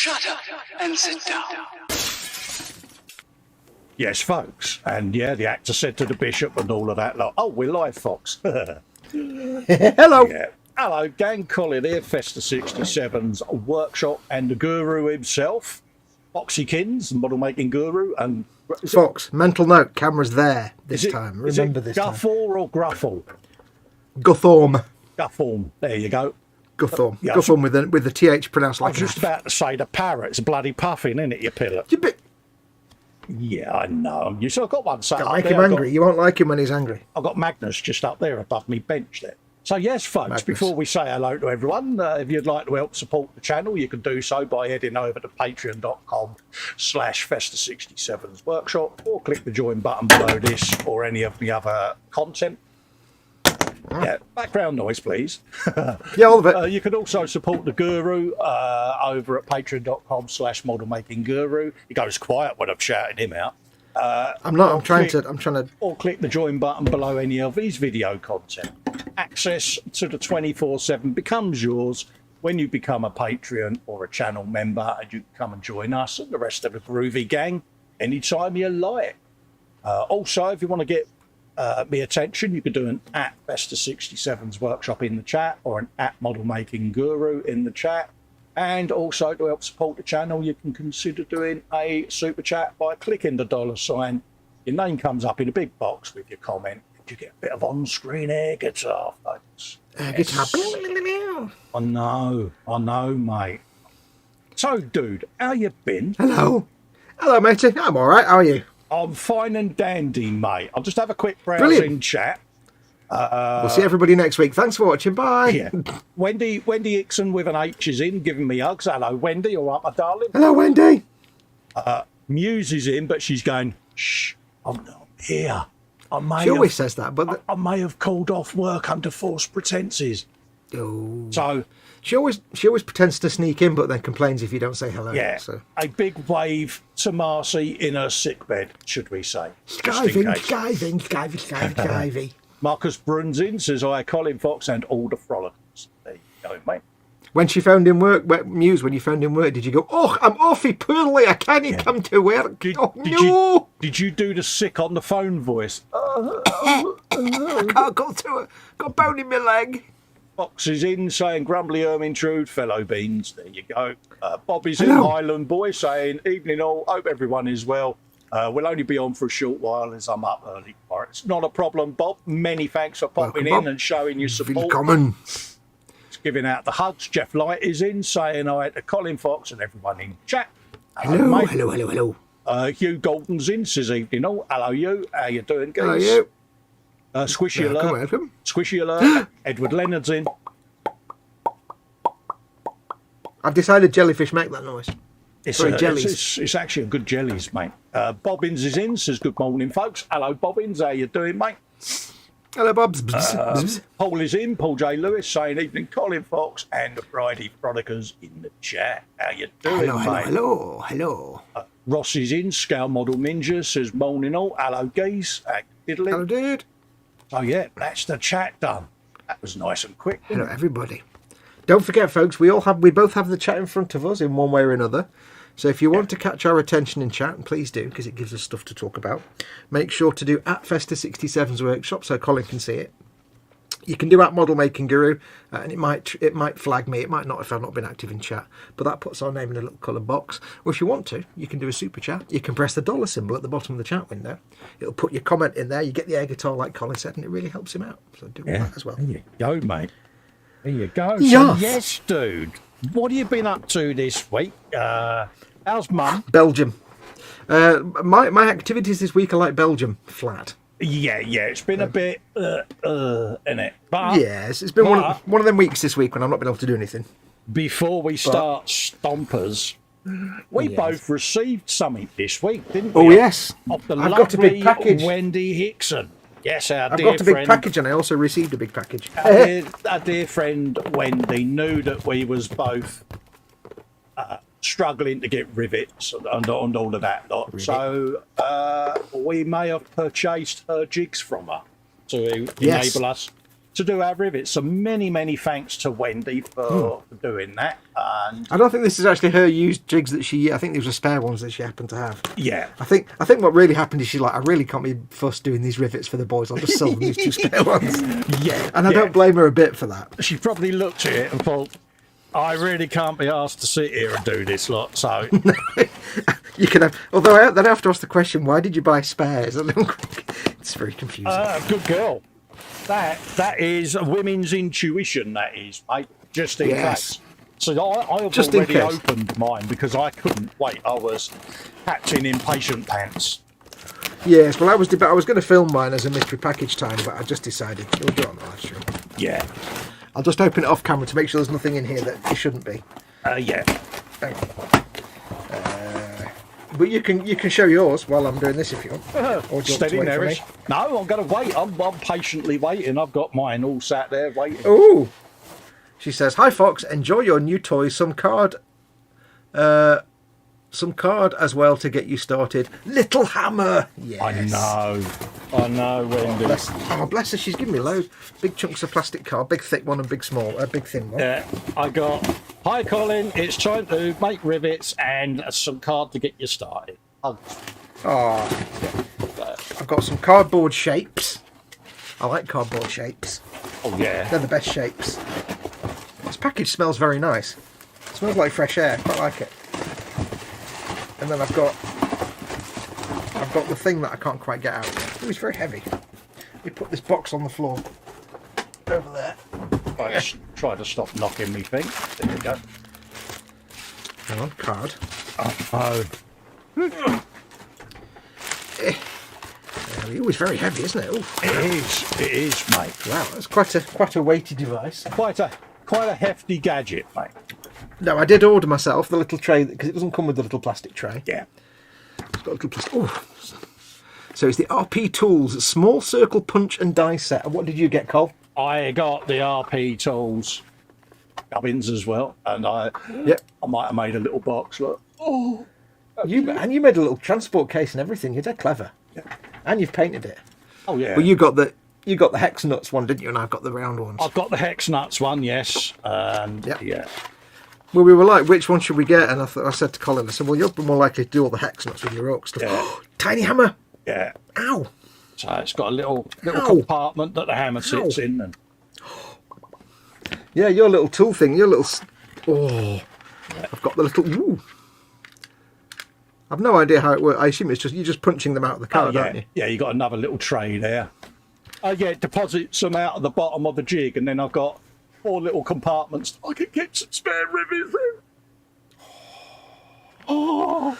Shut up and sit down. Yes, folks. And yeah, the actor said to the bishop and all of that. Like, oh, we're live, Fox. Hello. Yeah. Hello, gang. Colin here, Festa 67's workshop and the guru himself, Foxykins, model making guru. And Fox, mental note, camera's there this time. Remember this time. Guffle or Gruffle? Guthorm. Guthorm. There you go. Guthorm. Yeah, Guthorm with the TH pronounced I like was just about to say the parrot's bloody puffing, isn't it, you pillar? Yeah, I know. You still got one. So Don't make him angry. You won't like him when he's angry. I've got Magnus just up there above me bench there. So yes, folks, Magnus. before we say hello to everyone, if you'd like to help support the channel, you can do so by heading over to patreon.com/Festa67's workshop, or click the join button below this or any of the other content. Yeah, background noise, please. Yeah, all of it. You can also support the guru over at patreon.com/modelmakingguru. He goes quiet when I'm shouting him out. I'm trying to. Or click the join button below any of his video content. Access to the 24/7 becomes yours when you become a Patreon or a channel member, and you can come and join us and the rest of the groovy gang anytime you like. Also, if you want to get me attention, you could do an @Festa67's workshop in the chat, or an @modelmakingguru in the chat. And also, to help support the channel, you can consider doing a super chat by clicking the $sign. Your name comes up in a big box with your comment. You get a bit of on-screen air guitar, folks. Guitar. I know, mate. So, dude, how you been? Hello, matey. I'm all right. How are you? I'm fine and dandy, mate. I'll just have a quick browse in chat. We'll see everybody next week. Thanks for watching. Bye. Yeah. Wendy Hickson with an H is in, giving me hugs. Hello, Wendy. All right, my darling. Hello, Wendy. Muse is in, but she's going, shh, I'm not here. She always says that, but I may have called off work under false pretenses. Oh. So she always pretends to sneak in, but then complains if you don't say hello. yeah, So. a big wave to Marcy in her sickbed, should we say? Skiving. Marcus Brunzin says, "Hi, Colin Fox and all the Frolicers." There you go, mate. When she found him work, Muse, when you found him work, did you go, oh, I'm awfully poorly, I can't come to work? No. Did you do the sick on the phone voice? I can't go to it. Got bone in my leg. Fox is in saying, grumbly Ermintrude, fellow beans. There you go. Bob is in, Hello. Highland Boy, saying, evening all, hope everyone is well. We'll only be on for a short while as I'm up early tomorrow. It's not a problem, Bob. Many thanks for popping Welcome, in Bob. and showing your support. Willkommen. Giving out the hugs. Jeff Light is in, saying hi to Colin Fox and everyone in chat. Hello, mate. hello. Hugh Golden's in, says evening all. Hello, Hugh. How you doing, guys? How are you? Squishy alert. Welcome. Squishy alert. Edward Leonard's in. I've decided jellyfish make that noise. It's actually a good jellies, mate. Bobbins is in, says good morning, folks. Hello, Bobbins. How you doing, mate? Hello, Bobs. Paul is in. Paul J. Lewis saying evening, Colin Fox and the Friday Frolicers in the chat. How you doing, mate? Hello. Ross is in. Scale Model Ninja says morning all. Hello, geese. Diddling. Hello, dude. Oh yeah, that's the chat done. That was nice and quick. Hello, everybody. Don't forget, folks, we both have the chat in front of us in one way or another. So if you want to catch our attention in chat, and please do, because it gives us stuff to talk about, make sure to do @Festa67's workshop so Colin can see it. You can do @ModelMakingGuru, and it might flag me. It might not if I've not been active in chat, but that puts our name in a little coloured box. Or if you want to, you can do a super chat. You can press the $ symbol at the bottom of the chat window. It'll put your comment in there. You get the air guitar like Colin said, and it really helps him out. So do that as well. There you go, mate. There you go. Yes. So, yes, dude. What have you been up to this week? How's Mum? Belgium. My activities this week are like Belgium, flat. Yeah. It's been a bit, innit? But Yes, it's been one of them weeks this week when I've not been able to do anything. before we start Stompers, we both received something this week, didn't we? Oh, yes. Of the I've got a big lovely package. Wendy Hickson. Yes, our I've dear got a big friend. package and I also received a big package. Our dear friend Wendy knew that we was both struggling to get rivets and all of that lot. So we may have purchased her jigs from her to enable us to do our rivets. So many thanks to Wendy for doing that. And I don't think this is actually her used jigs that she. I think these were spare ones that she happened to have. yeah, I think what really happened is she's like, I really can't be fussed doing these rivets for the boys. I'll just sell them these 2 spare ones. yeah, And I don't blame her a bit for that. She probably looked at it and thought, I really can't be asked to sit here and do this lot. So You can have. Although then I have to ask the question, why did you buy spares? It's very confusing. good girl. That is women's intuition. That is, mate. Just in case. So I've Just in already case. opened mine because I couldn't wait. I was hatching in patient pants. Yes, well, I was going to film mine as a mystery package time, but I just decided we'll do it on the live stream. Yeah. I'll just open it off camera to make sure there's nothing in here that it shouldn't be. Yeah. Hang on. But you can show yours while I'm doing this if you want. Or do you want to Steady wait for there me? is. No, I'm going to wait. I'm patiently waiting. I've got mine all sat there waiting. Ooh. She says, "Hi Fox, enjoy your new toys. Some card as well to get you started. Little Hammer." Yes. I know, Wendy. Bless her. She's given me loads. Big chunks of plastic card, big thick one and big thin one. I got, hi Colin, it's time to make rivets and some card to get you started. I've got some cardboard shapes. I like cardboard shapes. Oh yeah. They're the best shapes. This package smells very nice. It smells like fresh air. Quite like it. And then I've got the thing that I can't quite get out yet. Oh, it's very heavy. Let me put this box on the floor. Over there. Right, try to stop knocking me thing. There we go. Hang on, card. Oh. Ooh, it's very heavy, isn't it? Ooh. It is, mate. Wow, that's quite a weighty device. Quite a hefty gadget, mate. No, I did order myself the little tray because it doesn't come with the little plastic tray. Yeah. It's got a little plastic. Oh. So it's the RP Tools Small Circle Punch and Die Set. And what did you get, Cole? I got the RP Tools gubbins as well, and I might have made a little box. Look. Oh. You made a little transport case and everything. You're dead clever. Yeah. And you've painted it. Oh yeah. Well, you got the hex nuts one, didn't you? And I've got the round ones. I've got the hex nuts one, yes. Yeah. Well, we were like, which one should we get? And I said to Colin, I said, well, you're more likely to do all the hex nuts with your oak stuff. Yeah. Tiny hammer. Yeah. Ow. So it's got a little compartment that the hammer sits in. And yeah, your little tool thing, your little... Oh. Yeah. I've got the little... Ooh. I've no idea how it works. I assume you're just punching them out of the card, aren't you? Yeah, you got another little tray there. Yeah, it deposits them out at the bottom of the jig, and then I've got 4 little compartments. I can get some spare rivets in. Oh.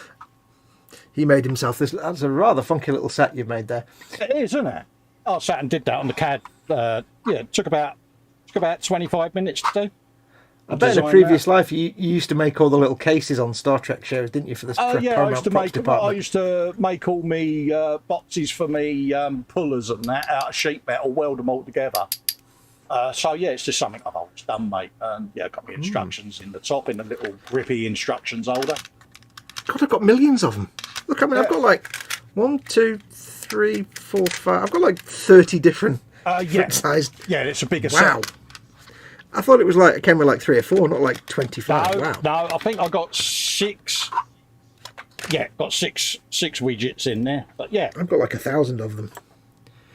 He made himself this. That's a rather funky little set you've made there. It is, isn't it? I sat and did that on the CAD. It took about 25 minutes to do. I bet in a previous life you used to make all the little cases on Star Trek shows, didn't you, for this Paramount Props department? I used to make all me boxes for me pullers and that out of sheet metal, weld them all together. So yeah, it's just something I've always done, mate. And yeah, I've got the instructions in the top in a little grippy instructions holder. God, I've got millions of them. Look, I mean, I've got like 1, 2, 3, 4, 5. I've got like 30 different sized. Yeah, it's a bigger wow. set. I thought it came with like 3 or 4, not like 25. Wow. No, I think I got 6. Yeah, got six widgets in there. But yeah, I've got like 1,000 of them.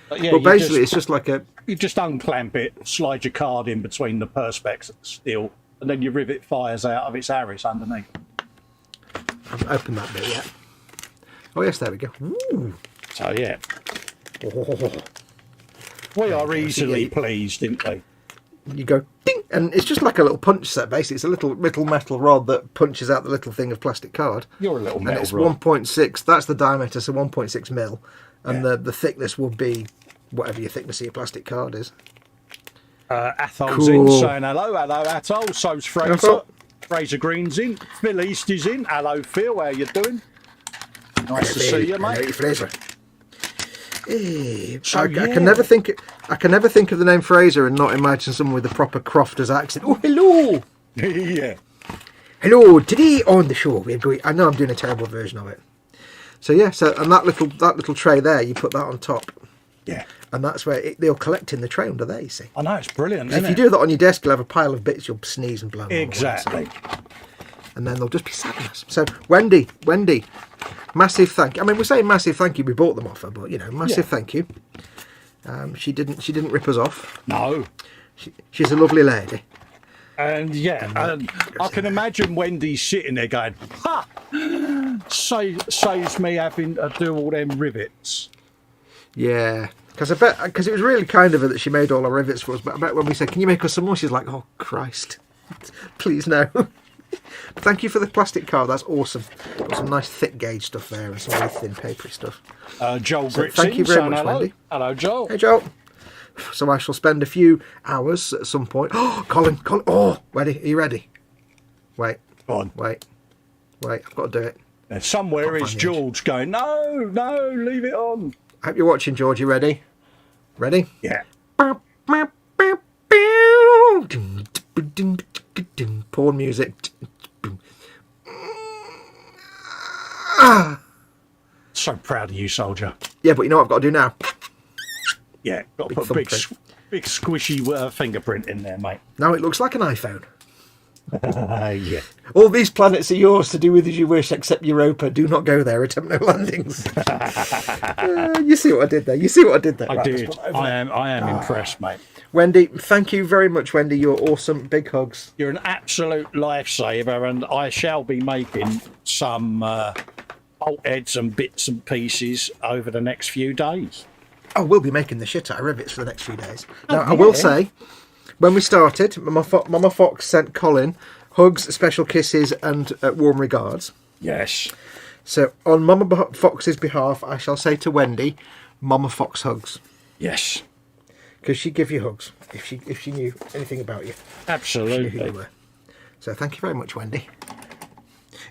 But yeah, well, basically, it's just like a... You just unclamp it, slide your card in between the perspex steel, and then your rivet fires out of its arris underneath. I haven't opened that bit yet. Oh, yes, there we go. Ooh. So, yeah. Oh. We are easily pleased, didn't we? You go, ding, and it's just like a little punch set, basically. It's a little metal rod that punches out the little thing of plastic card. You're a little metal and it's rod. 1.6, that's the diameter, so 1.6 mil. And the thickness would be whatever your thickness of your plastic card is. Athol's in, saying hello Athol. So's Fraser. Hello. Fraser Green's in. Phil East is in. Hello Phil, how you doing? Nice to see you, mate. Hello, Fraser. So, I can never think of the name Fraser and not imagine someone with a proper Crofters accent. Oh, hello. Yeah. Hello. Today on the show we're going. I know I'm doing a terrible version of it. So yeah. So and that little tray there, you put that on top. Yeah. And that's where they'll collect in the tray under there, you see. I know, it's brilliant, If isn't you it? do that on your desk, you'll have a pile of bits, you'll sneeze and blow them all away, Exactly. and then they'll just be sadness. So, Wendy, massive thank you. I mean, we're saying massive thank you. We bought them off her, but, you know, massive thank you. She didn't rip us off. No. She's a lovely lady. And and I can imagine Wendy sitting there going, ha! Saves me having to do all them rivets. Yeah, because it was really kind of her that she made all our rivets for us. But I bet when we said, "Can you make us some more?" she's like, "Oh Christ, please no." Thank you for the plastic card. That's awesome. Got some nice thick gauge stuff there and some really thin papery stuff. Joel So Gritson, thank you very much, hello. Wendy. Hello, Joel. Hey, Joel. So I shall spend a few hours at some point. Oh, Colin. Oh, ready? Are you ready? Wait. Go on. Wait. I've got to do it. And somewhere is George going, no, leave it on. I hope you're watching, George. You ready? Ready? Yeah. Porn music. So proud of you, soldier. Yeah, but you know what I've got to do now? Yeah, got to put a big squishy fingerprint in there, mate. Now it looks like an iPhone. Yeah. All these planets are yours to do with as you wish, except Europa. Do not go there. Attempt no landings. You see what I did there? I Right, did. I am impressed, mate. Wendy, thank you very much, Wendy. You're awesome. Big hugs. You're an absolute lifesaver, and I shall be making some bolt heads and bits and pieces over the next few days. Oh, we'll be making the shit out of rivets for the next few days. Now, I will say, when we started, Mama Foxx sent Colin hugs, special kisses, and warm regards. Yes. So, on Mama Fox's behalf, I shall say to Wendy, Mama Foxx hugs. Yes. Because she'd give you hugs if she knew anything about you. Absolutely. She knew who you were. So, thank you very much, Wendy.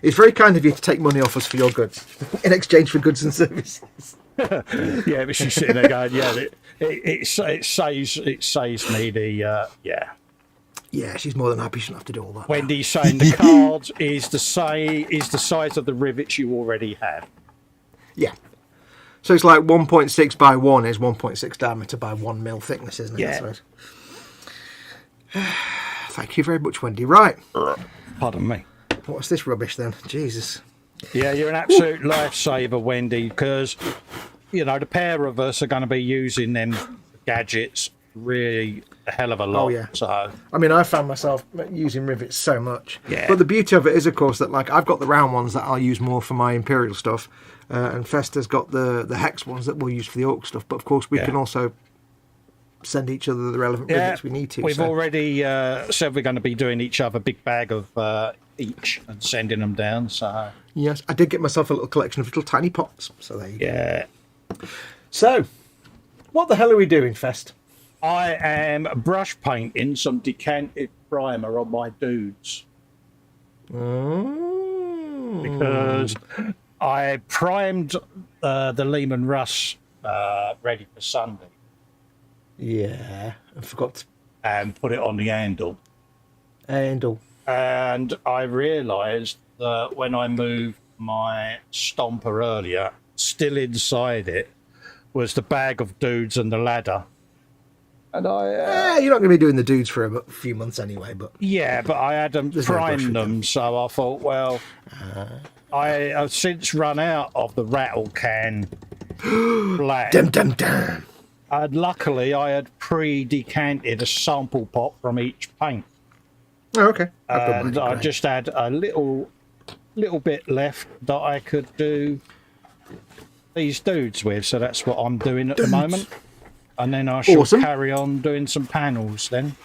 It's very kind of you to take money off us for your goods in exchange for goods and services. Yeah, but she's sitting there going, yeah, it saves me the Yeah, she's more than happy. She shouldn't have to do all that. Wendy's saying the card is the size of the rivets you already have. Yeah. So it's like 1.6 by 1 is 1.6 diameter by 1 mil thickness, isn't it? Yeah. That's right. Thank you very much, Wendy. Right. Pardon me. What's this rubbish then? Jesus. Yeah, you're an absolute lifesaver, Wendy, because, you know, the pair of us are going to be using them gadgets really a hell of a lot. Oh, yeah. So, I mean, I found myself using rivets so much. Yeah. But the beauty of it is, of course, that like I've got the round ones that I'll use more for my Imperial stuff, and Festa's got the hex ones that we'll use for the Orc stuff. But of course, we can also send each other the relevant rivets we need to. We've already said we're going to be doing each other a big bag of each and sending them down. So yes, I did get myself a little collection of little tiny pots. So there you go. yeah. So, what the hell are we doing, Fest? I am brush painting some decanted primer on my dudes. Because I primed the Lehman Russ ready for Sunday. Yeah, I forgot. And put it on the handle. Handle. And I realised that when I moved my stomper earlier, still inside it was the bag of dudes and the ladder. And you're not going to be doing the dudes for a few months anyway, but yeah, but I hadn't primed them, so I thought, well, I have since run out of the rattle can black. Damn. And luckily, I had pre-decanted a sample pot from each paint. Oh, okay. And I just had a little bit left that I could do these dudes with, so that's what I'm doing at the moment. And then I shall carry on doing some panels then.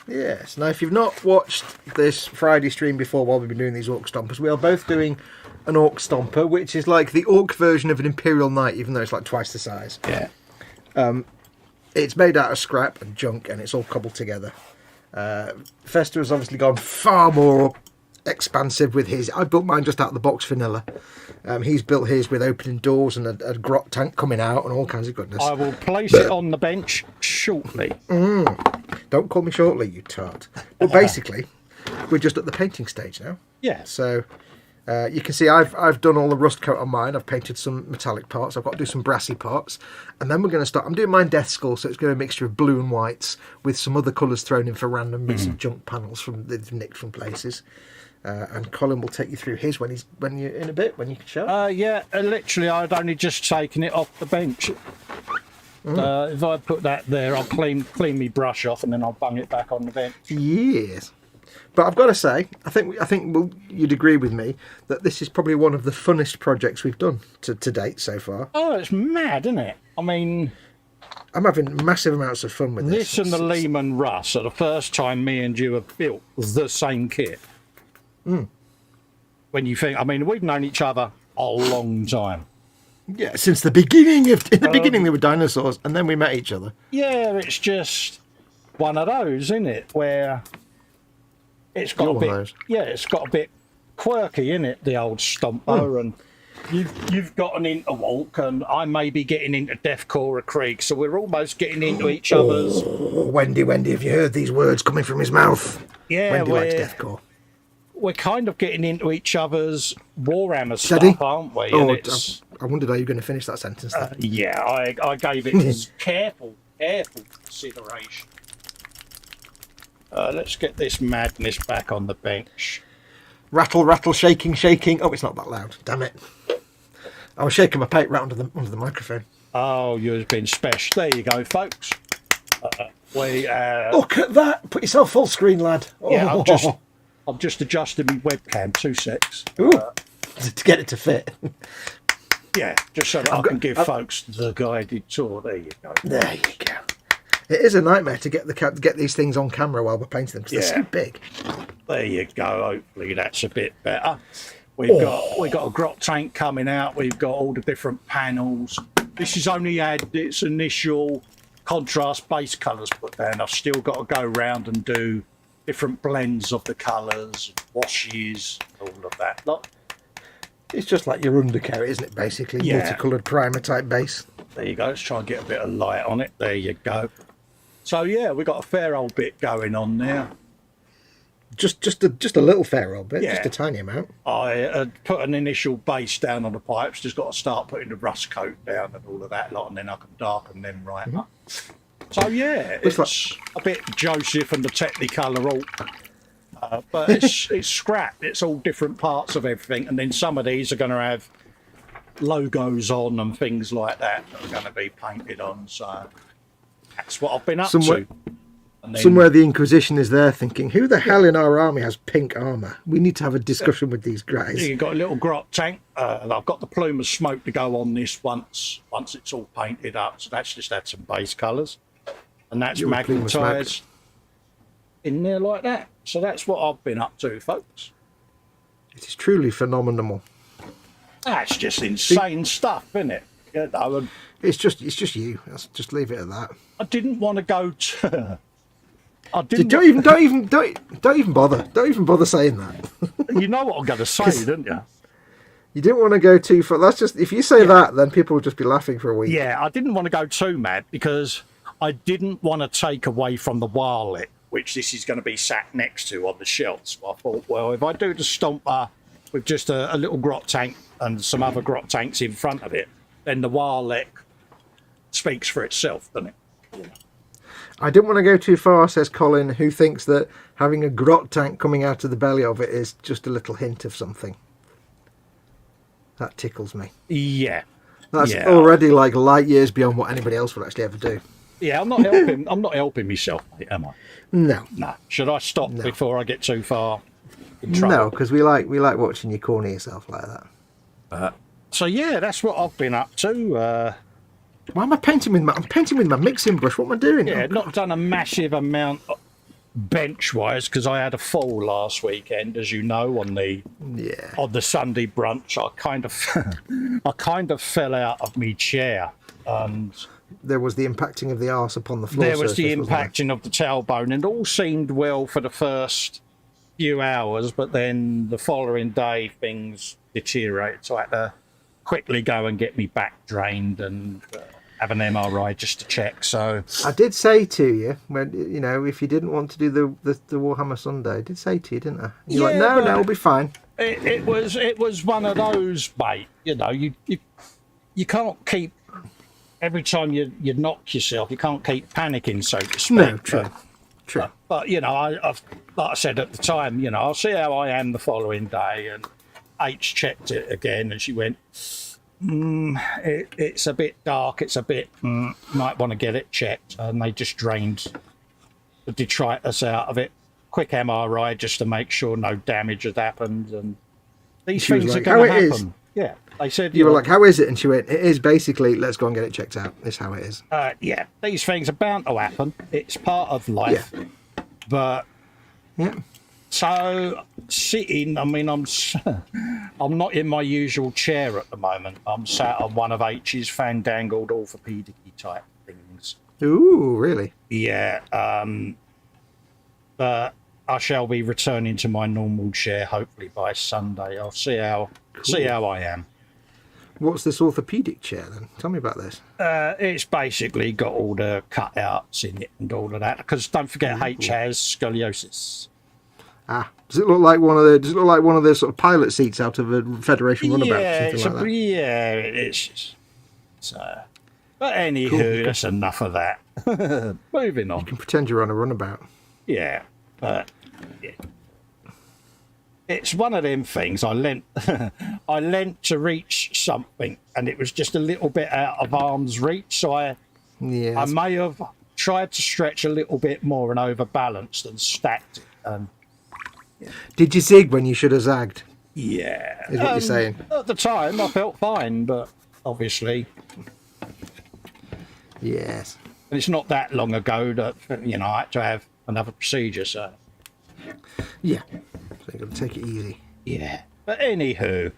Yes. Now, if you've not watched this Friday stream before while we've been doing these Orc Stompers, we are both doing an Orc Stomper, which is like the Orc version of an Imperial Knight, even though it's like twice the size. Yeah. It's made out of scrap and junk, and it's all cobbled together. Festa has obviously gone far more expansive with his. I built mine just out of the box vanilla. He's built his with opening doors and a grot tank coming out and all kinds of goodness. I will place it on the bench shortly. Don't call me shortly, you tart. But basically, we're just at the painting stage now. Yeah. So You can see I've done all the rust coat on mine. I've painted some metallic parts. I've got to do some brassy parts. And then we're going to start. I'm doing mine Death Skull, so it's going to be a mixture of blue and whites with some other colours thrown in for random bits of junk panels from they've nicked from places. And Colin will take you through his when you're in a bit, when you can show. Yeah, literally, I'd only just taken it off the bench. If I put that there, I'll clean my brush off and then I'll bung it back on the bench. Yes. But I've got to say, I think you'd agree with me that this is probably one of the funnest projects we've done to date so far. Oh, it's mad, isn't it? I mean, I'm having massive amounts of fun with this. This and the Lehman Russ are the first time me and you have built the same kit. When you think, I mean, we've known each other a long time. Yeah, since the beginning. In the beginning, they were dinosaurs, and then we met each other. Yeah, it's just one of those, isn't it? Where it's got a bit, it's got a bit quirky, isn't it? The old Stomper, and you've gotten into Walk, and I may be getting into Deathcore Creek, so we're almost getting into each other's. Wendy, have you heard these words coming from his mouth? Yeah, Wendy likes Deathcore. We're kind of getting into each other's Warhammer Steady? stuff, aren't we? Oh, And I wondered how you were going to finish that sentence. yeah, I gave it careful consideration. Let's get this madness back on the bench. Rattle, shaking. Oh, it's not that loud. Damn it! I was shaking my plate right under the microphone. Oh, you've been special. There you go, folks. Look at that! Put yourself full screen, lad. Oh. Yeah, I'm just adjusting my webcam. 2 secs. To get it to fit. Yeah, just so that I can give folks the guided tour. There you go. There you go. It is a nightmare to get these things on camera while we're painting them because they're so big. There you go. Hopefully that's a bit better. We've got a grot tank coming out. We've got all the different panels. This has only had its initial contrast base colours put down. I've still got to go around and do different blends of the colours, washes, all of that lot. It's just like your undercarriage, isn't it, basically? Yeah. Multicoloured primer type base. There you go. Let's try and get a bit of light on it. There you go. So, yeah, we've got a fair old bit going on there. Just a little fair old bit, Yeah. just a tiny amount. I put an initial base down on the pipes, just got to start putting the rust coat down and all of that lot, and then I can darken them right up. So, yeah, it's a bit Joseph and the Technicolor alt. But it's scrap. It's all different parts of everything. And then some of these are going to have logos on and things like that are going to be painted on. So that's what I've been up to. And then, somewhere the Inquisition is there thinking, who the hell in our army has pink armour? We need to have a discussion with these guys. you've got a little grot tank. And I've got the plume of smoke to go on this once it's all painted up. So that's just had some base colours. And that's magnetised in there like that. So that's what I've been up to, folks. It is truly phenomenal. That's just insane stuff, isn't it? You know, and It's just you. Let's just leave it at that. I didn't want to go to. Don't even bother. Don't even bother saying that. You know what I'm going to say, don't you? You didn't want to go too far. That's just if you say that, then people will just be laughing for a week. Yeah, I didn't want to go too mad because I didn't want to take away from the Wirelet, which this is going to be sat next to on the shelves. So I thought, well, if I do the Stomper with just a little grot tank and some other grot tanks in front of it, then the Wirelet speaks for itself, doesn't it? Yeah. I didn't want to go too far, says Colin, who thinks that having a grot tank coming out of the belly of it is just a little hint of something. That tickles me. Yeah. That's already like light years beyond what anybody else would actually ever do. Yeah, I'm not helping. I'm not helping myself, mate, am I? No. No. Should I stop before I get too far in trouble? No, because we like watching you corner yourself like that. So yeah, that's what I've been up to. Why am I painting with I'm painting with my mixing brush? What am I doing? Yeah, not done a massive amount bench-wise because I had a fall last weekend, as you know, on the Sunday brunch. I kind of fell out of my chair, and there was the impacting of the arse upon the floor. There was the impacting of the tailbone, and it all seemed well for the first few hours, but then the following day things deteriorated, so I had to quickly go and get me back drained and have an MRI just to check. So I did say to you, when you know, if you didn't want to do the Warhammer Sunday, I did say to you, didn't I? And you're like, no, it'll be fine. It was one of those, mate. You know, you can't keep every time you knock yourself. You can't keep panicking, so to speak. No, true. But you know, I've like I said at the time, you know, I'll see how I am the following day. And H checked it again, and she went, it's a bit dark. It's a bit might want to get it checked. And they just drained the detritus out of it. Quick MRI just to make sure no damage had happened. And these things are going to happen. Yeah, they said you were like, how is it? And she went, it is basically, let's go and get it checked out. It's how it is. Yeah, these things are bound to happen. It's part of life. Yeah. But yeah. So sitting, I mean, I'm not in my usual chair at the moment. I'm sat on one of H's fandangled orthopedic type things. Ooh, really? Yeah. But I shall be returning to my normal chair hopefully by Sunday. I'll see how I am. What's this orthopedic chair then? Tell me about this. It's basically got all the cutouts in it and all of that. Because don't forget, H has scoliosis. Ah, does it look like one of the sort of pilot seats out of a Federation runabout? Yeah, something like that? Yeah, it is. So, but anywho, that's enough of that. Moving on. You can pretend you're on a runabout. Yeah, but yeah. It's one of them things. I leant to reach something, and it was just a little bit out of arm's reach. So I may have tried to stretch a little bit more and overbalanced and stacked it. Yeah. Did you zig when you should have zagged? Yeah, is what you're saying. At the time, I felt fine, but obviously, yes. And it's not that long ago that I had to have another procedure. So yeah. So you've got to take it easy. Yeah. But anywho,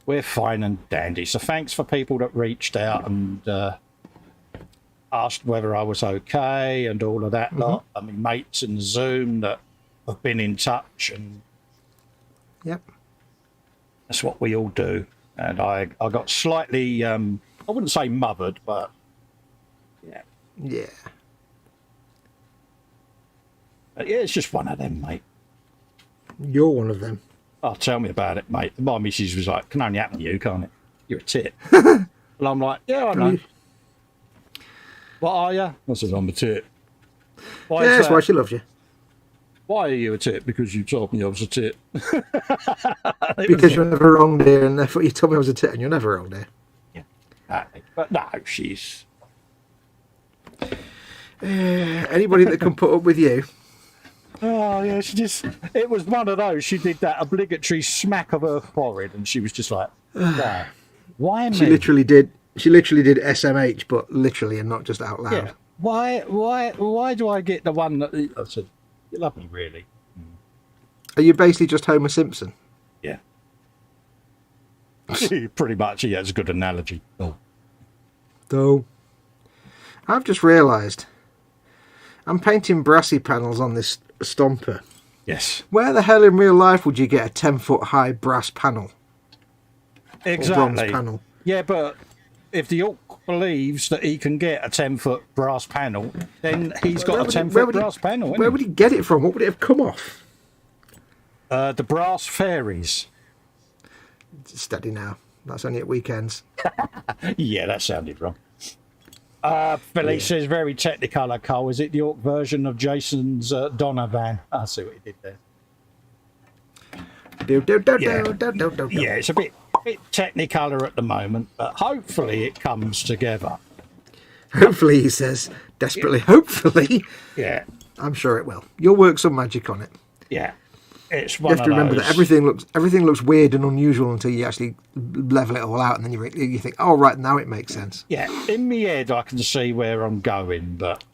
we're fine and dandy. So thanks for people that reached out and asked whether I was okay and all of that lot. I mean, mates in Zoom that have been in touch, and yep, that's what we all do. And I got slightly, I wouldn't say mothered, but yeah. Yeah. But yeah, it's just one of them, mate. You're one of them. Oh, tell me about it, mate. My missus was like, can only happen to you, can't it? You're a tit. And I'm like, yeah, I know. What are you? I said, I'm a tit. Why that's why she loves you. Why are you a tit? Because you told me I was a tit. Because you're never wrong, dear, and therefore you told me I was a tit, and you're never wrong, dear. Yeah. But no, she's... anybody that can put up with you... Oh, yeah, it was one of those. She did that obligatory smack of her forehead, and she was just like, why me? She literally did SMH, but literally and not just out loud. Yeah. Why do I get the one that... I said, you love me, really? Are you basically just Homer Simpson? Yeah. Pretty much, yeah, it's a good analogy. Though, I've just realised I'm painting brassy panels on this Stomper. Yes. Where the hell in real life would you get a 10-foot high brass panel? Exactly. Bronze panel. Yeah, but if the orc believes that he can get a 10-foot brass panel, then he's got a 10-foot brass panel. Where would he get it from? What would it have come off? The brass fairies. Steady now. That's only at weekends. Yeah, that sounded wrong. Billy says, very Technicolor, Cole. Is it the orc version of Jason's Donovan? I see what he did there. Yeah, it's a bit Technicolor at the moment, but hopefully it comes together. Hopefully, he says, desperately, hopefully. Yeah. I'm sure it will. You'll work some magic on it. Yeah. It's you have to remember that everything looks weird and unusual until you actually level it all out, and then you think, oh right, now it makes sense. Yeah, in my head I can see where I'm going, but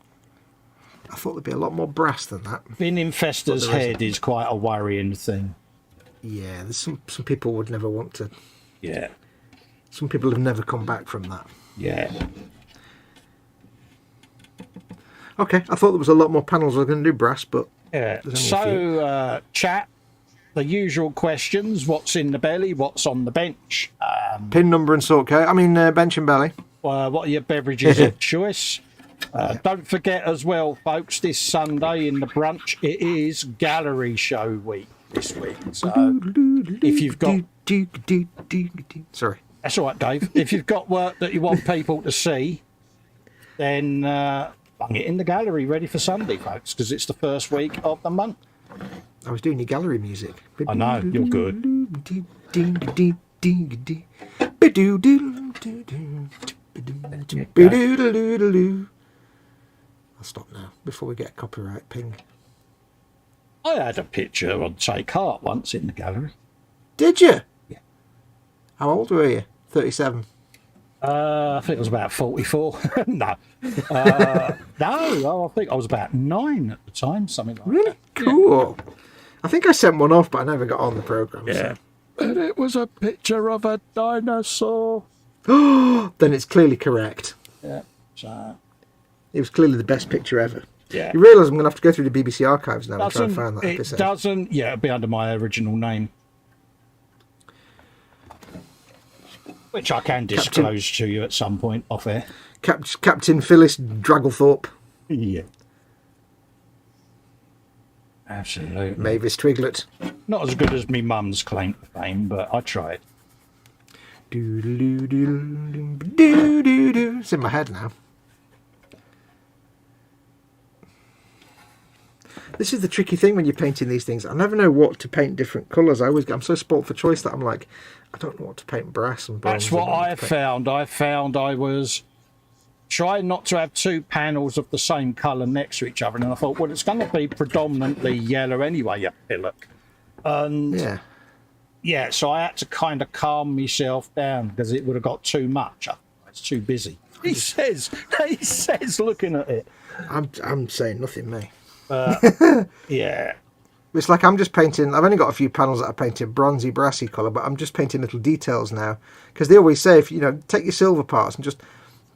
I thought there'd be a lot more brass than that. Being in Festa's head is quite a worrying thing. Yeah, there's some people would never want to. Yeah. Some people have never come back from that. Yeah. Okay, I thought there was a lot more panels I was going to do brass, but yeah. So, chat, the usual questions: what's in the belly? What's on the bench? Pin number and sort code. I mean, bench and belly. what are your beverages of choice? Don't forget as well, folks, this Sunday in the brunch, it is gallery show week this week. So if you've got... Sorry. That's all right, Dave. If you've got work that you want people to see, then bung it in the gallery ready for Sunday, folks, because it's the first week of the month. I was doing your gallery music. I know, you're good. I'll stop now before we get a copyright ping. I had a picture on Take Heart once in the gallery. Did you? Yeah. How old were you? 37. I think I was about 44. No. I think I was about 9 at the time, something like Really? that. Cool. Yeah. I think I sent one off, but I never got on the programme. Yeah. So. And it was a picture of a dinosaur. Then it's clearly correct. Yeah. So. It was clearly the best picture ever. Yeah. You realise I'm going to have to go through the BBC archives now and try and find that episode. It doesn't, yeah, it'll be under my original name. Which I can disclose to you at some point off air. Captain Phyllis Dragglethorpe. Yeah. Absolutely. Mavis Twiglet. Not as good as me mum's claim to fame, but I tried. It's in my head now. This is the tricky thing when you're painting these things. I never know what to paint different colours. I'm so spoilt for choice that I'm like, I don't know what to paint brass and bronze. That's what I found. I found I was trying not to have two panels of the same colour next to each other. And I thought, well, it's going to be predominantly yellow anyway, you pillock. And yeah, so I had to kind of calm myself down because it would have got too much. It's too busy. He says, looking at it. I'm saying nothing, mate. Yeah. It's like I'm just painting. I've only got a few panels that I painted bronzy, brassy colour, but I'm just painting little details now. Because they always say, if you take your silver parts and just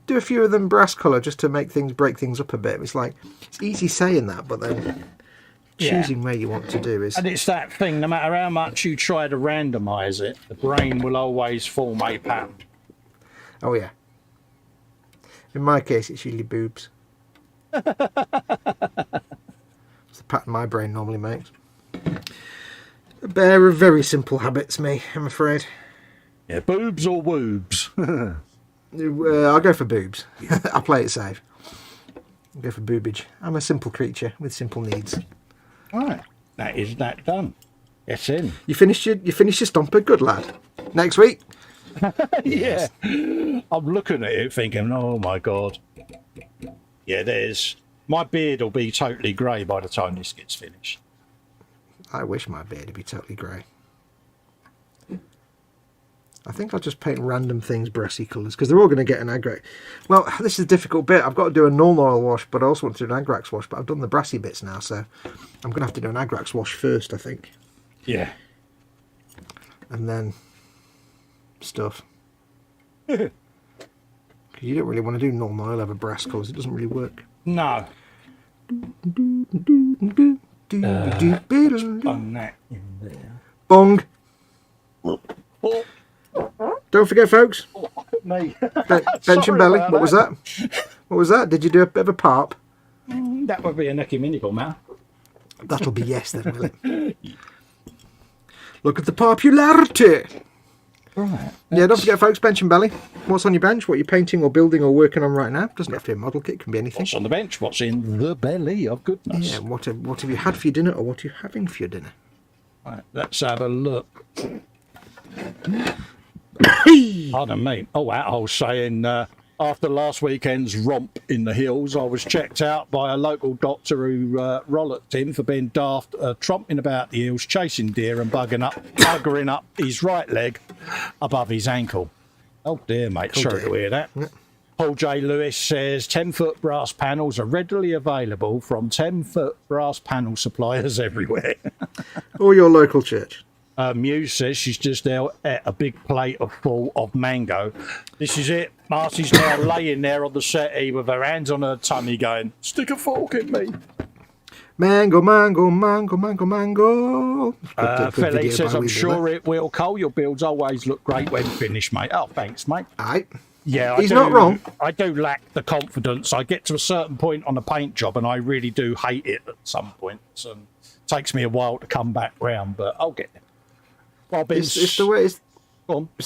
do a few of them brass colour just to break things up a bit. It's like, it's easy saying that, but then choosing where you want to do is... And it's that thing, no matter how much you try to randomise it, the brain will always form a pattern. Oh, yeah. In my case, it's usually boobs. It's the pattern my brain normally makes. A bear of very simple habits, me, I'm afraid. Yeah, boobs or woobs? I'll go for boobs. I'll play it safe. I'll go for boobage. I'm a simple creature with simple needs. Right, that is that done. It's in. You finished your stomper? Good lad. Next week? Yeah. I'm looking at it thinking, oh my God. Yeah, there's... My beard will be totally grey by the time this gets finished. I wish my beard would be totally grey. I think I'll just paint random things brassy colours because they're all going to get an agrax. Well, this is a difficult bit. I've got to do a null oil wash, but I also want to do an agrax wash. But I've done the brassy bits now, so I'm going to have to do an agrax wash first, I think. Yeah. And then stuff. Because you don't really want to do null oil over brass colours. It doesn't really work. No. Bung that in there. Bong. Oh. Don't forget, folks. Oh, me. Bench and belly. What was that? What was that? Did you do a bit of a parp? That would be a necky minical, man. That'll be yes, then, will it? Look at the popularity. Right. Yeah, don't forget, folks, bench and belly. What's on your bench? What you're painting or building or working on right now? Doesn't have to be a model kit. It can be anything. What's on the bench? What's in the belly of goodness? Yeah, what have you had for your dinner or what are you having for your dinner? Right, let's have a look. Pardon me. Oh, that whole saying, after last weekend's romp in the hills, I was checked out by a local doctor who rollicked him for being daft, tromping about the hills, chasing deer and buggering up his right leg above his ankle. Oh dear, mate. Sorry to hear that. Yeah. Paul J. Lewis says 10-foot brass panels are readily available from 10-foot brass panel suppliers everywhere. Or your local church. Muse says she's just there at a big plate full of mango. This is it. Marcy's now laying there on the settee with her hands on her tummy going, stick a fork in me. Mango, mango, mango, mango, mango. Felix says, I'm sure it will. Cole, your builds always look great when finished, mate. Oh, thanks, mate. Aye. Yeah, He's not wrong. I do lack the confidence. I get to a certain point on a paint job, and I really do hate it at some points, and it takes me a while to come back round. But I'll get there. It's the way. It's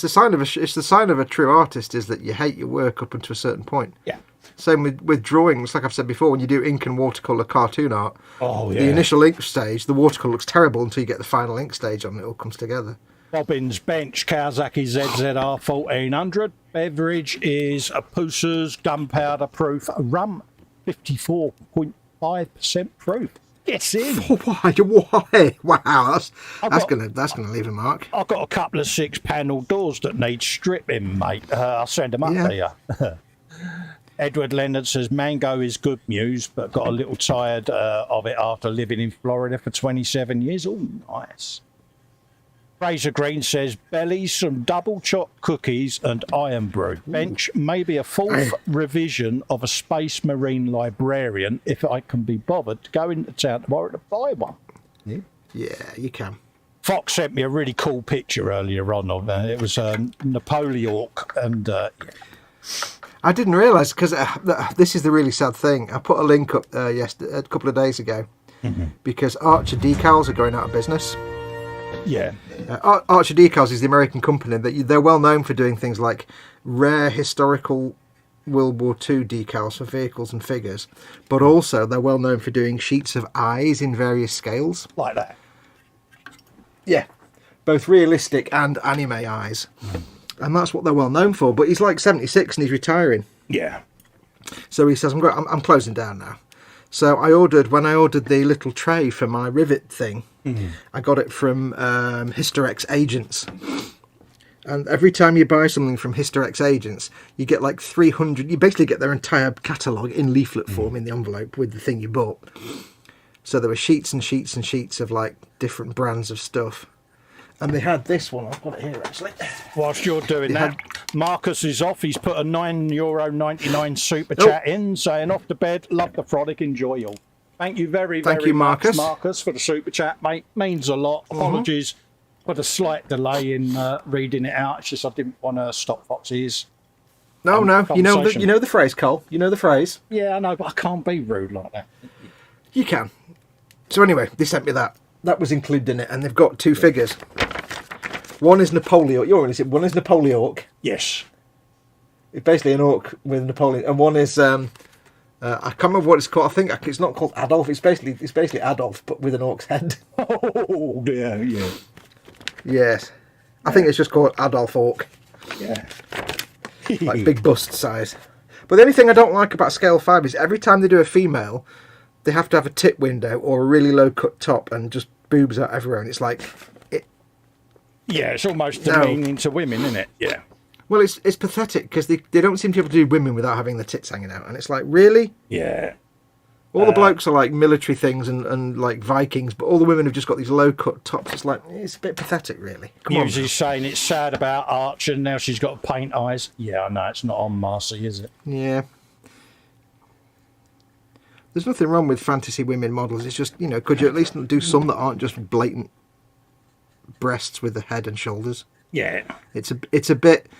the sign of a true artist is that you hate your work up until a certain point. Yeah. Same with drawings, like I've said before, when you do ink and watercolour cartoon art, the initial ink stage, the watercolour looks terrible until you get the final ink stage on and it all comes together. Bobbins Bench Kawasaki ZZR 1400. Beverage is a Pusa's gunpowder proof rum, 54.5% proof. Gets in. Why? Wow, that's gonna leave a mark. I've got a couple of 6-panel doors that need stripping, mate. I'll send them up to you. Edward Leonard says mango is good news, but got a little tired of it after living in Florida for 27 years. Oh, nice. Fraser Green says belly, some double chopped cookies and iron brew. Bench, maybe a fourth revision of a Space Marine Librarian if I can be bothered to go into town tomorrow to buy one. Yeah, you can. Fox sent me a really cool picture earlier on of it was Napoleon, and I didn't realise, because this is the really sad thing. I put a link up a couple of days ago because Archer Decals are going out of business. Yeah. Archer Decals is the American company that they're well known for doing things like rare historical World War II decals for vehicles and figures, but also they're well known for doing sheets of eyes in various scales. Like that. Yeah, both realistic and anime eyes. And that's what they're well known for. But he's like 76 and he's retiring. Yeah. So he says, I'm closing down now. So when I ordered the little tray for my rivet thing, I got it from Hysterex Agents. And every time you buy something from Hysterex Agents, you get like 300... You basically get their entire catalogue in leaflet form in the envelope with the thing you bought. So there were sheets and sheets and sheets of like different brands of stuff. And they had this one. I've got it here, actually. Whilst you're doing that, Marcus is off. He's put a €9.99 super chat in, saying, off to bed, love the frolic, enjoy all. Thank you very much, Marcus, for the super chat, mate. Means a lot. Apologies for the slight delay in reading it out. It's just I didn't want to stop Fox's. No. You know the phrase, Cole. You know the phrase. Yeah, I know, but I can't be rude like that. You can. So anyway, they sent me that. That was included in it, and they've got two figures. One is Napoleon. One is Napoleon. Yes. It's basically an orc with Napoleon, and one is I can't remember what it's called. I think it's not called Adolf. It's basically Adolf, but with an orc's head. Oh dear, yeah. Yes, I think it's just called Adolf Orc. Yeah. Like big bust size. But the only thing I don't like about Scale 5 is every time they do a female, they have to have a tip window or a really low cut top and just boobs out everywhere, and it's like. Yeah, it's almost demeaning to women, isn't it? Yeah. Well, it's pathetic because they don't seem to be able to do women without having the tits hanging out, and it's like, really? Yeah. All the blokes are like military things and like Vikings, but all the women have just got these low cut tops. It's like, it's a bit pathetic, really. Come on. Musie's saying it's sad about Archer, and now she's got paint eyes. Yeah, I know, it's not on Marcy, is it? Yeah. There's nothing wrong with fantasy women models. It's just, could you at least do some that aren't just blatant breasts with the head and shoulders? Yeah. It's a bit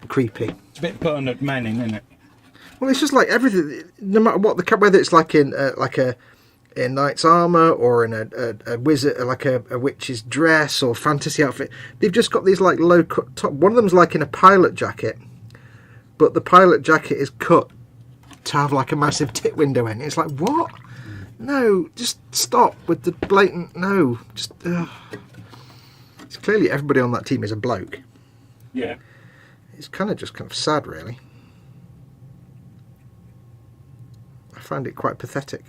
creepy. It's a bit Bernard Manning, isn't it? Well, it's just like everything, no matter what whether it's like in in knight's armor or in a wizard, like a witch's dress or fantasy outfit, they've just got these like low cut top. One of them's like in a pilot jacket, but the pilot jacket is cut to have like a massive tit window in it. It's like, what? No, just stop with the blatant. No, just. It's clearly everybody on that team is a bloke. Yeah. It's kind of sad, really. I find it quite pathetic.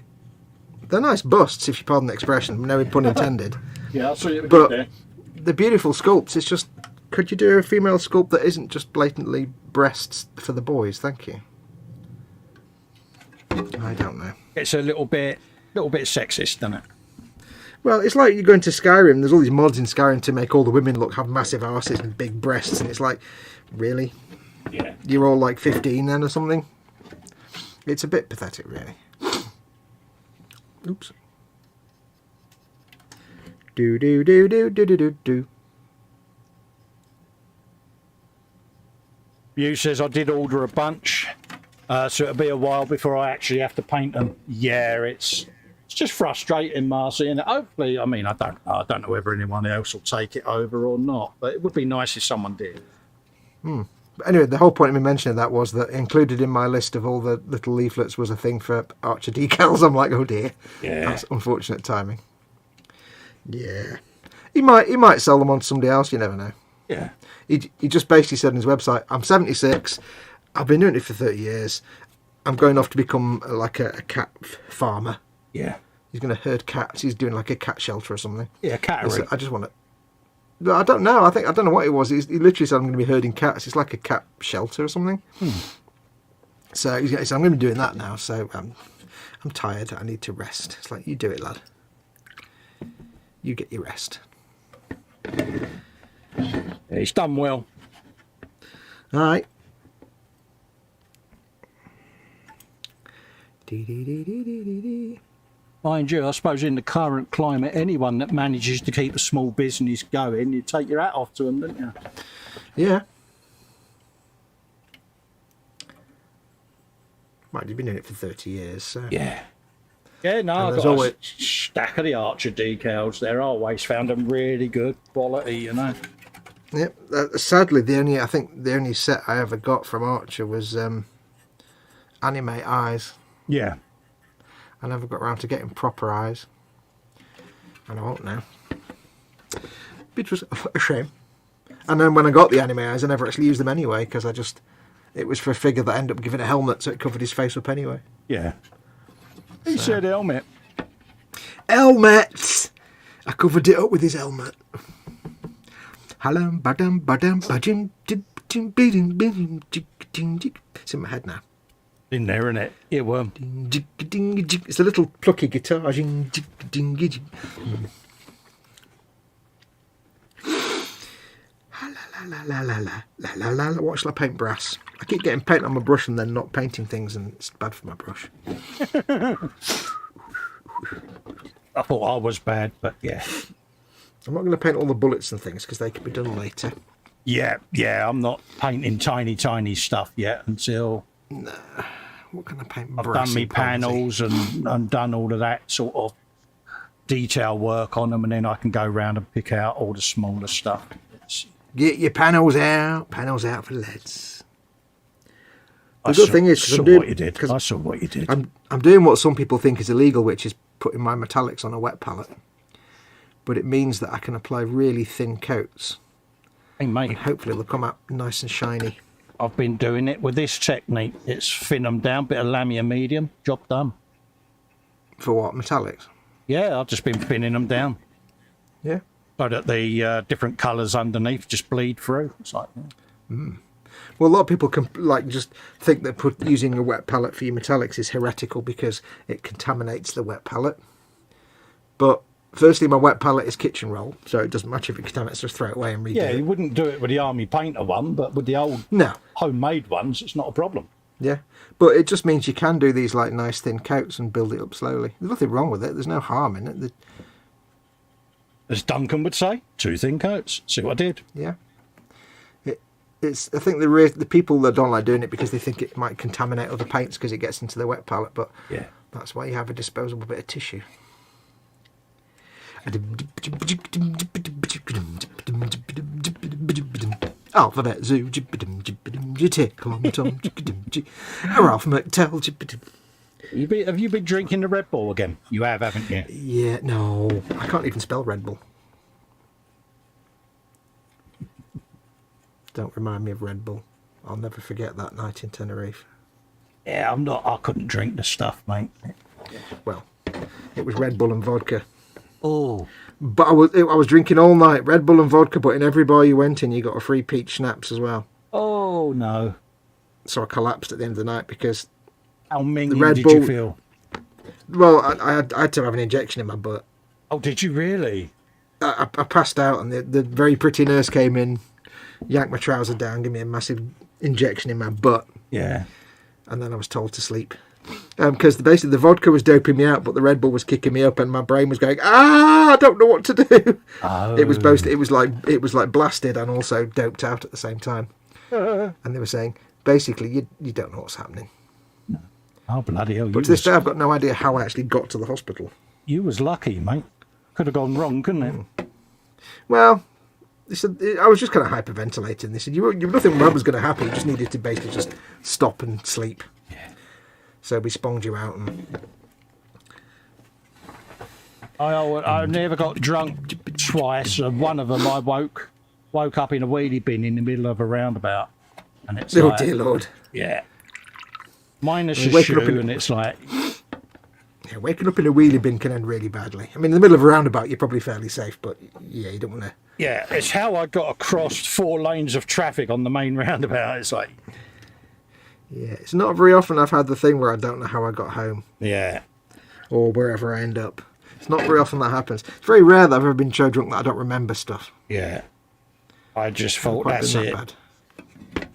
They're nice busts, if you pardon the expression. No pun intended. Yeah, I'll see it. But the beautiful sculpts. It's just, could you do a female sculpt that isn't just blatantly breasts for the boys? Thank you. I don't know. It's a little bit sexist, isn't it? Well, it's like you go into Skyrim. There's all these mods in Skyrim to make all the women have massive arses and big breasts, and it's like, really? Yeah. You're all like 15 then or something? It's a bit pathetic, really. Oops. Do do do do do do do do. Mew says I did order a bunch, so it'll be a while before I actually have to paint them. Yeah, it's just frustrating, Marcy, and hopefully, I mean, I don't know whether anyone else will take it over or not, but it would be nice if someone did. But anyway, the whole point of me mentioning that was that included in my list of all the little leaflets was a thing for Archer decals. I'm like, oh dear, Yeah, that's unfortunate timing. Yeah, he might sell them on to somebody else. You never know. yeah, He just basically said on his website, I'm 76, I've been doing it for 30 years, I'm going off to become like a cat farmer. yeah, He's going to herd cats. He's doing like a cat shelter or something. yeah. Cattery. I just want to. But I don't know. I don't know what it was. He literally said I'm going to be herding cats. It's like a cat shelter or something. So he said I'm going to be doing that now. So I'm tired. I need to rest. It's like, you do it, lad. You get your rest. Yeah, he's done well. All right. Mind you, I suppose in the current climate, anyone that manages to keep a small business going, you take your hat off to them, don't you? Yeah. Mind you've been doing it for 30 years. So. Yeah. Yeah, no, I've there's got always- a stack of the Archer decals there. I always found them really good quality, you know. Yep. Sadly, the only set I ever got from Archer was anime eyes. Yeah. I never got around to getting proper eyes, and I won't now. Which was a shame. And then when I got the anime eyes, I never actually used them anyway because it was for a figure that ended up giving a helmet, so it covered his face up anyway. Yeah. He said helmet. Helmets! I covered it up with his helmet. It's in my head now. In there, isn't it? Earworm. It's a little plucky guitar. What shall I paint? Brass. I keep getting paint on my brush and then not painting things, and it's bad for my brush. I thought I was bad, but yeah. I'm not going to paint all the bullets and things because they can be done later. Yeah, I'm not painting tiny stuff yet until What can I paint? I've done me panels and done all of that sort of detail work on them, and then I can go around and pick out all the smaller stuff. Get your panels out for the lads. The I good saw- thing is, saw I'm doing, what you did. I saw what you did. I'm doing what some people think is illegal, which is putting my metallics on a wet palette. But it means that I can apply really thin coats. Hey mate, Hopefully they'll come out nice and shiny. I've been doing it with this technique. It's thin them down, bit of Lamia medium, job done. For what? Metallics? Yeah, I've just been thinning them down Yeah. so that the different colours underneath just bleed through. It's like, yeah. Well, a lot of people can just think that using a wet palette for your metallics is heretical because it contaminates the wet palette. But firstly, my wet palette is kitchen roll, so it doesn't matter if it contaminates, just throw it away and redo Yeah, it. you wouldn't do it with the Army Painter one, but with the old No. homemade ones, it's not a problem. Yeah. But it just means you can do these like nice thin coats and build it up slowly. There's nothing wrong with it. There's no harm in it. As Duncan would say, 2 thin coats. See what I did? Yeah. It's. I think the people that don't like doing it because they think it might contaminate other paints because it gets into the wet palette, but Yeah. that's why you have a disposable bit of tissue. Alphabet Zoo. Tickle on Tom. Ralph McTell. Have you been drinking the Red Bull again? You have, haven't you? Yeah, no. I can't even spell Red Bull. Don't remind me of Red Bull. I'll never forget that night in Tenerife. Yeah, I couldn't drink the stuff, mate. Well, it was Red Bull and vodka. Oh. But I was drinking all night, Red Bull and vodka, but in every bar you went in, you got a free peach schnapps as well. Oh, no. So I collapsed at the end of the night because, How minging Red did Bull- you feel? well, I had to have an injection in my butt. Oh, did you really? I passed out and the very pretty nurse came in, yanked my trouser down, gave me a massive injection in my butt, Yeah. and then I was told to sleep. Because basically the vodka was doping me out, but the Red Bull was kicking me up, and my brain was going, I don't know what to do. Oh. It was both. It was like blasted and also doped out at the same time. And they were saying, basically, you don't know what's happening. Oh, bloody hell. But to this day, I've got no idea how I actually got to the hospital. You was lucky, mate. Could have gone wrong, couldn't it? Well, they said, I was just kind of hyperventilating. They said, nothing wrong was going to happen. You just needed to basically just stop and sleep. Yeah. So we sponged you out. And I never got drunk twice. And one of them I woke up in a wheelie bin in the middle of a roundabout. And it's oh, like, dear Lord. Yeah. Minus a waking shoe, up in- and it's like... Yeah, waking up in a wheelie bin can end really badly. I mean, in the middle of a roundabout, you're probably fairly safe, but yeah, you don't want to... Yeah, it's how I got across 4 lanes of traffic on the main roundabout. It's like... Yeah, it's not very often I've had the thing where I don't know how I got home. Yeah. Or wherever I end up. It's not very often that happens. It's very rare that I've ever been so drunk that I don't remember stuff. Yeah. I just thought Quite that's been it. that bad.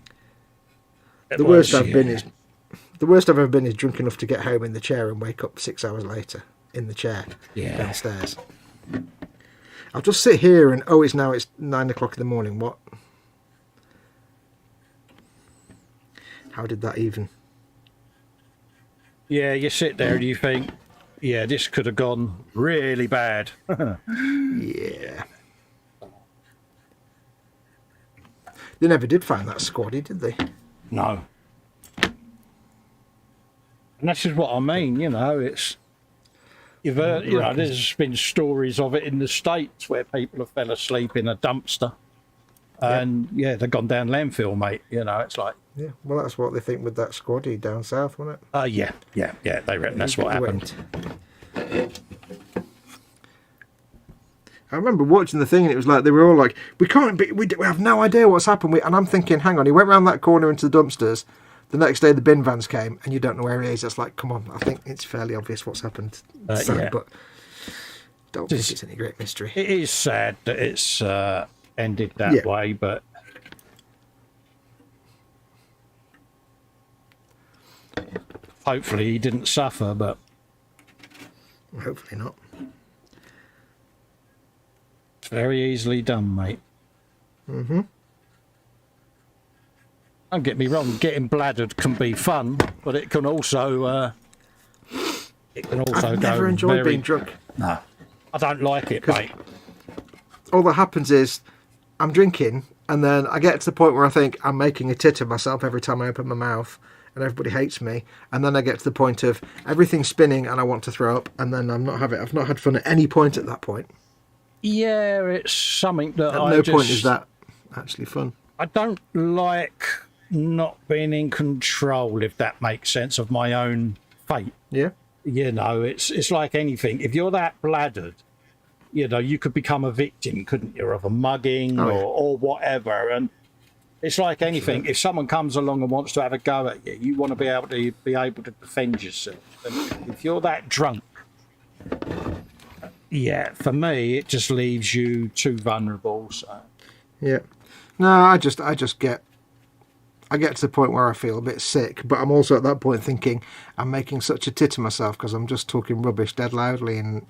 The worst I've been is... The worst I've ever been is drunk enough to get home in the chair and wake up 6 hours later in the chair downstairs. I'll just sit here and, it's 9 o'clock in the morning. What? How did that even? Yeah, you sit there and you think, yeah, this could have gone really bad. Yeah. They never did find that squaddy, did they? No. And that's just what I mean, it's... You've heard, there's been stories of it in the States where people have fell asleep in a dumpster. And, they've gone down landfill, mate. It's like... Yeah, well, that's what they think with that squaddy down south, wasn't it? Yeah, they reckon that's what happened. I remember watching the thing and it was like, they were all like, we have no idea what's happened. And I'm thinking, hang on, he went round that corner into the dumpsters. The next day the bin vans came and you don't know where he is. It's like, come on, I think it's fairly obvious what's happened. Sad, but don't think it's any great mystery. It is sad that it's ended that way, but... Hopefully he didn't suffer, but... Hopefully not. It's very easily done, mate. Mm-hmm. Don't get me wrong, getting bladdered can be fun, but it can also I've never enjoyed being drunk. No, I don't like it, mate. All that happens is I'm drinking and then I get to the point where I think I'm making a tit of myself every time I open my mouth and everybody hates me, and then I get to the point of everything's spinning and I want to throw up, and then I've not had fun at any point at that point. Yeah, it's something that at no point is that actually fun. I don't like not being in control, if that makes sense, of my own fate. Yeah. It's like anything. If you're that bladdered, you could become a victim, couldn't you, of a mugging or whatever. And it's like anything. If someone comes along and wants to have a go at you, you want to be able to defend yourself. And if you're that drunk, for me, it just leaves you too vulnerable. So. Yeah. No, I get to the point where I feel a bit sick, but I'm also at that point thinking I'm making such a tit of myself because I'm just talking rubbish dead loudly, and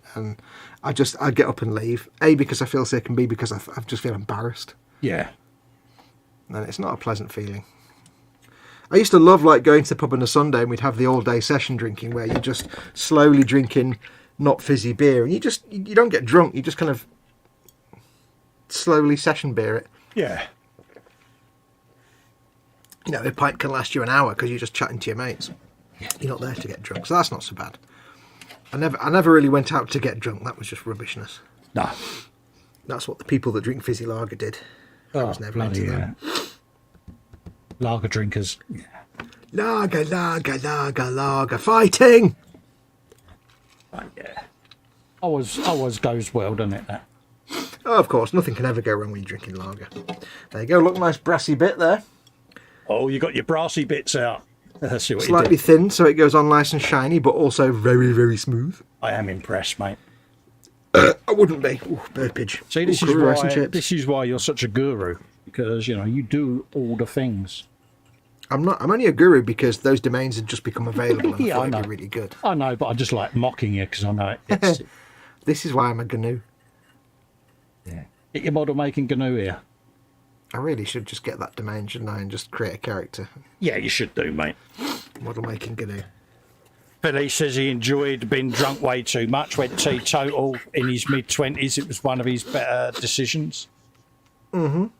I get up and leave. A, because I feel sick, and B, because I just feel embarrassed. Yeah. And it's not a pleasant feeling. I used to love going to the pub on a Sunday and we'd have the all-day session drinking where you're just slowly drinking not fizzy beer, and you don't get drunk, you just kind of slowly session beer it. Yeah. A pint can last you an hour because you're just chatting to your mates. You're not there to get drunk, so that's not so bad. I never really went out to get drunk. That was just rubbishness. No. That's what the people that drink fizzy lager did. I was never into that. Lager drinkers. Yeah. Lager, fighting! But yeah. Always goes well, doesn't it, that? Oh, of course, nothing can ever go wrong when you're drinking lager. There you go, look, nice brassy bit there. Oh, you got your brassy bits out. Let's see what Slightly thin, so it goes on nice and shiny, but also very, very smooth. I am impressed, mate. I wouldn't be. Ooh, birdpidge. See, this is why you're such a guru, because, you do all the things. I'm only a guru because those domains have just become available and I thought it'd be really good. I know, but I just like mocking you because I know it. This is why I'm a GNU. Yeah. Get your model making GNU here. I really should just get that domain, shouldn't I, and just create a character. Yeah, you should do, mate. Model making GNU. Billy says he enjoyed being drunk way too much, went teetotal in his mid-20s. It was one of his better decisions. I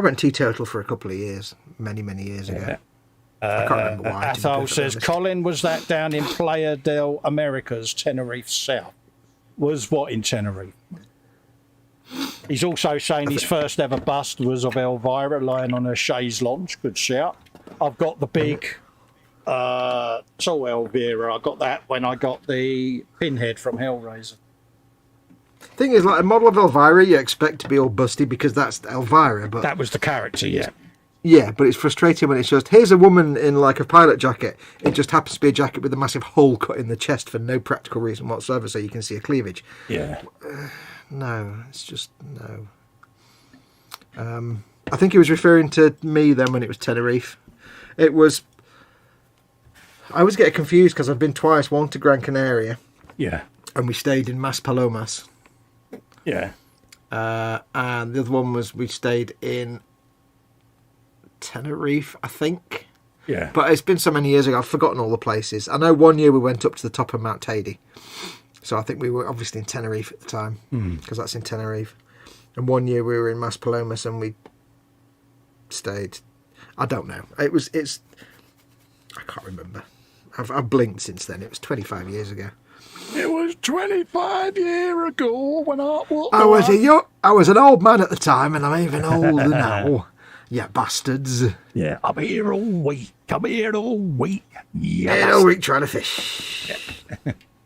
went teetotal for a couple of years, many years ago. I can't remember why. Athol says, Colin, was that down in Playa del Americas, Tenerife South? Was what in Tenerife? He's also saying his first ever bust was of Elvira lying on her chaise lounge. Good shout. I've got the big tall Elvira. I got that when I got the pinhead from Hellraiser. Thing is, like a model of Elvira, you expect to be all busty because that's Elvira, but That was the character, yeah. yeah, but it's frustrating when it's just here's a woman in like a pilot jacket. It just happens to be a jacket with a massive hole cut in the chest for no practical reason whatsoever, so you can see a cleavage. Yeah. No, it's just no. I think he was referring to me then when it was Tenerife. It was. I always get confused because I've been twice. One to Gran Canaria, Yeah. and we stayed in Maspalomas. Yeah. And the other one was we stayed in Tenerife, I think. Yeah. But it's been so many years ago, I've forgotten all the places. I know one year we went up to the top of Mount Tady. So I think we were obviously in Tenerife at the time, because that's in Tenerife. And one year we were in Maspalomas and we stayed. I don't know. It's. I can't remember. I've blinked since then. It was 25 years ago. It was 25 years ago when I walked. I was an old man at the time, and I'm even older now. Yeah, bastards. Yeah, I'm here all week. I'm here all week. Yeah. Here all week trying to fish.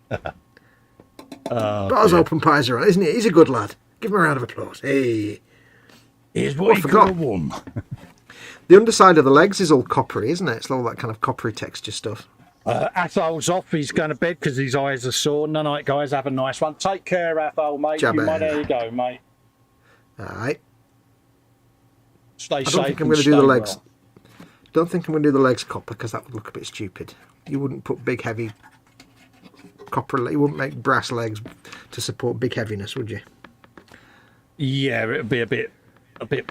But Oz Open Pies are on, isn't he? He's a good lad. Give him a round of applause. Hey. Here's what he could have won. The underside of the legs is all coppery, isn't it? It's all that kind of coppery texture stuff. Athol's off. He's going to bed because his eyes are sore. No night, guys. Have a nice one. Take care, Athol, mate. There you go, mate. All right. Stay safe. I don't think I'm going to do the legs. Don't think I'm going to do the legs copper because that would look a bit stupid. You wouldn't put big, heavy copper. You wouldn't make brass legs to support big heaviness, would you? Yeah, it'd be a bit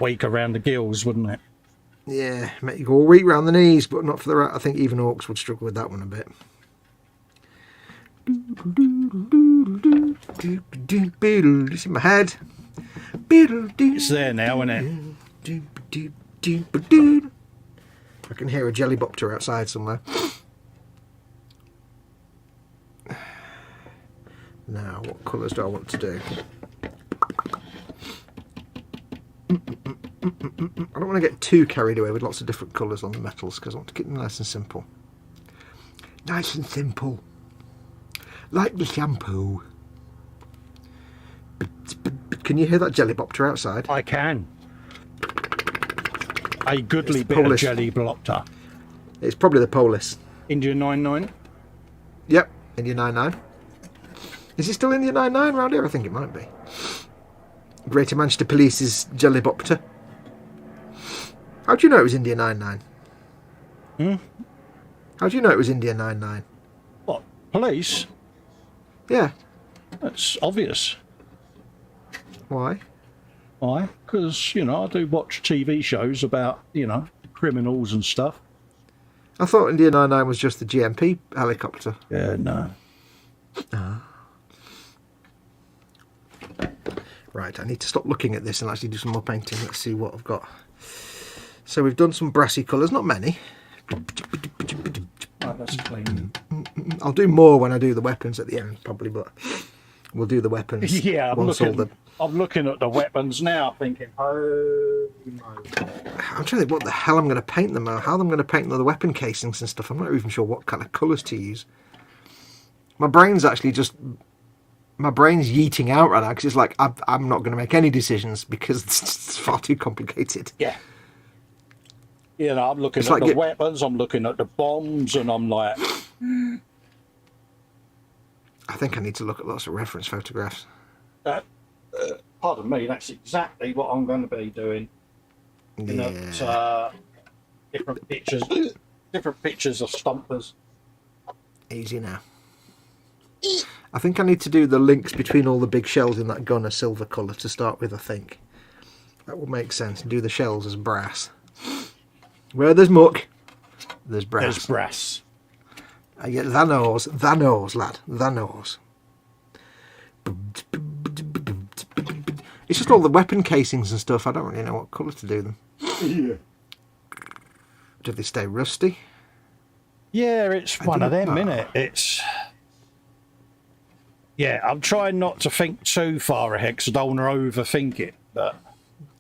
weak around the gills, wouldn't it? Yeah, make you go weak round the knees, but not for the right. I think even orcs would struggle with that one a bit. It's in my head. It's there now, isn't it? I can hear a jellybopter outside somewhere. Now, what colours do I want to do? I don't want to get too carried away with lots of different colours on the metals because I want to keep them nice and simple. Nice and simple. Like the shampoo. But can you hear that jellybopter outside? I can. A goodly bit Polish. of jellybopter. It's probably the Polis. India 99? Yep, India 99. Is it still India 99 around here? I think it might be. Greater Manchester Police's jellybopter. How do you know it was India 99? How do you know it was India 99? What? Police? Yeah. That's obvious. Why? Why? Because, I do watch TV shows about, criminals and stuff. I thought India 99 was just the GMP helicopter. Yeah, no. Right, I need to stop looking at this and actually do some more painting. Let's see what I've got. So we've done some brassy colours, not many. Right, that's clean. I'll do more when I do the weapons at the end, probably, but we'll do the weapons. Yeah, I'm looking at the weapons now, thinking, oh no. I'm trying to think what the hell I'm going to paint them, or how I'm going to paint the weapon casings and stuff. I'm not even sure what kind of colours to use. My brain's yeeting out right now because it's like I'm not going to make any decisions because it's far too complicated. Yeah. I'm looking at the weapons, I'm looking at the bombs, and I'm like... I think I need to look at lots of reference photographs. Pardon me, that's exactly what I'm going to be doing. Yeah. Different pictures of stompers. Easy now. I think I need to do the links between all the big shells in that gun a silver colour to start with, I think. That would make sense. Do the shells as brass. Where there's muck, there's brass. There's brass. Yeah, tha knows, lad. Tha knows. It's just all the weapon casings and stuff. I don't really know what colour to do them. Yeah. Do they stay rusty? Yeah, it's one of them, innit? It's... Yeah, I'm trying not to think too far ahead because I don't want to overthink it, but...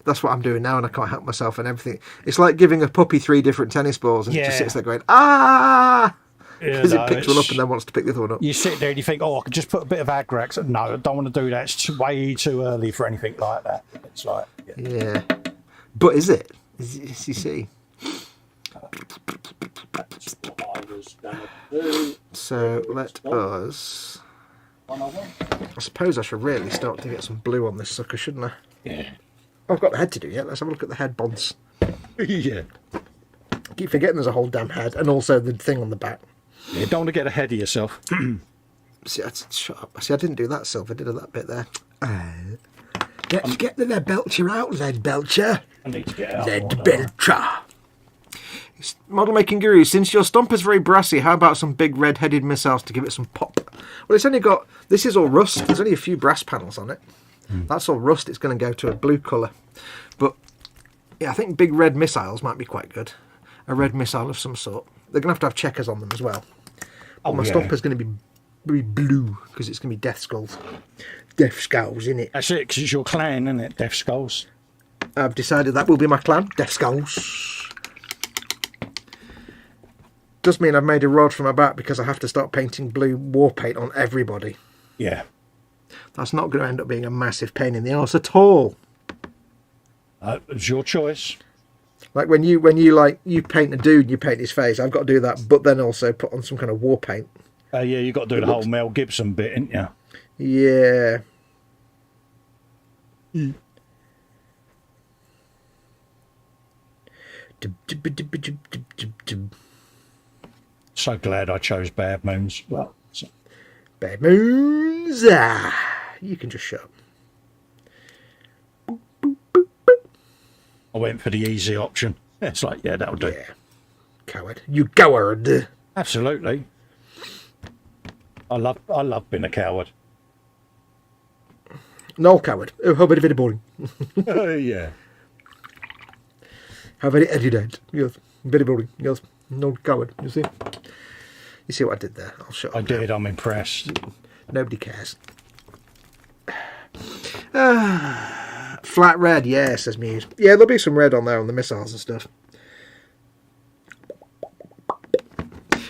That's what I'm doing now, and I can't help myself and everything. It's like giving a puppy 3 different tennis balls, and it just sits there going, ah! Because it picks one up and then wants to pick the other one up. You sit there and you think, oh, I could just put a bit of Agrax. No, I don't want to do that. It's way too early for anything like that. It's like... Yeah. But is it? As you see. That's what I was going to do. So let us... I suppose I should really start to get some blue on this sucker, shouldn't I? Yeah. I've got the head to do yet. Let's have a look at the head bonds. Yeah. I keep forgetting there's a whole damn head, and also the thing on the back. You don't want to get ahead of yourself. See, shut up. See, I didn't do that, Silver. I did that bit there. Let's get the lead belcher out, lead belcher. I need to get out. Lead belcher. Model making guru, since your stomper's very brassy, how about some big red-headed missiles to give it some pop? Well, it's only got... This is all rust. There's only a few brass panels on it. That's all rust. It's going to go to a blue colour. But, yeah, I think big red missiles might be quite good. A red missile of some sort. They're going to have checkers on them as well. But my stomper's going to be blue, because it's going to be Death Skulls. Death Skulls, innit? That's it, because it's your clan, isn't it? Death Skulls. I've decided that will be my clan. Death Skulls. Does mean I've made a rod for my back because I have to start painting blue war paint on everybody. Yeah. That's not going to end up being a massive pain in the arse at all. It's your choice. Like when you paint a dude and you paint his face, I've got to do that, but then also put on some kind of war paint. Yeah, you've got to do the whole Mel Gibson bit, ain't you? Yeah. So glad I chose Bad Moons. Well, so. Bad Moons. You can just shut up. I went for the easy option. It's like, yeah, that'll do. Yeah. Coward. You coward. Absolutely. I love being a coward. No coward. Oh, how very boring. Yeah. How very erudite. Yes. Very boring. Yes. No coward. You see? You see what I did there? I'll shut up. I did. I'm impressed. Nobody cares. Flat red, yeah, says Muse. Yeah, there'll be some red on there on the missiles and stuff.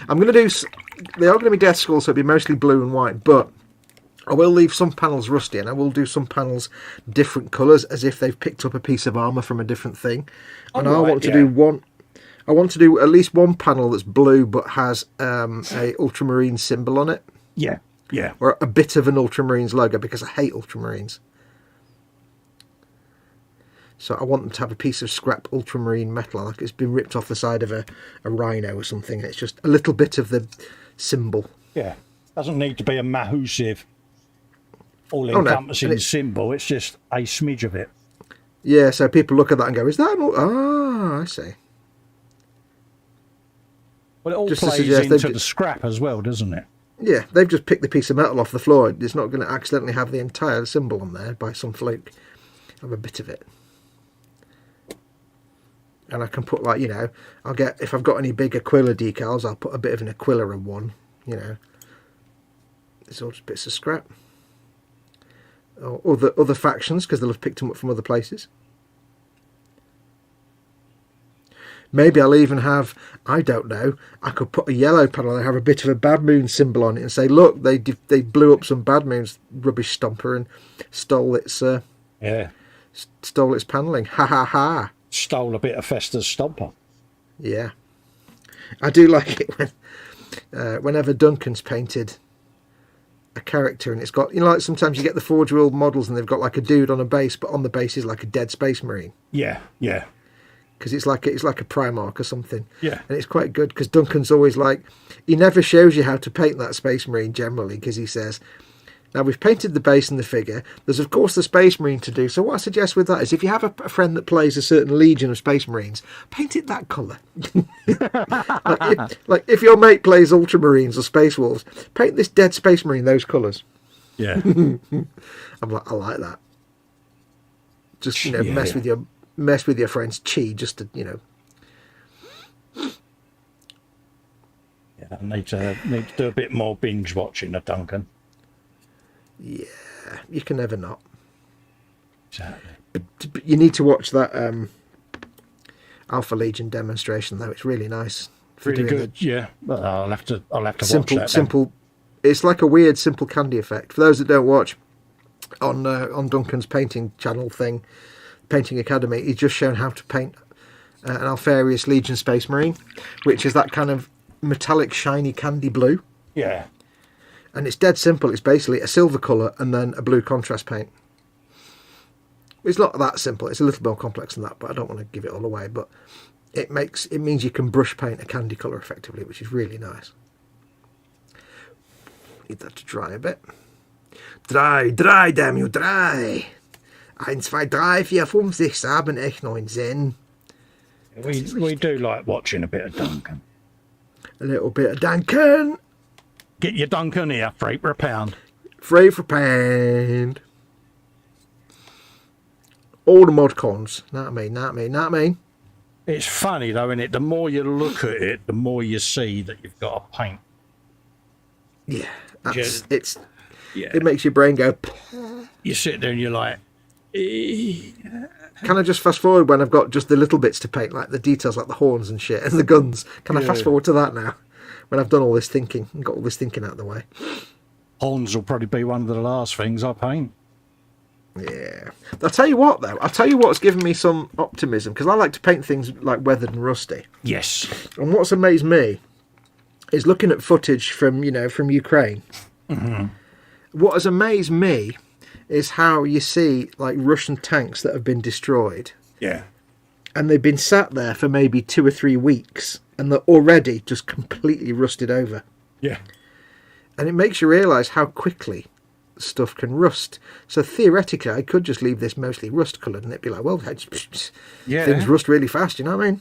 I'm going to do... They are going to be Death Skulls, so it'll be mostly blue and white, but I will leave some panels rusty, and I will do some panels different colours, as if they've picked up a piece of armour from a different thing. And I want to do one... I want to do at least one panel that's blue, but has a ultramarine symbol on it. Yeah, yeah. Or a bit of an Ultramarines logo, because I hate Ultramarines. So I want them to have a piece of scrap ultramarine metal, like it's been ripped off the side of a rhino or something, and it's just a little bit of the symbol. Yeah. Doesn't need to be a massive, all-encompassing symbol. It's just a smidge of it. Yeah, so people look at that and go, is that an... Ah, I see. Well, it all just plays into the scrap as well, doesn't it? Yeah, they've just picked the piece of metal off the floor. It's not going to accidentally have the entire symbol on there by some fluke. Have a bit of it. And I can put, like, you know, I'll get, if I've got any big Aquila decals, I'll put a bit of an Aquila in one, you know. It's all just bits of scrap. Or other factions, because they'll have picked them up from other places. Maybe I'll even have, I don't know, I could put a yellow panel and have a bit of a Bad Moon symbol on it and say, look, they blew up some Bad Moon's rubbish stomper and stole its stole its panelling. Ha ha ha. Stole a bit of Festa's stomper. Yeah. I do like it when whenever Duncan's painted a character and it's got, you know, like sometimes you get the Forge World models and they've got like a dude on a base, but on the base is like a dead Space Marine. Yeah, yeah. Because it's like a Primarch or something. Yeah. And it's quite good because Duncan's always like, he never shows you how to paint that Space Marine generally, because he says, Now we've painted the base and the figure. There's of course the Space Marine to do. So what I suggest with that is if you have a friend that plays a certain legion of Space Marines, paint it that colour. like if your mate plays Ultramarines or Space Wolves, paint this dead Space Marine those colours. Yeah. I like that. Just Yeah, mess with your friend's chi, just to Yeah, I need to do a bit more binge watching of Duncan. Yeah, you can never not. Exactly. But you need to watch that Alpha Legion demonstration though. It's really nice. Really good. Yeah. Well, I'll have to watch that. Simple. It's like a weird simple candy effect. For those that don't watch, on Duncan's painting channel thing, Painting Academy, he's just shown how to paint an Alpharius Legion Space Marine, which is that kind of metallic shiny candy blue. Yeah. And it's dead simple. It's basically a silver colour and then a blue contrast paint. It's not that simple. It's a little more complex than that, but I don't want to give it all away. But it means you can brush paint a candy colour effectively, which is really nice. Need that to dry a bit. Dry, damn you, dry. 1, 2, 3, 4, 5, 6, 7, 8, 9, 10. We do like watching a bit of Duncan. A little bit of Duncan. Get your Duncan here, £8 for a pound. £3 for a pound. All the mod cons. Not me. It's funny though, isn't it? The more you look at it, the more you see that you've got to paint. Yeah, Yeah. It makes your brain go. You sit there and you're like, Can I just fast forward when I've got just the little bits to paint, like the details, like the horns and shit, and the guns? Can I fast forward to that now? When I've done all this thinking and got all this thinking out of the way. horns will probably be one of the last things I paint. Yeah. I'll tell you what, though. I'll tell you what's given me some optimism, because I like to paint things like weathered and rusty. Yes. And what's amazed me is looking at footage from, from Ukraine. Mm-hmm. What has amazed me is how you see, like, Russian tanks that have been destroyed. Yeah. And they've been sat there for maybe 2 or 3 weeks, and they're already just completely rusted over. Yeah. And it makes you realise how quickly stuff can rust. So theoretically, I could just leave this mostly rust coloured, and it'd be like, well, Yeah. things rust really fast, you know what I mean?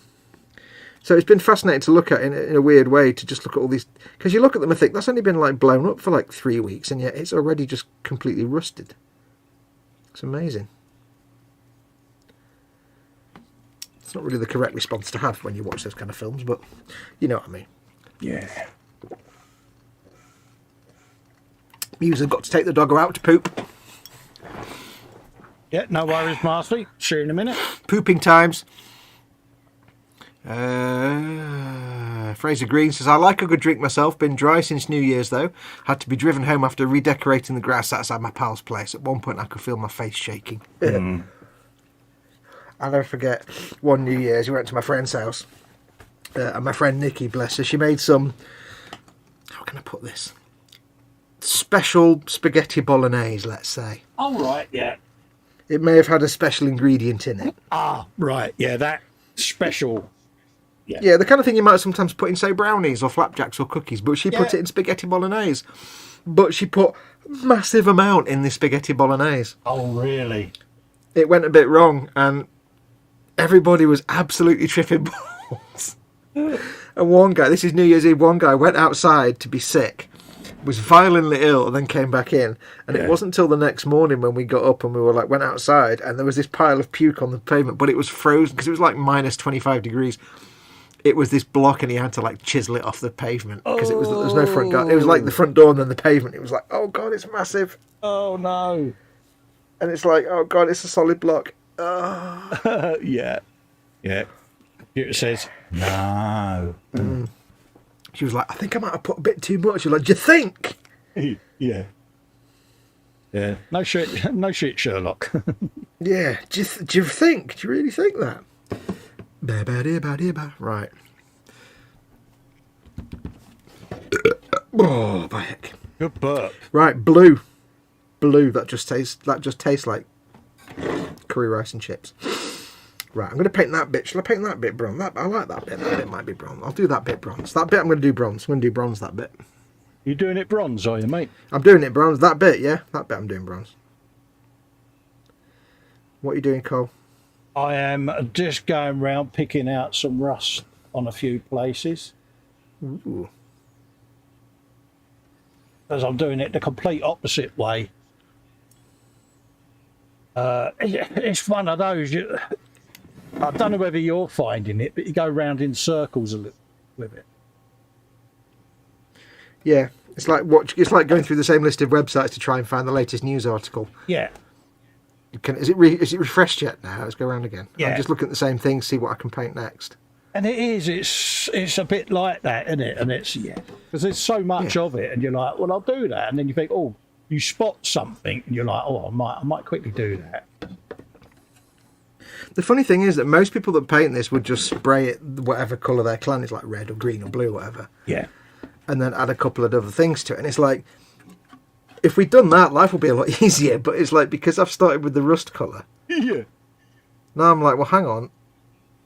So it's been fascinating to look at in a weird way, to just look at all these, because you look at them and think that's only been like blown up for like 3 weeks, and yet it's already just completely rusted. It's amazing. It's not really the correct response to have when you watch those kind of films, but you know what I mean. Yeah. Muse's got to take the doggo out to poop. Yeah, no worries, Marcy. See you in a minute. Pooping times. Fraser Green says, I like a good drink myself. Been dry since New Year's though. Had to be driven home after redecorating the grass outside my pal's place. At one point I could feel my face shaking. I'll never forget one New Year's we went to my friend's house, and my friend Nikki, bless her, she made some, how can I put this, special spaghetti bolognese, let's say. Oh, right, yeah. It may have had a special ingredient in it. Ah, right, yeah, that special. Yeah, the kind of thing you might sometimes put in, say, brownies or flapjacks or cookies, but she put it in spaghetti bolognese. But she put massive amount in this spaghetti bolognese. Oh, really? It went a bit wrong, and everybody was absolutely tripping balls. And one guy, this is New Year's Eve, one guy went outside to be sick, was violently ill, and then came back in. And it wasn't until the next morning when we got up and we were like, went outside, and there was this pile of puke on the pavement, but it was frozen because it was like minus 25 degrees. It was this block, and he had to like chisel it off the pavement because there was no front door. It was like the front door and then the pavement. It was like, oh god, it's massive. Oh no. And it's like, oh god, it's a solid block. Oh. Yeah. It says no. She was like, I think I might have put a bit too much. She was like, do you think? Yeah. No shit, Sherlock. Yeah. Do you think? Do you really think that? Right. Oh, by heck. Good burp. Right, blue. That just tastes like curry rice and chips. Right, I'm going to paint that bit. Shall I paint that bit bronze? I like that bit. That bit might be bronze. I'll do that bit bronze. That bit I'm going to do bronze. I'm going to do bronze that bit. You doing it bronze, are you, mate? I'm doing it bronze. That bit, yeah. That bit I'm doing bronze. What are you doing, Cole? I am just going round picking out some rust on a few places. Ooh. Because I'm doing it the complete opposite way. It's one of those. I don't know whether you're finding it, but you go round in circles a little with it. Yeah, it's like going through the same list of websites to try and find the latest news article. Yeah. Is it refreshed yet now? Let's go around again. Yeah. I'm just looking at the same thing, see what I can paint next. And it is. It's a bit like that, isn't it? And it's because there's so much of it, and you're like, well, I'll do that, and then you think, oh, you spot something, and you're like, oh, I might quickly do that. The funny thing is that most people that paint this would just spray it whatever colour their clan is, like red or green or blue, whatever. Yeah. And then add a couple of other things to it, and it's like, if we'd done that, life would be a lot easier. But it's like, because I've started with the rust colour. Yeah. Now I'm like, well, hang on.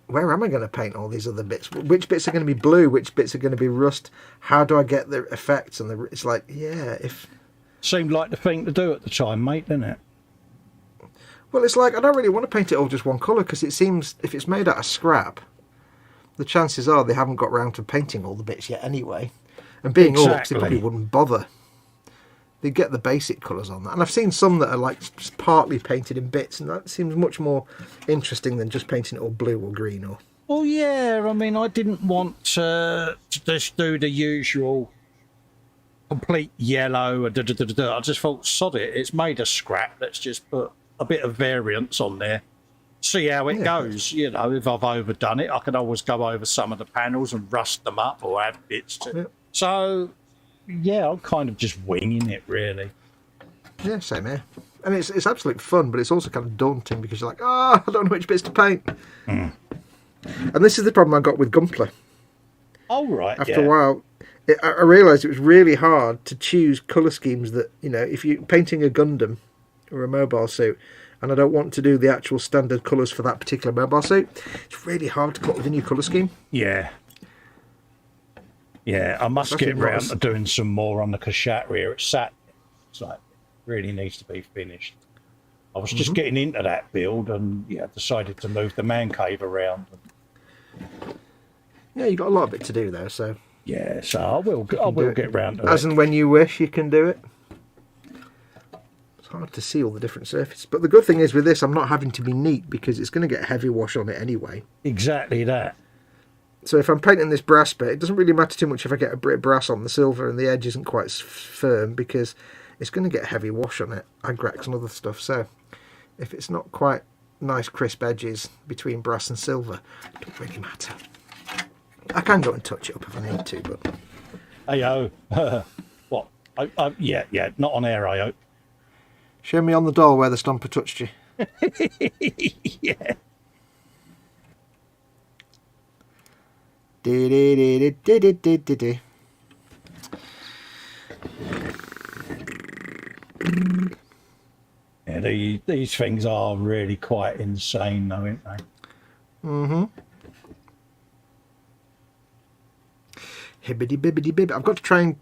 Where am I going to paint all these other bits? Which bits are going to be blue? Which bits are going to be rust? How do I get the effects? And it's like, yeah, if... Seemed like the thing to do at the time, mate, didn't it? Well, it's like, I don't really want to paint it all just one colour, because it seems, if it's made out of scrap, the chances are they haven't got round to painting all the bits yet anyway. And being orcs, they probably wouldn't bother. They get the basic colours on that. And I've seen some that are like partly painted in bits, and that seems much more interesting than just painting it all blue or green. Or well, yeah, I mean, I didn't want to just do the usual complete yellow. I just thought, sod it, it's made of scrap. Let's just put a bit of variance on there. See how it goes. You know, if I've overdone it, I can always go over some of the panels and rust them up or add bits to it. So... yeah, I'm kind of just winging it, really. Yeah, same here. And it's absolute fun, but it's also kind of daunting because you're like, I don't know which bits to paint. And this is the problem I got with Gunpla. Oh, right, After a while, I realised it was really hard to choose colour schemes that, you know, if you're painting a Gundam or a mobile suit, and I don't want to do the actual standard colours for that particular mobile suit, it's really hard to come up with a new colour scheme. Yeah. Yeah, I must get round to doing some more on the Kshatriya. It's like, really needs to be finished. I was just getting into that build and decided to move the man cave around. Yeah, you've got a lot of it to do there, so... yeah, so I will get round to it. As and when you wish, you can do it. It's hard to see all the different surfaces. But the good thing is with this, I'm not having to be neat because it's going to get heavy wash on it anyway. Exactly that. So if I'm painting this brass bit, it doesn't really matter too much if I get a bit of brass on the silver and the edge isn't quite firm because it's going to get heavy wash on it, agrax and other stuff. So if it's not quite nice crisp edges between brass and silver, it doesn't really matter. I can go and touch it up if I need to, but... Ayo. What? Yeah, not on air, I hope. Show me on the doll where the stomper touched you. Yeah. Yeah, these things are really quite insane, though, aren't they? Hibbity bibbity bib. I've got to try and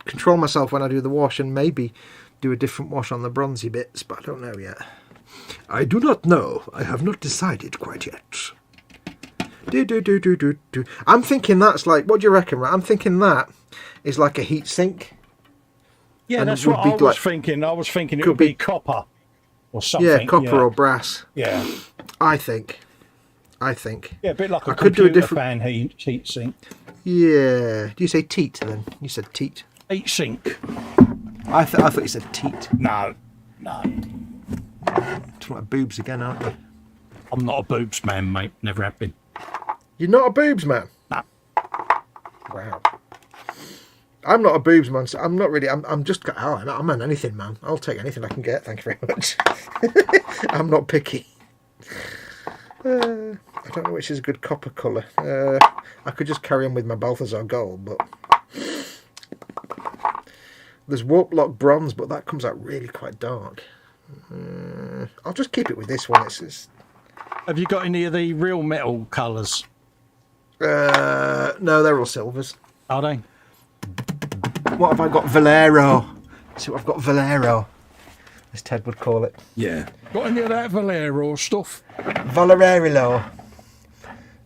control myself when I do the wash and maybe do a different wash on the bronzy bits, but I don't know yet. I do not know. I have not decided quite yet. I'm thinking that's like, what do you reckon, right? I'm thinking that is like a heat sink. Yeah, and that's what I was thinking. I was thinking it would be copper or something. Yeah, copper or brass. Yeah. I think. Yeah, a bit like a could do a different fan heat sink. Yeah. Do you say teat then? You said teat. Heat sink. I thought you said teat. No. Talking about boobs again, aren't you? I'm not a boobs man, mate. Never have been. You're not a boobs man? No. Wow. I'm not a boobs man, so I'm not really... I'm just... I'm an anything man. I'll take anything I can get, thank you very much. I'm not picky. I don't know which is a good copper colour. I could just carry on with my Balthazar gold, but... There's Warp Lock bronze, but that comes out really quite dark. I'll just keep it with this one. It's... Have you got any of the real metal colours? No, they're all silvers. Are they? What have I got? Valero. See what I've got? Valero, as Ted would call it. Yeah. Got any of that Valero stuff? Valerilo.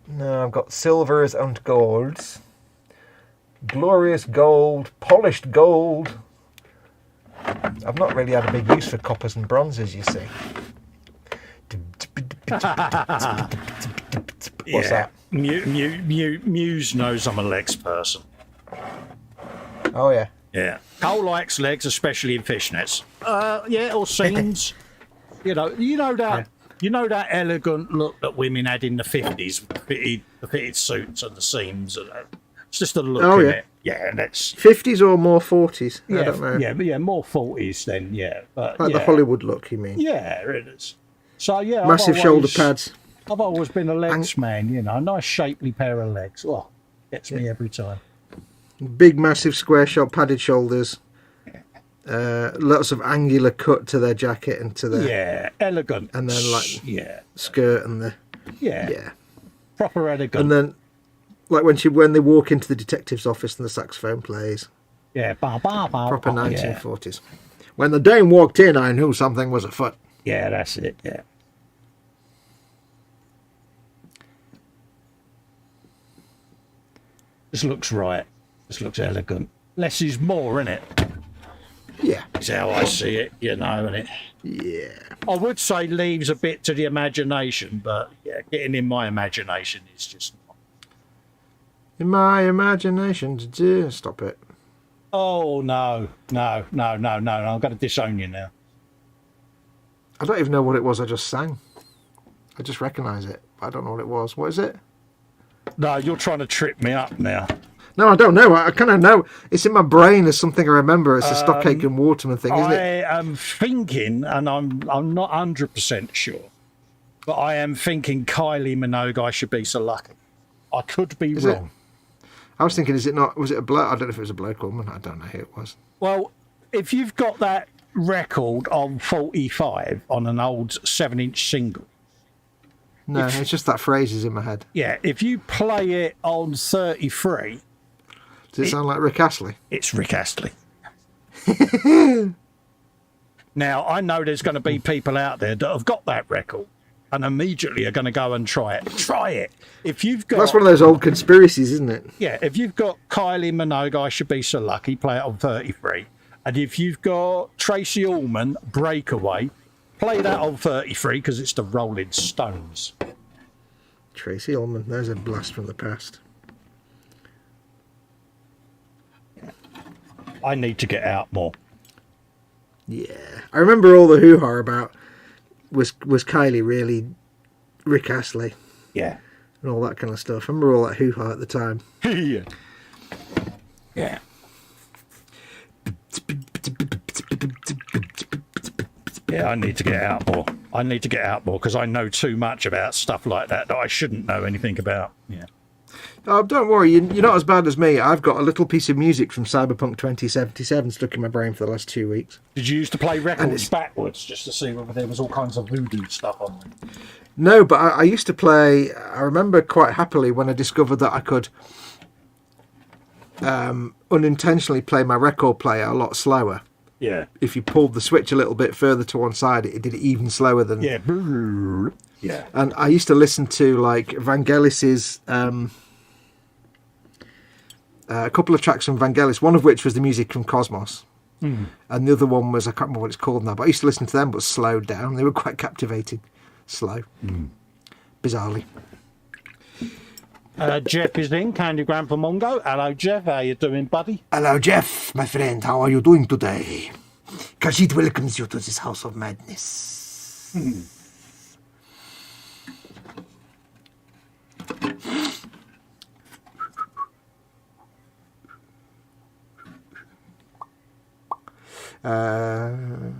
No, I've got silvers and golds. Glorious gold, polished gold. I've not really had a big use for coppers and bronzes, you see. What's that? Muse knows I'm a legs person. Oh, yeah. Yeah. Cole likes legs, especially in fishnets. Yeah, or seams. You know that elegant look that women had in the 50s, the fitted suits and the seams. It's just a look in it. Yeah, and that's 50s or more 40s. yeah, I don't know. yeah, more 40s then. Yeah, but Like the Hollywood look, you mean? Yeah, it is. So yeah, Massive shoulder pads. I've always been a legs man. A nice shapely pair of legs. Oh, gets me every time. Big, massive, square shot, padded shoulders. Lots of angular cut to their jacket and to their elegant, and then like skirt and the proper elegant. And then like when they walk into the detective's office and the saxophone plays. Yeah, proper 1940s. When the dame walked in, I knew something was afoot. Yeah, that's it. Yeah. This looks right. This looks elegant. Less is more, isn't it? Yeah. That's how I see it, and it. Yeah. I would say leaves a bit to the imagination, but yeah, getting in my imagination is just. In my imagination, stop it. Oh no! I'm going to disown you now. I don't even know what it was I just sang. I just recognise it, but I don't know what it was. What is it? No, you're trying to trip me up now. No, I don't know. I kind of know. It's in my brain as something I remember. It's a Stockake and Waterman thing, isn't it? I am thinking, and I'm not 100% sure, but I am thinking Kylie Minogue, I should be so lucky. I could be wrong. I was thinking, was it a bloke? I don't know if it was a bloke or woman. I don't know who it was. Well, if you've got that record on 45 on an old 7-inch single. No, it's just that phrase is in my head. Yeah, if you play it on 33... Does it sound like Rick Astley? It's Rick Astley. Now, I know there's going to be people out there that have got that record and immediately are going to go and try it. Try it. If you've got... That's one of those old conspiracies, isn't it? Yeah, if you've got Kylie Minogue, I Should Be So Lucky, play it on 33. And if you've got Tracy Ullman, Breakaway, play that on 33 because it's the Rolling Stones. Tracy Ullman, there's a blast from the past. I need to get out more. Yeah, I remember all the hoo-ha about was Kylie really Rick Astley? Yeah, and all that kind of stuff. I remember all that hoo-ha at the time. Yeah. Yeah. Yeah, I need to get out more. I need to get out more because I know too much about stuff like that I shouldn't know anything about. Yeah. Oh, don't worry, you're not as bad as me. I've got a little piece of music from Cyberpunk 2077 stuck in my brain for the last 2 weeks. Did you used to play records backwards just to see whether there was all kinds of voodoo stuff on them? No, but I used to play... I remember quite happily when I discovered that I could unintentionally play my record player a lot slower. Yeah. If you pulled the switch a little bit further to one side, it did it even slower than... Yeah. Yeah. And I used to listen to, like, Vangelis's... a couple of tracks from Vangelis, one of which was the music from Cosmos. And the other one was, I can't remember what it's called now, but I used to listen to them, but slowed down. They were quite captivating. Slow. Bizarrely. Jeff is in, Candy Grandpa Mongo. Hello, Jeff. How you doing, buddy? Hello, Jeff, my friend. How are you doing today? Kajit welcomes you to this house of madness. And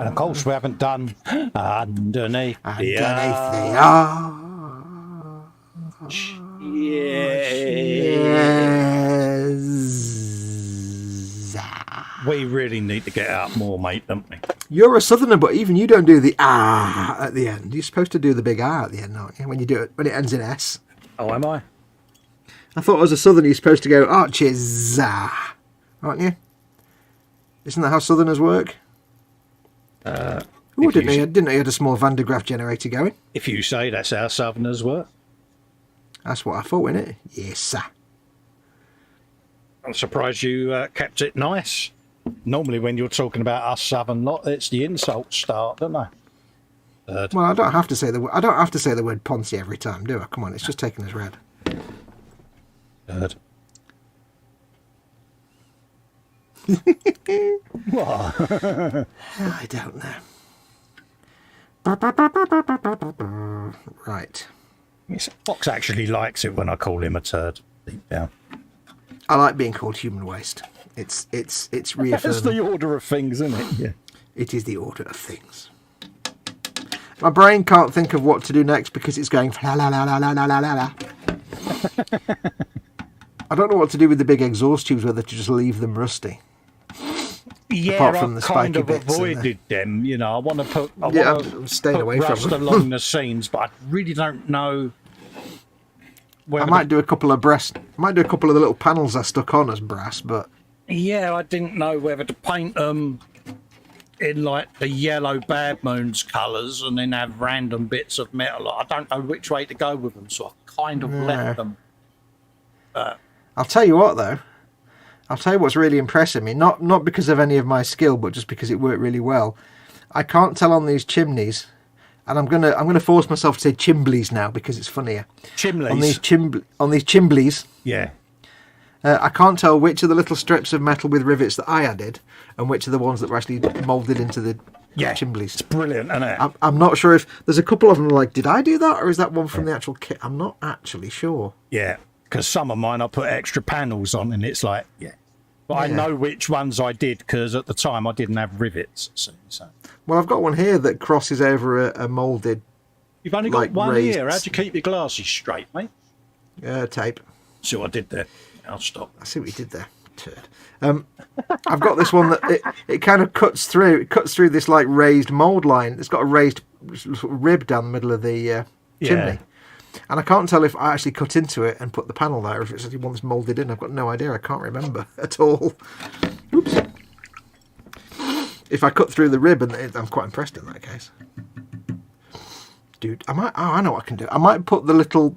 of course, we haven't done Underneath the Arch. Yes. We really need to get out more, mate, don't we? You're a southerner, but even you don't do the ah at the end. You're supposed to do the big ah at the end, aren't you? When you do it, when it ends in S. Oh, am I? I thought as a southerner you're supposed to go arches, aren't you? Isn't that how southerners work? Oh, didn't know you had a small Van de Graaff generator going. If you say that's how southerners work. That's what I thought, innit? Yes, sir. I'm surprised you kept it nice. Normally when you're talking about us southern lot, it's the insults start, don't they? Well, I don't have to say the word Ponzi every time, do I? Come on, it's just taken as read. What? I don't know. Right. Fox actually likes it when I call him a turd. Deep down. I like being called human waste. It's reaffirming. That's the order of things, isn't it? Yeah. It is the order of things. My brain can't think of what to do next because it's going la la la la la la la la. I don't know what to do with the big exhaust tubes, whether to just leave them rusty. Yeah, apart from the I've kind spiky of bits avoided them. You know, I want to put. I'm staying away from rust them. along the seams, but I really don't know. I might do a couple of the little panels I stuck on as brass, but yeah, I didn't know whether to paint them in like the yellow Bad Moons colours and then have random bits of metal. I don't know which way to go with them, so I kind of left them. I'll tell you what though. I'll tell you what's really impressing me, not because of any of my skill, but just because it worked really well. I can't tell on these chimneys, and I'm gonna force myself to say chimblies now because it's funnier. Chimneys. On these chimblies. Yeah. I can't tell which of the little strips of metal with rivets that I added and which are the ones that were actually moulded into the chimblies. It's brilliant, isn't it? I'm not sure if there's a couple of them like, did I do that or is that one from the actual kit? I'm not actually sure. Yeah, because some of mine I put extra panels on, and it's like, but I know which ones I did because at the time I didn't have rivets. So. Well, I've got one here that crosses over a moulded. You've only got one raised... here. How'd you keep your glasses straight, mate? Tape. See what I did there? I'll stop. I see what you did there. Turd. I've got this one that it kind of cuts through. It cuts through this like raised mould line. It's got a raised rib down the middle of the chimney. And I can't tell if I actually cut into it and put the panel there, or if it's actually one that's moulded in. I've got no idea. I can't remember at all. Oops. If I cut through the rib, and I'm quite impressed in that case. Dude, I know what I can do. I might put the little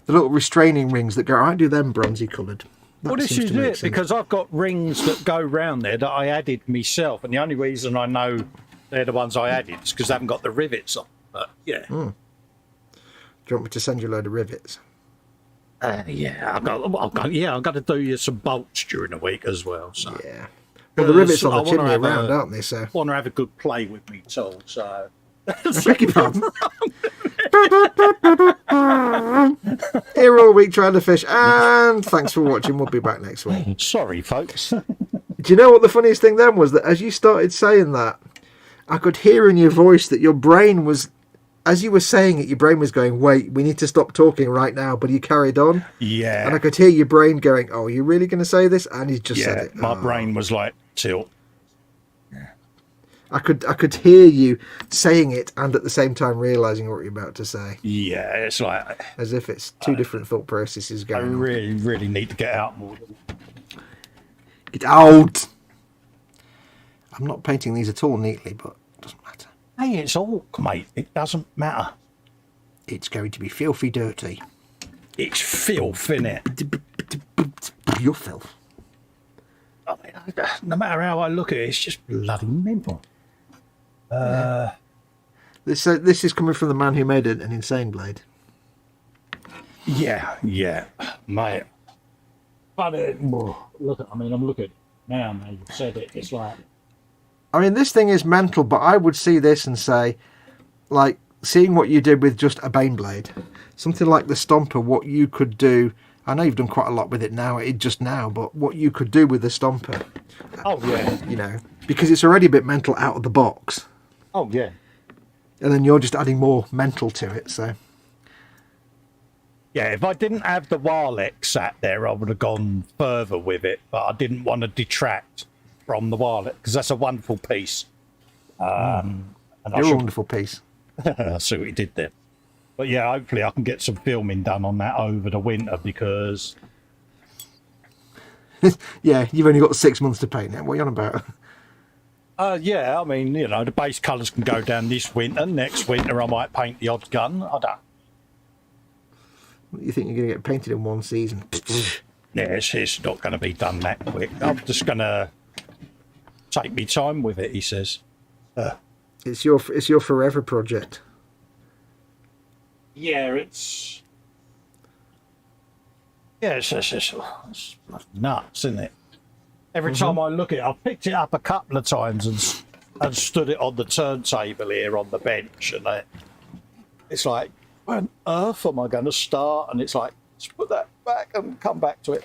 restraining rings that go. I might do them bronzy coloured. Well, this is it, because I've got rings that go round there that I added myself, and the only reason I know they're the ones I added is because I haven't got the rivets on. But yeah. Do you want me to send you a load of rivets? Yeah, I've got to do you some bolts during the week as well. So yeah. Well, the rivets on the chimney are round, aren't they? So I want to have a good play with me too. So. I beg your pardon. Here all week trying to fish, and thanks for watching. We'll be back next week. Sorry, folks. Do you know what the funniest thing then was? That as you started saying that, I could hear in your voice that your brain was, as you were saying it, your brain was going, wait, we need to stop talking right now, but you carried on. Yeah. And I could hear your brain going, oh, are you really going to say this? And you just said it. My brain was like, tilt. I could hear you saying it and at the same time realising what you're about to say. Yeah, it's like... As if it's two different thought processes going on. I really need to get out more. Get out! I'm not painting these at all neatly, but it doesn't matter. Hey, it's all, mate. It doesn't matter. It's going to be filthy dirty. It's filth, innit? Your filth. I mean, no matter how I look at it, it's just bloody mental. This is coming from the man who made an insane blade. Yeah, mate. But I'm looking now, man. You've said it. It's like, I mean, this thing is mental, but I would see this and say, like, seeing what you did with just a Bane blade, something like the Stomper, what you could do. I know you've done quite a lot with it now, but what you could do with the Stomper. oh yeah, You know, because it's already a bit mental out of the box. oh yeah. And then you're just adding more mental to it, so. Yeah, if I didn't have the Warlex sat there, I would have gone further with it, but I didn't want to detract from the Warlex, because that's a wonderful piece. You're a wonderful piece. I see what you did there. But yeah, hopefully I can get some filming done on that over the winter because... Yeah, you've only got 6 months to paint it. What are you on about? Yeah, I mean, you know, the base colours can go down this winter. Next winter I might paint the odd gun. I don't... You think you're going to get painted in one season? Yeah, it's not going to be done that quick. I'm just going to take me time with it, he says. It's your forever project. Yeah, it's nuts, isn't it? Every time I look at it, I've picked it up a couple of times and stood it on the turntable here on the bench, and it's like, where on earth am I going to start? And it's like, let's put that back and come back to it.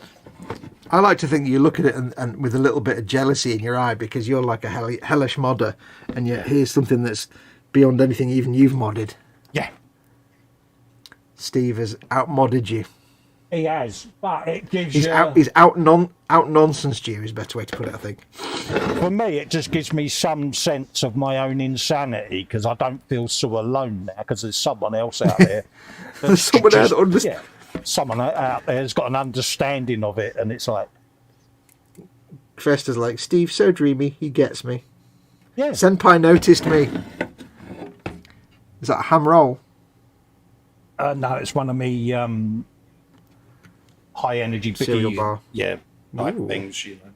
I like to think you look at it and with a little bit of jealousy in your eye because you're like a hellish modder, and yet here's something that's beyond anything even you've modded. Yeah. Steve has out-modded you. He has, but it gives he's out-nonsenced you is a better way to put it, I think. For me, it just gives me some sense of my own insanity because I don't feel so alone now because there's someone else out there. There's someone there that understands. Yeah, someone out there has got an understanding of it, and it's like... Festa's like, Steve's so dreamy, he gets me. Yeah. Senpai noticed me. Is that a ham roll? No, it's one of me high energy cereal bar. Yeah, type things, you know,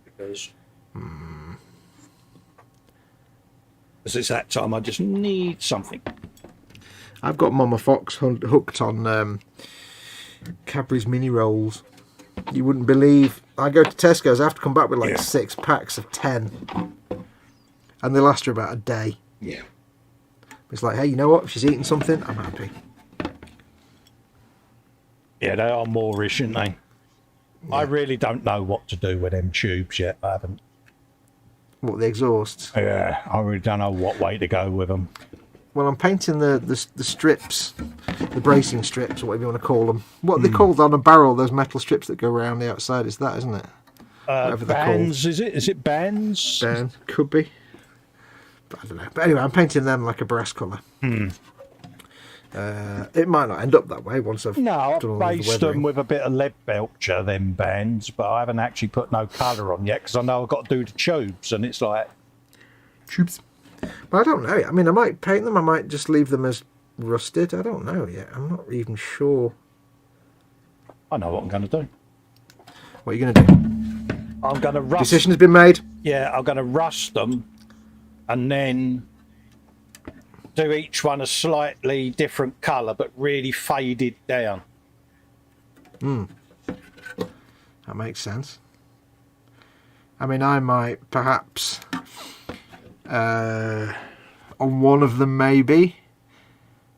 because it's that time I just need something. I've got Mama Fox hooked on Cadbury's mini rolls. You wouldn't believe. I go to Tesco's, I have to come back with like 6 packs of 10. And they last her about a day. Yeah. It's like, hey, you know what? If she's eating something, I'm happy. Yeah, they are Moorish, aren't they? Yeah. I really don't know what to do with them tubes yet. I haven't. What, the exhausts? Yeah, I really don't know what way to go with them. Well, I'm painting the strips, the bracing strips, or whatever you want to call them. What are they called on a barrel, those metal strips that go around the outside? Is that, isn't it? Bands, is it? Is it bands? Band, could be. But I don't know. But anyway, I'm painting them like a brass colour. It might not end up that way once I've I've done all based them with a bit of lead belcher, them bands, but I haven't actually put no colour on yet because I know I've got to do the tubes, and it's like... Tubes. But I don't know. I mean, I might paint them, I might just leave them as rusted. I don't know yet. I'm not even sure. I know what I'm going to do. What are you going to do? I'm going to rust... Decision has been made? Yeah, I'm going to rust them and then do each one a slightly different colour but really faded down. That makes sense. I mean, I might perhaps on one of them maybe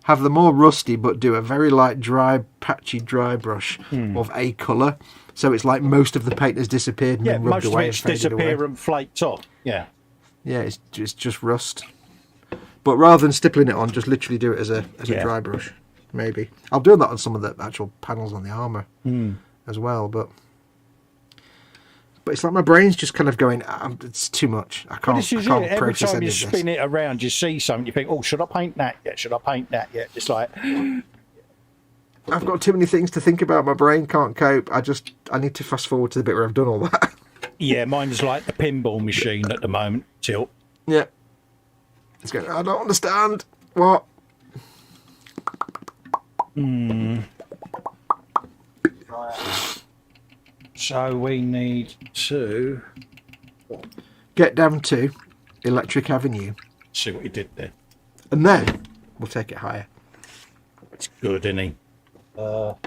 have them all rusty but do a very light dry patchy dry brush of a colour, so it's like most of the paint has disappeared and then rubbed away and faded away. And flaked off. Yeah it's just rust. But rather than stippling it on, just literally do it as a dry brush. Maybe I'll do that on some of the actual panels on the armour as well, but it's like my brain's just kind of going, it's too much. I can't process every time you this. spin it around, you see something, you think, oh, should I paint that yet? Should I paint that yet? It's like... I've got too many things to think about. My brain can't cope. I need to fast forward to the bit where I've done all that. Yeah, mine's like the pinball machine at the moment. Tilt. Yeah. It's going, I don't understand. What? Right. So we need to get down to Electric Avenue. See what he did there. And then we'll take it higher. It's good, isn't he? Let's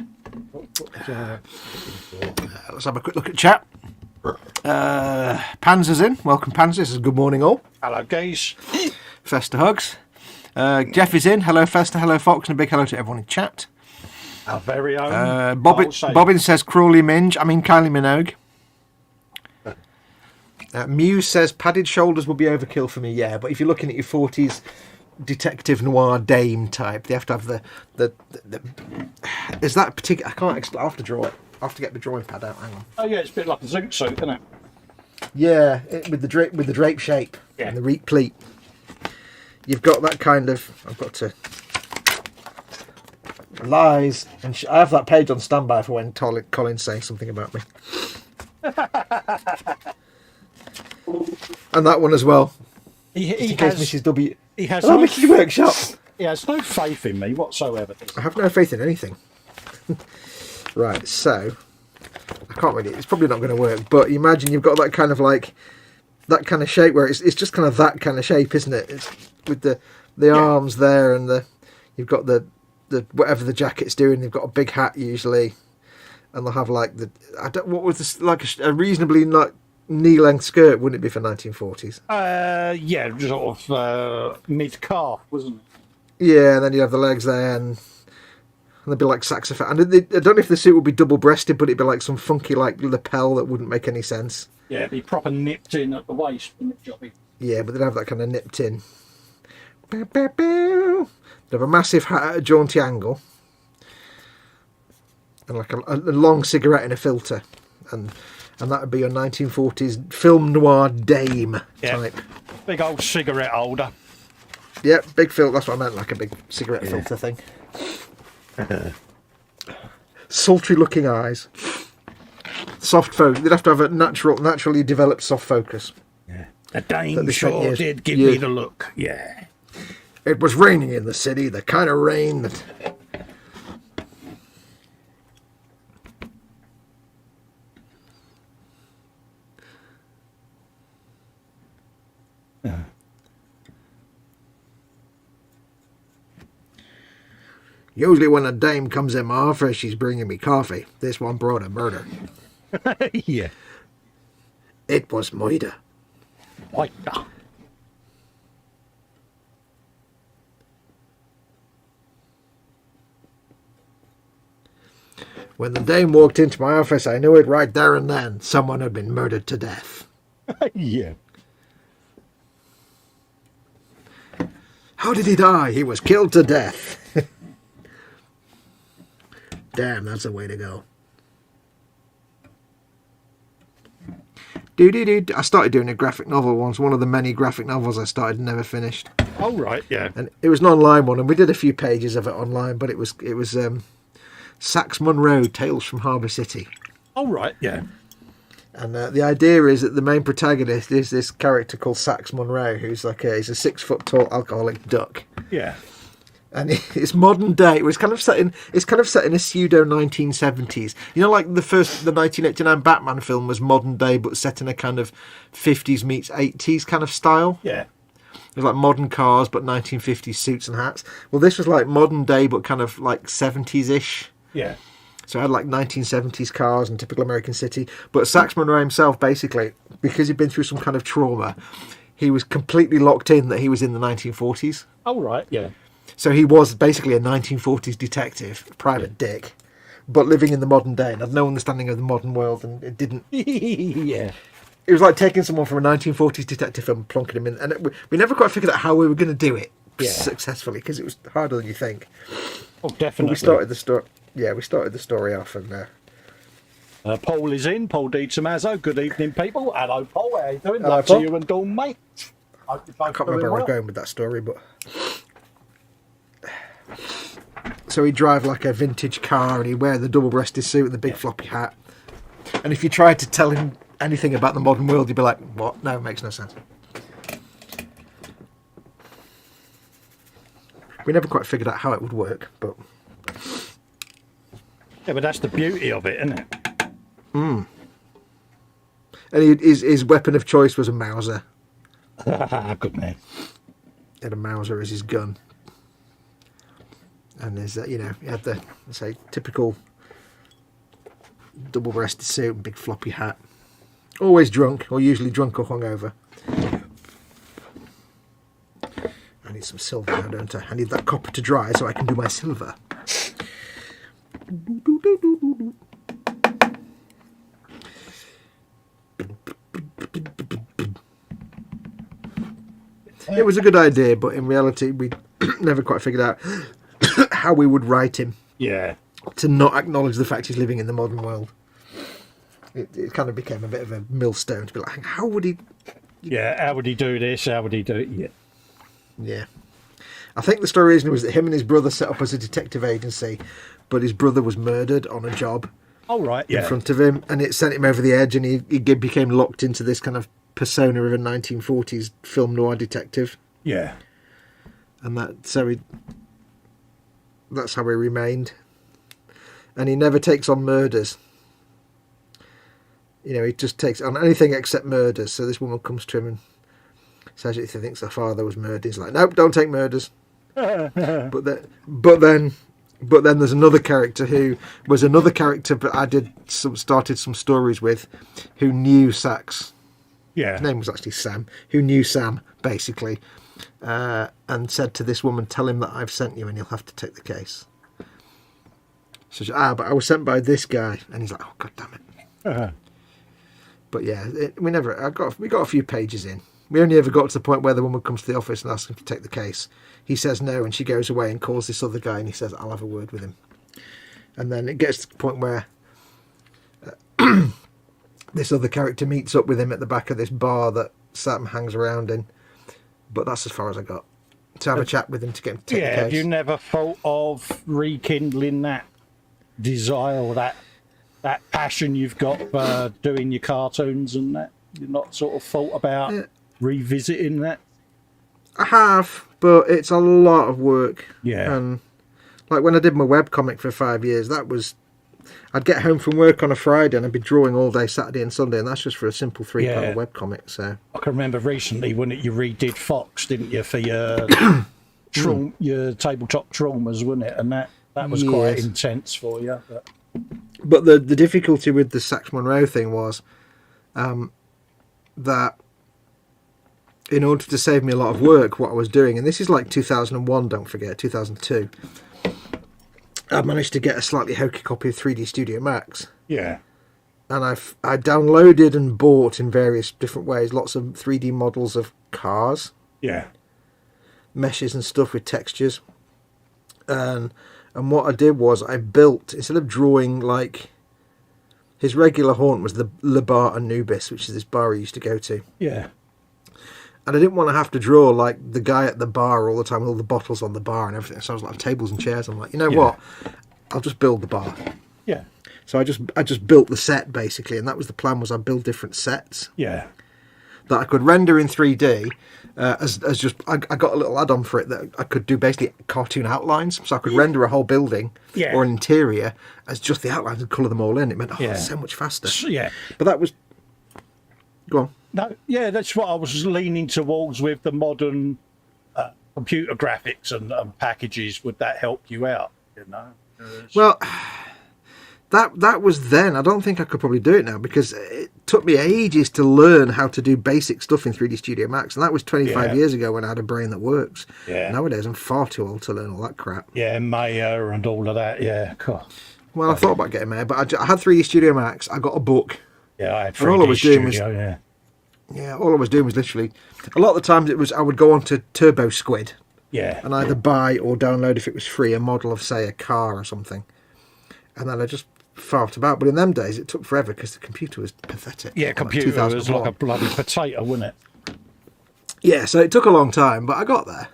have a quick look at chat. Panzer's in. Welcome, Panzer. This is good morning, all. Hello, guys. Festa hugs. Jeff is in. Hello, Festa. Hello, Fox. And a big hello to everyone in chat. Our very own. Bobbin says Crawley Minge. I mean Kylie Minogue. Muse says padded shoulders will be overkill for me. Yeah, but if you're looking at your 40s detective noir dame type, they have to have the is that particular? I can't explain. I have to draw it. I have to get the drawing pad out. Hang on. Oh yeah, it's a bit like a zoot suit, isn't it? Yeah, with the drape shape and the reek pleat. You've got that kind of. I've got to Lies. And I have that page on standby for when Colin's saying something about me. And that one as well. He In case has, Mrs. W. he has Hello, no, Mrs. Workshop. he has no faith in me whatsoever. I have no faith in anything. Right, so I can't really. It's probably not going to work. But you imagine you've got that kind of like that kind of shape where it's just kind of that kind of shape, isn't it? It's with the arms there and you've got the whatever the jacket's doing. They've got a big hat usually, and they'll have like what was this, like a reasonably like knee-length skirt, wouldn't it be for 1940s? Yeah, sort of mid-calf, wasn't it? Yeah, and then you have the legs there, and they'd be like saxophone. And I don't know if the suit would be double-breasted, but it'd be like some funky like lapel that wouldn't make any sense. Yeah, it'd be proper nipped in at the waist, wouldn't it, Jobby? Yeah, but they'd have that kind of nipped in. They'd have a massive hat at a jaunty angle, and like a long cigarette in a filter, and that would be your 1940s film noir dame type. Big old cigarette holder. Yep, big filter. That's what I meant, like a big cigarette filter thing. Sultry looking eyes. Soft focus. They'd have to have a naturally developed soft focus. Yeah. The dame they spent sure years- did give me the look. Yeah. It was raining in the city, the kind of rain that... Usually when a dame comes in my office, she's bringing me coffee. This one brought a murder. Yeah. It was murder. Like, When the dame walked into my office, I knew it right there and then. Someone had been murdered to death. yeah. How did he die? He was killed to death. Damn, that's the way to go. I started doing a graphic novel once. One of the many graphic novels I started and never finished. Oh, right, yeah. And it was an online one, and we did a few pages of it online. But it was Sax Munro, Tales from Harbour City. Oh, right, yeah. And the idea is that the main protagonist is this character called Sax Munro, who's he's a 6 foot tall alcoholic duck. Yeah. And it's modern day. It's kind of set in a pseudo 1970s. You know, like the 1989 Batman film was modern day, but set in a kind of 50s meets 80s kind of style. Yeah. It was like modern cars, but 1950s suits and hats. Well, this was like modern day, but kind of like 70s-ish. Yeah. So I had like 1970s cars and typical American city. But Sax Munro himself, basically, because he'd been through some kind of trauma, he was completely locked in that he was in the 1940s. Oh, right, yeah. So he was basically a 1940s detective, private dick, but living in the modern day and had no understanding of the modern world, and it didn't... Yeah. It was like taking someone from a 1940s detective film and plonking him in, and we never quite figured out how we were going to do it successfully, because it was harder than you think. Oh, definitely. But we started the story... Yeah, we started the story off, and... Paul is in. Paul D. Tommaso. Good evening, people. Hello, Paul. How you doing? Hello, Love Paul. to you and Dawn, mate. I I can't remember where I was going with that story, but... So he'd drive like a vintage car, and he'd wear the double-breasted suit and the big floppy hat. And if you tried to tell him anything about the modern world, you'd be like, what? No, it makes no sense. We never quite figured out how it would work, but... Yeah, but that's the beauty of it, isn't it? And his weapon of choice was a Mauser. Good man. He had a Mauser as his gun. And there's he had the, say, typical double-breasted suit and big floppy hat. Always drunk, or usually drunk or hungover. I need some silver now, don't I? I need that copper to dry so I can do my silver. It was a good idea, but in reality, we never quite figured out how we would write him Yeah. to not acknowledge the fact he's living in the modern world. It kind of became a bit of a millstone to be like, how would he... Yeah, how would he do this? How would he do it? Yeah. Yeah. I think the story was that him and his brother set up as a detective agency, but his brother was murdered on a job Oh, right, in yeah. front of him, and it sent him over the edge, and he became locked into this kind of persona of a 1940s film noir detective. Yeah. And that's how he remained. And he never takes on murders. You know, he just takes on anything except murders. So this woman comes to him and says if he thinks her father was murdered. He's like, nope, don't take murders. But then there's another character who was another character, but I started some stories with, who knew Sax. Yeah. His name was actually Sam. Who knew Sam basically, and said to this woman, "Tell him that I've sent you, and you'll have to take the case." So she, but I was sent by this guy, and he's like, "Oh, God damn it!" But yeah, we got a few pages in. We only ever got to the point where the woman comes to the office and asks him to take the case. He says no, and she goes away and calls this other guy, and he says, "I'll have a word with him." And then it gets to the point where this other character meets up with him at the back of this bar that Sam hangs around in. But that's as far as I got. To have a chat with him to get him to take the case. Have you never thought of rekindling that desire or that passion you've got for doing your cartoons and that? You've not sort of thought about revisiting that? I have, but it's a lot of work. Yeah. And like when I did my webcomic for 5 years, I'd get home from work on a Friday and I'd be drawing all day Saturday and Sunday, and that's just for a simple 3-panel webcomic. So I can remember recently when you redid Fox, didn't you, for your your tabletop traumas, wasn't it? And that was quite intense for you. But the difficulty with the Sax Monroe thing was that in order to save me a lot of work, what I was doing, and this is like 2001, don't forget, 2002, I managed to get a slightly hokey copy of 3D Studio Max. Yeah. And I downloaded and bought in various different ways lots of 3D models of cars. Yeah. Meshes and stuff with textures. And what I did was I built, instead of drawing like, his regular haunt was the Le Bar Anubis, which is this bar he used to go to. Yeah. And I didn't want to have to draw like the guy at the bar all the time with all the bottles on the bar and everything. So I was like, tables and chairs. I'm like, you know what? I'll just build the bar. Yeah. So I just built the set basically, and that was the plan. Was I build different sets? Yeah. That I could render in 3D. I got a little add-on for it that I could do basically cartoon outlines. So I could render a whole building or an interior as just the outlines and colour them all in. It meant it's so much faster. Yeah. But that was. Go on. No, yeah, that's what I was leaning towards with the modern computer graphics and packages. Would that help you out? You know. Well, that was then. I don't think I could probably do it now because it took me ages to learn how to do basic stuff in 3D Studio Max, and that was 25 years ago when I had a brain that works. Yeah. Nowadays, I'm far too old to learn all that crap. Yeah, Maya and all of that. Yeah, cool. Well, I thought about getting Maya, but I had 3D Studio Max. I got a book. Yeah, I had 3D and all I was Studio. Doing was, all I was doing was literally a lot of the times I would go on to Turbo Squid. Yeah. And either buy or download, if it was free, a model of, say, a car or something. And then I just fart about. But in them days, it took forever because the computer was pathetic. Yeah, computer was like a bloody potato, wasn't it? Yeah, so it took a long time, but I got there.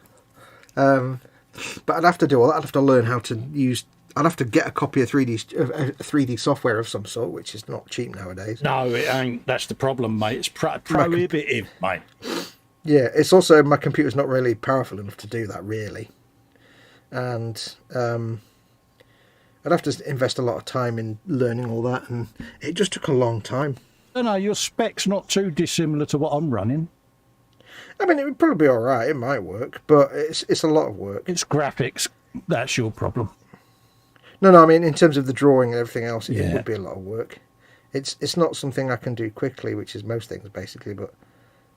But I'd have to do all that. I'd have to learn how to use... I'd have to get a copy of 3D software of some sort, which is not cheap nowadays. No, it ain't. That's the problem, mate. It's prohibitive, mate. Yeah, it's also my computer's not really powerful enough to do that, really. And I'd have to invest a lot of time in learning all that, and it just took a long time. No, your spec's not too dissimilar to what I'm running. I mean, it would probably be all right. It might work, but it's a lot of work. It's graphics. That's your problem. No, I mean, in terms of the drawing and everything else, it would be a lot of work. It's not something I can do quickly, which is most things, basically, but...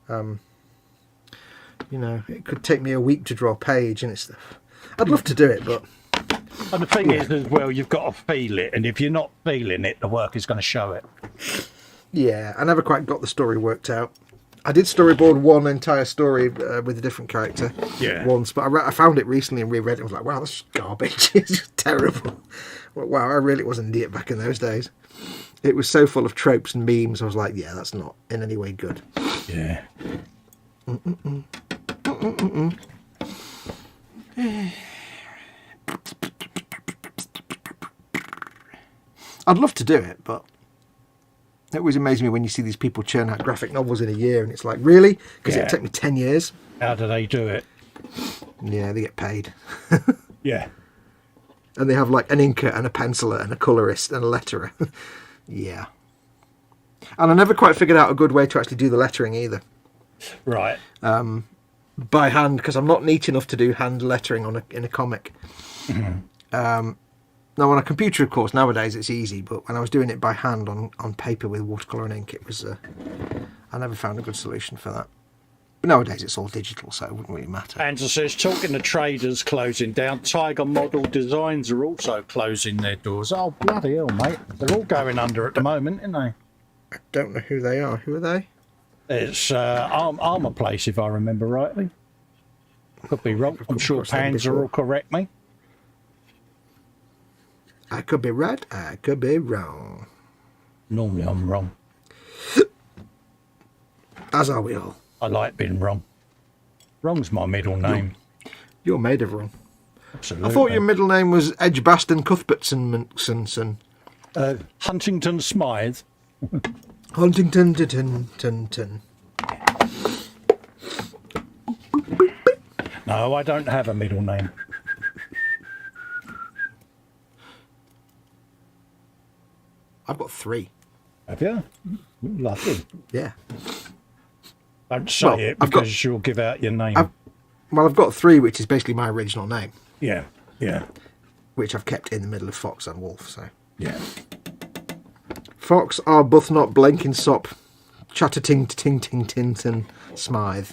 you know, it could take me a week to draw a page, and I'd love to do it, but... And the thing is, as well, you've got to feel it, and if you're not feeling it, the work is going to show it. Yeah, I never quite got the story worked out. I did storyboard one entire story with a different character once, but I found it recently and reread it. I was like, wow, that's garbage. It's just terrible. Well, wow, I really was an idiot back in those days. It was so full of tropes and memes. I was like, yeah, that's not in any way good. Yeah. I'd love to do it, but it always amazes me when you see these people churn out graphic novels in a year, and it's like, really? Because it'd take me 10 years. How do they do it? Yeah, they get paid. Yeah. And they have like an inker and a penciler and a colourist and a letterer. Yeah. And I never quite figured out a good way to actually do the lettering either. Right. By hand, because I'm not neat enough to do hand lettering in a comic. Now, on a computer, of course, nowadays it's easy, but when I was doing it by hand on paper with watercolour and ink, it was... I never found a good solution for that. But nowadays it's all digital, so it wouldn't really matter. Anza says, talking to traders closing down, Tiger Model Designs are also closing their doors. Oh, bloody hell, mate. They're all going under at the moment, aren't they? I don't know who they are. Who are they? It's Armour Place, if I remember rightly. Could be wrong. I'm sure Panzer will correct me. I could be right, I could be wrong. Normally I'm wrong. As are we all. I like being wrong. Wrong's my middle name. You're made of wrong. Absolutely. I thought your middle name was Edgbaston Cuthbertson. Huntington Smythe. Huntington. Tin. No, I don't have a middle name. I've got 3. Have you? Lovely. Yeah. Don't say it because you'll give out your name. I've got 3, which is basically my original name. Yeah, yeah. Which I've kept in the middle of Fox and Wolf, so. Yeah. Fox, Arbuthnot, Blenkin Sop, Chatterting, Ting, Ting, Tinton, Smythe.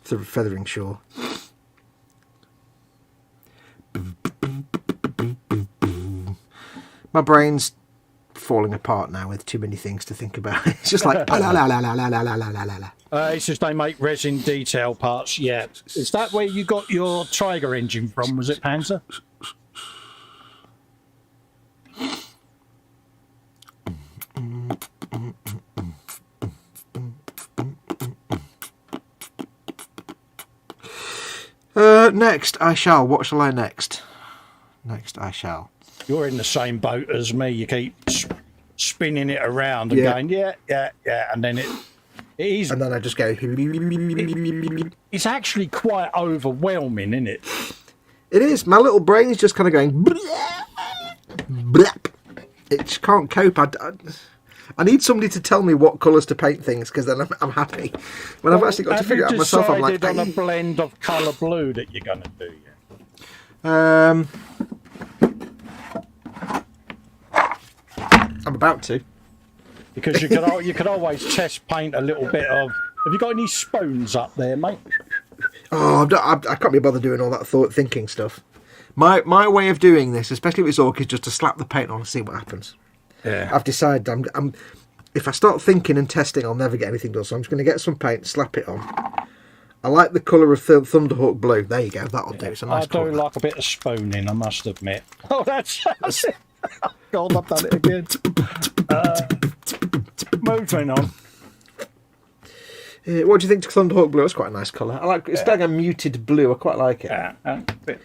Feathering Shore. My brain's falling apart now with too many things to think about. It's just like la la la la la la la la la la. It's just they make resin detail parts. Yeah, is that where you got your Tiger engine from? Was it Panzer? Next, I shall. What shall I next? Next, I shall. You're in the same boat as me. You keep spinning it around and going, yeah, and then it is. And then I just go. It's actually quite overwhelming, isn't it? It is. My little brain is just kind of going. Blap. It just can't cope. I need somebody to tell me what colours to paint things, because then I'm happy. When I've actually got to figure it out myself, I'm like, on a blend of colour blue that you're going to do. Yeah. I'm about to. Because you could always test paint a little bit of. Have you got any spoons up there, mate? Oh, I can't be bothered doing all that thinking stuff. My way of doing this, especially with this orc, is just to slap the paint on and see what happens. Yeah. I've decided if I start thinking and testing, I'll never get anything done. So I'm just going to get some paint, slap it on. I like the colour of Thunderhawk blue. There you go. That'll do. It's a nice colour. I do like a bit of spooning, I must admit. Oh, that's it. God, I've done it again. Moving on. What do you think to Thunderhawk blue? It's quite a nice colour. I like. It's like a muted blue. I quite like it. Yeah, bit.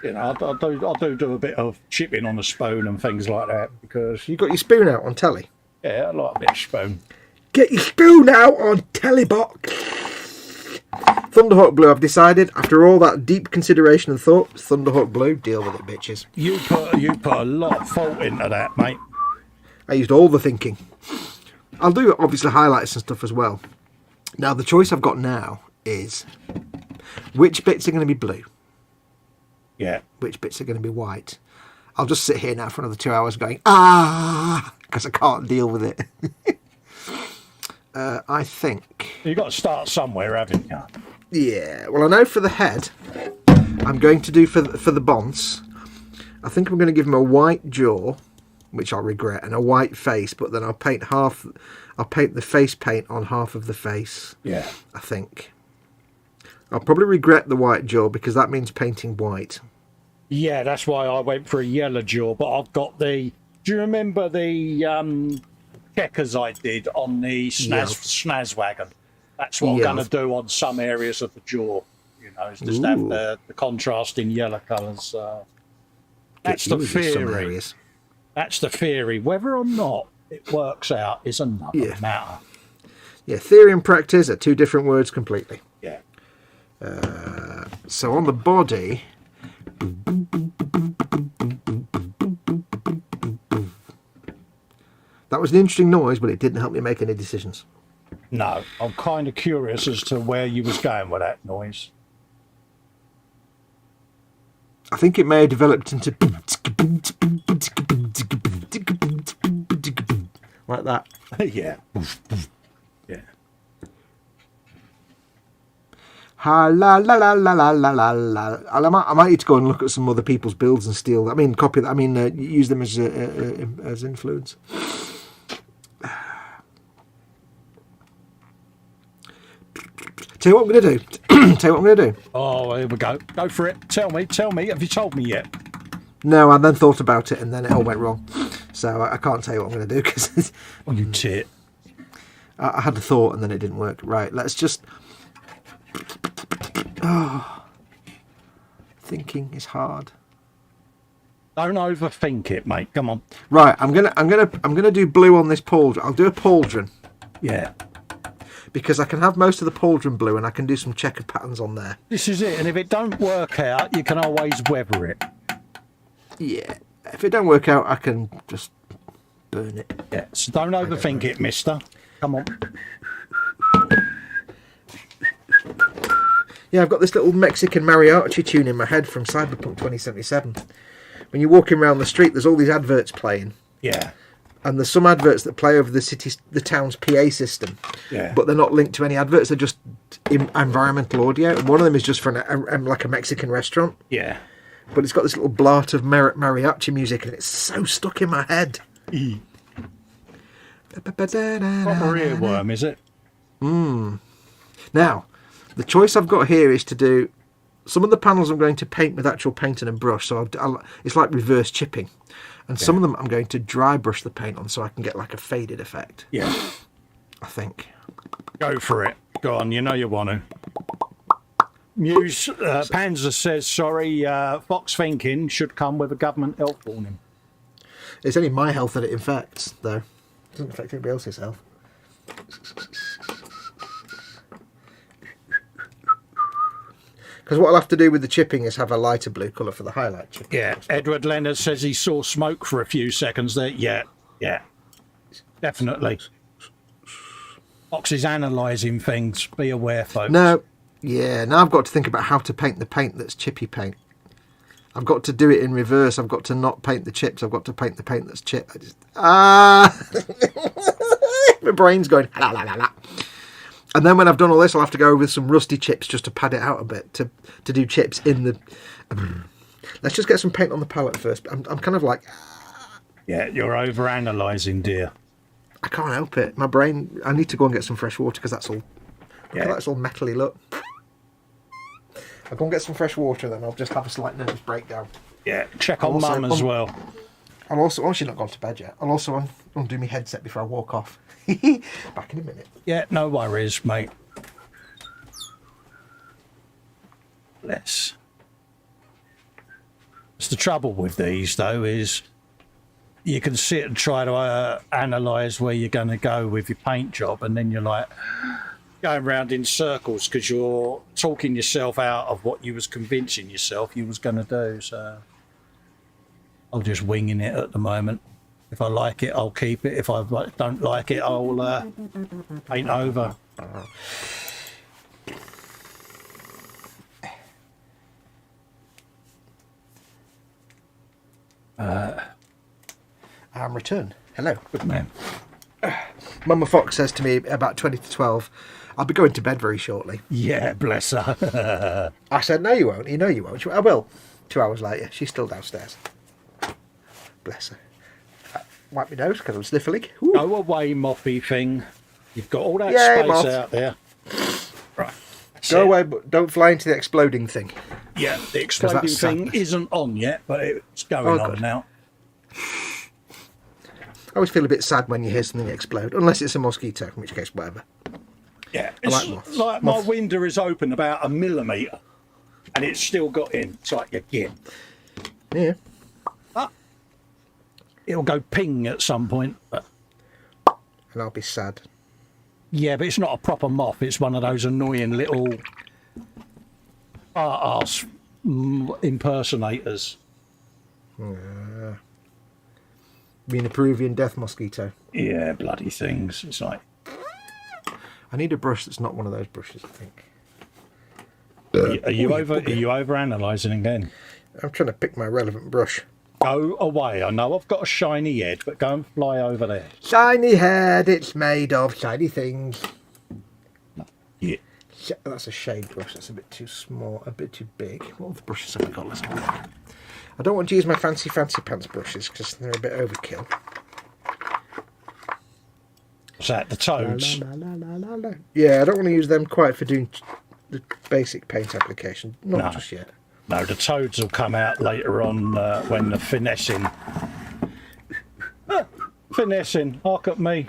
You know, I do a bit of chipping on the spoon and things like that because you got your spoon out on telly. Yeah, I like a bit of spoon. Get your spoon out on telly box. Thunderhawk blue. I've decided after all that deep consideration and thought, Thunderhawk blue. Deal with it, bitches. You put a lot of thought into that, mate. I used all the thinking. I'll do obviously highlights and stuff as well. Now the choice I've got now is which bits are going to be blue. Yeah. Which bits are going to be white. I'll just sit here now for another 2 hours going, because I can't deal with it. I think... You've got to start somewhere, haven't you? Yeah. Well, I know for the head, I'm going to do for the bonce, I think I'm going to give him a white jaw, which I'll regret, and a white face, but then I'll paint the face paint on half of the face. Yeah. I think. I'll probably regret the white jaw because that means painting white. Yeah, that's why I went for a yellow jaw, but I've got the... Do you remember the checkers I did on the Snaz wagon? That's what I'm going to do on some areas of the jaw. you know, is just have the contrasting yellow colours. That's the theory. That's the theory. Whether or not it works out is another matter. Yeah, theory and practice are two different words completely. Yeah. So on the body, that was an interesting noise, but it didn't help me make any decisions. No, I'm kind of curious as to where you was going with that noise. I think it may have developed into like that. Yeah. Yeah. Ha la la la la la la la la. I might need to go and look at some other people's builds and steal. I mean, copy that. I mean, use them as influence. Tell you what I'm going to do. Tell you what I'm going to do. Oh, here we go. Go for it. Tell me. Have you told me yet? No, I then thought about it and then it all went wrong. So I can't tell you what I'm going to do because you tit. I had a thought and then it didn't work. Right, let's just. Oh, thinking is hard. Don't overthink it, mate. Come on. Right, I'm gonna do blue on this pauldron. I'll do a pauldron. Yeah. Because I can have most of the pauldron blue and I can do some checkered patterns on there. This is it, and if it don't work out, you can always weather it. Yeah. If it don't work out, I can just burn it. Yeah, so don't overthink it, mister. Come on. Yeah, I've got this little Mexican mariachi tune in my head from Cyberpunk 2077. When you're walking around the street, there's all these adverts playing. Yeah. And there's some adverts that play over the town's PA system. Yeah. But they're not linked to any adverts. They're just environmental audio. And one of them is just for like a Mexican restaurant. Yeah. But it's got this little blart of mariachi music, and it's so stuck in my head. Proper earworm, is it? Now, the choice I've got here is to do some of the panels I'm going to paint with actual paint and a brush, so it's like reverse chipping. And some of them I'm going to dry brush the paint on so I can get like a faded effect. Yeah. I think. Go for it. Go on, you know you want to. News, Panzer says, sorry, Fox thinking should come with a government health warning. It's only my health that it infects, though. It doesn't affect anybody else's health. Because what I'll have to do with the chipping is have a lighter blue colour for the highlight chipping. Yeah, Edward Leonard says he saw smoke for a few seconds there. Yeah, definitely. Fox is analysing things. Be aware, folks. No, yeah, now I've got to think about how to paint the paint that's chippy paint. I've got to do it in reverse. I've got to not paint the chips. I've got to paint the paint that's chip. My brain's going la la la la. And then when I've done all this, I'll have to go with some rusty chips just to pad it out a bit to do chips in the. Let's just get some paint on the palette first. I'm kind of like. Yeah, you're over analysing, dear. I can't help it. My brain. I need to go and get some fresh water because that's all. Yeah, that's all metally. Look. I'll go and get some fresh water, then I'll just have a slight nervous breakdown. Yeah, check on Mum as well. I'll also. Oh, she's not gone to bed yet. I'll also undo my headset before I walk off. Back in a minute. Yeah, no worries, mate. It's the trouble with these, though, is you can sit and try to analyse where you're going to go with your paint job, and then you're like going round in circles because you're talking yourself out of what you was convincing yourself you was going to do. So I'm just winging it at the moment. If I like it, I'll keep it. If I don't like it, I'll paint over. I'm returned. Hello. Good man. Mama Fox says to me about 20 to 12, I'll be going to bed very shortly. Yeah, bless her. I said, no, you won't. You know you won't. She went, I will. 2 hours later, she's still downstairs. Bless her. Wipe my nose because I'm sniffling. Ooh. Go away, moppy thing. You've got all that Yay, space moth. out there. Right. Go away, but don't fly into the exploding thing. Yeah, the exploding thing sadness. isn't on yet, but it's going on now. I always feel a bit sad when you hear something explode, unless it's a mosquito, in which case, whatever. Yeah, I like it's moths. like my window is open about 1 millimetre. and it's still got in. It's like you get. Yeah. But it'll go ping at some point. But And I'll be sad. yeah, but it's not a proper moth. It's one of those annoying little art-ass impersonators. You mean a Peruvian death mosquito? Yeah, bloody things. It's like... I need a brush that's not one of those brushes, I think. Are you over analysing again? I'm trying to pick my relevant brush. Go away. I know I've got a shiny head, but go and fly over there. Shiny head, it's made of shiny things. Yeah. That's a shade brush. That's a bit too small, a bit too big. What other brushes have I got? Let's have a look. I don't want to use my fancy pants brushes because they're a bit overkill. What's that? The toads? La, la, la, la, la. Yeah, I don't want to use them quite for doing the basic paint application. Not just yet. No, the toads will come out later on when the finessing. Finessing. Hark at me.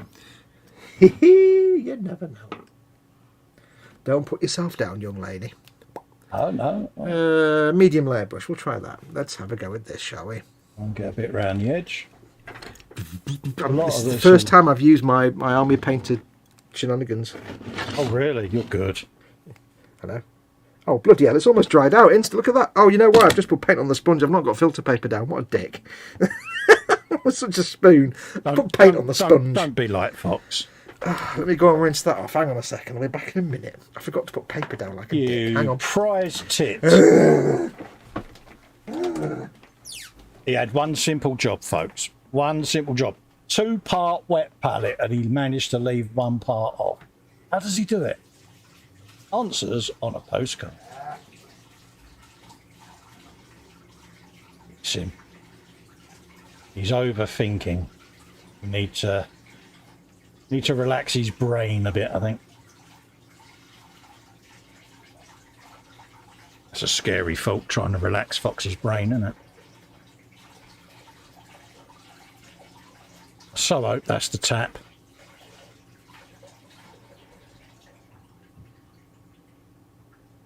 You never know. Don't put yourself down, young lady. Oh, no. Medium layer brush. We'll try that. Let's have a go with this, shall we? I'll get a bit round the edge. This is the first time I've used my army painted shenanigans. Oh, really? You're good. I know. Oh, bloody hell, it's almost dried out. Look at that. Oh, you know why? I've just put paint on the sponge. I've not got filter paper down. What a dick. Such a spoon. Put paint on the sponge. Don't be like Fox. Let me go and rinse that off. Hang on a second. I'll be back in a minute. I forgot to put paper down like a dick. Hang on. Prize tit. He had one simple job, folks. One simple job. 2-part wet palette, and he managed to leave 1 part off. How does he do it? Answers on a postcard. It's him. He's overthinking. You need to relax his brain a bit, I think. That's a scary thought, trying to relax Fox's brain, isn't it? So I hope that's the tap.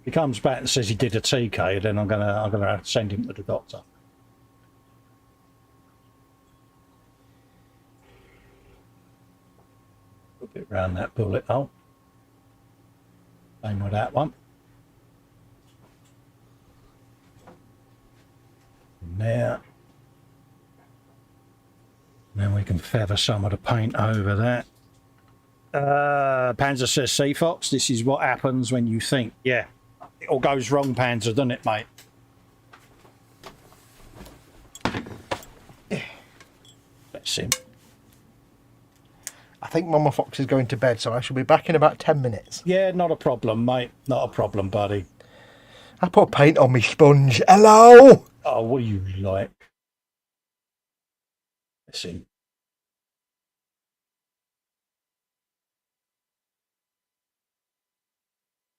He comes back and says he did a TK, then I'm gonna send him to the doctor. A bit round that bullet hole. Same with that one. And there. And then we can feather some of the paint over that. Panzer says, see, Fox, this is what happens when you think. Yeah. It all goes wrong, Panzer, doesn't it, mate? That's him. I think Mama Fox is going to bed, so I shall be back in about 10 minutes. Yeah, not a problem, mate. Not a problem, buddy. I put paint on me sponge. Hello! Oh, what are you like? That's him.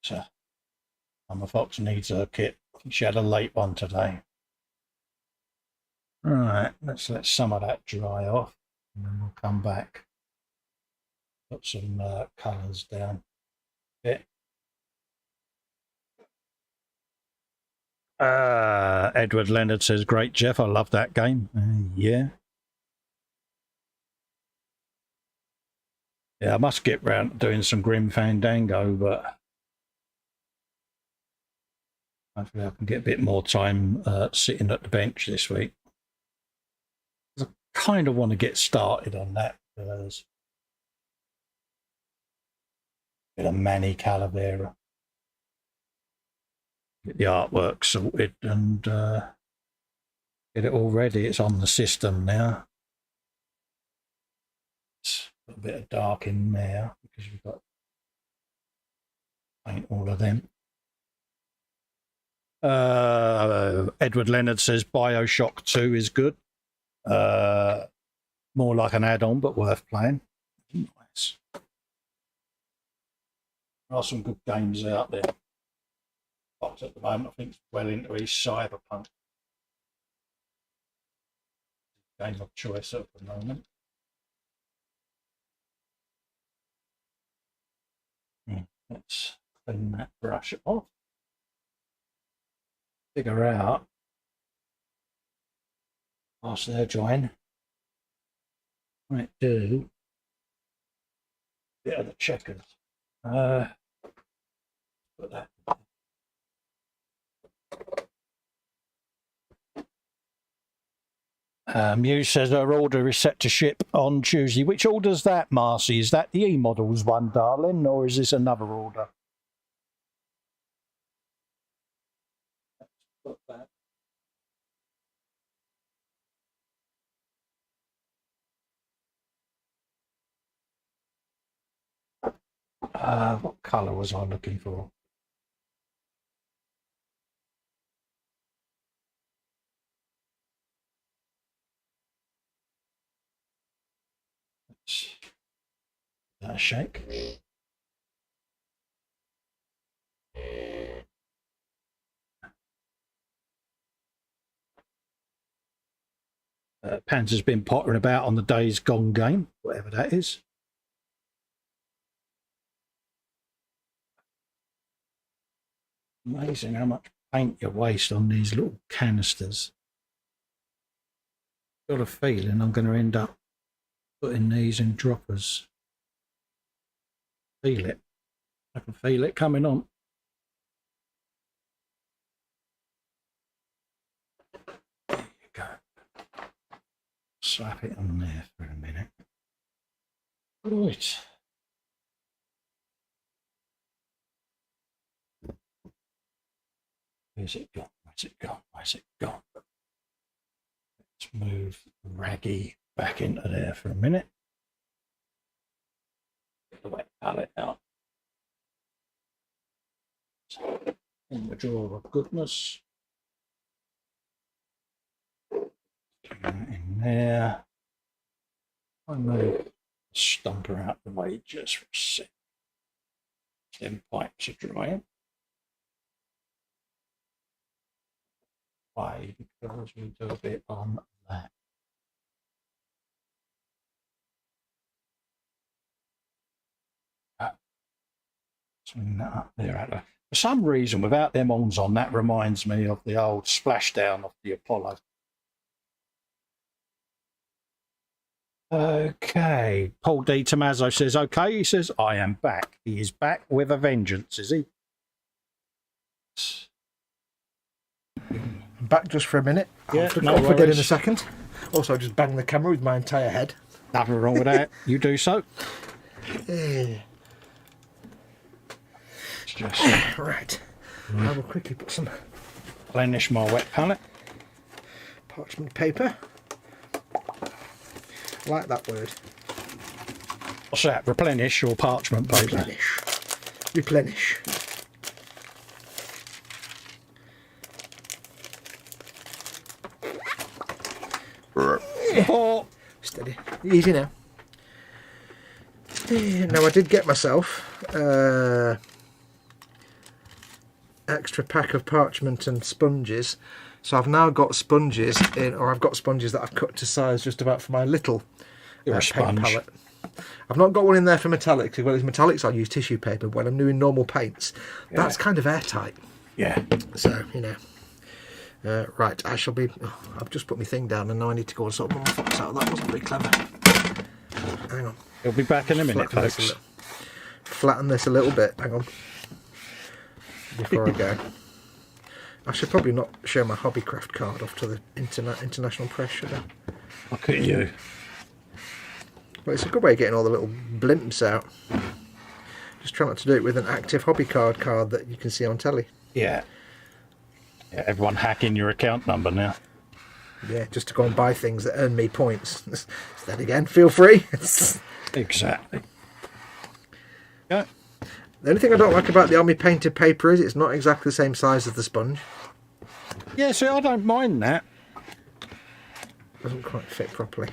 So, Mama Fox needs her kit. She had a late one today. Right, let's let some of that dry off, and then we'll come back. Put some colours down a bit. Edward Leonard says, great, Jeff. I love that game. Yeah. Yeah, I must get round to doing some Grim Fandango, but hopefully I can get a bit more time sitting at the bench this week. I kind of want to get started on that because bit of Manny Calavera. Get the artwork sorted and get it all ready. It's on the system now. It's got a bit of dark in there because we've got to paint all of them. Edward Leonard says Bioshock 2 is good. More like an add-on, but worth playing. Nice. There are some good games out there. Fox at the moment, I think, it's well into his Cyberpunk. Game of choice at the moment. Let's clean that brush off. figure out whilst they're join. Might do a bit of the checkers. Put that. Muse says her order is set to ship on Tuesday. Which order's that, Marcy? Is that the E.Models one, darling, or is this another order? Let's put that. What colour was I looking for? That shake. Panzer's been pottering about on the Days Gone game, whatever that is. Amazing how much paint you waste on these little canisters. Got a feeling I'm going to end up putting these in droppers. Feel it. I can feel it coming on. There you go. Slap it on there for a minute. Right. Where's it gone? Where's it gone? Where's it gone? Let's move Raggy back into there for a minute. Get the wet palette out. In the drawer of goodness. Get that in there. I move the stumper out the way just for a sec. Them pipes are drying. Why? Because we do a bit on that. Swing that up there. For some reason, without them ons on, that reminds me of the old splashdown of the Apollo. Okay. Paul D. Tommaso says, okay. He says, I am back. He is back with a vengeance, is he? I'm back just for a minute. Yeah, I'll forget in a second. Also, I just banged the camera with my entire head. Nothing wrong with that. You do so. Just right. I will quickly put some replenish my wet palette. Parchment paper. I like that word. What's that? Replenish or parchment paper? Replenish. Replenish. Oh. Steady. Easy now. Now I did get myself extra pack of parchment and sponges, so I've now got sponges in, or I've got sponges that I've cut to size just about for my little paint palette. I've not got one in there for metallics, because when it's metallics I'll use tissue paper. When I'm doing normal paints, that's kind of airtight. Yeah. So, you know. Right, I shall be... Oh, I've just put my thing down and now I need to go and sort my fox out. That wasn't very clever. Hang on. He'll be back in a minute, folks. Flatten this a little bit. Hang on. Before I go. I should probably not show my Hobbycraft card off to the international press, should I? Look at you. Well, it's a good way of getting all the little blimps out. Just try not to do it with an active hobby card that you can see on telly. Yeah. Everyone hacking your account number now. Yeah, just to go and buy things that earn me points. Then again, feel free. Exactly. Yeah. The only thing I don't like about the Army painted paper is it's not exactly the same size as the sponge. Yeah, see, I don't mind that. Doesn't quite fit properly.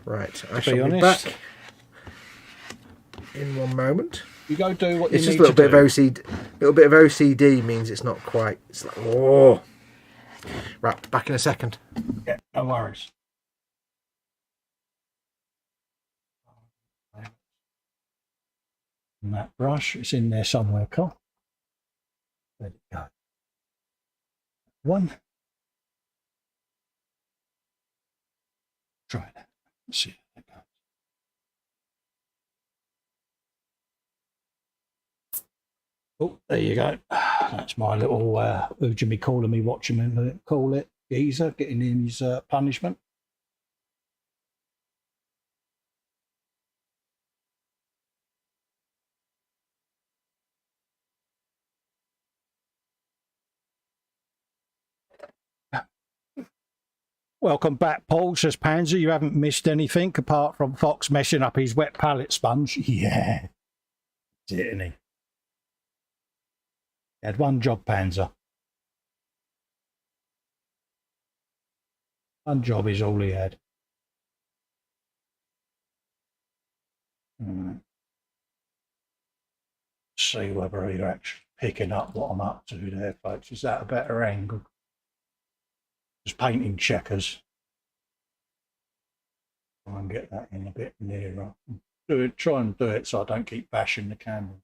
Right, I shall be back in one moment. You go do what you it's need just a little to bit do. of OCD. A little bit of OCD means it's not quite. It's like, oh. Right, back in a second. Yeah, no worries. And that brush is in there somewhere, Cole. There you go. one. Try that. Let's see how that goes. Oh, there you go. That's my little, who'd you be calling me, watching me call it, geezer, getting his punishment. Welcome back, Paul, says Panzer. You haven't missed anything apart from Fox messing up his wet palette sponge. Yeah, didn't he? He had one job, Panzer. One job is all he had. See whether you're actually picking up what I'm up to there, folks. Is that a better angle? Just painting checkers. Try and get that in a bit nearer. Try and do it so I don't keep bashing the camera.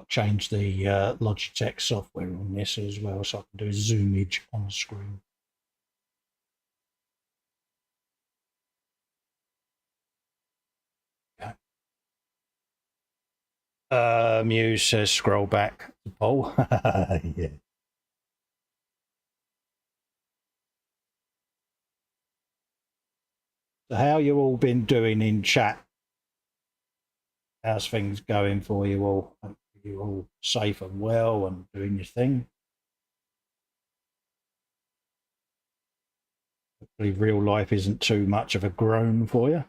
I'll change the Logitech software on this as well so I can do a zoomage on the screen. Muse says scroll back to Paul. Yeah. So how you all been doing in chat? How's things going for you all? Hope you're all safe and well and doing your thing. Hopefully real life isn't too much of a groan for you.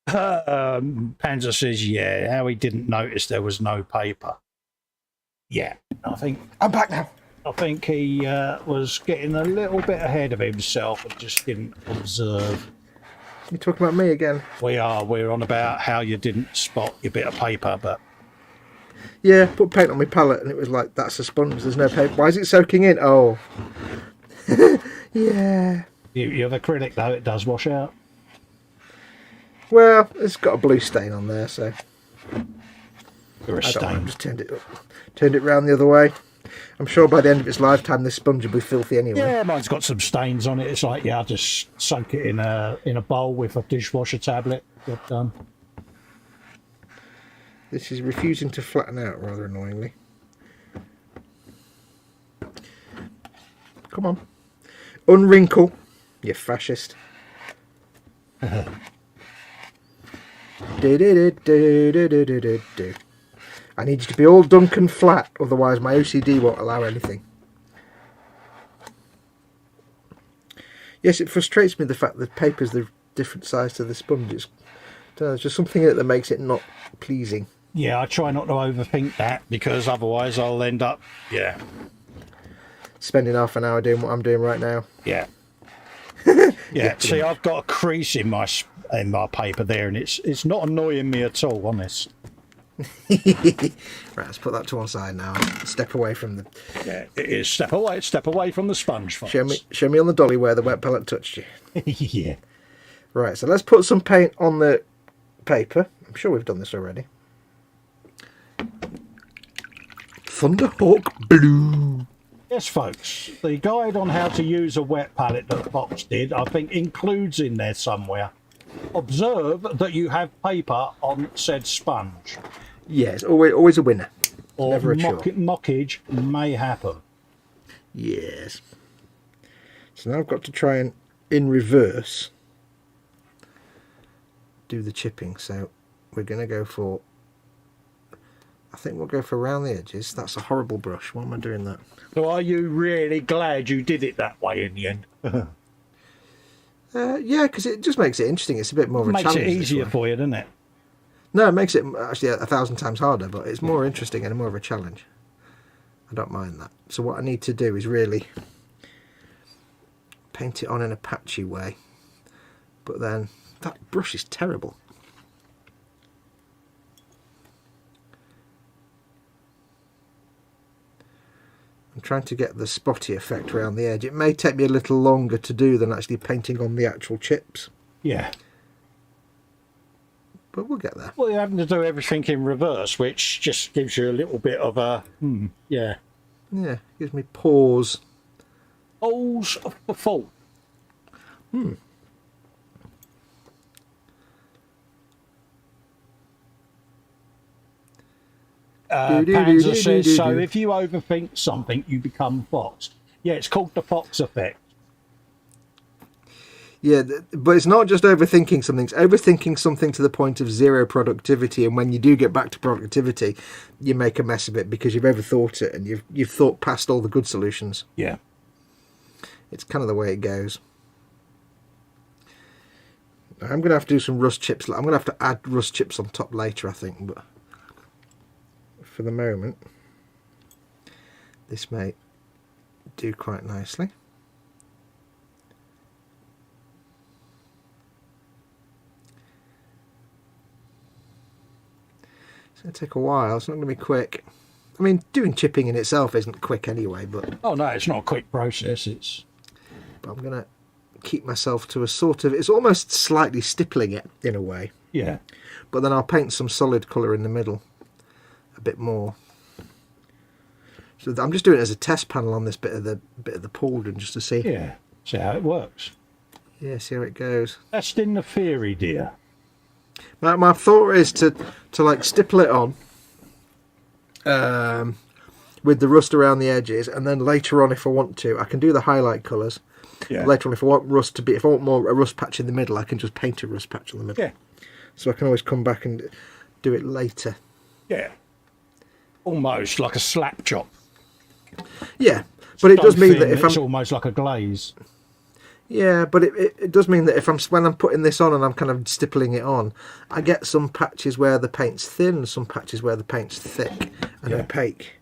Panzer says, yeah, how he didn't notice there was no paper. Yeah, I think I'm back now. I think he was getting a little bit ahead of himself and just didn't observe. You're talking about me again? We're on about how you didn't spot your bit of paper, but yeah, put paint on my palette and it was like, that's a sponge, there's no paper. Why is it soaking in? Oh. Yeah. You're the critic though, it does wash out. Well, it's got a blue stain on there, so You're a I don't know, stain. just turned it round the other way. I'm sure by the end of its lifetime this sponge will be filthy anyway. Yeah, mine's got some stains on it. It's like, yeah, I'll just soak it in a bowl with a dishwasher tablet. Job done. This is refusing to flatten out rather annoyingly. Come on. Unwrinkle, you fascist. I need you to be all Duncan flat, otherwise my OCD won't allow anything. Yes, it frustrates me the fact that paper's the different size to the sponge. It's just something in it that makes it not pleasing. Yeah, I try not to overthink that because otherwise I'll end up, spending half an hour doing what I'm doing right now. Yeah. Yeah. See, I've got a crease in my paper there, and it's not annoying me at all, honest. Right, let's put that to one side now. Step away from the. Yeah, it is. Step away from the sponge. Folks. Show me on the dolly where the wet palette touched you. Yeah. Right, so let's put some paint on the paper. I'm sure we've done this already. Thunderhawk Blue. Yes, folks. The guide on how to use a wet palette that Fox did, I think, includes in there somewhere. Observe that you have paper on said sponge. Yes, always a winner. Or Never a chore. mockage may happen. Yes. So now I've got to try and, in reverse, do the chipping. So we're going to go for, I think we'll go for around the edges. That's a horrible brush. Why am I doing that? So are you really glad you did it that way in the end? Yeah, because it just makes it interesting. It's a bit more of a challenge. Makes it easier for you, doesn't it? No, it makes it actually 1,000 times harder, but it's more interesting and more of a challenge. I don't mind that. So what I need to do is really paint it on in a patchy way. But then, that brush is terrible. I'm trying to get the spotty effect around the edge. It may take me a little longer to do than actually painting on the actual chips. Yeah. But we'll get there. Well, you're having to do everything in reverse, which just gives you a little bit of a, yeah. Yeah, gives me pause. Pause for fault. Panzer says, so if you overthink something, you become Foxx. Yeah, it's called the Foxx effect. Yeah, but it's not just overthinking something. It's overthinking something to the point of zero productivity. And when you do get back to productivity, you make a mess of it because you've overthought it and you've thought past all the good solutions. Yeah. It's kind of the way it goes. I'm going to have to do some rust chips. I'm going to have to add rust chips on top later, I think. But for the moment, this may do quite nicely. It's going to take a while. It's not going to be quick. I mean, doing chipping in itself isn't quick anyway, but... Oh, no, it's not a quick process. It's... But I'm going to keep myself to a sort of... It's almost slightly stippling it, in a way. Yeah. But then I'll paint some solid colour in the middle. A bit more. So I'm just doing it as a test panel on this bit of the pauldron, just to see. Yeah, see how it works. Yeah, see how it goes. That's in the theory, dear. My thought is to like stipple it on with the rust around the edges, and then later on, if I want to, I can do the highlight colours. Yeah. Later on, if I want rust to be, if I want more a rust patch in the middle, I can just paint a rust patch in the middle. Yeah. So I can always come back and do it later. Yeah. Almost like a slap chop. Yeah, but it does mean that if it's almost like a glaze. Yeah, but it does mean that when I'm putting this on and I'm kind of stippling it on, I get some patches where the paint's thin, some patches where the paint's thick and opaque.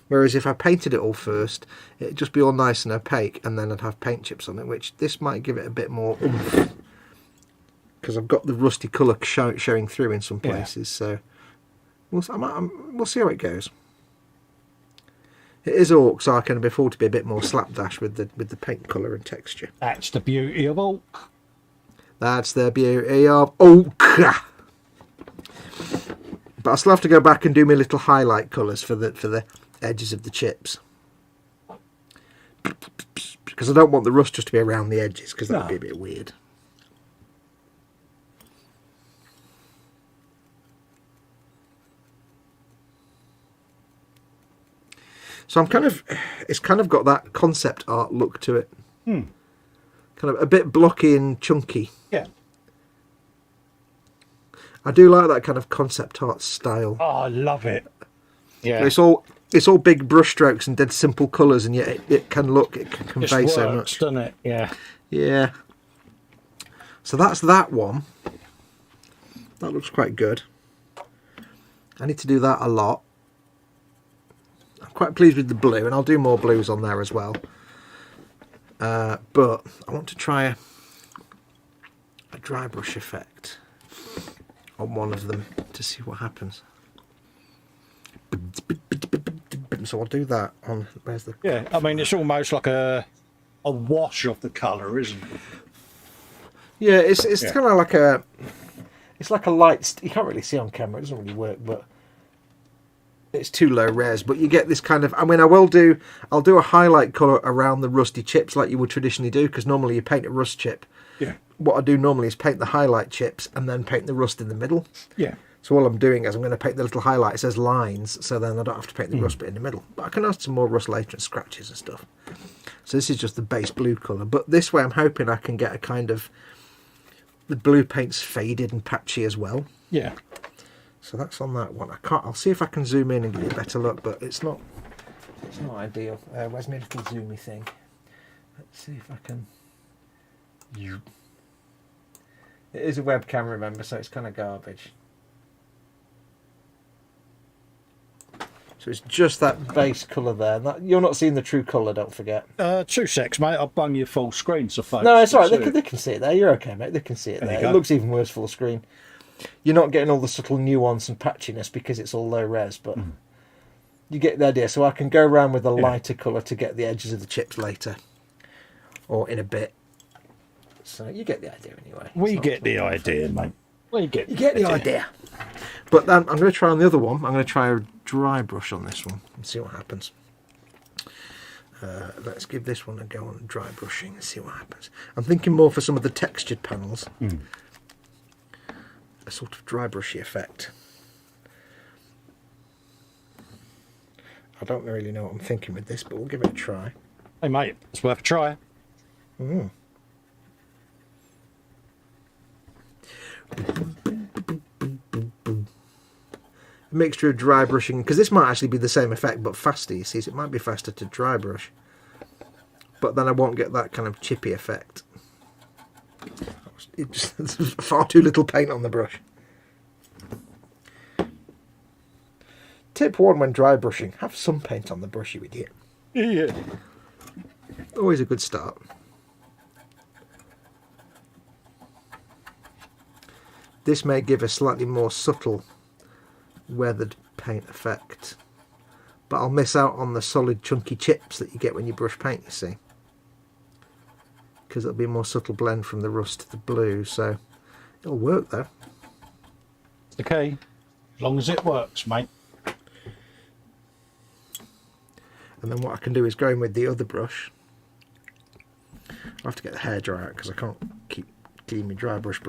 Whereas if I painted it all first, it'd just be all nice and opaque, and then I'd have paint chips on it, which this might give it a bit more oomph. Because I've got the rusty colour showing through in some places, so we'll see how it goes. It is Orc, so I can afford to be a bit more slapdash with the paint colour and texture. That's the beauty of Orc. That's the beauty of Orc. But I still have to go back and do my little highlight colours for the edges of the chips. Because I don't want the rust just to be around the edges, because that would be a bit weird. So it's kind of got that concept art look to it. Kind of a bit blocky and chunky. Yeah. I do like that kind of concept art style. Oh, I love it. Yeah. It's all big brush strokes and dead simple colours, and yet it can convey so much. Doesn't it? Yeah. Yeah. So that's that one. That looks quite good. I need to do that a lot. I'm quite pleased with the blue, and I'll do more blues on there as well. But I want to try a dry brush effect on one of them to see what happens. So I'll do that on. Where's the? Yeah, I mean it's almost like a wash of the colour, isn't it? Yeah, it's kind of like a. It's like a light. You can't really see on camera. It doesn't really work, but it's too low res. But you get this kind of. I mean, I'll do a highlight colour around the rusty chips like you would traditionally do, because normally you paint a rust chip. Yeah. What I do normally is paint the highlight chips and then paint the rust in the middle. Yeah. So all I'm doing is I'm going to paint the little highlights as lines, so then I don't have to paint the rust bit in the middle. But I can add some more rust later and scratches and stuff. So this is just the base blue colour. But this way I'm hoping I can get a kind of... The blue paint's faded and patchy as well. Yeah. So that's on that one. I'll see if I can zoom in and get a better look, but it's not ideal. Where's my little zoomy thing? Let's see if I can... It is a webcam, remember, so it's kind of garbage. So it's just that base colour there. You're not seeing the true colour, don't forget. 2 secs, mate. I'll bung you full screen so folks. No, it's alright. They can see it there. You're okay, mate. They can see it there. It looks even worse full screen. You're not getting all the subtle nuance and patchiness because it's all low res, but You get the idea. So I can go around with a lighter colour to get the edges of the chips later. Or in a bit. So you get the idea anyway. We get the idea, mate. You get the idea. But then I'm going to try on the other one. I'm going to try a dry brush on this one and see what happens. Let's give this one a go on dry brushing and see what happens. I'm thinking more for some of the textured panels. A sort of dry brushy effect. I don't really know what I'm thinking with this, but we'll give it a try. Hey, mate, it's worth a try. A mixture of dry brushing, because this might actually be the same effect but faster, you see, so it might be faster to dry brush, but then I won't get that kind of chippy effect. There's far too little paint on the brush. Tip 1 when dry brushing, have some paint on the brush, you idiot. Yeah. Always a good start. This may give a slightly more subtle weathered paint effect, but I'll miss out on the solid chunky chips that you get when you brush paint, you see, because it'll be a more subtle blend from the rust to the blue, so it'll work though. Okay, as long as it works, mate. And then what I can do is go in with the other brush. I'll have to get the hairdryer out because I can't keep cleaning my dry brush.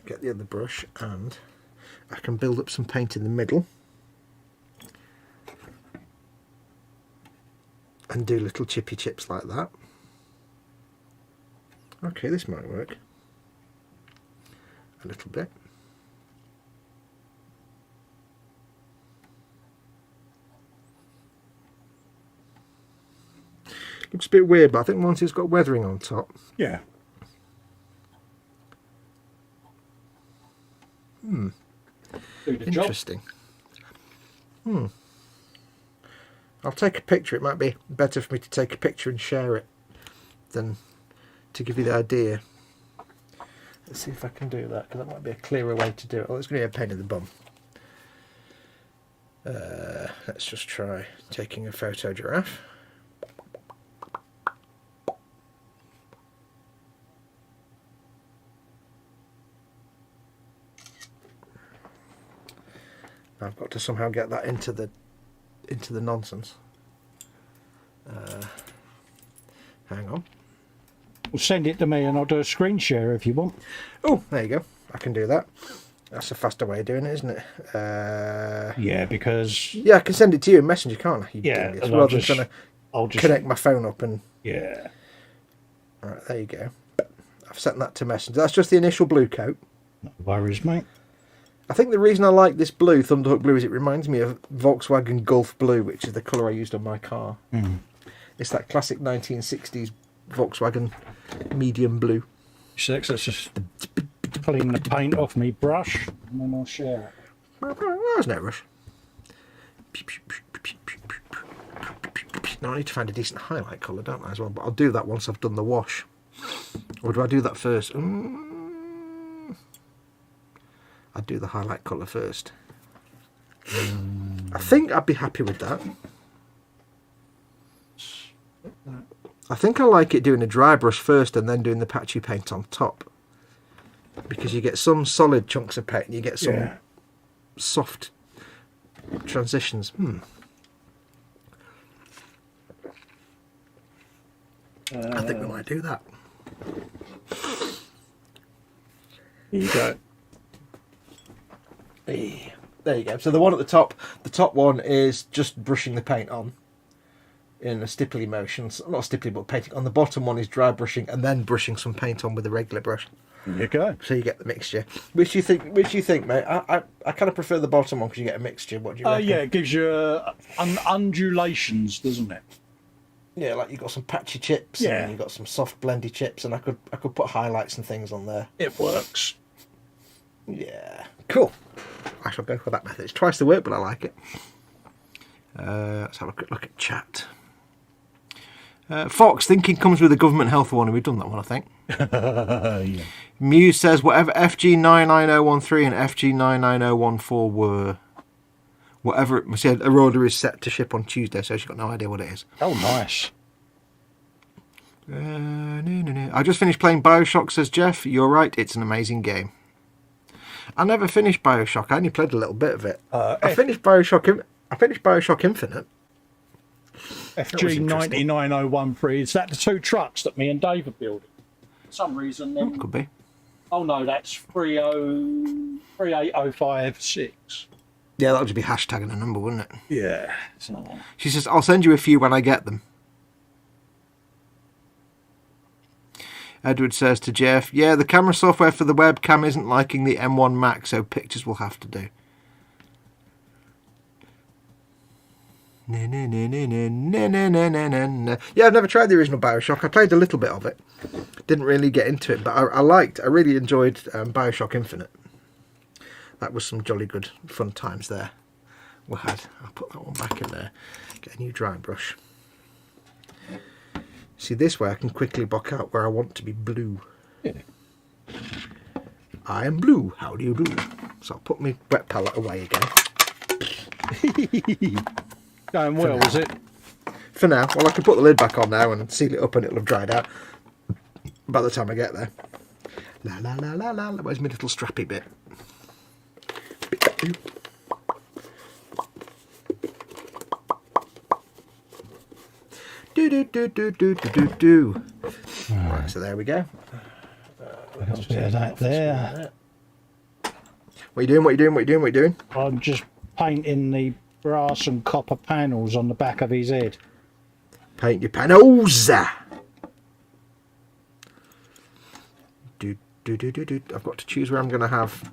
Get the other brush and I can build up some paint in the middle and do little chippy chips like that. Okay, this might work a little bit. Looks a bit weird, but I think once it's got weathering on top. Yeah. Interesting. I'll take a picture. It might be better for me to take a picture and share it than to give you the idea. Let's see if I can do that, because that might be a clearer way to do it. Oh, it's going to be a pain in the bum. Let's just try taking a photo giraffe. I've got to somehow get that into the nonsense. Hang on. Well, send it to me and I'll do a screen share if you want. Oh, there you go. I can do that. That's a faster way of doing it, isn't it? Yeah, because... Yeah, I can send it to you in Messenger, can't I? Yeah. Rather than trying to connect my phone up and... Yeah. Alright, there you go. I've sent that to Messenger. That's just the initial blue coat. No worries, mate. I think the reason I like this blue, Thunderhook blue, is it reminds me of Volkswagen Golf blue, which is the colour I used on my car. It's that classic 1960s Volkswagen medium blue. So let's just clean the paint off me brush and then I'll share it. There's no rush. Now I need to find a decent highlight colour, don't I, as well? But I'll do that once I've done the wash. Or do I do that first? I'd do the highlight colour first. I think I'd be happy with that. I think I like it doing a dry brush first and then doing the patchy paint on top, because you get some solid chunks of paint and you get some soft transitions. I think we might do that. Here you go. There you go. So the one at the top one is just brushing the paint on in a stipply motion. Not stipply, but painting. On the bottom one is dry brushing and then brushing some paint on with a regular brush. There you go. So you get the mixture. Which do you think, mate? I kind of prefer the bottom one because you get a mixture. What do you reckon? Yeah, it gives you undulations, doesn't it? Yeah, like you've got some patchy chips and you've got some soft blendy chips, and I could put highlights and things on there. It works. Yeah. Cool. I shall go for that method. It's twice the work, but I like it. Let's have a quick look at chat. Fox, thinking comes with a government health warning. We've done that one, I think. Yeah. Muse says whatever FG99013 and FG99014 were. whatever. See, her order is set to ship on Tuesday, so she's got no idea what it is. Oh, nice. No. I just finished playing BioShock, says Jeff. You're right, it's an amazing game. I never finished BioShock. I only played a little bit of it. I finished BioShock. I finished BioShock Infinite. FG99013. Is that the 2 trucks that me and Dave are building? For some reason, then. Could be. Oh no, that's 38056. Yeah, that would just be hashtagging a number, wouldn't it? Yeah. She says, I'll send you a few when I get them. Edward says to Jeff, yeah, the camera software for the webcam isn't liking the M1 Max, so pictures will have to do. Yeah, I've never tried the original BioShock. I played a little bit of it. Didn't really get into it, but I really enjoyed BioShock Infinite. That was some jolly good fun times there. We had. I'll put that one back in there. Get a new dry brush. See, this way I can quickly block out where I want to be blue. Yeah. I am blue. How do you do? So I'll put my wet palette away again. Going well, is it? For now. Well, I can put the lid back on now and seal it up and it'll have dried out by the time I get there. La la la la la. Where's my little strappy bit? Do. Right, so there we go. Bit of that there. What are you doing? I'm just painting the brass and copper panels on the back of his head. Paint your panels. Do. I've got to choose where I'm going to have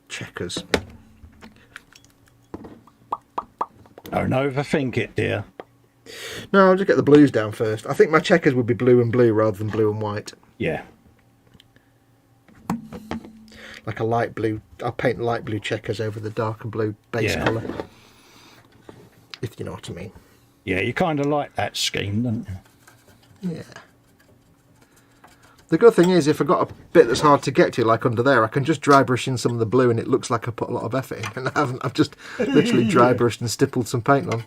checkers. Don't overthink it, dear. No, I'll just get the blues down first. I think my checkers would be blue and blue rather than blue and white. Yeah. Like a light blue. I'll paint light blue checkers over the darker blue base colour. If you know what I mean. Yeah, you kind of like that scheme, don't you? Yeah. The good thing is, if I've got a bit that's hard to get to, like under there, I can just dry brush in some of the blue and it looks like I put a lot of effort in. And I haven't. I've just literally dry brushed and stippled some paint on.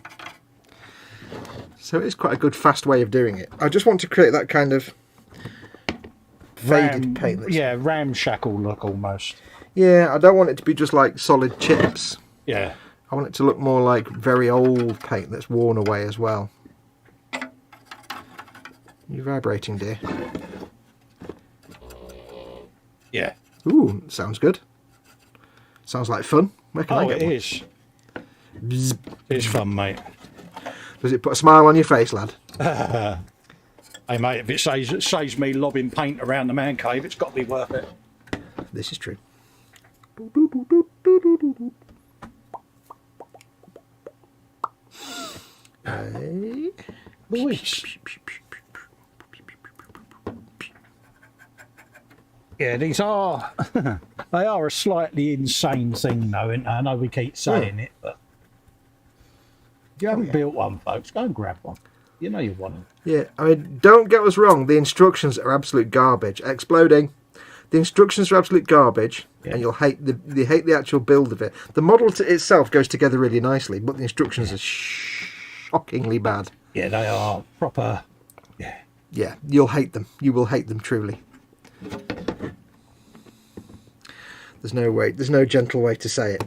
So it is quite a good, fast way of doing it. I just want to create that kind of faded paint. Yeah, ramshackle look almost. Yeah, I don't want it to be just like solid chips. Yeah. I want it to look more like very old paint that's worn away as well. You vibrating, dear? Yeah. Ooh, sounds good. Sounds like fun. Where can I get one? It is. Bzz. It's fun, mate. Does it put a smile on your face, lad? Hey, mate, if it saves me lobbing paint around the man cave, it's got to be worth it. This is true. Hey. Yeah, these are they are a slightly insane thing, though. And I know we keep saying it, but if you haven't built one, folks, go and grab one. You know you want them. Yeah, I mean, don't get us wrong. The instructions are absolute garbage. Exploding. The instructions are absolute garbage, and you'll hate the actual build of it. The model itself goes together really nicely, but the instructions are shockingly bad. Yeah, they are proper. Yeah, you'll hate them. You will hate them truly. There's no way. There's no gentle way to say it.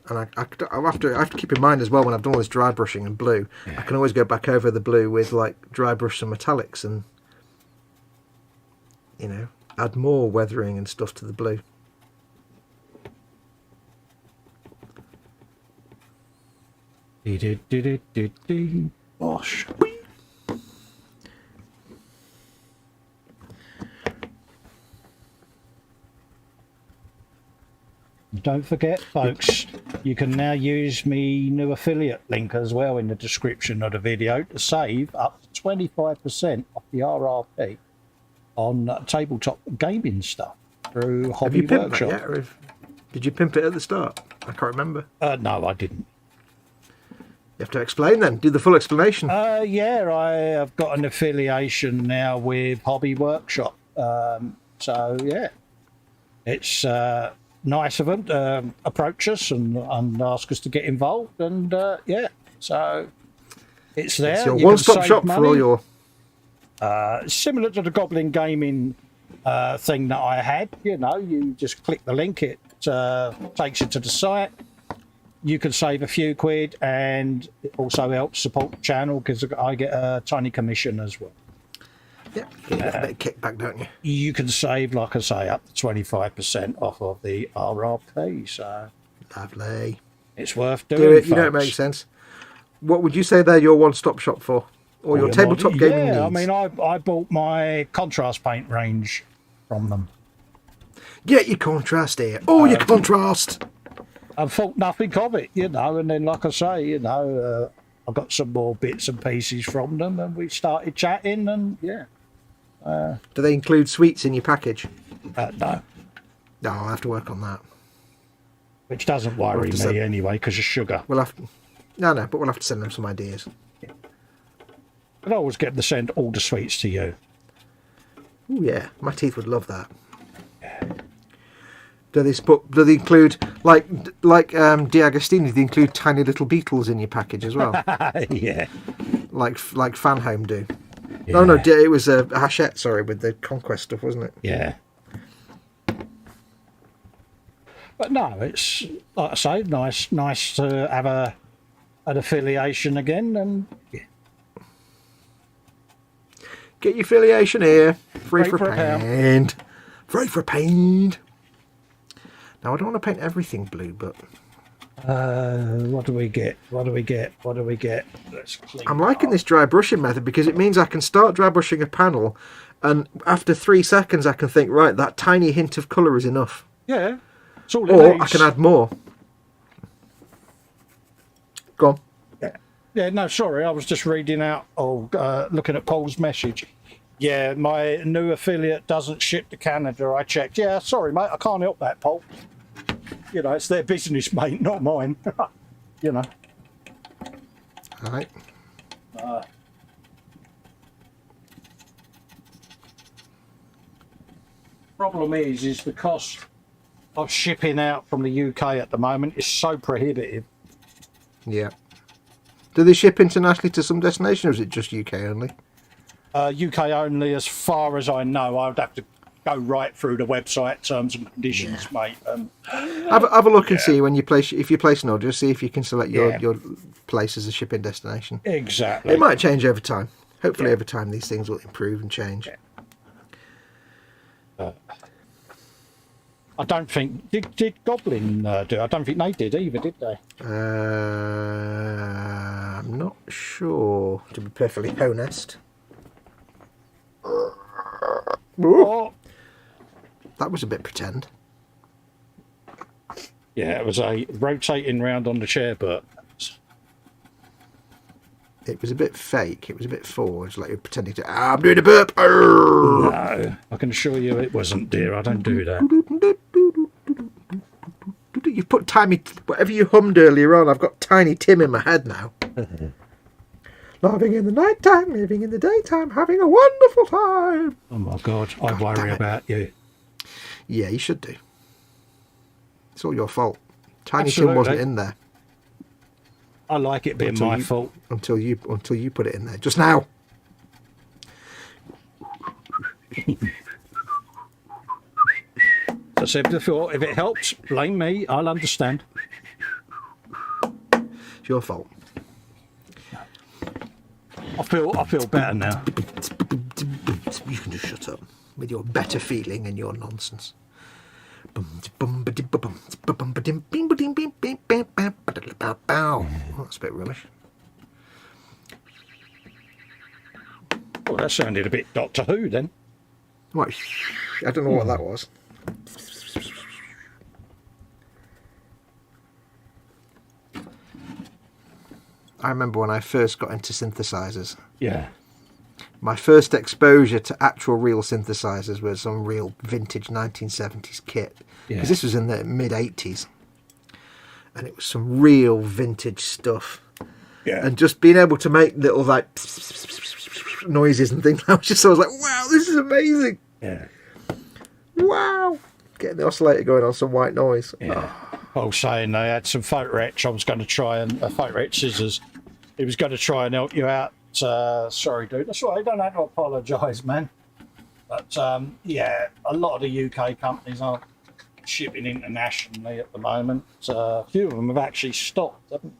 And I have to keep in mind as well, when I've done all this dry brushing and blue, I can always go back over the blue with like dry brush and metallics and, you know, add more weathering and stuff to the blue. Bosh. Don't forget, folks, you can now use me new affiliate link as well in the description of the video to save up to 25% off the RRP on tabletop gaming stuff through Hobby Workshop. That yet, or did you pimp it at the start? I can't remember. No, I didn't. You have to explain then. Do the full explanation. Yeah, I have got an affiliation now with Hobby Workshop. So, yeah. it's nice of them to approach us and ask us to get involved. And yeah, so it's there. It's your You can one-stop save shop for all money. your... Similar to the Goblin Gaming thing that I had. You know, you just click the link, it takes you to the site. You can save a few quid, and it also helps support the channel because I get a tiny commission as well. Yeah, you get a bit of kickback, don't you? You can save, like I say, up to 25% off of the RRP, so Lovely. it's worth doing. Do it. You know it folks. makes sense. What would you say they're your one-stop shop for? Or your tabletop gaming needs? Yeah, I mean, I bought my contrast paint range from them. Get your contrast here. Oh, your contrast. I thought nothing of it, you know, and then, like I say, you know, I got some more bits and pieces from them, and we started chatting, and yeah. Do they include sweets in your package? No, No, I'll have to work on that. which doesn't worry We'll have to me anyway, because of sugar. We'll have to... No, but we'll have to send them some ideas. But I always get to send all the sweets to you. Oh yeah, my teeth would love that. Do they include like D'Agostini? Do they include tiny little beetles in your package as well? Yeah. like Fan Home do? Yeah. No, it was a Hachette. Sorry, with the Conquest stuff, wasn't it? Yeah. But no, it's, like I say, nice to have an affiliation again, and yeah. Get your affiliation here. Free Free for for a pound. paint. Free for paint. Now I don't want to paint everything blue, but What do we get? Let's clean I'm it liking up. this dry brushing method because it means I can start dry brushing a panel, and after 3 seconds I can think, right, that tiny hint of colour is enough, Yeah. It's all it or I needs. can add more. Go on. Yeah, no, sorry, I was just reading out, looking at Paul's message. Yeah, my new affiliate doesn't ship to Canada, I checked. Yeah, sorry, mate, I can't help that, Paul. You know, it's their business, mate, not mine. You know. All right. Problem is the cost of shipping out from the UK at the moment is so prohibitive. Yeah. Do they ship internationally to some destination, or is it just UK only? UK only, as far as I know. I would have to go right through the website terms and conditions, mate. Have a look and see when you place. If you place an order, see if you can select your place as a shipping destination. Exactly. It might change over time. Hopefully, over time these things will improve and change. I don't think did Goblin do. I don't think they did either, did they? I'm not sure, to be perfectly honest. Oh, That was a bit pretend. yeah, it was a rotating round on the chair, but It was a bit fake. It was a bit forged, like you're pretending to. I'm doing a burp. Arr! no, I can assure you it wasn't, dear. I don't do that. You've put Tiny, whatever you hummed earlier on. I've got Tiny Tim in my head now. Loving in the night time, living in the daytime, having a wonderful time. Oh my God, I damn worry it. about you. Yeah, you should do. It's all your fault. Tiny Absolutely. Tim wasn't in there I like it being Until my you- fault. until you put it in there just now. As I said before, if it helps, blame me. I'll understand. It's your fault. I feel better now. You can just shut up with your better feeling and your nonsense. Oh, that's a bit rubbish. Well, that sounded a bit Doctor Who then. What? I don't know what that was. I remember when I first got into synthesizers. Yeah. My first exposure to actual real synthesizers was some real vintage 1970s kit. Yeah. Because this was in the mid-80s. And it was some real vintage stuff. Yeah. And just being able to make little like noises and things, I was like, wow, this is amazing. Yeah. Wow. getting the oscillator going on some white noise. Yeah. I was saying they had some photo etch. I was going to try and photo etch scissors. He was going to try and help you out. Sorry, dude. That's all right. I don't have to apologise, man. But yeah, a lot of the UK companies aren't shipping internationally at the moment. A few of them have actually stopped, haven't they?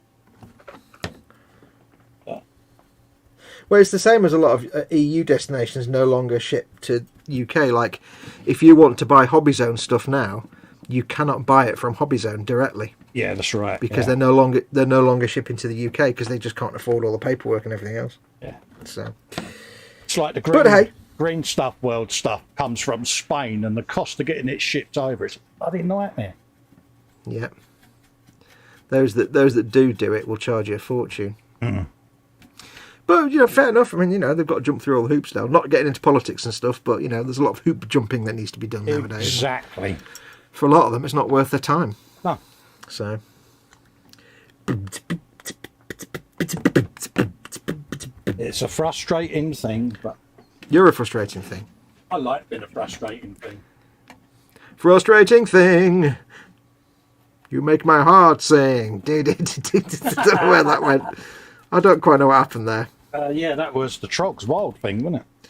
Well, it's the same as a lot of EU destinations no longer ship to UK. Like, if you want to buy HobbyZone stuff now, you cannot buy it from HobbyZone directly. Yeah, that's right. Because they're no longer shipping to the UK because they just can't afford all the paperwork and everything else. Yeah. So it's like the green stuff world stuff comes from Spain, and the cost of getting it shipped over is a bloody nightmare. Yeah. Those that do it will charge you a fortune. Mm. But, fair enough. I mean, they've got to jump through all the hoops now. Not getting into politics and stuff, but, there's a lot of hoop jumping that needs to be done nowadays. Exactly. For a lot of them, it's not worth their time. No. So. It's a frustrating thing, but... You're a frustrating thing. I like being a frustrating thing. Frustrating thing. You make my heart sing. I don't know where that went. I don't quite know what happened there. Yeah, that was the Trogs Wild thing, wasn't it?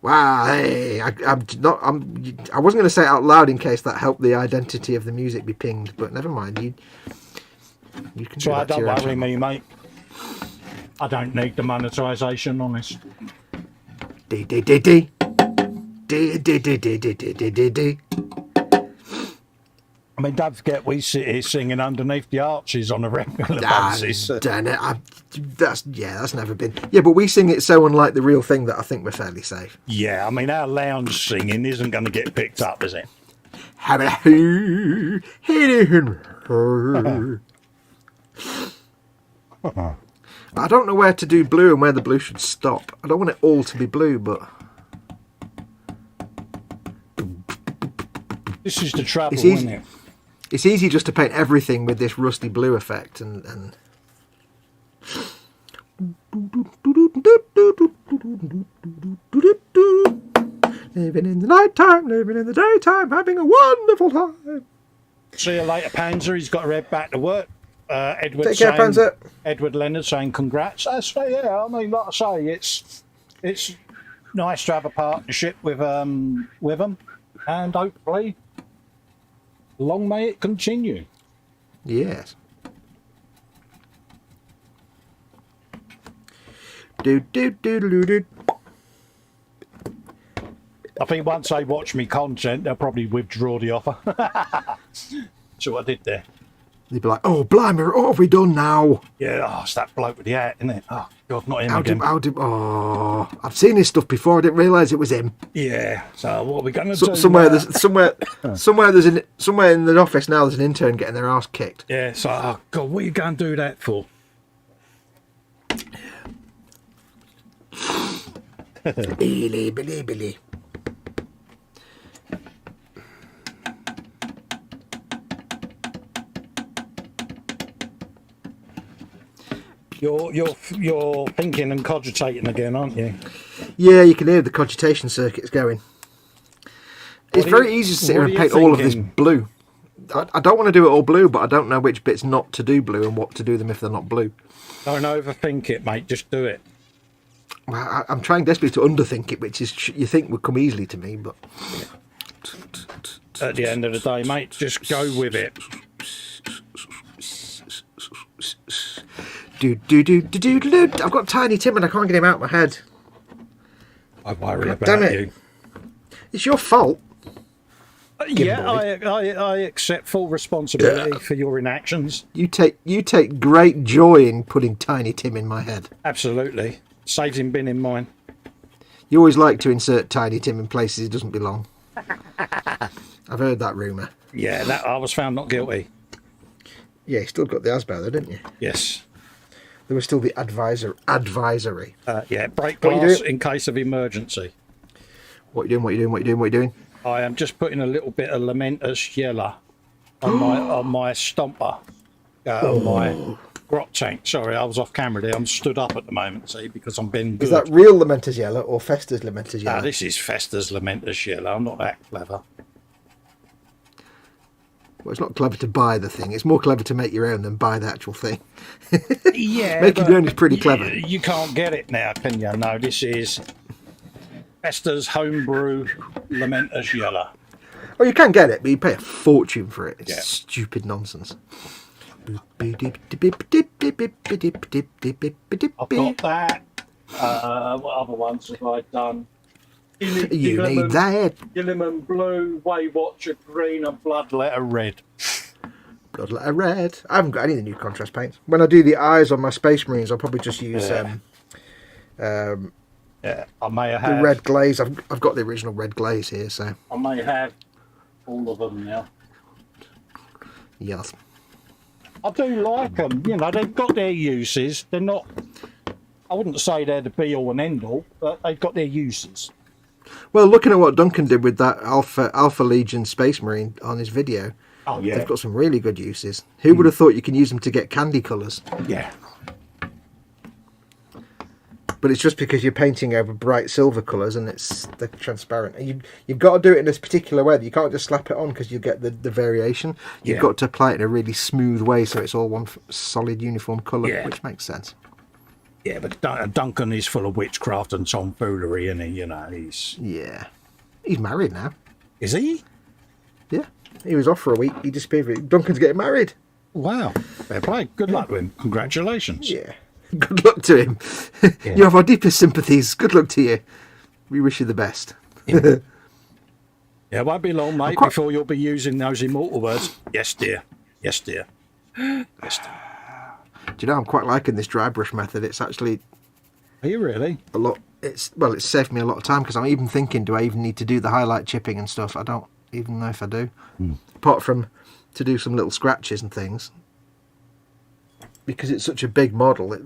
Wow, hey, I wasn't going to say it out loud in case that helped the identity of the music be pinged, but never mind. You can. So don't worry me, mate. I don't need the monetisation on this. I mean, don't forget we sit here singing underneath the arches on a regular basis. Damn it! That's never been. Yeah, but we sing it so unlike the real thing that I think we're fairly safe. Yeah, I mean, our lounge singing isn't going to get picked up, is it? I don't know where to do blue and where the blue should stop. I don't want it all to be blue, but this is the trouble, isn't it? It's easy just to paint everything with this rusty blue effect and living in the night time, living in the daytime, having a wonderful time. See you later, Panzer. He's got to head back to work. Edward Take care, Panzer. Edward Leonard saying congrats. Yeah, I mean, like I say, it's nice to have a partnership with them, and hopefully long may it continue. Yes. Do. I think once they watch me content, they'll probably withdraw the offer. So what I did there. They'd be like, "Oh, blimey, what have we done now?" Yeah, it's that bloke with the hat, isn't it? Oh, God, not him again. I've seen his stuff before. I didn't realise it was him. Yeah. So what are we going to do? Somewhere in the office now, there's an intern getting their arse kicked. Yeah. So, oh God, what are you going to do that for? Billy. You're thinking and cogitating again, aren't you? Yeah, you can hear the cogitation circuits going. It's very easy to sit here and paint all of this blue. I don't want to do it all blue, but I don't know which bits not to do blue and what to do them if they're not blue. Don't overthink it, mate. Just do it. I'm trying desperately to underthink it, which is you think would come easily to me, but at the end of the day, mate, just go with it. I've got Tiny Tim and I can't get him out of my head. I worry about damn it. you. It's your fault. Yeah, I accept full responsibility for your inactions. You take great joy in putting Tiny Tim in my head. Absolutely. Saves him being in mine. You always like to insert Tiny Tim in places he doesn't belong. I've heard that rumour. Yeah, that I was found not guilty. Yeah, you still got the ASBO though, didn't you? Yes. There was still the advisory. Yeah, break glass in case of emergency. What are you doing? I am just putting a little bit of Lamentus yellow on my stomper, on my grot tank. Sorry, I was off camera there. I'm stood up at the moment, see, because I'm being good. Is that real Lamentus yellow or Festa's Lamentus yellow? This is Festa's Lamentus yellow. I'm not that clever. Well, it's not clever to buy the thing. It's more clever to make your own than buy the actual thing. Yeah, Making your own is pretty clever. You can't get it now, can you? No, this is Festa's homebrew Lamenter's Yellow. Oh, you can get it, but you pay a fortune for it. It's Yeah. stupid nonsense. I've got that. What other ones have I done? You need that. Gilliman Blue, Waywatcher Green, and Bloodletter Red. Bloodletter Red. I haven't got any of the new contrast paints. When I do the eyes on my Space Marines, I'll probably just use Yeah, I may have the red glaze. I've got the original red glaze here, so I may have all of them now. yes. I do like them. You know, they've got their uses. They're not. I wouldn't say they're the be all and end all, but they've got their uses. Well, looking at what Duncan did with that Alpha Legion Space Marine on his video, Oh yeah, they've got some really good uses. Who would have thought you can use them to get candy colours? yeah. But it's just because you're painting over bright silver colours and they're transparent. And you've got to do it in this particular way. You can't just slap it on because you get the variation. You've Yeah. got to apply it in a really smooth way so it's all one solid uniform colour, Yeah. which makes sense. Yeah, but Duncan is full of witchcraft and tomfoolery, and you know, he's... Yeah. He's married now. Is he? Yeah. He was off for a week. He disappeared. Duncan's getting married. Wow. Fair play. Good luck to him. Congratulations. Yeah. Good luck to him. Yeah. You have our deepest sympathies. Good luck to you. We wish you the best. Yeah, it won't be long, mate, quite- before you'll be using those immortal words. Yes, dear. Yes, dear. Yes, dear. Do you know, I'm quite liking this dry brush method. It's actually Are you really? a lot. It's saved me a lot of time because I'm even thinking, do I even need to do the highlight chipping and stuff? I don't even know if I do. Apart from to do some little scratches and things. Because it's such a big model, it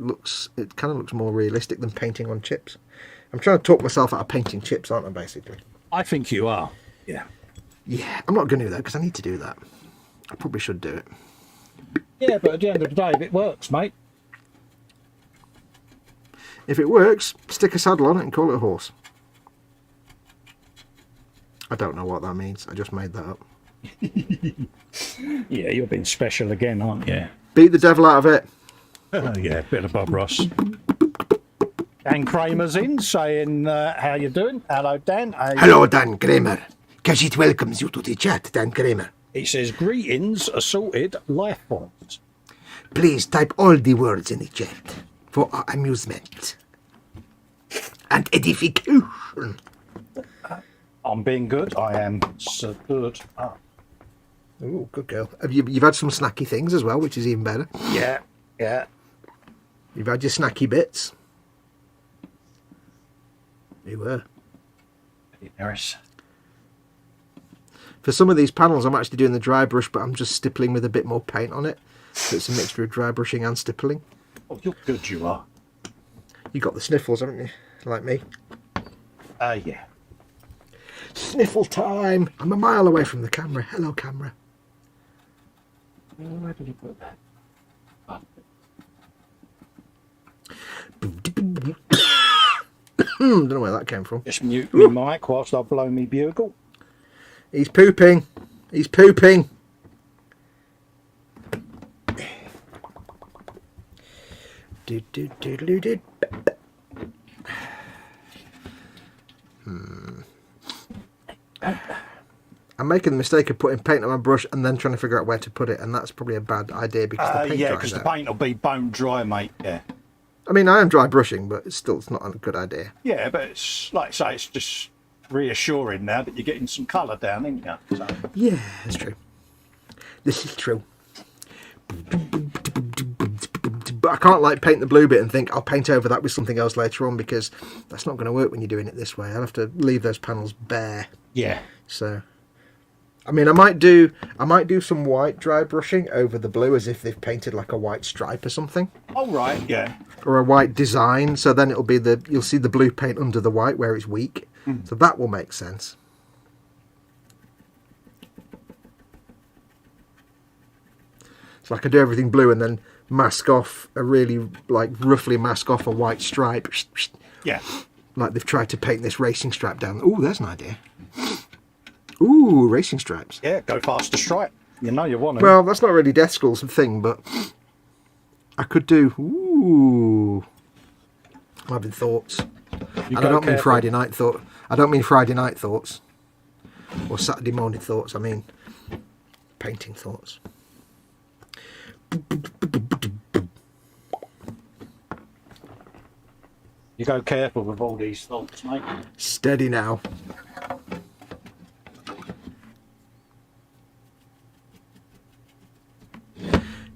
kind of looks more realistic than painting on chips. I'm trying to talk myself out of painting chips, aren't I, basically? I think you are. Yeah. Yeah, I'm not going to do that because I need to do that. I probably should do it. Yeah, but at the end of the day, if it works, mate. If it works, stick a saddle on it and call it a horse. I don't know what that means. I just made that up. Yeah, you're being special again, aren't you? Beat the devil out of it. Yeah, bit of Bob Ross. Dan Kramer's in, saying, how you doing? Hello, Dan. Hello, Dan Kramer. Kashit welcomes you to the chat, Dan Kramer. He says, greetings, assorted life forms. Please type all the words in the chat for our amusement and edification. I'm being good. I am so good. Oh, Oh, good girl. You've had some snacky things as well, which is even better. yeah, yeah. You've had your snacky bits. You were. Harris. For some of these panels, I'm actually doing the dry brush, but I'm just stippling with a bit more paint on it. So it's a mixture of dry brushing and stippling. Oh, you're good, you are. You got the sniffles, haven't you? Like me. Yeah. Sniffle time! I'm a mile away from the camera. Hello, camera. Where did I put that? Oh. Don't know where that came from. Just mute me mic whilst I blow me bugle. He's pooping. He's pooping. I'm making the mistake of putting paint on my brush and then trying to figure out where to put it, and that's probably a bad idea because the paint Yeah, dries because the out. paint will be bone dry, mate. Yeah. I mean, I am dry brushing, but it's not a good idea. Yeah, but it's like I say, it's just reassuring now that you're getting some colour down, isn't you? So, Yeah, that's true. This is true. But I can't like paint the blue bit and think I'll paint over that with something else later on because that's not going to work when you're doing it this way. I'll have to leave those panels bare. yeah. So, I mean, I might do some white dry brushing over the blue as if they've painted like a white stripe or something, All right, yeah. or a white design. So then it'll be you'll see the blue paint under the white where it's weak. So that will make sense. So I can do everything blue and then mask off roughly mask off a white stripe. Yeah. Like they've tried to paint this racing stripe down. Ooh, there's an idea. Ooh, racing stripes. Yeah, go faster stripe. You know you want to. Well, that's not really Death School's thing, but I could do. Ooh, I'm having thoughts. You And I go don't mean careful. Friday night thought. I don't mean Friday night thoughts or Saturday morning thoughts. I mean painting thoughts. You go careful with all these thoughts, mate. Steady now.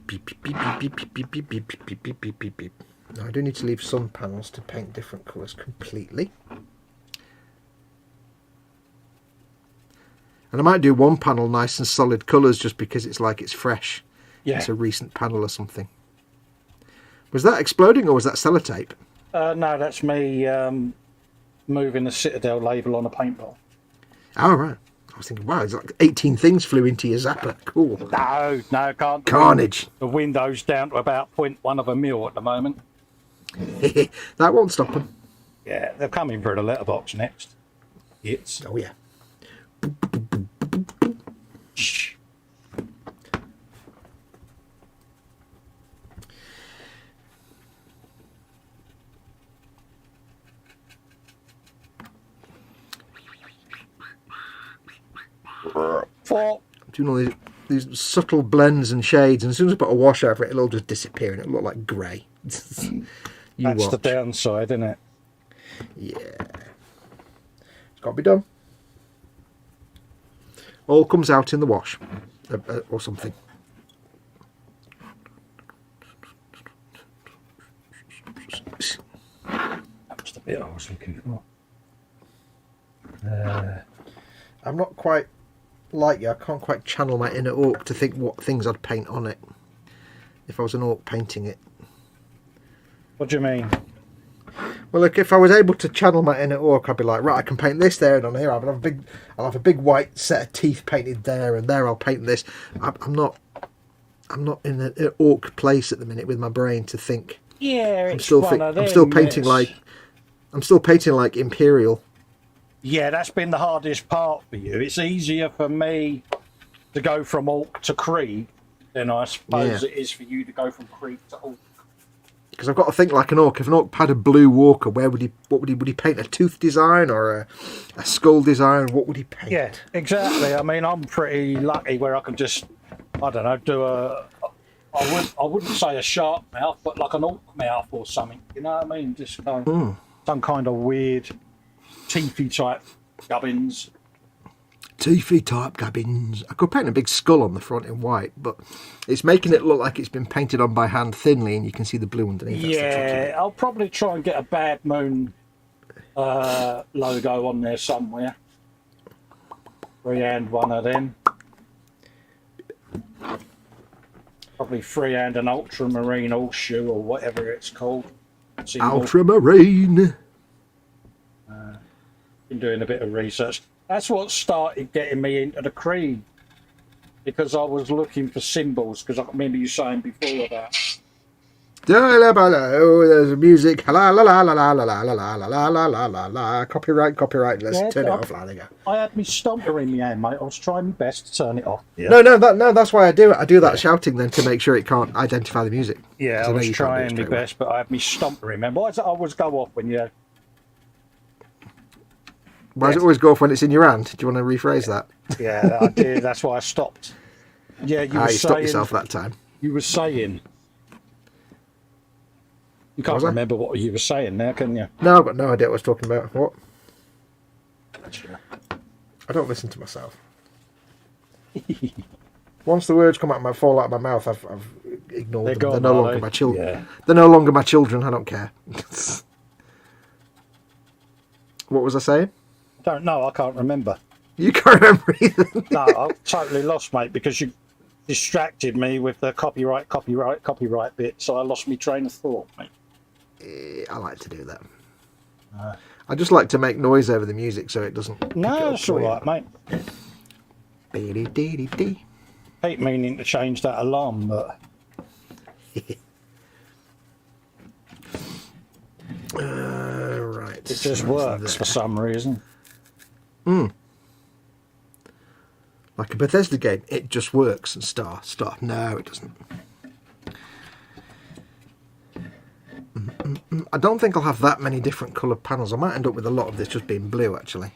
Beep, beep, beep, beep, beep, beep, beep, beep, beep, beep, beep, beep, beep, beep. Now I do need to leave some panels to paint different colours completely. And I might do one panel nice and solid colours just because it's like it's fresh. Yeah. It's a recent panel or something. Was that exploding or was that sellotape? No, that's me moving the Citadel label on a paint bottle. Oh, right. I was thinking, wow, it's like 18 things flew into your zapper. Cool. No, can't. Carnage. The window's down to about 0.1 of a mil at the moment. That won't stop them. Yeah, they're coming through the letterbox next. It's Oh, yeah. shh. For Doing all these subtle blends and shades, and as soon as I put a wash over it, it'll all just disappear and it'll look like grey. You that's watch. the downside, isn't it? Yeah. It's got to be done. All comes out in the wash. Or something. That was the bit I was looking for. I'm not quite like you. I can't quite channel my inner orc to think what things I'd paint on it. If I was an orc painting it. What do you mean? Well, look, if I was able to channel my inner orc, I'd be like, right, I can paint this there and on here. I'll have a big white set of teeth painted there, and there I'll paint this. I'm not in an orc place at the minute with my brain to think. Yeah, I'm it's still one of them. I'm still painting it's- like Imperial. Yeah, that's been the hardest part for you. It's easier for me to go from Orc to Krieg than I suppose Yeah. it is for you to go from Krieg to Orc. Because I've got to think like an orc. If an orc had a blue walker, would he paint a tooth design or a skull design? What would he paint? Yeah, exactly. I mean, I'm pretty lucky where I can just, I don't know, do I wouldn't say a shark mouth, but like an orc mouth or something. You know what I mean? Just some kind of weird, teethy type gubbins. Teethy type gubbins. I could paint a big skull on the front in white, but it's making it look like it's been painted on by hand thinly, and you can see the blue underneath. That's the tricky Yeah, bit. I'll probably try and get a Bad Moon logo on there somewhere. Freehand one of them. Probably freehand an ultramarine horseshoe or whatever it's called. Symbol. Ultramarine. Been doing a bit of research. That's what started getting me into the Krieg, because I was looking for symbols. Because I remember you saying before about There's music. La la la la la la la la la la la la la la. Copyright. Let's turn it off. There we go. I had me stomper in my hand, mate. I was trying my best to turn it off. Yeah. No, that's why I do it. I do that shouting then to make sure it can't identify the music. Yeah, 'Cause I know was you can't do it trying my straight away. best, but I had me stomper. Remember, I always go off when you. Why does it always go off when it's in your hand? Do you want to rephrase that? Yeah, I did. That's why I stopped. Yeah, you were You stopped saying. yourself that time. You were saying. You can't Was I? remember what you were saying now, can you? No, I've got no idea what I was talking about. What? I don't listen to myself. Once the words fall out of my mouth, I've ignored them. They're no longer my children. Yeah. They're no longer my children. I don't care. What was I saying? Don't know. I can't remember. You can't remember either. No, I totally lost, mate, because you distracted me with the copyright bit, so I lost my train of thought, mate. I like to do that. I just like to make noise over the music so it doesn't. pick it No, up it's for all you. right, mate. Dee-dee-dee-dee-dee. Keep meaning to change that alarm, but Right. it just works for some reason. Like a Bethesda game, it just works and start. No, it doesn't. I don't think I'll have that many different coloured panels. I might end up with a lot of this just being blue, actually.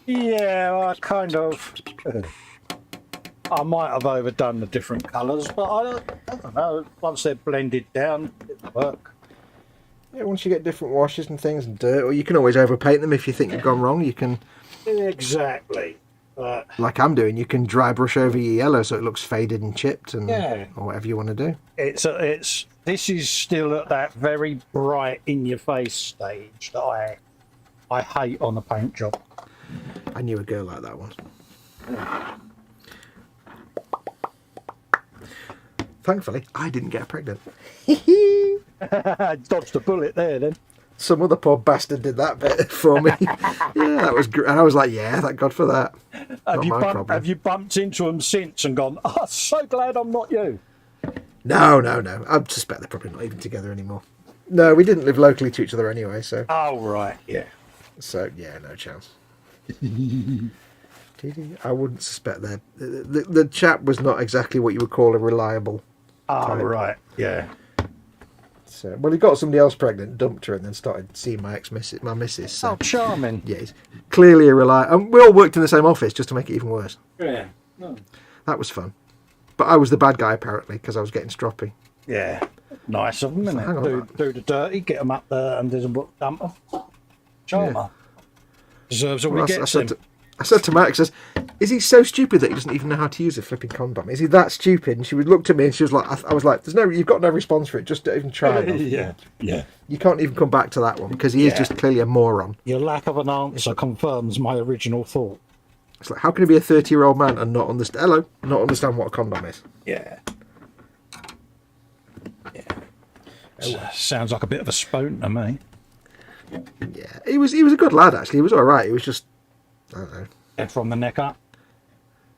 Yeah, I kind of. I might have overdone the different colours, but I don't know. Once they're blended down, it'll work. Yeah, once you get different washes and things and dirt, or you can always overpaint them if you think you've gone wrong. You can. Exactly. Like I'm doing, you can dry brush over your yellow so it looks faded and chipped, and or whatever you want to do. This is still at that very bright in your face stage that I hate on a paint job. I knew a girl like that once. Thankfully, I didn't get pregnant. Dodged a bullet there then. Some other poor bastard did that bit for me. Yeah, that was great. And I was like, yeah, thank God for that. Have you bumped into them since and gone, oh, so glad I'm not you? No. I suspect they're probably not even together anymore. No, we didn't live locally to each other anyway, so. Oh, right, yeah. So, yeah, no chance. I wouldn't suspect that. The chap was not exactly what you would call a reliable type. Right, yeah. So, well, he got somebody else pregnant, dumped her, and then started seeing my missus. So. Oh, charming. Yeah, he's clearly a reliable. And we all worked in the same office just to make it even worse. Yeah. No. That was fun. But I was the bad guy, apparently, because I was getting stroppy. Yeah. Nice of them, isn't it? Do the dirty, get them up there and there's a dump them. Charmer. Deserves all he gets him. I said to Max, is he so stupid that he doesn't even know how to use a flipping condom? Is he that stupid? And she looked at me and she was like, I was like, you've got no response for it. Just don't even try. Yeah. You can't even come back to that one because he is just clearly a moron. Your lack of an answer confirms my original thought. It's like, how can he be a 30-year-old man and not understand what a condom is? Yeah. Sounds like a bit of a spoon to me. Yeah, he was a good lad, actually. He was all right. He was just, I don't know. Head from the neck up?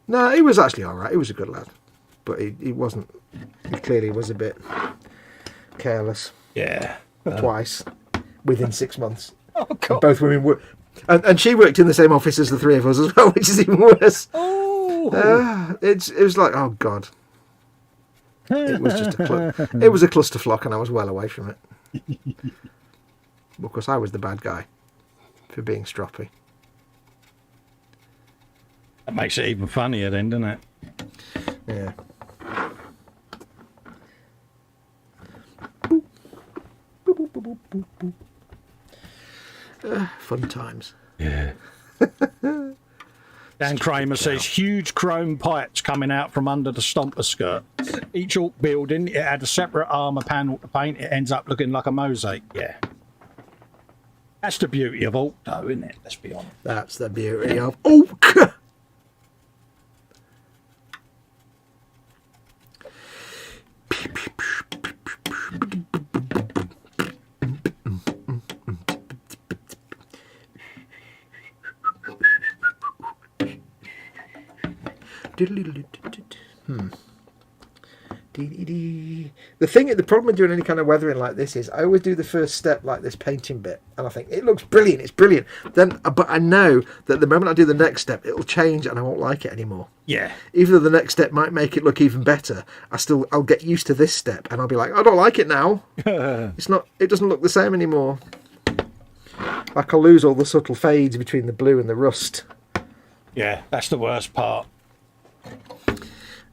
No, he was actually all right. He was a good lad. But he wasn't, he clearly was a bit careless. Yeah. Twice within 6 months. Oh, God. And both women were, and she worked in the same office as the three of us as well, which is even worse. Oh. It was like, oh, God. It was just it was a clusterflock, and I was well away from it. Because I was the bad guy for being stroppy. That makes it even funnier then, doesn't it? Yeah. Fun times. Yeah. Dan Kramer says, huge chrome pipes coming out from under the stomper skirt. Each alt building, it had a separate armour panel to paint. It ends up looking like a mosaic. Yeah. That's the beauty of alt, though, isn't it? Let's be honest. That's the beauty of alt. The problem with doing any kind of weathering like this is I always do the first step like this painting bit and I think it looks brilliant, it's brilliant. But I know that the moment I do the next step it'll change and I won't like it anymore. Yeah. Even though the next step might make it look even better, I'll get used to this step and I'll be like, I don't like it now. It doesn't look the same anymore. Like I'll lose all the subtle fades between the blue and the rust. Yeah, that's the worst part.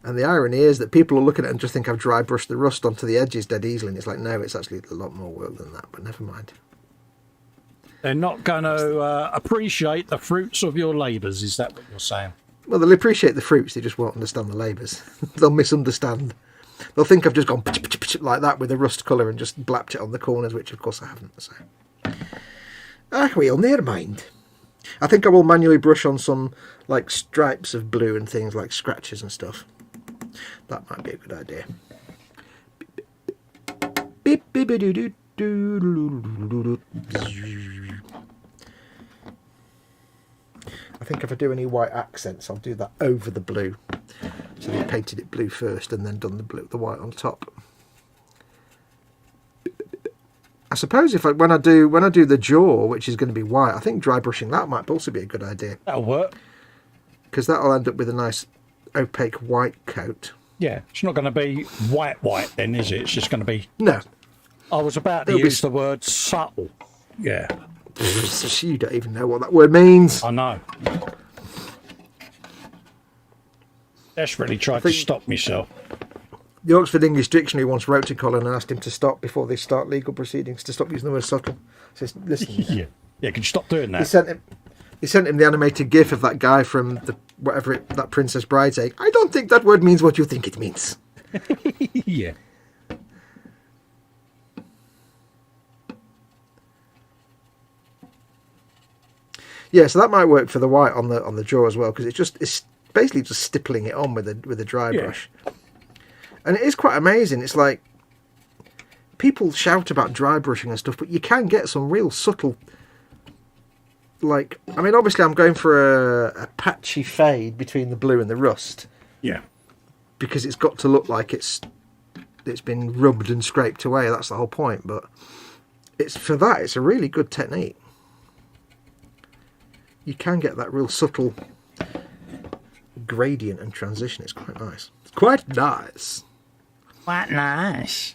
And the irony is that people will look at it and just think I've dry brushed the rust onto the edges dead easily. And it's like, no, it's actually a lot more work than that, but never mind. They're not going to appreciate the fruits of your labours, is that what you're saying? Well, they'll appreciate the fruits, they just won't understand the labours. They'll misunderstand. They'll think I've just gone like that with a rust colour and just blapped it on the corners, which of course I haven't. So, well, never mind. I think I will manually brush on some like stripes of blue and things like scratches and stuff. That might be a good idea. I think if I do any white accents, I'll do that over the blue. So they painted it blue first and then done the white on top. I suppose when I do the jaw, which is going to be white, I think dry brushing that might also be a good idea. That'll work. because that'll end up with a nice opaque white coat. Yeah, it's not going to be white then, is it? It's just going to be... No. I was about to use the word subtle. Yeah. You don't even know what that word means. I know. Desperately tried to stop myself. The Oxford English Dictionary once wrote to Colin and asked him to stop before they start legal proceedings, to stop using the word subtle. Says, listen. Yeah, can you stop doing that? He sent him the animated GIF of that guy from that Princess Bride saying, I don't think that word means what you think it means. Yeah. Yeah, so that might work for the white on the jaw as well, because it's basically just stippling it on with a dry brush. And it is quite amazing. It's like people shout about dry brushing and stuff, but you can get some real subtle, like, I mean, obviously I'm going for a patchy fade between the blue and the rust. Yeah. Because it's got to look like it's been rubbed and scraped away. That's the whole point. But it's a really good technique. You can get that real subtle gradient and transition. It's quite nice. It's quite nice. Quite nice.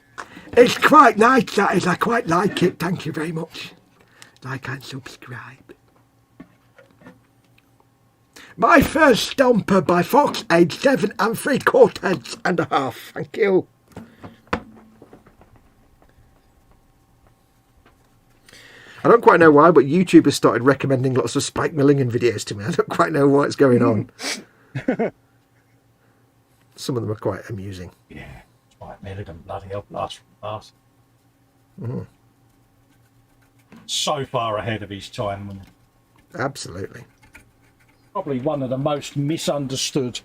It's quite nice, that is. I quite like it. Thank you very much. Like and subscribe. My first stomper by Fox, age 7 3/4.5. Thank you. I don't quite know why, but YouTube has started recommending lots of Spike Milligan videos to me. I don't quite know what's going on. Some of them are quite amusing. Yeah, Spike Milligan, bloody hell, blast from past. Mm-hmm. So far ahead of his time. And absolutely. Probably one of the most misunderstood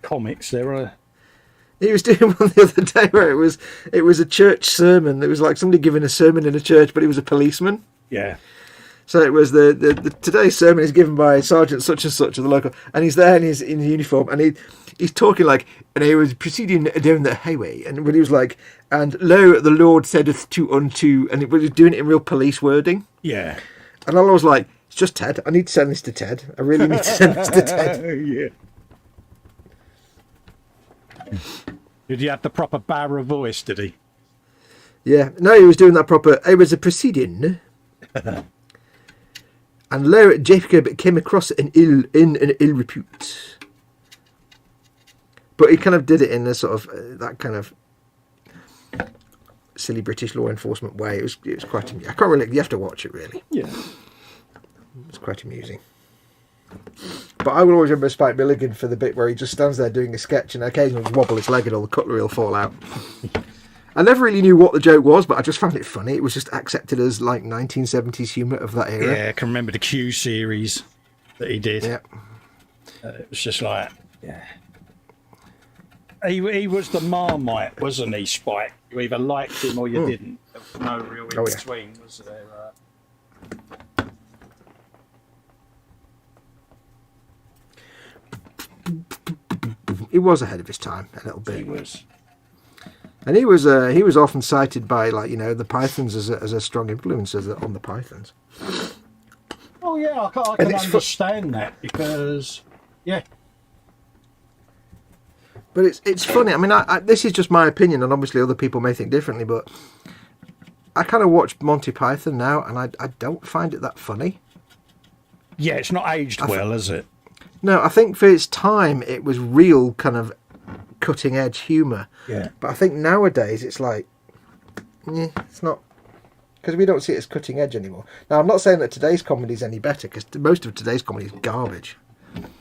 comics there are. He was doing one the other day where it was a church sermon. It was like somebody giving a sermon in a church, but he was a policeman. Yeah. So it was the today's sermon is given by Sergeant such and such of the local, and he's there and he's in uniform, and he's talking like, and he was proceeding down the highway, and when he was like, and lo, the Lord saideth to unto, and he was doing it in real police wording. Yeah. And I was like, it's just Ted. I need to send this to Ted. I really need to send this to Ted. Yeah. Did he have the proper barra voice, did he? Yeah. No, he was doing that proper. It was a proceeding. And lo, Jacob came across in an ill repute. But he kind of did it in a sort of that kind of silly British law enforcement way. It was quite amusing. I can't really. You have to watch it really. Yeah. It's quite amusing. But I will always remember Spike Milligan for the bit where he just stands there doing a sketch and occasionally just wobble his leg and all the cutlery will fall out. I never really knew what the joke was, but I just found it funny. It was just accepted as like 1970s humour of that era. Yeah, I can remember the Q series that he did. Yeah. It was just like, yeah. He was the Marmite, wasn't he, Spike? You either liked him or you didn't. There was no real in between, was there? He was ahead of his time a little bit. He was. And he was often cited by, like, you know, the Pythons as a strong influence on the Pythons. Oh yeah, I can understand that because, yeah. But it's funny. I mean, this is just my opinion, and obviously other people may think differently. But I kind of watch Monty Python now, and I don't find it that funny. Yeah, it's not aged well, is it? No, I think for its time, it was real kind of cutting edge humour. Yeah. But I think nowadays it's like, it's not, because we don't see it as cutting edge anymore. Now, I'm not saying that today's comedy is any better, because most of today's comedy is garbage.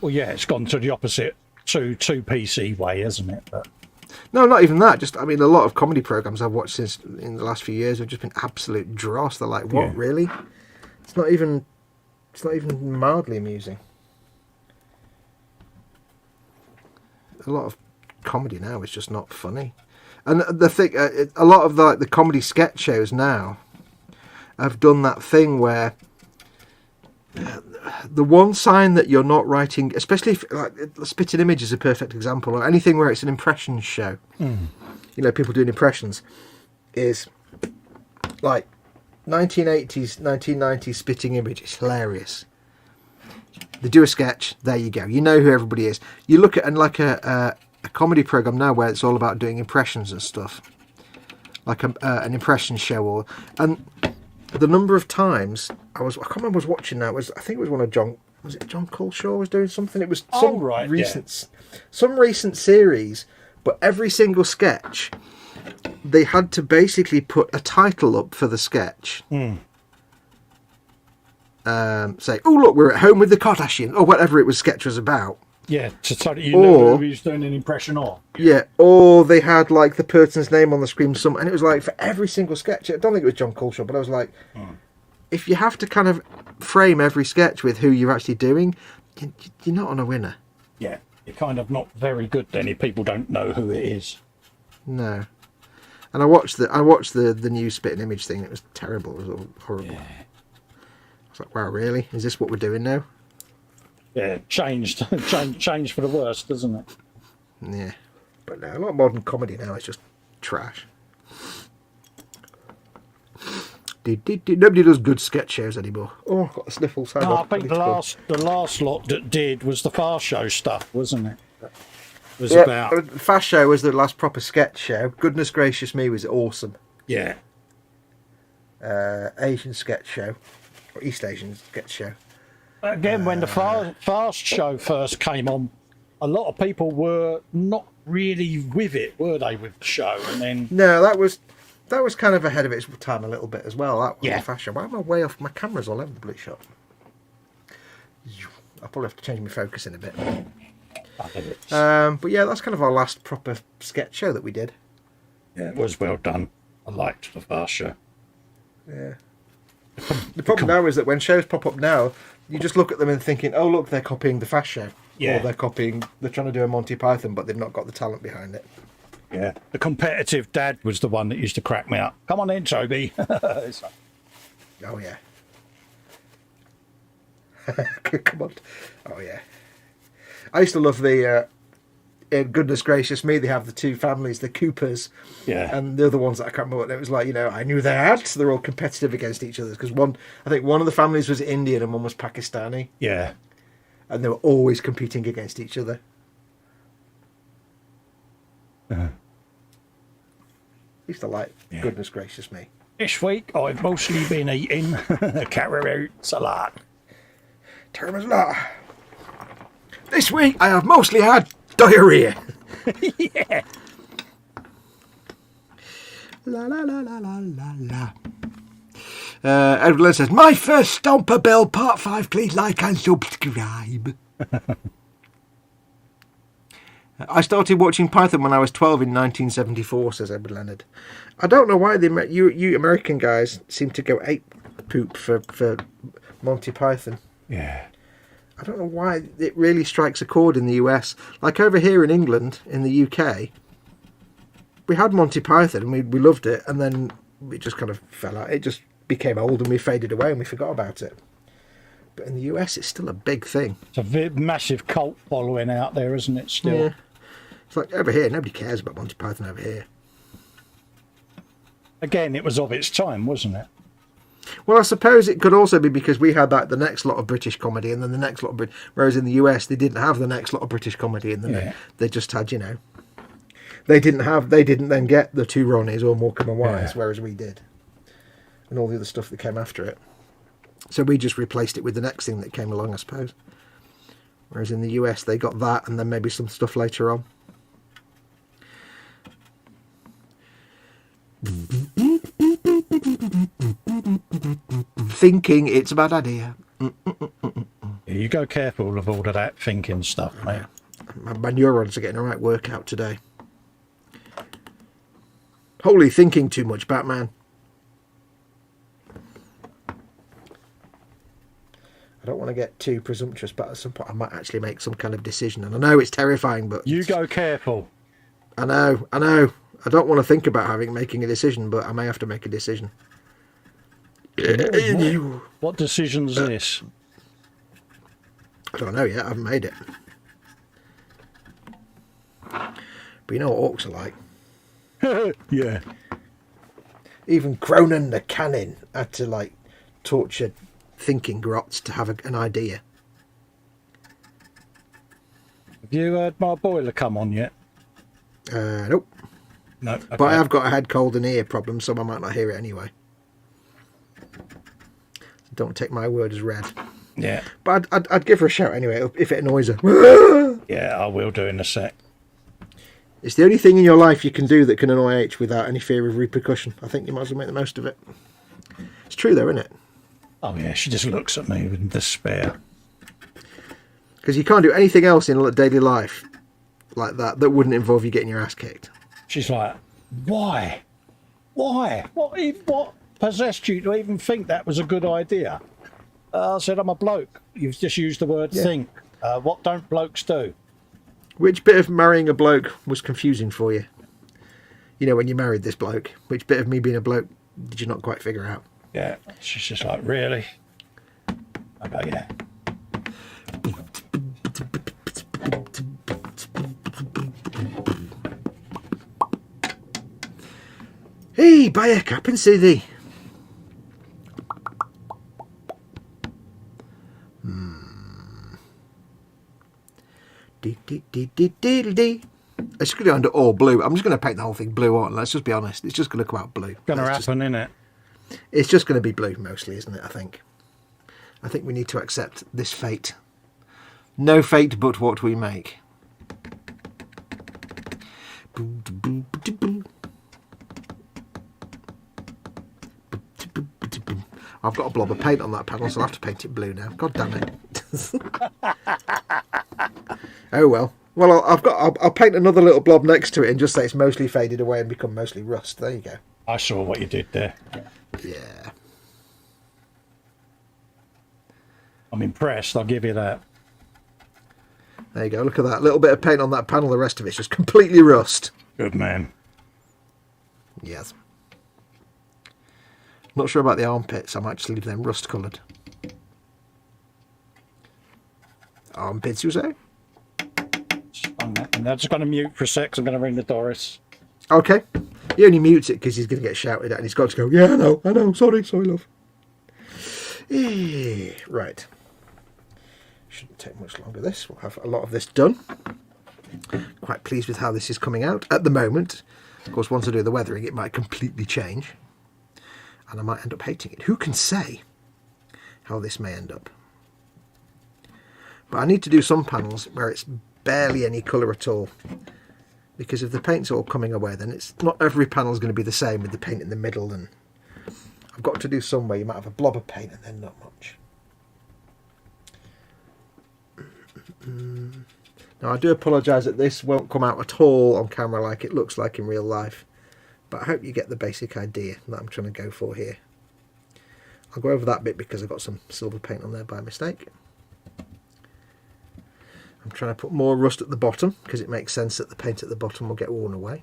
Well, yeah, it's gone to the opposite, to PC way, hasn't it? But no, not even that. Just, I mean, a lot of comedy programs I've watched since in the last few years have just been absolute dross. They're like, what, really? It's not even mildly amusing. A lot of comedy now is just not funny, and the thing, a lot of the comedy sketch shows now have done that thing where the one sign that you're not writing, especially if, like, Spitting Image is a perfect example, or anything where it's an impressions show. You know, people doing impressions, is like 1980s, 1990s Spitting Image is hilarious. They do a sketch. There you go. You know who everybody is. You look at like a comedy program now where it's all about doing impressions and stuff, like an impression show. And the number of times I can't remember. I was watching that. I think it was one of John. Was it John Culshaw was doing something? It was some recent series, but every single sketch they had to basically put a title up for the sketch. Say, oh look, we're at home with the Kardashians, or whatever it was sketch was about. Yeah, so that you know who he was doing an impression of. Yeah, or they had like the person's name on the screen, and it was like for every single sketch. I don't think it was John Culshaw, but I was like, if you have to kind of frame every sketch with who you're actually doing, you're not on a winner. Yeah, you're kind of not very good then if people don't know who it is. No. And I watched the new spit and image thing. It was terrible. It was all horrible. Yeah. I was like, wow, really? Is this what we're doing now? Yeah, changed for the worse, doesn't it? Yeah, but no, a lot of modern comedy now is just trash. Nobody does good sketch shows anymore. Oh, I've got the sniffles. No, I think the last lot that did was the Fast Show stuff, wasn't it? It was about Fast Show was the last proper sketch show. Goodness gracious me, was it awesome? Yeah. Asian sketch show, or East Asian sketch show. Again, when the Fast Show first came on, a lot of people were not really with it, were they, with the show? And then no, that was kind of ahead of its time a little bit as well. That was the Fast Show. Why am I way off? My camera's all over the blue shot. I'll probably have to change my focus in a bit. But yeah, that's kind of our last proper sketch show that we did. Yeah, it was well done. I liked the Fast Show. Yeah. The problem now is that when shows pop up now, you just look at them and thinking, oh look, they're copying the Fast Show. Yeah. Or they're trying to do a Monty Python, but they've not got the talent behind it. Yeah. The competitive dad was the one that used to crack me up. Come on in, Toby. Oh yeah. Come on. Oh yeah. I used to love the goodness gracious me, they have the two families, the Coopers, and the other ones that I can't remember. And it was like, I knew they had, so they're all competitive against each other, because I think one of the families was Indian and one was Pakistani. Yeah. And they were always competing against each other. Uh-huh. Used to like goodness gracious me. This week I've mostly been eating carrot salad. Termislot. This week I have mostly had diarrhea. Yeah. La la la la la la la. Edward says, my first Stomper Bill, part 5, please like and subscribe. I started watching Python when I was 12 in 1974, says Edward Leonard. I don't know why you American guys seem to go ape poop for Monty Python. Yeah. I don't know why it really strikes a chord in the US. Like over here in England, in the UK, we had Monty Python and we loved it, and then it just kind of fell out. It just became old and we faded away and we forgot about it. But in the US, it's still a big thing. It's a massive cult following out there, isn't it, still? Yeah. It's like over here, nobody cares about Monty Python over here. Again, it was of its time, wasn't it? Well, I suppose it could also be because we had the next lot of British comedy and then the next lot of whereas in the US they didn't have the next lot of British comedy, and then they just had, they didn't then get the Two Ronnies or Morecambe and Wise, whereas we did, and all the other stuff that came after it. So we just replaced it with the next thing that came along, I suppose. Whereas in the US they got that and then maybe some stuff later on. Thinking it's a bad idea. You go careful of all of that thinking stuff, mate. My neurons are getting a right workout today. Holy thinking too much, Batman. I don't want to get too presumptuous, but at some point I might actually make some kind of decision. And I know it's terrifying, but... You go careful. I know. I don't want to think about making a decision, but I may have to make a decision. What decision's this? I don't know yet. I haven't made it. But you know what orcs are like. Yeah. Even Cronin the Cannon had to torture thinking grots to have an idea. Have you heard my boiler come on yet? Nope. No. Okay. But I have got a head cold and ear problem, so I might not hear it anyway. Don't take my word as read. Yeah. But I'd give her a shout anyway if it annoys her. Yeah, I will do in a sec. It's the only thing in your life you can do that can annoy H without any fear of repercussion. I think you might as well make the most of it. It's true though, isn't it? Oh yeah, she just looks at me with despair. Because you can't do anything else in daily life like that wouldn't involve you getting your ass kicked. She's like, why? Why? What possessed you to even think that was a good idea? I said, I'm a bloke. You've just used the word think. What don't blokes do? Which bit of marrying a bloke was confusing for you? You know, when you married this bloke, which bit of me being a bloke did you not quite figure out? Yeah, she's just like, really? I go, yeah. Hey, buy a cap and see thee. It's going to go under all blue. I'm just going to paint the whole thing blue on. Let's just be honest. It's just going to come out blue. Gonna happen, innit? It's just going to be blue mostly, isn't it? I think we need to accept this fate. No fate but what we make. I've got a blob of paint on that panel, so I'll have to paint it blue now. God damn it. Oh well. Well, I'll paint another little blob next to it and just say it's mostly faded away and become mostly rust. There you go. I saw what you did there. Yeah. I'm impressed, I'll give you that. There you go. Look at that. Little bit of paint on that panel. The rest of it's just completely rust. Good man. Yes. Not sure about the armpits. I might just leave them rust coloured. Armpits, you say? I'm just going to mute for a sec. I'm going to ring the Doris. Okay. He only mutes it because he's going to get shouted at and he's got to go, yeah, I know. Sorry, love. Right. Shouldn't take much longer this. We'll have a lot of this done. Quite pleased with how this is coming out at the moment. Of course, once I do the weathering, it might completely change. And I might end up hating it. Who can say how this may end up? But I need to do some panels where it's barely any colour at all. Because if the paint's all coming away, then it's not every panel's going to be the same with the paint in the middle. And I've got to do some where you might have a blob of paint and then not much. Now, I do apologise that this won't come out at all on camera like it looks like in real life. But I hope you get the basic idea that I'm trying to go for here. I'll go over that bit because I got some silver paint on there by mistake. I'm trying to put more rust at the bottom because it makes sense that the paint at the bottom will get worn away.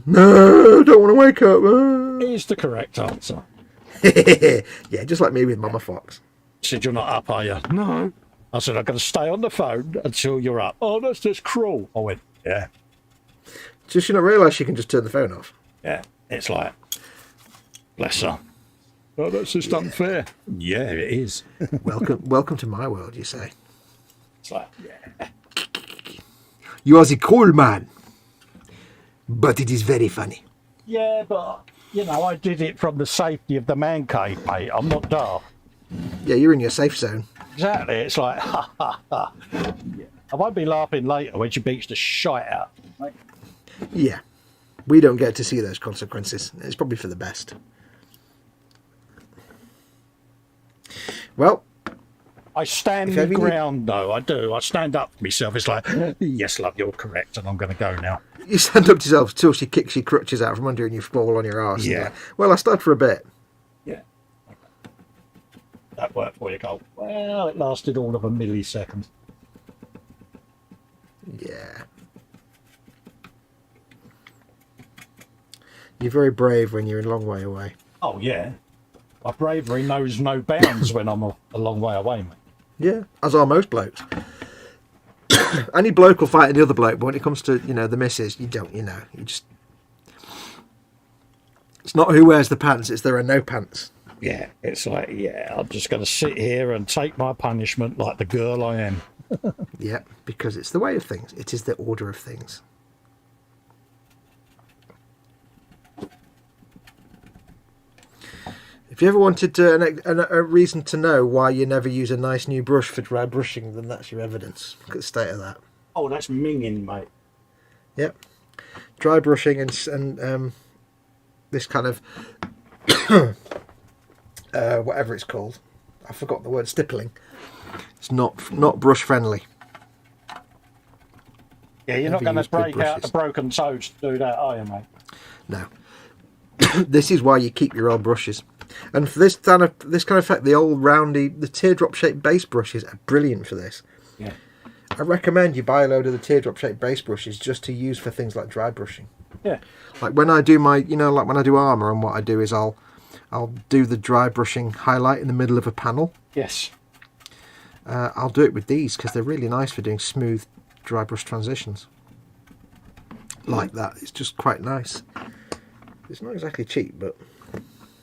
No, don't want to wake up. Here's the correct answer. Yeah, just like me with Mama Fox. She said, you're not up, are you? No. I said, I'm going to stay on the phone until you're up. Oh, that's just cruel. I went, yeah. Does she not realise she can just turn the phone off? Yeah, it's like, bless her. Oh, that's just unfair. Yeah, it is. Welcome to my world, you say. It's like, yeah. You are the cool man. But it is very funny. Yeah, but, you know, I did it from the safety of the man cave, mate. I'm not daft. Yeah, you're in your safe zone. Exactly. It's like, ha, ha, ha. Yeah. I won't be laughing later when she beats the shite out. Mate. Yeah. We don't get to see those consequences. It's probably for the best. Well, I stand my ground, though. I do. I stand up for myself. It's like, yes, love, you're correct, and I'm going to go now. You stand up to yourself until she kicks your crutches out from under and you fall on your arse. Yeah. Like, well, I stood for a bit. Yeah. That worked for you, Cole. Well, it lasted all of a millisecond. Yeah. You're very brave when you're a long way away. Oh, yeah. My bravery knows no bounds when I'm a long way away, mate. Yeah, as are most blokes. Any bloke will fight any other bloke, but when it comes to, you know, the missus, you don't, you know. You just... It's not who wears the pants, it's there are no pants. Yeah, it's like, yeah, I'm just going to sit here and take my punishment like the girl I am. Yeah, because it's the way of things. It is the order of things. If you ever wanted a reason to know why you never use a nice new brush for dry brushing, then that's your evidence. Look at the state of that. Oh, that's minging, mate. Yep. Dry brushing and this kind of whatever it's called. I forgot the word, stippling. It's not brush friendly. Yeah, you're not going to break out the broken toes to do that, are you, mate? No. This is why you keep your old brushes. And for this kind of effect, the old roundy, the teardrop shaped base brushes are brilliant for this. Yeah. I recommend you buy a load of the teardrop shaped base brushes just to use for things like dry brushing. Yeah. Like when I do my, like when I do armour, and what I do is I'll do the dry brushing highlight in the middle of a panel. Yes. I'll do it with these because they're really nice for doing smooth dry brush transitions. Like that. It's just quite nice. It's not exactly cheap, but...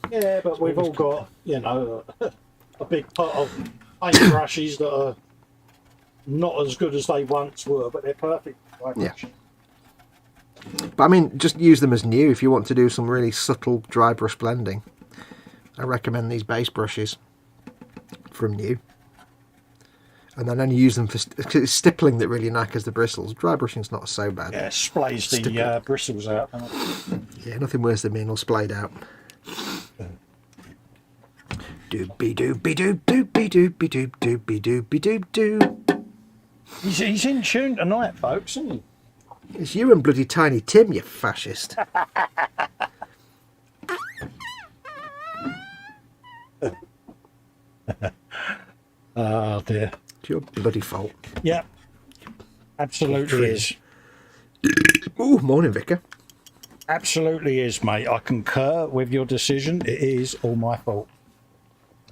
Yeah, but we've all got, a big pot of paint brushes that are not as good as they once were, but they're perfect. Yeah. But I mean, just use them as new if you want to do some really subtle dry brush blending. I recommend these base brushes from new. And then only use them for... Because it's stippling that really knackers the bristles. Dry brushing's not so bad. Yeah, splays the bristles out. Yeah, nothing worse than being all splayed out. Doobie doobie doob doobie doobie doob doobie doobie doob doo. He's in tune tonight, folks, isn't he? It's you and bloody Tiny Tim, you fascist. Oh dear. It's your bloody fault. Yeah, absolutely is. Ooh, morning, Vicar. Absolutely is, mate. I concur with your decision. It is all my fault.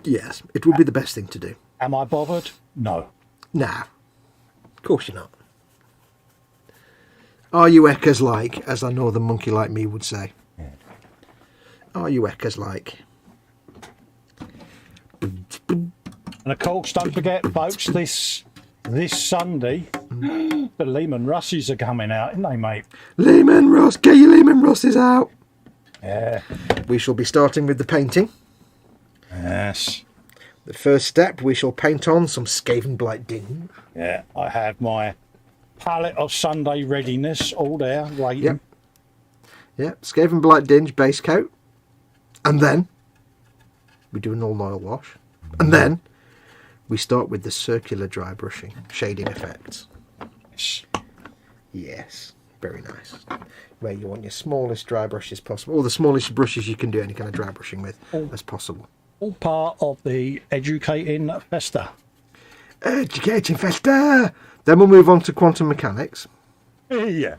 Yes, it would be the best thing to do. Am I bothered? No. Nah, of course you're not. Are you eckers like, as a northern monkey like me would say? Yeah. Are you eckers like? And of course, don't forget, folks, this Sunday, the Lehman Russies are coming out, aren't they, mate? Lehman Russ, get your Lehman Russes out. Yeah. We shall be starting with the painting. Yes. The first step, we shall paint on some Skaven Blight Dinge. Yeah, I have my palette of Sunday readiness all there waiting. Yep. Yep, Skaven Blight Dinge base coat. And then we do an all oil wash. And then we start with the circular dry brushing, shading effects. Yes. Yes, very nice. Where you want your smallest dry brushes possible, or the smallest brushes you can do any kind of dry brushing with as possible. All part of the Educating Festa. Educating Festa! Then we'll move on to quantum mechanics. Yeah.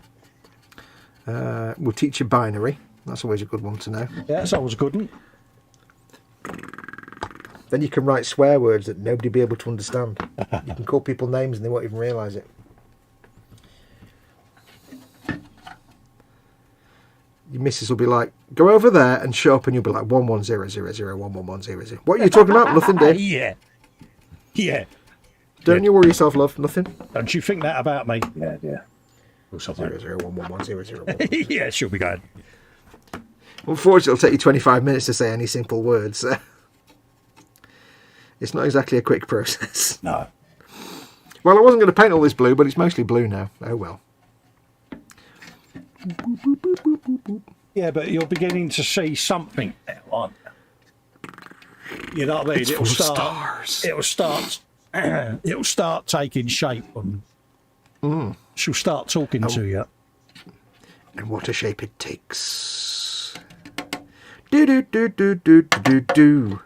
We'll teach you binary. That's always a good one to know. Yeah, that's always a good one. Then you can write swear words that nobody will be able to understand. You can call people names and they won't even realise it. Your missus will be like, go over there and show up, and you'll be like 1100111000. What are you talking about? Nothing, dear. Yeah. Yeah. Don't you worry yourself, love. Nothing. Don't you think that about me? Yeah, yeah. 00111000. Yeah, she'll be going. Unfortunately, it'll take you 25 minutes to say any simple words. It's not exactly a quick process. No. Well, I wasn't going to paint all this blue, but it's mostly blue now. Oh well. Yeah, but you're beginning to see something now, aren't you? You know what I mean? It's full of stars. It'll start taking shape, and she'll start talking to you. And what a shape it takes. Do do do do do do do.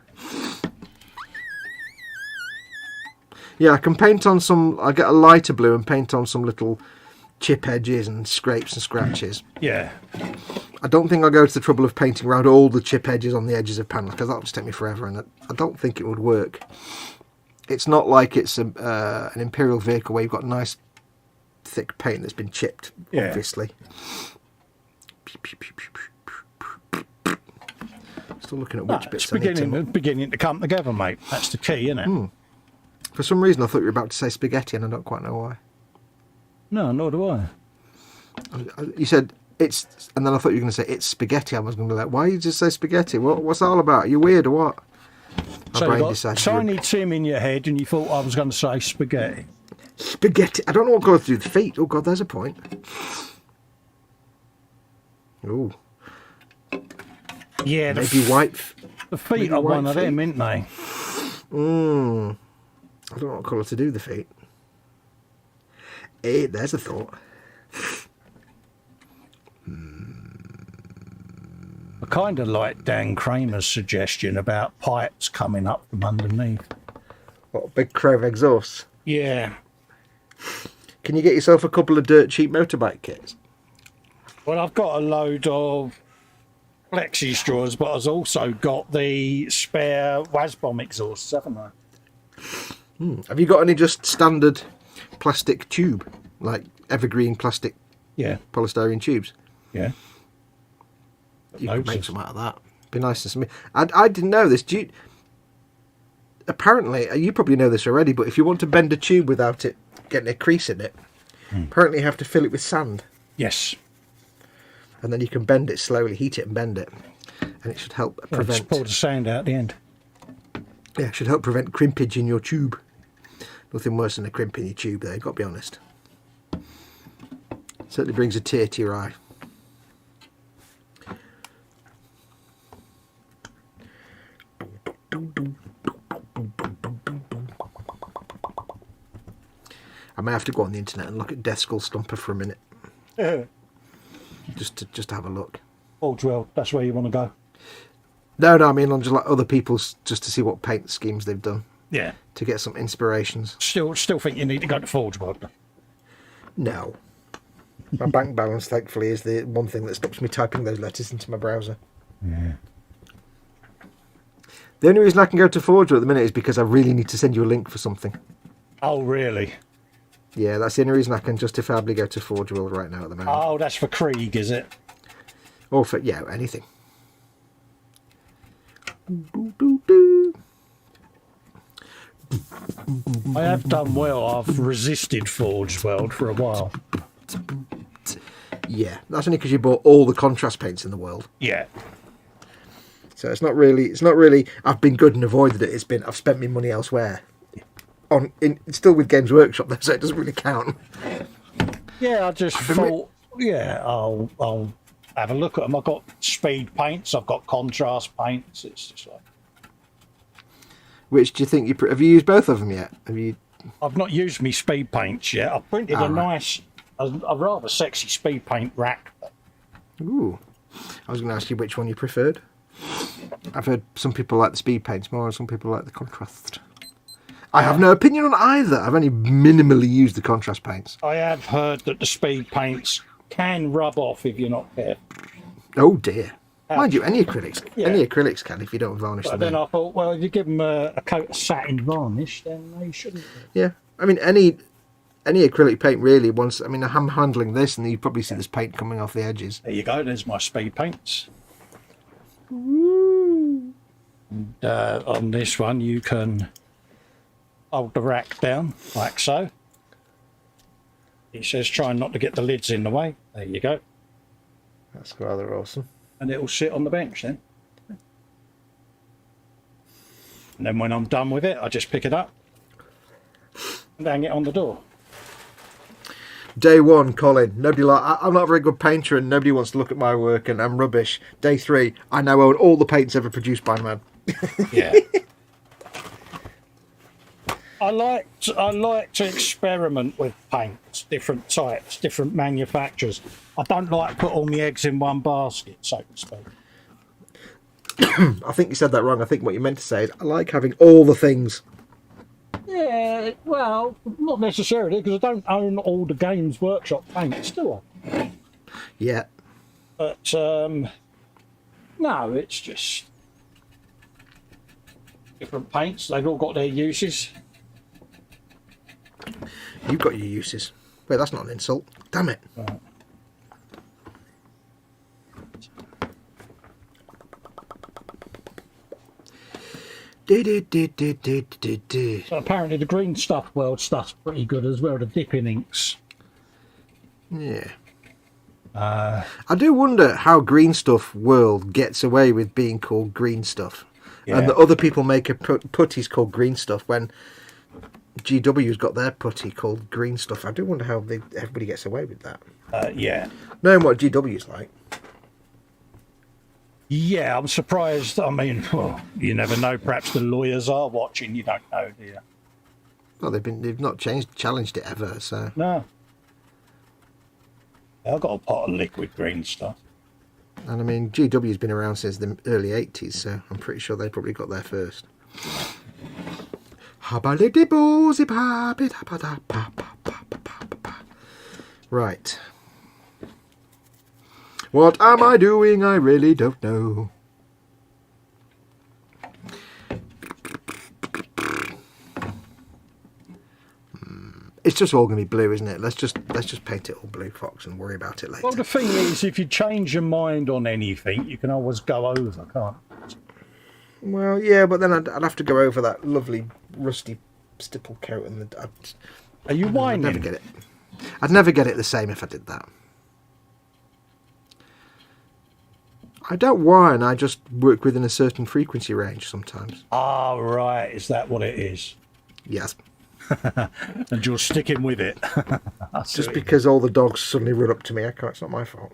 Yeah, I can paint on some. I get a lighter blue and paint on some little chip edges and scrapes and scratches. Yeah. I don't think I'll go to the trouble of painting around all the chip edges on the edges of panels, because that'll just take me forever, and I don't think it would work. It's not like it's an Imperial vehicle where you've got nice thick paint that's been chipped, obviously. Just Still looking at No, which it's bits I need to... beginning to come together, mate. That's the key, isn't it? For some reason, I thought you were about to say spaghetti, and I don't quite know why. No, nor do I. You said it's, and then I thought you were going to say it's spaghetti. I was going to be like, why you just say spaghetti? What's that all about? Are you weird or what? My So brain you got decided Tiny Tim in your head, and you thought I was going to say spaghetti. spaghetti. I don't know what goes through the feet. Oh God, there's a point. Ooh, Yeah, maybe white. the feet maybe are white one of feet. them, aren't they? I don't know what colour to do the feet. Hey, there's a thought. I kind of like Dan Kramer's suggestion about pipes coming up from underneath. What, big Crove exhausts? Yeah. Can you get yourself a couple of dirt cheap motorbike kits? Well, I've got a load of flexi straws, but I've also got the spare Wasbomb exhausts, haven't I? Have you got any just standard plastic tube, like evergreen plastic Yeah. polystyrene tubes? Yeah. You Loads could make of- some out of that. Be nice to me. I didn't know this. Do you, apparently, you probably know this already, but if you want to bend a tube without it getting a crease in it, apparently you have to fill it with sand, Yes. and then you can bend it slowly, heat it and bend it, and it should help Well, just prevent. pour the sand out the end. Yeah, it should help prevent crimpage in your tube. Nothing worse than a crimp in your tube, though. You've got to be honest. Certainly brings a tear to your eye. I may have to go on the internet and look at Death Skull Stomper for a minute, just to have a look. Well, that's where you want to go. No, I mean on just like other people's, just to see what paint schemes they've done Yeah. to get some inspirations. Still think you need to go to Forge World. No, my bank balance, thankfully, is the one thing that stops me typing those letters into my browser. Yeah. The only reason I can go to Forge at the minute is because I really need to send you a link for something. Oh, really? Yeah, that's the only reason I can justifiably go to Forge World right now at the moment. Oh, that's for Krieg, is it? Or for, yeah, anything. I have done well. I've resisted Forge World for a while. Yeah, that's only because you bought all the contrast paints in the world. Yeah. So it's not really, I've been good and avoided it. It's been, I've spent my money elsewhere. It's still with Games Workshop though, so it doesn't really count. Yeah, I just thought, yeah, I'll have a look at them. I've got speed paints, I've got contrast paints. It's just like, Which do you think have you used both of them yet? Have you? I've not used me speed paints yet. I printed a nice, a rather sexy speed paint rack. Ooh, I was going to ask you which one you preferred. I've heard some people like the speed paints more, and some people like the contrast. I have no opinion on either. I've only minimally used the contrast paints. I have heard that the speed paints can rub off if you're not careful. Oh dear. Mind you, any acrylics can if you don't varnish But them. then in. I thought, well, if you give them a coat of satin varnish, then they shouldn't. Yeah, I mean any acrylic paint really. Once, I mean, I'm handling this, and you probably see this paint coming off the edges. There you go. There's my speed paints. And, on this one, you can hold the rack down like so. He says, try not to get the lids in the way. There you go. That's rather awesome. And it will sit on the bench then. And then when I'm done with it, I just pick it up and hang it on the door. Day one, Colin. I'm not a very good painter, and nobody wants to look at my work, and I'm rubbish. Day three, I now own all the paints ever produced by man. Yeah. I like to experiment with paints, different types, different manufacturers. I don't like to put all my eggs in one basket, so to speak. I think you said that wrong. I think what you meant to say is I like having all the things. Yeah, well, not necessarily, because I don't own all the Games Workshop paints, do I? Yeah. But, no, it's just different paints. They've all got their uses. You've got your uses. Wait, that's not an insult. Damn it. So apparently the green stuff world stuff's pretty good as well, the dipping inks. Yeah. I do wonder how Green Stuff World gets away with being called Green Stuff, and that other people make a putties called Green Stuff when GW's got their putty called Green Stuff. I do wonder how everybody gets away with that. Yeah. Knowing what GW's like. Yeah, I'm surprised. I mean, well, you never know. Perhaps the lawyers are watching. You don't know, do you? Well, they've not challenged it ever, so. No. I've got a pot of liquid green stuff. And I mean, GW's been around since the early 80s, so I'm pretty sure they probably got there first. Right. What am I doing? I really don't know. It's just all going to be blue, isn't it? Let's just paint it all blue, Fox, and worry about it later. Well, the thing is, if you change your mind on anything, you can always go over, can't you? Well, yeah, but then I'd have to go over that lovely rusty stipple coat, and Are you whining? I'd never get it. I'd never get it the same if I did that. I don't whine. I just work within a certain frequency range sometimes. Ah, right. Is that what it is? Yes. And you're sticking with it. Just because all the dogs suddenly run up to me, I can't. It's not my fault.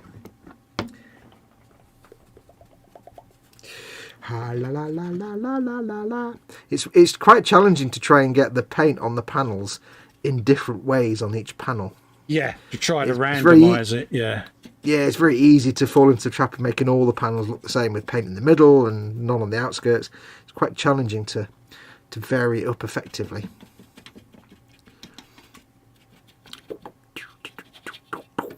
La la la la la la la la. It's quite challenging to try and get the paint on the panels in different ways on each panel. Yeah, to try to randomise it. Yeah. Yeah, it's very easy to fall into the trap of making all the panels look the same with paint in the middle and none on the outskirts. It's quite challenging to vary it up effectively.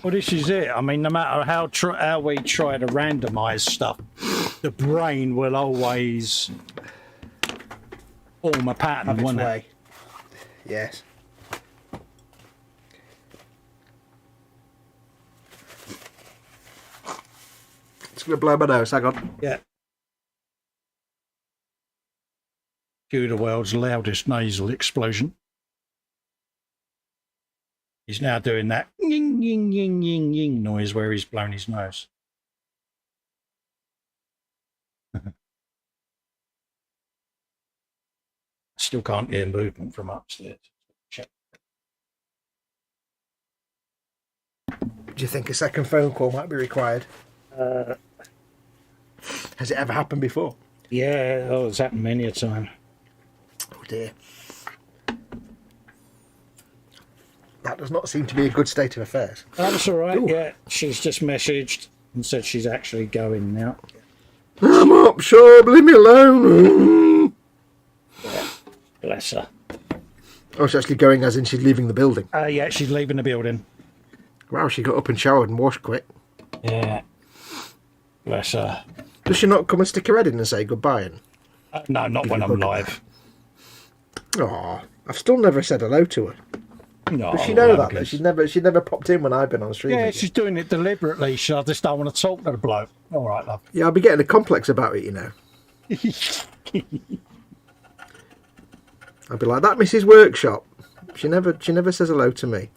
Well, this is it. I mean, no matter how we try to randomise stuff, the brain will always form a pattern, won't it? Yes. It's going to blow my nose. Hang on. Yeah. Cue the world's loudest nasal explosion. He's now doing that ying, ying, ying, ying, ying noise where he's blown his nose. Still can't hear movement from upstairs. Check. Do you think a second phone call might be required? Has it ever happened before? Yeah, oh, it's happened many a time. Oh dear. That does not seem to be a good state of affairs. That's all right. Ooh. Yeah, she's just messaged and said she's actually going now. I'm up, sure, leave me alone. Yeah, bless her. Oh, she's actually going as in she's leaving the building. Yeah, she's leaving the building. Wow, she got up and showered and washed quick. Yeah, bless her. Does she not come and stick her head in and say goodbye? And no, not when I'm live. Oh, I've still never said hello to her. No, Does she know that? Though? She's never popped in when I've been on stream. Yeah, she's doing it deliberately. I just don't want to talk to the bloke. All right, love. Yeah, I'll be getting a complex about it, you know. I'll be like, that Mrs. Workshop. She never says hello to me.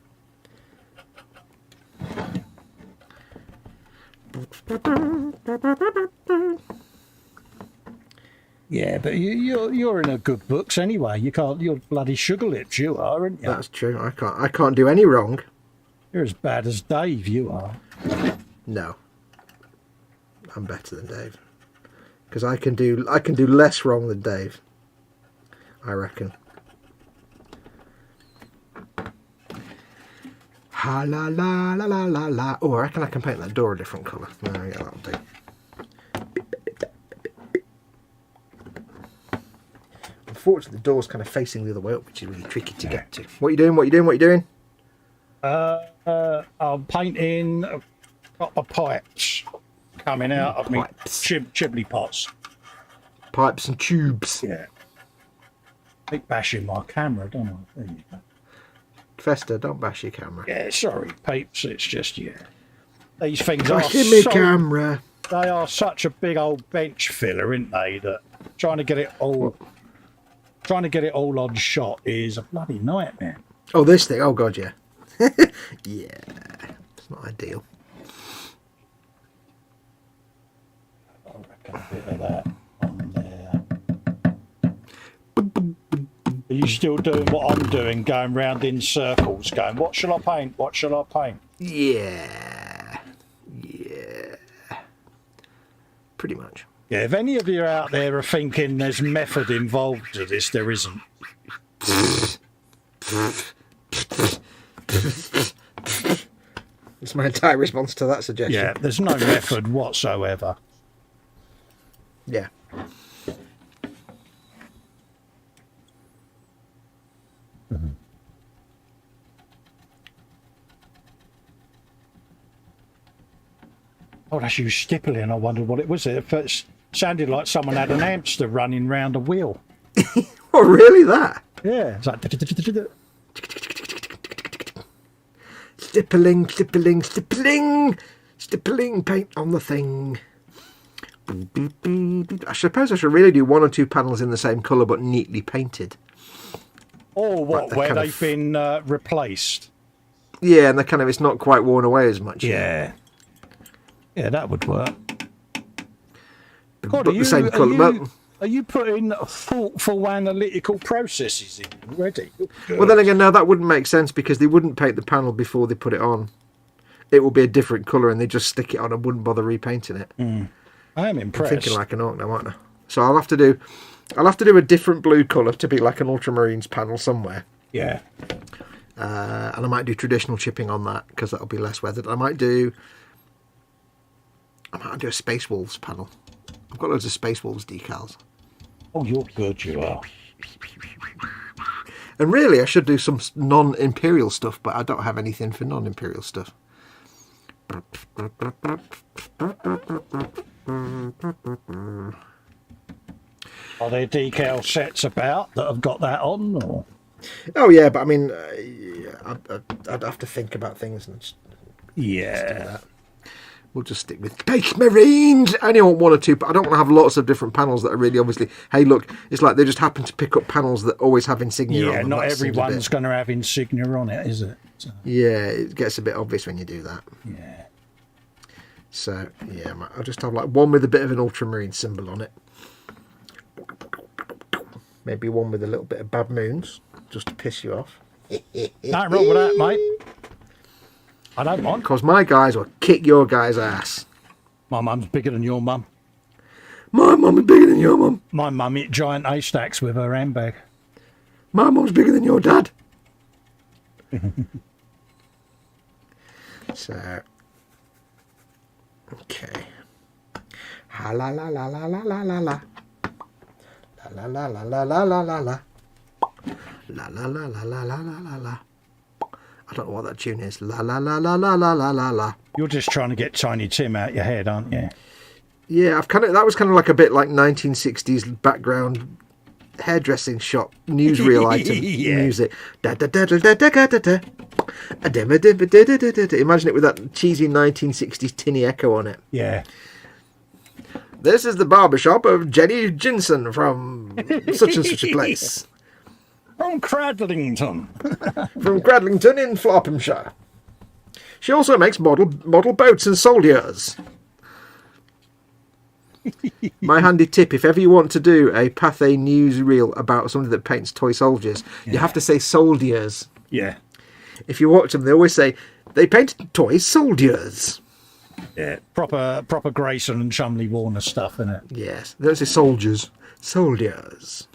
Yeah, but you're in a good books anyway. You're bloody sugar lips, you are, aren't you? That's true. I can't do any wrong. You're as bad as Dave, you are. No, I'm better than Dave because I can do less wrong than Dave. I reckon. Ha la la la la la la. Oh, I reckon I can paint that door a different colour. No, yeah, that'll do. Unfortunately, the door's kind of facing the other way up, which is really tricky to get to. What are you doing? What are you doing? What are you doing? I'm painting got my pipes coming out of me chimney pots. Pipes and tubes. Yeah. Keep bashing my camera, don't I? There you go. Festa, don't bash your camera. Yeah, sorry, peeps. It's just, yeah. These things Bashing are me camera. They are such a big old bench filler, aren't they? That trying to get it all trying to get it all on shot is a bloody nightmare. Oh, this thing. Oh, God, yeah. Yeah. It's not ideal. I reckon a bit of that on there. Are you still doing what I'm doing, going round in circles, going, what shall I paint? What shall I paint? Yeah. Yeah. Pretty much. Yeah, if any of you out there are thinking there's method involved to this, there isn't. That's my entire response to that suggestion. Yeah, there's no method whatsoever. Yeah. Oh, that's you stippling. I wondered what it was. It first sounded like someone had an hamster running round a wheel. Oh, really? That? Yeah. It's like... Stippling, stippling, stippling. Stippling paint on the thing. I suppose I should really do 1 or 2 panels in the same colour but neatly painted. Or what, Like where they've been replaced. Yeah, and it's not quite worn away as much. Yeah. Yeah, that would work. God, But the same colour. Are you putting thoughtful analytical processes in already? Well, then again, no, that wouldn't make sense because they wouldn't paint the panel before they put it on. It will be a different colour and they just stick it on and wouldn't bother repainting it. I am impressed. I'm thinking like an orc now, aren't I? So I'll have to do a different blue colour to be like an ultramarines panel somewhere. Yeah. And I might do traditional chipping on that because that'll be less weathered. I might do a Space Wolves panel. I've got loads of Space Wolves decals. Oh, you're good, you are. And really, I should do some non-Imperial stuff, but I don't have anything for non-Imperial stuff. Are there decal sets about that have got that on? Or? Oh, yeah, but I mean, I'd have to think about things and just do that. We'll just stick with Space Marines. I only want 1 or 2, but I don't want to have lots of different panels that are really obviously, hey, look, it's like they just happen to pick up panels that always have insignia on them. Yeah, not everyone's going to have insignia on it, is it? So. Yeah, it gets a bit obvious when you do that. Yeah. So, yeah, I'll just have like one with a bit of an ultramarine symbol on it. Maybe one with a little bit of bad moons, just to piss you off. Nothing wrong with that, mate. I don't mind. Because my guys will kick your guys' ass. My mum's bigger than your mum. My mum is bigger than your mum. My mum hit giant haystacks with her handbag. My mum's bigger than your dad. So, okay. Ha la la la la la la la la. La la la la la la la la. La la la la la la la la la. I don't know what that tune is. La la la la la la la la la. You're just trying to get Tiny Tim out your head, aren't you? Yeah, that was kind of like a bit like 1960s background hairdressing shop newsreel item music. Da da da da da da da da. Imagine it with that cheesy 1960s tinny echo on it. Yeah. This is the barbershop of Jenny Jinson from such and such a place. From Cradlington. From Cradlington in Flophamshire. She also makes model boats and soldiers. My handy tip, if ever you want to do a Pathé newsreel about somebody that paints toy soldiers, you have to say soldiers. Yeah. If you watch them, they always say, they paint toy soldiers. Yeah. Proper Grayson and Chumley Warner stuff, innit? Yes. They don't say soldiers. Soldiers.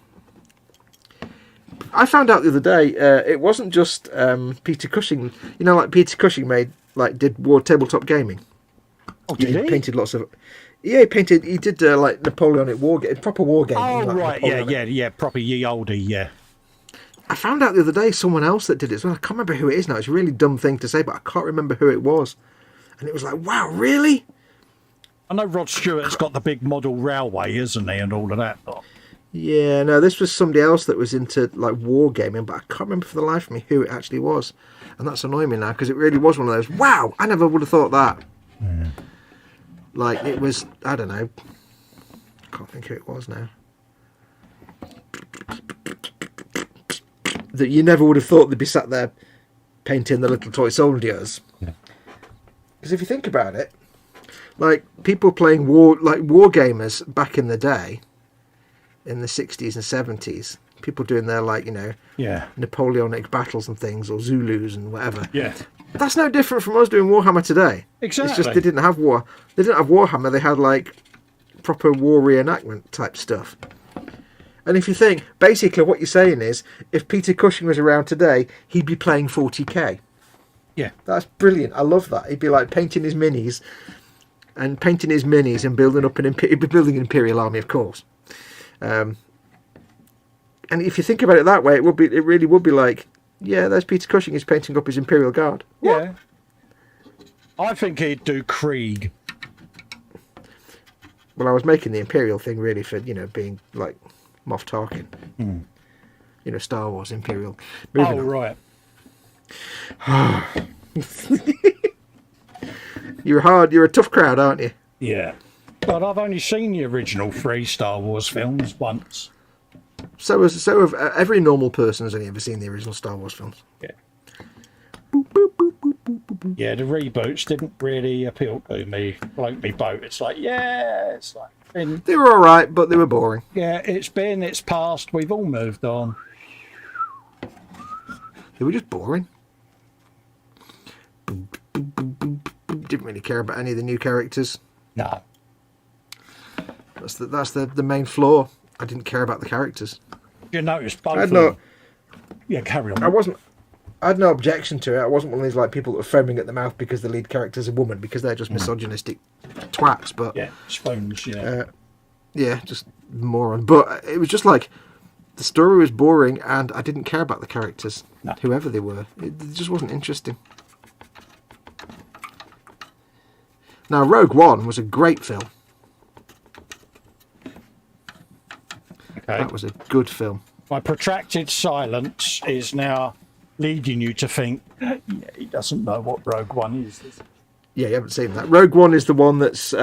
I found out the other day, it wasn't just Peter Cushing. You know, like Peter Cushing did tabletop gaming. Oh, did he? Painted lots of... Yeah, he did like Napoleonic proper war gaming. Oh, like right, yeah, proper ye oldie, yeah. I found out the other day someone else that did it as well. I can't remember who it is now. It's a really dumb thing to say, but I can't remember who it was. And it was like, wow, really? I know Rod Stewart's got the big model railway, isn't he, and all of that. Yeah, no, this was somebody else that was into like wargaming, but I can't remember for the life of me who it actually was. And that's annoying me now, because it really was one of those, wow, I never would have thought that. Yeah. Like, it was, I don't know. I can't think who it was now. that you never would have thought they'd be sat there painting the little toy soldiers. Because if you think about it, like people playing war gamers back in the day, in the 60s and 70s, people doing their Napoleonic battles and things, or Zulus and whatever. Yeah. That's no different from us doing Warhammer today. Exactly. It's just they didn't have war. They didn't have Warhammer. They had like proper war reenactment type stuff. And if you think, basically what you're saying is, if Peter Cushing was around today, he'd be playing 40k. Yeah. That's brilliant. I love that. He'd be like painting his minis and building up he'd be building an Imperial army, of course. And if you think about it that way, it really would be like, yeah, there's Peter Cushing. He's painting up his Imperial Guard. Yeah. I think he'd do Krieg. Well, I was making the Imperial thing really for, being like Moff Tarkin. Star Wars Imperial. Moving on. Right. You're a tough crowd, aren't you? Yeah. But I've only seen the original 3 Star Wars films once. So have every normal person has only ever seen the original Star Wars films. Yeah. Yeah, the reboots didn't really appeal to me. Float me boat. It's like, They were all right, but they were boring. Yeah, it's past. We've all moved on. They were just boring. Didn't really care about any of the new characters. No. That's the main flaw. I didn't care about the characters. You noticed both of them. Yeah, carry on. I had no objection to it. I wasn't one of these like people that were foaming at the mouth because the lead character's a woman, because they're just misogynistic twats. But yeah, spoons. Yeah. Yeah, just moron. But it was just like the story was boring, and I didn't care about the characters, whoever they were. It just wasn't interesting. Now, Rogue One was a great film. Okay. That was a good film. My protracted silence is now leading you to think, yeah, he doesn't know what Rogue One is. Yeah, you haven't seen that. Rogue One is the one that's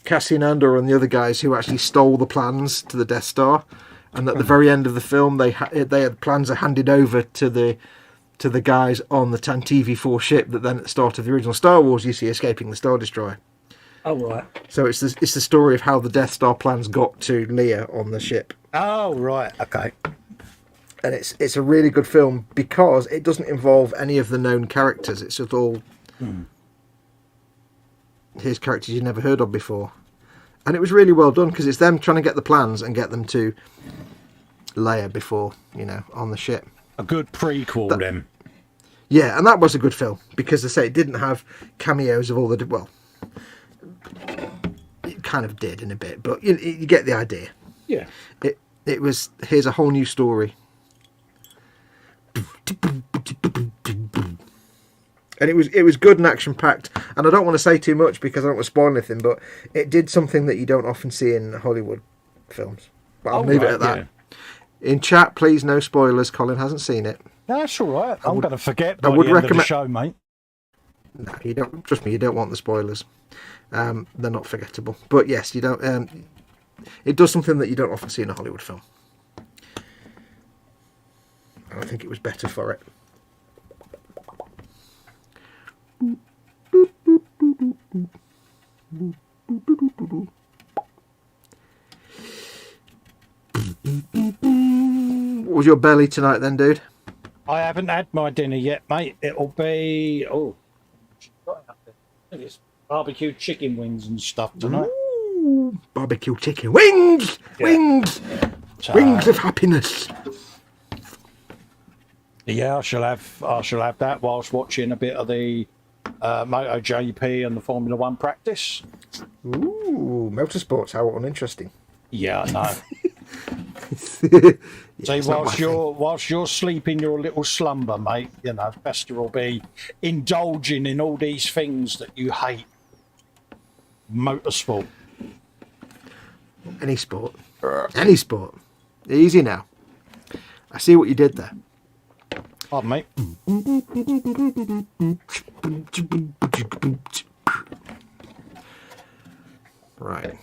Cassian Andor and the other guys who actually stole the plans to the Death Star, and at the very end of the film, they had plans are handed over to the guys on the Tantive 4 ship that then at the start of the original Star Wars you see escaping the Star Destroyer. Oh, right. So it's the story of how the Death Star plans got to Leia on the ship. Oh, right. Okay. And it's a really good film because it doesn't involve any of the known characters. It's just all here's characters you've never heard of before. And it was really well done because it's them trying to get the plans and get them to Leia before, on the ship. A good prequel, then. Yeah, and that was a good film because, as I say, it didn't have cameos of all the... Well, it kind of did in a bit, but you get the idea. Yeah. It was, here's a whole new story. And it was good and action-packed. And I don't want to say too much because I don't want to spoil anything, but it did something that you don't often see in Hollywood films. But I'll leave it at that. Yeah. In chat, please, no spoilers. Colin hasn't seen it. No, that's all right. I'm going to forget by the end of the show, mate. No, you don't. Trust me, you don't want the spoilers. They're not forgettable. But yes, you don't. It does something that you don't often see in a Hollywood film. And I think it was better for it. What was your belly tonight then, dude? I haven't had my dinner yet, mate. It'll be... it's barbecue chicken wings and stuff tonight. Ooh, barbecue chicken wings! Yeah. Wings! Wings of happiness. Yeah, I shall have that whilst watching a bit of the MotoGP and the Formula One practice. Ooh, motorsports, how uninteresting. Yeah, I know. See, whilst you're sleeping your little slumber, mate, Festa will be indulging in all these things that you hate. Motorsport. Any sport. Any sport. Easy now. I see what you did there. Pardon, mate. Right.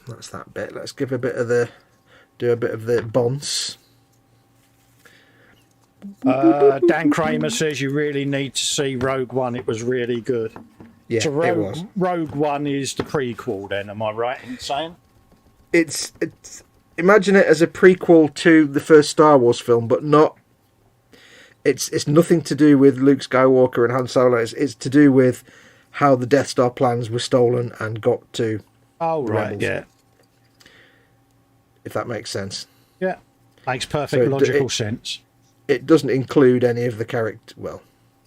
That's that bit. Let's give do a bit of the bonce. Dan Kramer says you really need to see Rogue One. It was really good. Yeah, So it was. Rogue One is the prequel then, am I right in saying? It's imagine it as a prequel to the first Star Wars film, but not. It's nothing to do with Luke Skywalker and Han Solo. It's to do with how the Death Star plans were stolen and got to. Oh right, Rebels. yeah, If that makes sense. yeah, makes perfect logical sense. It doesn't include any of the character. Well,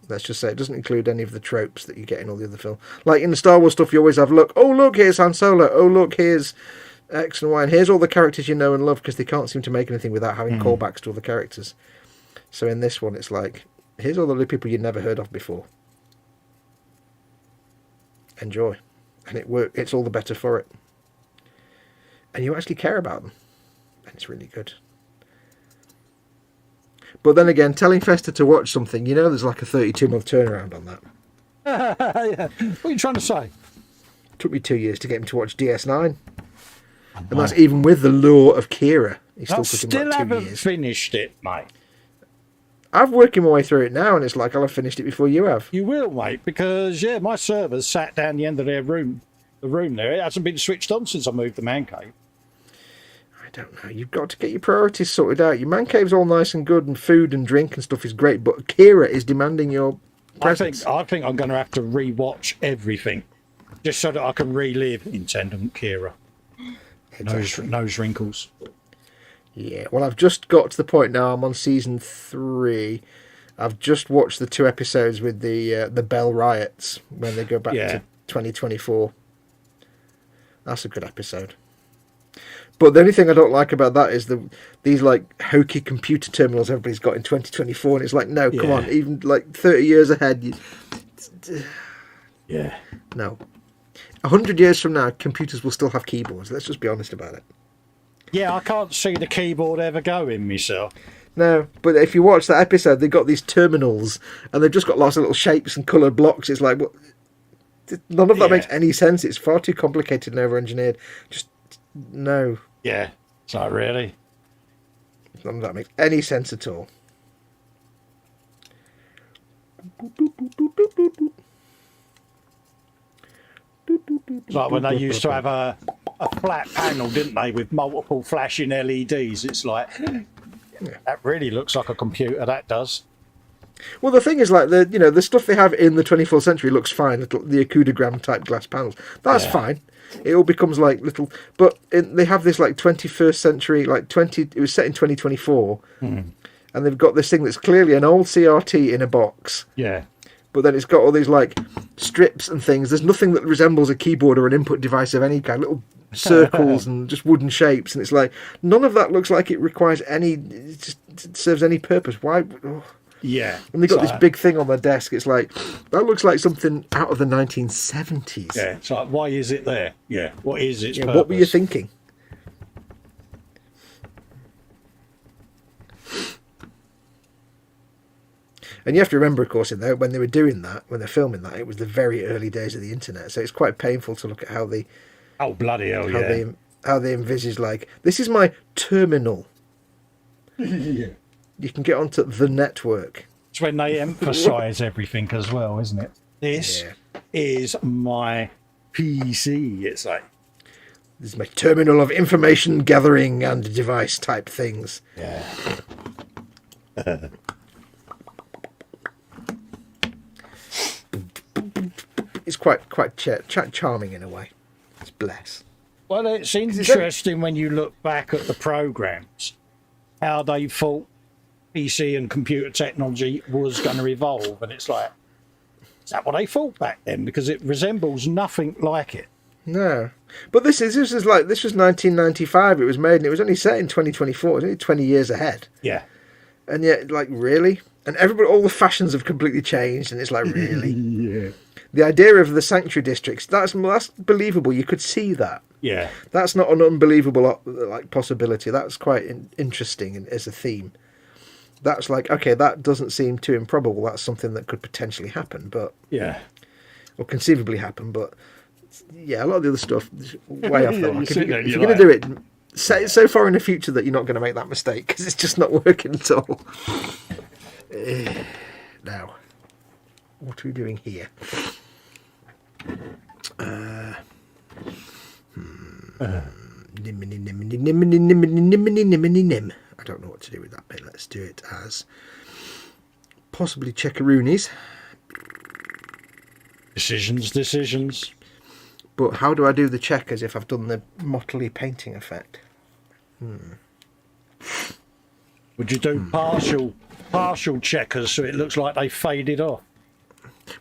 let's just say it doesn't include any of the tropes that you get in all the other films. Like in the Star Wars stuff, you always have look. Oh look, here's Han Solo. Oh look, here's X and Y, and here's all the characters you know and love, because they can't seem to make anything without having callbacks to all the characters. So in this one, it's like, here's all the people you'd never heard of before. Enjoy, and it's all the better for it. And you actually care about them, and it's really good. But then again, telling Festa to watch something, there's like a 32-month turnaround on that. Yeah. What are you trying to say? It took me 2 years to get him to watch DS9. And that's even with the lure of Kira. He's I still still like 2 haven't years. finished it, mate. I'm working my way through it now, and it's like I'll have finished it before you have. You will, mate, because my server's sat down the end of their room. The room there, it hasn't been switched on since I moved the man cave. I don't know. You've got to get your priorities sorted out. Your man cave's all nice and good, and food and drink and stuff is great, but Kira is demanding your presence. I think I'm going to have to re-watch everything, just so that I can relive Intendant Kira. Exactly. Nose wrinkles. Yeah, well, I've just got to the point now. I'm on season 3. I've just watched the 2 episodes with the Bell riots when they go back to 2024. That's a good episode. But the only thing I don't like about that is these like hokey computer terminals everybody's got in 2024, and it's like, no, come on, even like 30 years ahead. No. 100 years from now, computers will still have keyboards. Let's just be honest about it. Yeah, I can't see the keyboard ever going myself. No, but if you watch that episode, they've got these terminals, and they've just got lots of little shapes and coloured blocks. It's like, none of that makes any sense. It's far too complicated and over-engineered. Just, no. Yeah, it's like, really? None of that makes any sense at all. It's like when they used to have a flat panel, didn't they, with multiple flashing LEDs. It's like, that really looks like a computer, that does. Well, the thing is, like, the stuff they have in the 24th century looks fine. The eachother type glass panels. That's fine. It all becomes like little... But they have this, like, 21st century, like, it was set in 2024. And they've got this thing that's clearly an old CRT in a box. Yeah. But then it's got all these, like, strips and things. There's nothing that resembles a keyboard or an input device of any kind. Little circles and just wooden shapes. And it's like, none of that looks like it requires any... It just serves any purpose. Why... Oh. Yeah. And they've got this big thing on their desk. It's like, that looks like something out of the 1970s. Yeah, it's like, why is it there? Yeah, what is its purpose? What were you thinking? And you have to remember, of course, when they were doing that, when they're filming that, it was the very early days of the internet. So it's quite painful to look at how they... Oh, bloody hell, how they envisage, like, this is my terminal. Yeah. You can get onto the network. It's when they emphasise everything as well, isn't it? This is my PC. It's like... This is my terminal of information gathering and device type things. Yeah. It's quite charming in a way. It's bless. Well, it's interesting when you look back at the programs, how they thought PC and computer technology was going to evolve, and it's like, is that what they thought back then? Because it resembles nothing like it. No, but this was 1995. It was made, and it was only set in 2024. It was only 20 years ahead. Yeah, and yet, like, really, and all the fashions have completely changed, and it's like, really, yeah. The idea of the sanctuary districts, that's believable. You could see that. Yeah, that's not an unbelievable possibility. That's quite interesting as a theme. That's like, okay, that doesn't seem too improbable. That's something that could potentially happen, but or conceivably happen. But yeah, a lot of the other stuff is way off the mark. If you're going to do it, set it so far in the future that you're not going to make that mistake, because it's just not working at all. Now, what are we doing here? Nimini, nimini, nimini, nimini, nimini, nimini, nim. I don't know what to do with that bit. Let's do it as possibly checkeroonies. Decisions. But how do I do the checkers if I've done the motley painting effect? Would you do partial checkers so it looks like they faded off?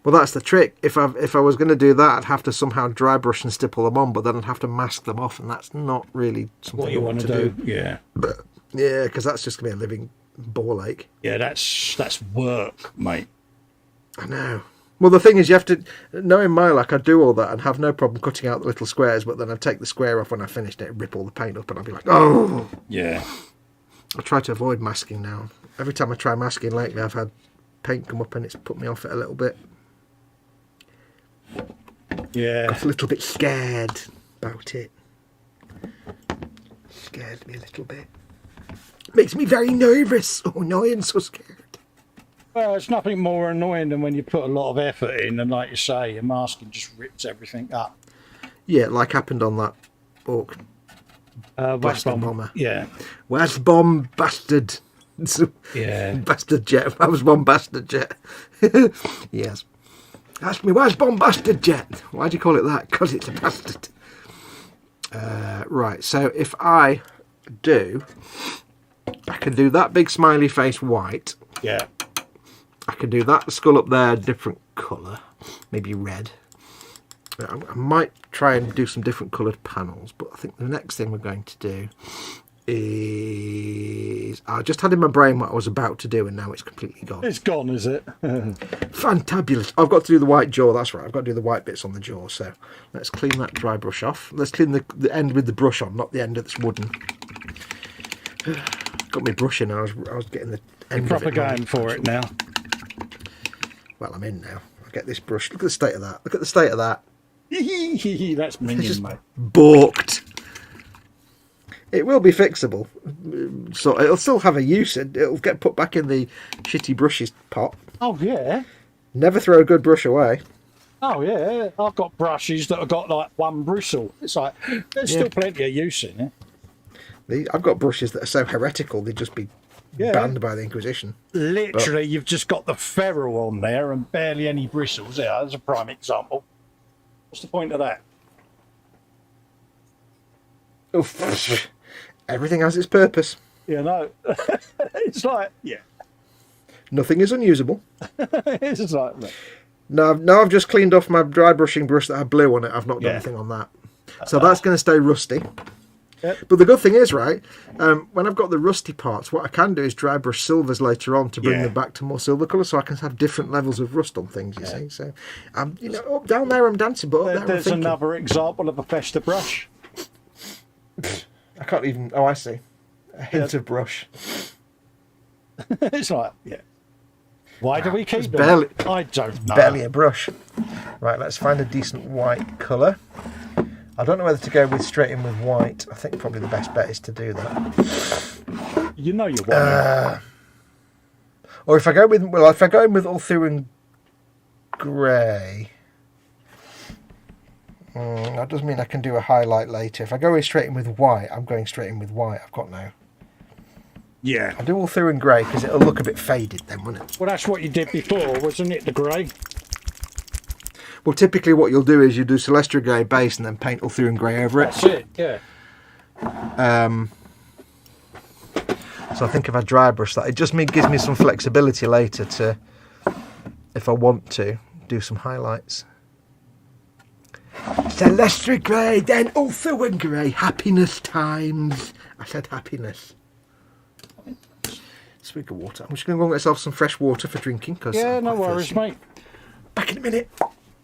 Well, that's the trick. If I was going to do that, I'd have to somehow dry brush and stipple them on, but then I'd have to mask them off, and that's not really something What you want to do? Yeah. But, yeah, because that's just going to be a living ball ache. Yeah, that's work, mate. I know. Well, the thing is, you have to, knowing my luck, I'd do all that and have no problem cutting out the little squares, but then I'd take the square off when I finished it, rip all the paint up, and I'd be like, oh! Yeah. I try to avoid masking now. Every time I try masking lately, I've had paint come up and it's put me off it a little bit. Yeah. Got a little bit scared about it. Scared me a little bit. Makes me very nervous. Oh no, I'm so scared. Well, it's nothing more annoying than when you put a lot of effort in and, like you say, your masking just rips everything up. Yeah, like happened on that Orc West Bomb bomber. Yeah. Where's bomb bastard? Yeah. Bastard jet. That was one bastard jet. Yes. Ask me, where's bomb bastard jet? Why do you call it that? Because it's a bastard. Right, so if I can do that big smiley face white. Yeah. I can do that skull up there, different colour, maybe red. I might try and do some different coloured panels, but I think the next thing we're going to do is... I just had in my brain what I was about to do, and now it's completely gone. It's gone, is it? Fantabulous. I've got to do the white jaw, that's right. I've got to do the white bits on the jaw, so let's clean that dry brush off. Let's clean the end with the brush on, not the end that's wooden. Got my brush in, I was getting the end You're of proper it going wrong. for it now. Well, I'm in now. I'll get this brush. Look at the state of that. Look at the state of that. That's minion, Just mate. balked. It will be fixable. So it'll still have a use. It'll get put back in the shitty brushes pot. Oh, yeah. Never throw a good brush away. Oh, yeah. I've got brushes that have got, like, one bristle. It's like, there's still plenty of use in it. I've got brushes that are so heretical, they'd just be banned by the Inquisition. Literally, you've just got the ferrule on there and barely any bristles. Yeah, that's a prime example. What's the point of that? Oof. Everything has its purpose. You know, it's like, yeah. Nothing is unusable. It's like, Now I've just cleaned off my dry brushing brush that had blue on it. I've not done anything on that. So that's going to stay rusty. Yep. But the good thing is, right, when I've got the rusty parts, what I can do is dry brush silvers later on to bring them back to more silver colour, so I can have different levels of rust on things, you see. So, you know, up down there I'm dancing, but up there there's I'm thinking. another example of a Festa brush. I can't even... Oh, I see. A hint of brush. It's like, yeah. Why do we keep them? barely- I don't know. Barely a brush. Right, let's find a decent white colour. I don't know whether to go with straight in with white. I think probably the best bet is to do that. You know you want Or if I go with... Well, if I go in with all through and grey... that does mean I can do a highlight later. If I go in straight in with white, I'm going straight in with white. I've got now. Yeah. I'll do all through in grey because it'll look a bit faded then, won't it? Well, that's what you did before, wasn't it? The grey. Well, typically what you'll do is you do Celestia grey base and then paint all through in grey over it. That's it. Yeah. So I think if I dry brush that, it just gives me some flexibility later to, if I want to, do some highlights. Celestia grey, then all through in grey. Happiness times. I said happiness. Swig of water. I'm just going to go and get myself some fresh water for drinking. Cause Yeah, I'm no quite worries, thirsty. mate. Back in a minute.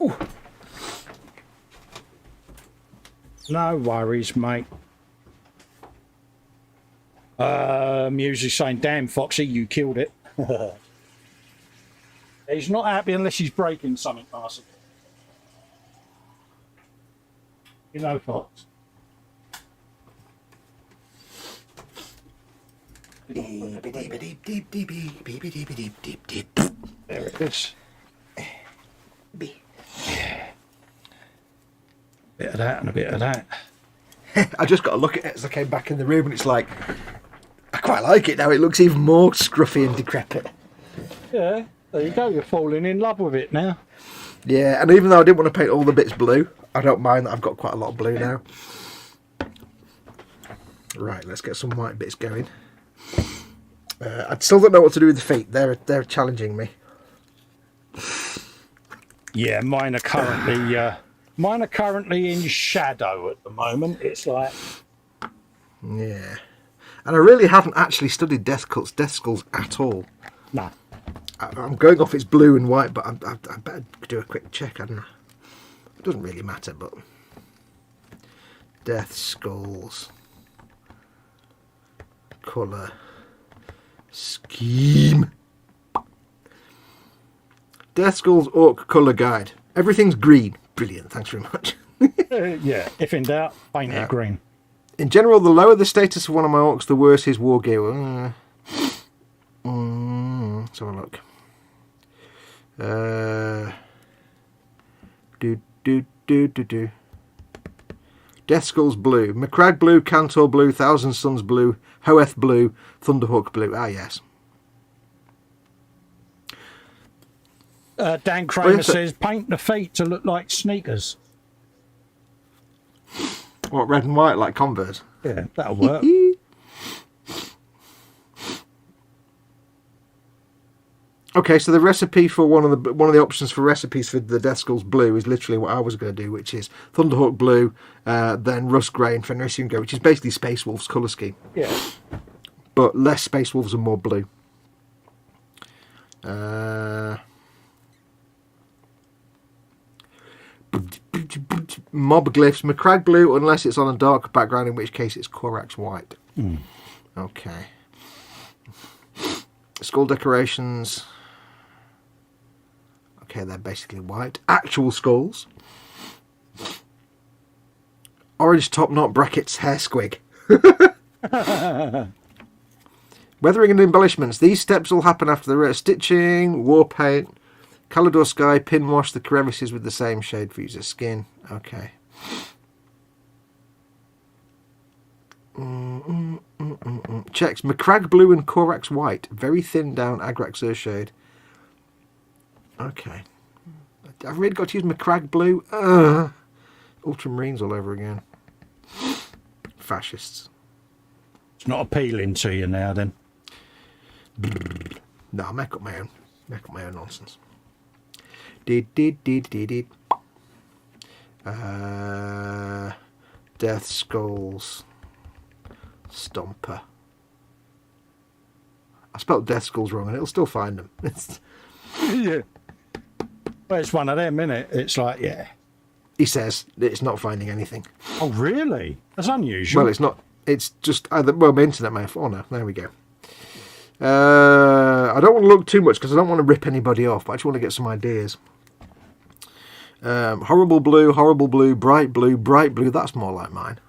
Ooh. No worries, mate. Music's saying, damn, Foxy, you killed it. He's not happy unless he's breaking something, Marcy. You know, Fox. There it is. Bit of that and a bit of that. I just got to look at it as I came back in the room, and it's like, I quite like it now. It looks even more scruffy and decrepit. Yeah, there you go. You're falling in love with it now. Yeah, and even though I didn't want to paint all the bits blue, I don't mind that I've got quite a lot of blue now. Right, let's get some white bits going. I still don't know what to do with the feet. They're challenging me. Yeah, mine are currently in shadow at the moment. It's like, Yeah. And I really haven't actually studied death skulls at all. no. I'm going off it's blue and white, but I better do a quick check, hadn't I? It doesn't really matter, but... Death skulls. Colour. Scheme. Death skulls orc colour guide. Everything's green. Brilliant, thanks very much. Yeah, if in doubt, paint it green. In general, the lower the status of one of my orcs, the worse his war gear. Let's have a look. Do. Death Skulls blue, Macragge blue, Cantor blue, Thousand Suns blue, Hoeth blue, Thunderhawk blue. Ah, yes. Dan Kramer says, paint the feet to look like sneakers. What, red and white like Converse? Yeah, that'll work. Okay, so the recipe for one of the options for recipes for the Death Skulls blue is literally what I was going to do, which is Thunderhawk blue, then Rust grey and Fenrisian grey, which is basically Space Wolf's colour scheme. Yeah. But less Space Wolves and more blue. Mob glyphs, Macragge blue, unless it's on a dark background, in which case it's Korax white. Okay. Skull decorations. Okay, they're basically white. Actual skulls. Orange top knot brackets hair squig. Weathering and embellishments. These steps will happen after the rest. Stitching, war paint, Calidor sky, pin wash the crevices with the same shade for user skin. Okay. Checks. Macragge blue and Korax white. Very thin down Agrax shade. Okay. I've really got to use Macragge blue. Ultramarines all over again. Fascists. It's not appealing to you now then. No, I'll make up my own. Make up my own nonsense. Death Skulls. Stomper. I spelled Death Skulls wrong and it'll still find them. Yeah. Well, it's one of them, isn't it? It's like, yeah. He says it's not finding anything. Oh, really? That's unusual. Well, it's not. It's just either. Well, my internet may have. Oh no, there we go. I don't want to look too much because I don't want to rip anybody off, but I just want to get some ideas. Horrible blue, bright blue. That's more like mine.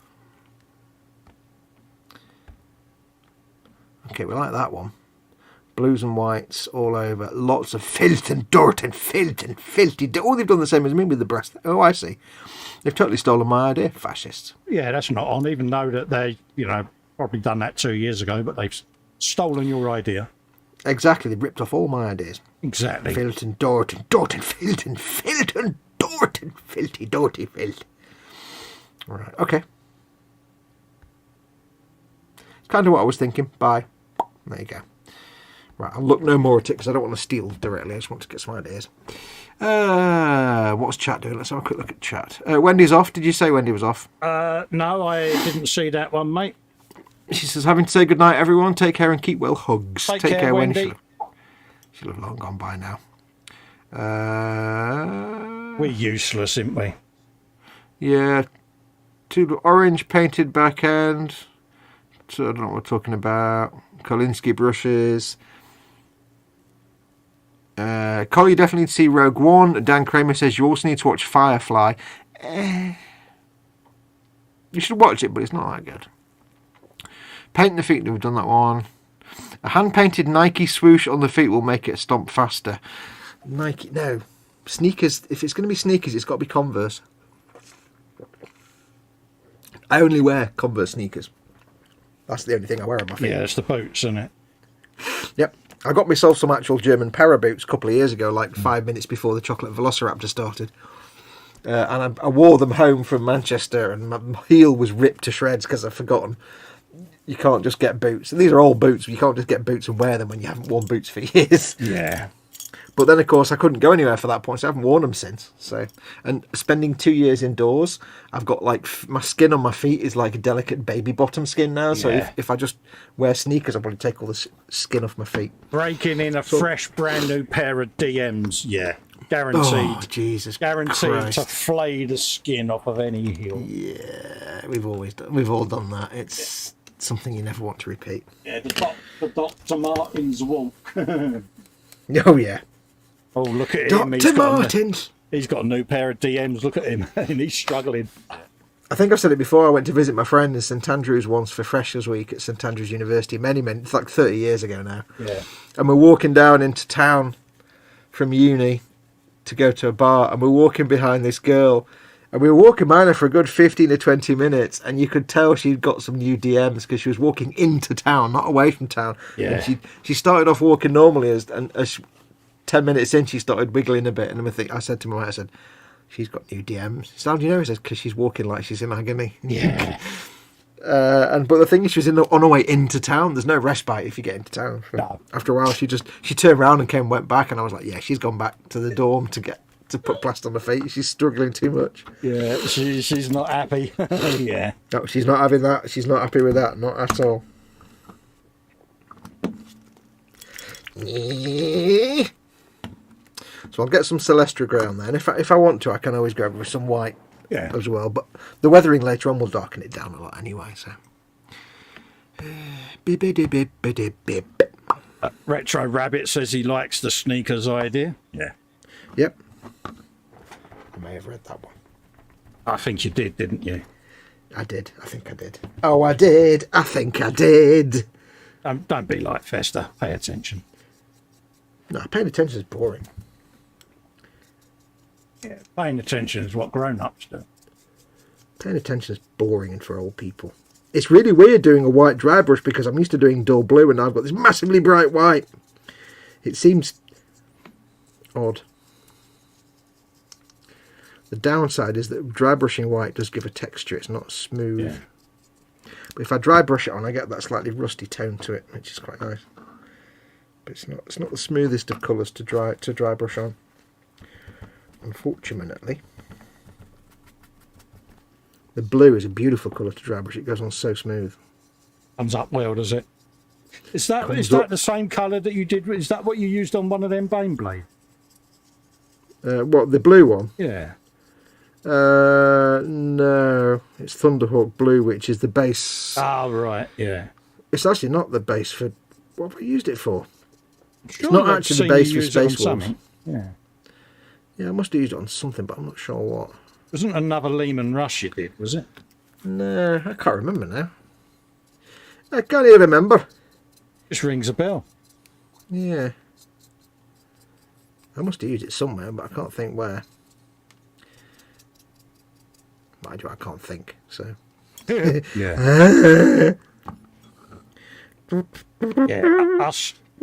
Okay, we like that one. Blues and whites all over. Lots of filth and dirt and filth and filthy. Oh, they've done the same as me with the breast. Oh, I see. They've totally stolen my idea. Fascists. Yeah, that's not on, even though that they, probably done that 2 years ago, but they've stolen your idea. Exactly. They've ripped off all my ideas. Exactly. Filth and dirt and dirt and filth and filth and dirt and filthy, dirty filth. All right. Okay. It's kind of what I was thinking. Bye. There you go. Right, I'll look no more at it because I don't want to steal directly. I just want to get some ideas. What's chat doing? Let's have a quick look at chat. Wendy's off. Did you say Wendy was off? No, I didn't see that one, mate. She says, having to say goodnight, everyone. Take care and keep well. Hugs. Take care, Wendy. She'll have long gone by now. We're useless, aren't we? Yeah. Two orange painted back end. So I don't know what we're talking about. Kolinsky brushes. Colin, you definitely need to see Rogue One. Dan Kramer says you also need to watch Firefly. You should watch it, but it's not that good. Paint the Feet, we've done that one. A hand-painted Nike swoosh on the feet will make it stomp faster. Nike, no. Sneakers, if it's going to be sneakers, it's got to be Converse. I only wear Converse sneakers. That's the only thing I wear on my feet. Yeah, it's the boots, isn't it? Yep. I got myself some actual German para boots a couple of years ago, like 5 minutes before the Chocolate Velociraptor started. And I wore them home from Manchester, and my heel was ripped to shreds because I've forgotten. You can't just get boots. These are old boots. You can't just get boots and wear them when you haven't worn boots for years. Yeah. But then, of course, I couldn't go anywhere for that point, so I haven't worn them since. So, and spending 2 years indoors, I've got like my skin on my feet is like a delicate baby bottom skin now. So Yeah. if I just wear sneakers, I'll probably take all the skin off my feet. Breaking in a fresh, brand new pair of DMs. Yeah. Guaranteed. Oh, Jesus Guaranteed Christ. to flay the skin off of any heel. Yeah, we've all done that. It's something you never want to repeat. Yeah, the Dr. Martens walk. Oh yeah, Oh, look at him. Dr. Martens. He's got a new pair of DMs. Look at him. And he's struggling. I think I've said it before. I went to visit my friend in St Andrews once for Freshers Week at St Andrews University. It's like 30 years ago now. Yeah. And we're walking down into town from uni to go to a bar, and we're walking behind this girl, and we were walking behind her for a good 15 or 20 minutes, and you could tell she'd got some new DMs because she was walking into town, not away from town. Yeah. And she started off walking normally, as 10 minutes in, she started wiggling a bit, and I said to my mate, I said, she's got new DMs. He said, how do you know? He said, because she's walking like she's in agony. Yeah. But the thing is, she was on her way into town. There's no respite if you get into town. No. After a while, she turned around and went back, and I was like, yeah, she's gone back to the dorm to put plaster on her feet. She's struggling too much. Yeah, she's not happy. Yeah. No, she's not having that. She's not happy with that, not at all. So I'll get some Celestra grey on there, and if I want to, I can always go over with some white. Yeah. As well, but the weathering later on will darken it down a lot anyway. So, Retro Rabbit says he likes the sneakers idea. Yeah. Yep. I may have read that one. I think you did, didn't you? I did. I think I did. Oh, I did. I think I did. Don't be like Festa. Pay attention. No, paying attention is boring. Yeah. Paying attention is what grown-ups do. Paying attention is boring and for old people. It's really weird doing a white dry brush because I'm used to doing dull blue and now I've got this massively bright white. It seems odd. The downside is that dry brushing white does give a texture. It's not smooth. Yeah. But if I dry brush it on, I get that slightly rusty tone to it, which is quite nice. But it's not the smoothest of colours to dry brush on. Unfortunately. The blue is a beautiful colour to dry brush. It goes on so smooth. Comes up well, does it? Is that Comes the same colour that you did? Is that what you used on one of them Bane Blade? What, the blue one? Yeah. No. It's Thunderhawk Blue, which is the base. Oh, right, yeah. It's actually not the base for... What have I used it for? Sure, not I've actually seen the base you for use it on Space Wolves. something. Yeah. Yeah, I must have used it on something, but I'm not sure what. Wasn't another Lehman Rush you did, was it? No, I can't remember now. I can't even remember. Just rings a bell. Yeah. I must have used it somewhere, but I can't think where. Mind you, I can't think, so. Yeah. Yeah.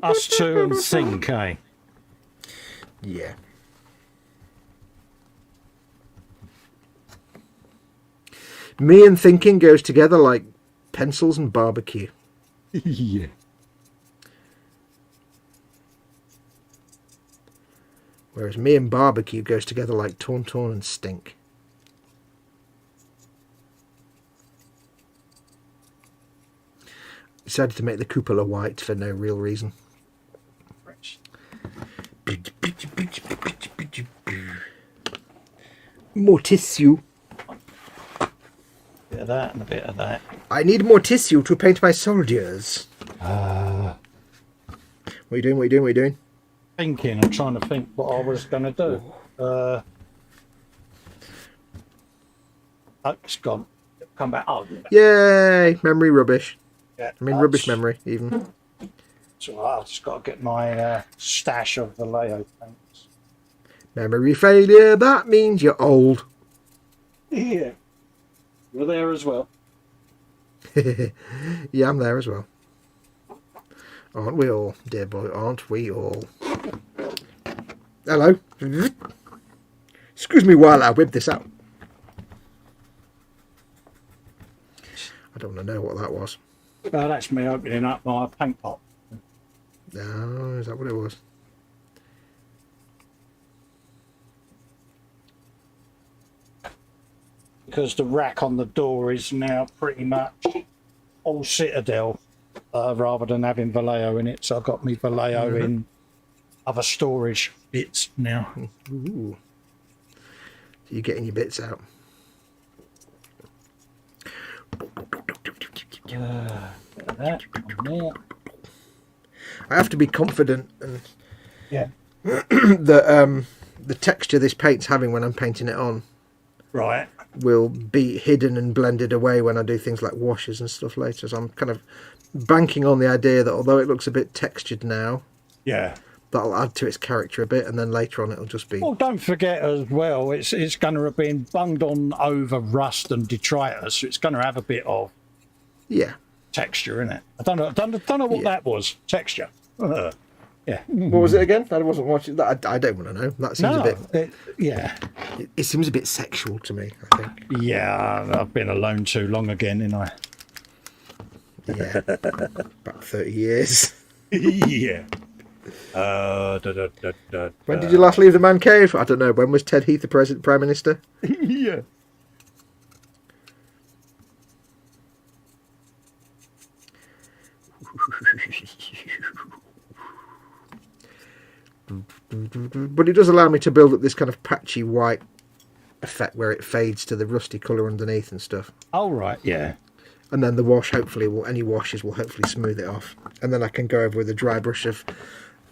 Us two and think, eh? Yeah. Me and thinking goes together like pencils and barbecue. Yeah. Whereas me and barbecue goes together like tauntaun and stink. Decided to make the cupola white for no real reason. More tissue. A bit of that and a bit of that. I need more tissue to paint my soldiers. What are you doing? What are you doing? What are you doing? Thinking, I'm trying to think what I was going to do. Oh, it's gone. Come back. Oh, Yay! Memory rubbish. yeah. I mean, rubbish memory, even. So I've just got to get my stash of Vallejo paints. Memory failure, that means you're old. Yeah. You're there as well. Yeah, I'm there as well. Aren't we all, dear boy? Aren't we all? Hello. Excuse me while I whip this out. I don't want to know what that was. Oh, that's me opening up my paint pot. No, is that what it was? Because the rack on the door is now pretty much all Citadel rather than having Vallejo in it. So I've got me Vallejo in other storage bits now. Ooh. So you're getting your bits out. That on there. I have to be confident and Yeah. that the texture this paint's having when I'm painting it on Right. will be hidden and blended away when I do things like washes and stuff later. So I'm kind of banking on the idea that although it looks a bit textured now, Yeah. that'll add to its character a bit, and then later on it'll just be... Well, don't forget as well, it's going to have been bunged on over rust and detritus, so it's going to have a bit of Yeah. texture in it. I don't know what that was. Texture. Yeah. What was it again? I wasn't watching that. I don't want to know. That seems No. a bit... Yeah. It seems a bit sexual to me, I think. Yeah, I've been alone too long again, ain't I? Yeah. About 30 years. Yeah. When did you last leave the man cave? I don't know. When was Ted Heath the Prime Minister? Yeah. But it does allow me to build up this kind of patchy white effect where it fades to the rusty colour underneath and stuff. Oh, right, yeah. And then the wash, hopefully, any washes will hopefully smooth it off. And then I can go over with a dry brush of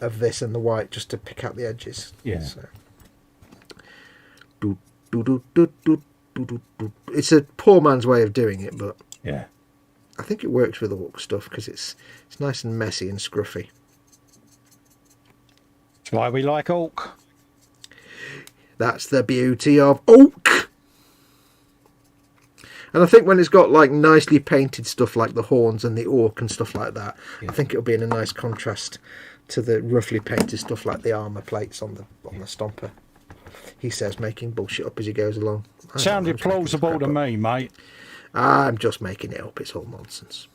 this and the white just to pick out the edges. Yeah. So. It's a poor man's way of doing it, but Yeah. I think it works with all stuff because it's nice and messy and scruffy. That's why we like oak. That's the beauty of oak. And I think when it's got like nicely painted stuff like the horns and the orc and stuff like that, I think it'll be in a nice contrast to the roughly painted stuff like the armour plates on the stomper. He says making bullshit up as he goes along. Sounded plausible to me, mate. I'm just making it up. It's all nonsense.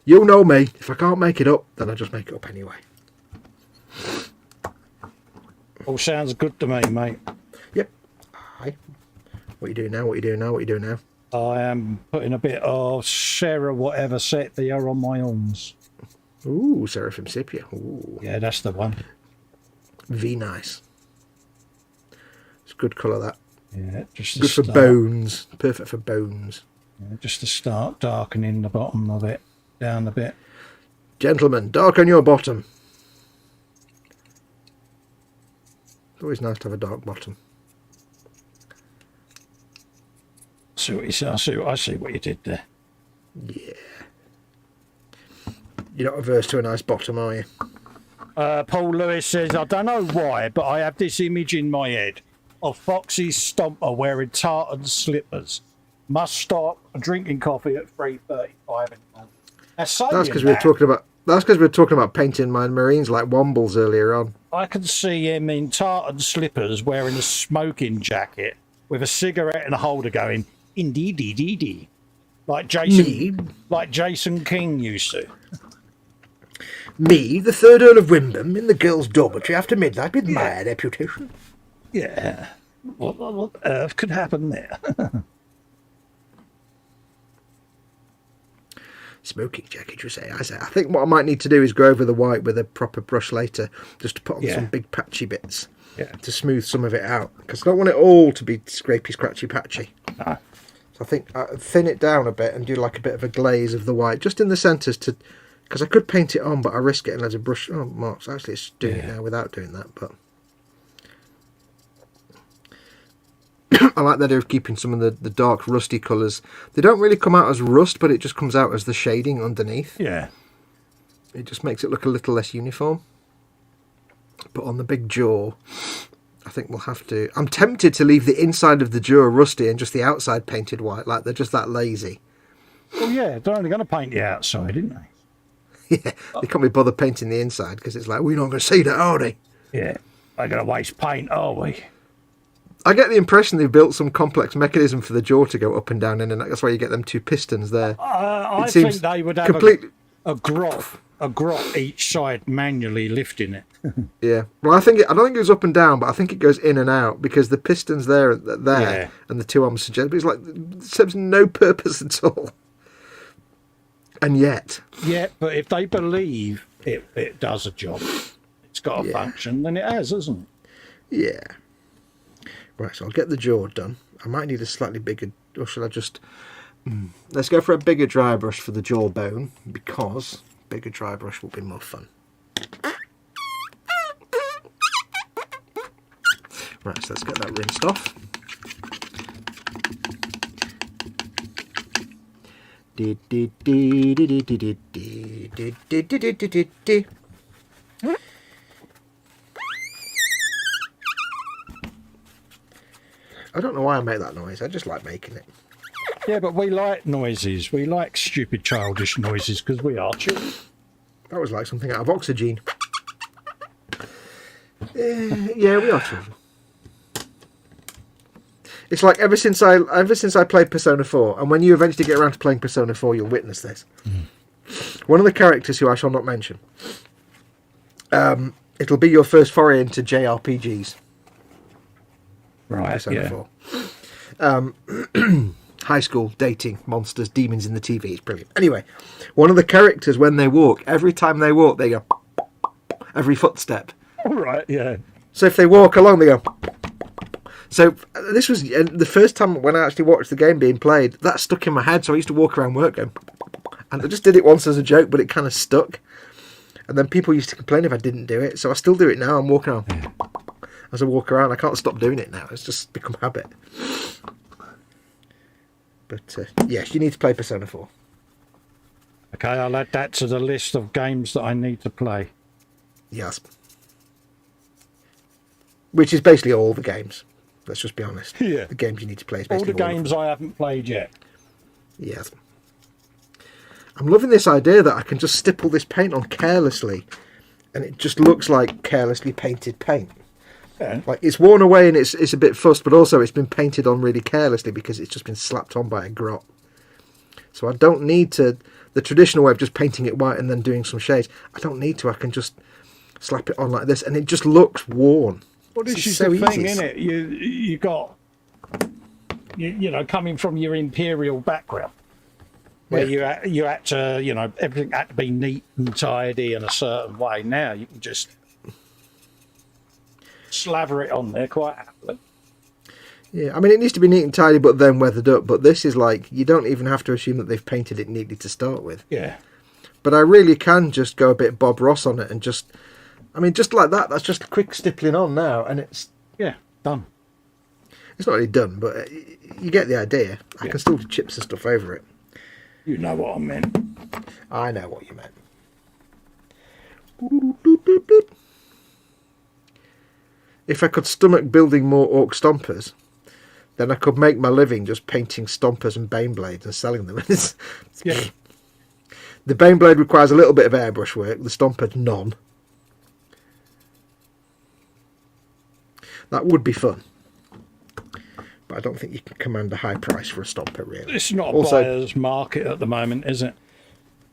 You know me. If I can't make it up, then I just make it up anyway. All sounds good to me, mate. Yep. Hi. What you doing now? What you doing now? What you doing now? I am putting a bit of Sarah whatever set they are on my arms. Ooh, Seraphim Sepia. Ooh. Yeah, that's the one. V nice. It's a good colour, that. Yeah, just Good for bones. Perfect for bones. Yeah, just to start darkening the bottom of it down a bit. Gentlemen, darken your bottom. It's always nice to have a dark bottom. See what you say. I see what you did there. Yeah. You're not averse to a nice bottom, are you? Paul Lewis says, I don't know why, but I have this image in my head of Foxy's stomper wearing tartan slippers. Must stop drinking coffee at 3:35 in the morning. That's because we were talking about. That's because we were talking about painting my marines like wombles earlier on. I can see him in tartan slippers wearing a smoking jacket with a cigarette and a holder going, indeed, like Jason King used to. Me, the third Earl of Wimborne, in the girls' dormitory after midnight with my reputation. Yeah. What on earth could happen there? Smoking jacket, you say? I think what I might need to do is go over the white with a proper brush later, just to put on some big patchy bits to smooth some of it out. Because I don't want it all to be scrapey, scratchy, patchy. No. So I think I'll thin it down a bit and do like a bit of a glaze of the white, just in the centres to... Because I could paint it on, but I risk it and let a brush... Oh, Mark's actually doing it now without doing that, but... I like the idea of keeping some of the dark rusty colours. They don't really come out as rust, but it just comes out as the shading underneath. Yeah. It just makes it look a little less uniform. But on the big jaw, I think we'll have to... I'm tempted to leave the inside of the jaw rusty and just the outside painted white, like they're just that lazy. Well, yeah, they're only going to paint the outside, didn't they? Yeah, they can't be bothered painting the inside because it's like, we're not going to see that, are they? Yeah, they're going to waste paint, are we? I get the impression they've built some complex mechanism for the jaw to go up and down in, and that's why you get them 2 pistons there. I think they would have a grot each side manually lifting it. Yeah. Well, I don't think it goes up and down, but I think it goes in and out because the pistons there and the 2 arms suggest, but it's like it serves no purpose at all. And yet. Yeah, but if they believe it does a job, it's got a function, then it has, hasn't it? Yeah. Right, so I'll get the jaw done. I might need a slightly bigger, or should I just... Let's go for a bigger dry brush for the jawbone, because bigger dry brush will be more fun. Right, so let's get that rinsed off. I don't know why I make that noise. I just like making it. Yeah, but we like noises. We like stupid, childish noises because we are children. That was like something out of Oxygen. Yeah, we are children. It's like ever since I played Persona 4, and when you eventually get around to playing Persona 4, you'll witness this. One of the characters who I shall not mention, it'll be your first foray into JRPGs. Right, Persona 4. High school, dating, monsters, demons in the TV. It's brilliant. Anyway, one of the characters, when they walk, every time they walk, they go every footstep. All right, yeah. So if they walk along, they go. So this was the first time when I actually watched the game being played. That stuck in my head, so I used to walk around work going, and I just did it once as a joke, but it kind of stuck. And then people used to complain if I didn't do it, so I still do it now. I'm walking around as I walk around. I can't stop doing it now. It's just become habit. But yes, you need to play Persona 4. Okay, I'll add that to the list of games that I need to play. Yes. Which is basically all the games. Let's just be honest. Yeah. The games you need to play is all basically the games I haven't played yet. Yes. I'm loving this idea that I can just stipple this paint on carelessly and it just looks like carelessly painted paint. Yeah. Like it's worn away and it's a bit fussed, but also it's been painted on really carelessly because it's just been slapped on by a grot. So I don't need to, the traditional way of just painting it white and then doing some shades, I don't need to. I can just slap it on like this and it just looks worn. Well, this is so the thing, isn't it? You got, you know, coming from your imperial background, where you had to, you know, everything had to be neat and tidy in a certain way. Now you can just slather it on there quite happily. Yeah, I mean, it needs to be neat and tidy, but then weathered up. But this is like, you don't even have to assume that they've painted it neatly to start with. Yeah. But I really can just go a bit Bob Ross on it and just, I mean, just like that. That's just a quick stippling on now, and it's done. It's not really done, but you get the idea. I can still chip some stuff over it. You know what I meant. I know what you meant. If I could stomach building more orc stompers, then I could make my living just painting stompers and bane blades and selling them. Yeah. The bane blade requires a little bit of airbrush work. The stomper, none. That would be fun. But I don't think you can command a high price for a stomper, really. It's not a buyer's market at the moment, is it?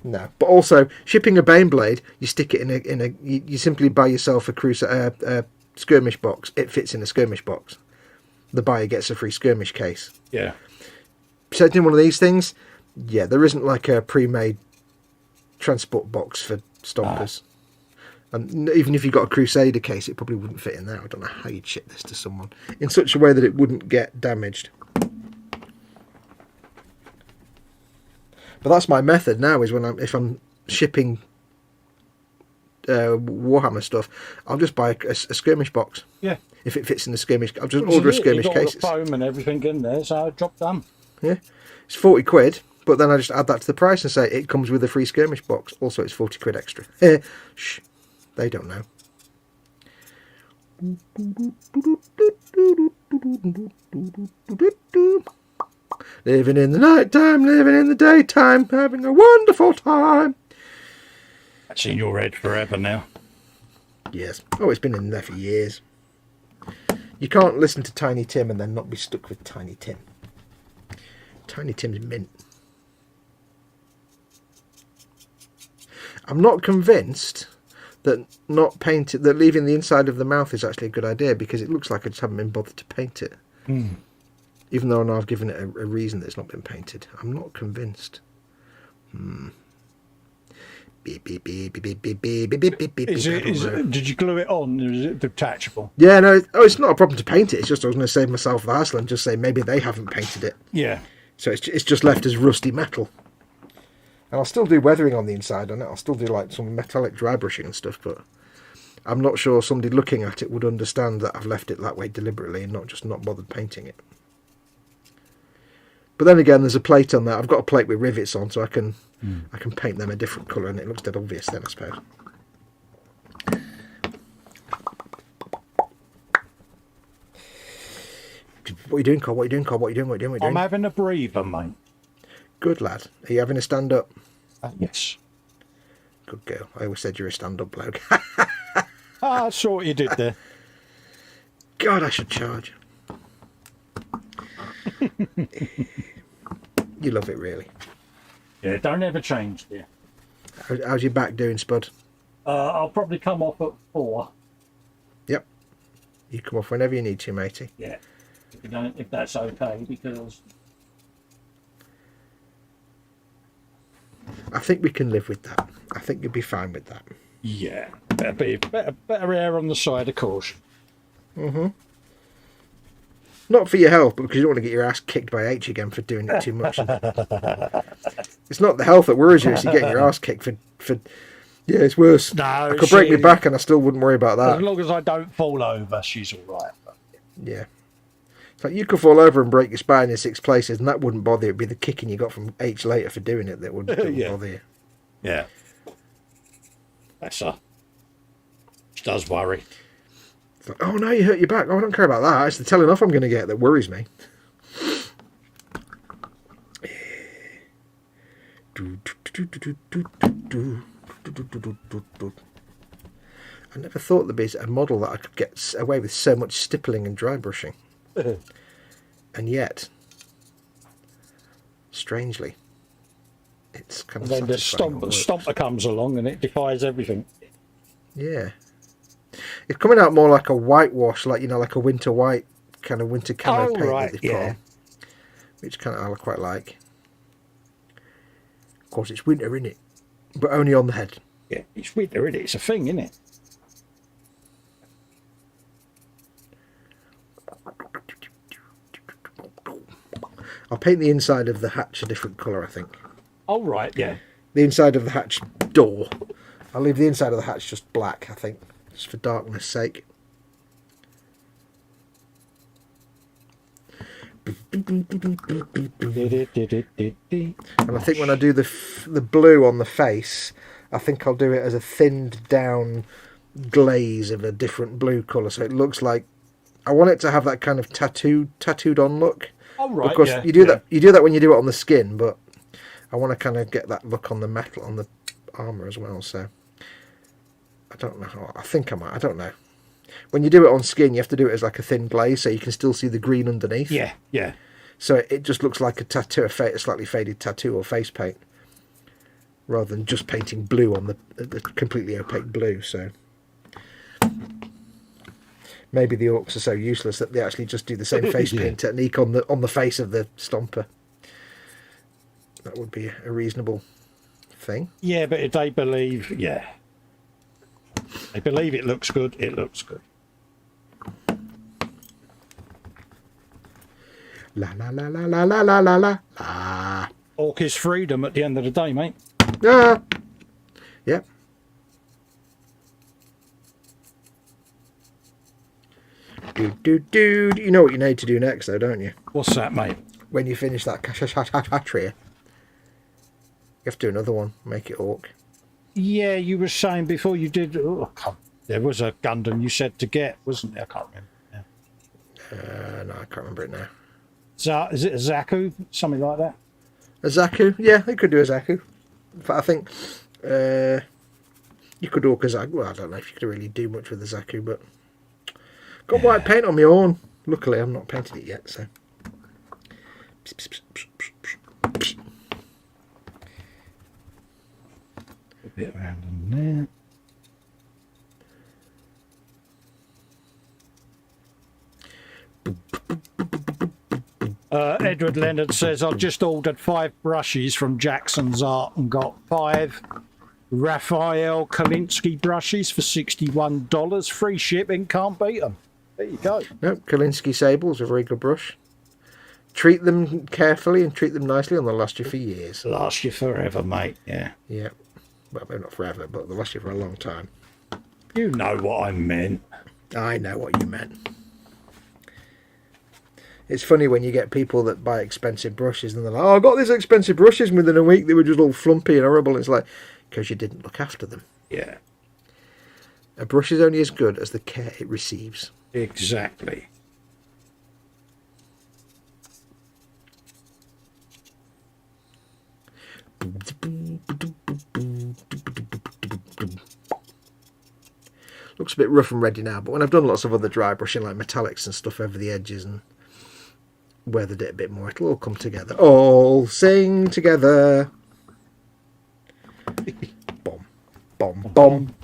No. But also, shipping a bane blade, you stick it you simply buy yourself a skirmish box. It fits in a skirmish box. The buyer gets a free skirmish case. Yeah. Setting one of these things, yeah, there isn't like a pre-made transport box for stompers. And even if you got a Crusader case, it probably wouldn't fit in there. I don't know how you'd ship this to someone in such a way that it wouldn't get damaged. But that's my method now. Is if I'm shipping Warhammer stuff, I'll just buy a skirmish box. Yeah. If it fits in the skirmish, I'll just order a skirmish case. All the foam and everything in there, so job done. Yeah, it's 40 quid. But then I just add that to the price and say it comes with a free skirmish box. Also, it's 40 quid extra. Shh, they don't know. Living in the night time, living in the daytime, having a wonderful time. That's in your head forever now. Yes. Oh, it's been in there for years. You can't listen to Tiny Tim and then not be stuck with Tiny Tim. Tiny Tim's mint. I'm not convinced that that leaving the inside of the mouth is actually a good idea, because it looks like I just haven't been bothered to paint it. Even though I've given it a reason that it's not been painted. I'm not convinced. Did you glue it on? Is it detachable? Yeah, no. Oh, it's not a problem to paint it. It's just I was going to save myself the hassle and just say maybe they haven't painted it. Yeah. So it's just left as rusty metal. And I'll still do weathering on the inside on it. I'll still do like some metallic dry brushing and stuff, but I'm not sure somebody looking at it would understand that I've left it that way deliberately and not bothered painting it. But then again, there's a plate on there. I've got a plate with rivets on, so I can paint them a different colour, and it looks dead obvious then, I suppose. What are you doing, Cole? What are you doing, Cole? What are you doing? I'm having a breather, mate. Good lad. Are you having a stand-up? Yes. Good girl. I always said you're a stand-up bloke. I saw what you did there. God, I should charge. You love it, really. Yeah, don't ever change, dear. How's your back doing, Spud? I'll probably come off at 4. Yep. You come off whenever you need to, matey. Yeah. If that's okay, because... I think we can live with that. I think you'll be fine with that. Yeah. Better err on the side of caution. Not for your health, but because you don't want to get your ass kicked by H again for doing it too much. It's not the health that worries you, it's you getting your ass kicked for yeah, it's worse. No, I could break my back and I still wouldn't worry about that. As long as I don't fall over, she's all right. Yeah. It's like you could fall over and break your spine in 6 places and that wouldn't bother you. It'd be the kicking you got from H later for doing it that would bother you. Yeah. That's her. She does worry. It's like, oh no, you hurt your back. Oh, I don't care about that. It's the telling off I'm going to get that worries me. I never thought there'd be a model that I could get away with so much stippling and dry brushing. And yet, strangely, it's kind of and then the satisfying. stomper comes along and it defies everything. Yeah. It's coming out more like a whitewash, like, you know, like a winter white, kind of winter camo paint that they've put on, which kind of I quite like. Of course, it's winter, isn't it? But only on the head. Yeah, it's winter, isn't it? It's a thing, isn't it? I'll paint the inside of the hatch a different colour, I think. Oh, right, yeah. The inside of the hatch door. I'll leave the inside of the hatch just black, I think, just for darkness' sake. And I think when I do the blue on the face, I think I'll do it as a thinned down glaze of a different blue colour, so it looks like I want it to have that kind of tattooed on look. Oh, right, of course, yeah. you do that when you do it on the skin, but I want to kind of get that look on the metal, on the armour as well, so I don't know. I think I might. I don't know. When you do it on skin, you have to do it as like a thin glaze so you can still see the green underneath. Yeah, yeah. So it just looks like a tattoo, a slightly faded tattoo or face paint, rather than just painting blue on the completely opaque blue. So maybe the orcs are so useless that they actually just do the same face paint technique on the face of the stomper. That would be a reasonable thing. Yeah, but if they believe, they believe it looks good, it looks good. La la la la la la la la la. Orc is freedom at the end of the day, mate. Ah. Yep. Do. You know what you need to do next, though, don't you? What's that, mate? When you finish that Katria, have to do another one. Make it orc. Yeah, you were saying before you did. Oh, there was a Gundam you said to get, wasn't there? I can't remember. Yeah. No, I can't remember it now. Is it a Zaku? Something like that? A Zaku? Yeah, they could do a Zaku. But I think you could orc a Zaku. Well, I don't know if you could really do much with the Zaku, but got white paint on my horn. Luckily, I've not painted it yet, so. A bit around in there. Edward Leonard says, I've just ordered 5 brushes from Jackson's Art and got 5 Raphael Kalinsky brushes for $61. Free shipping, can't beat them. There you go. No, Kalinsky Sable's a very good brush. Treat them carefully and treat them nicely and they'll last you for years. Last you forever, mate. Yeah. Yeah. Well, maybe not forever, but they'll last you for a long time. You know what I meant. I know what you meant. It's funny when you get people that buy expensive brushes and they're like, oh, I got these expensive brushes, and within a week they were just all flumpy and horrible. It's like, because you didn't look after them. Yeah. A brush is only as good as the care it receives. Exactly. Looks a bit rough and ready now, but when I've done lots of other dry brushing like metallics and stuff over the edges and weathered it a bit more, it'll all come together. All sing together. Bomb, bomb, bomb.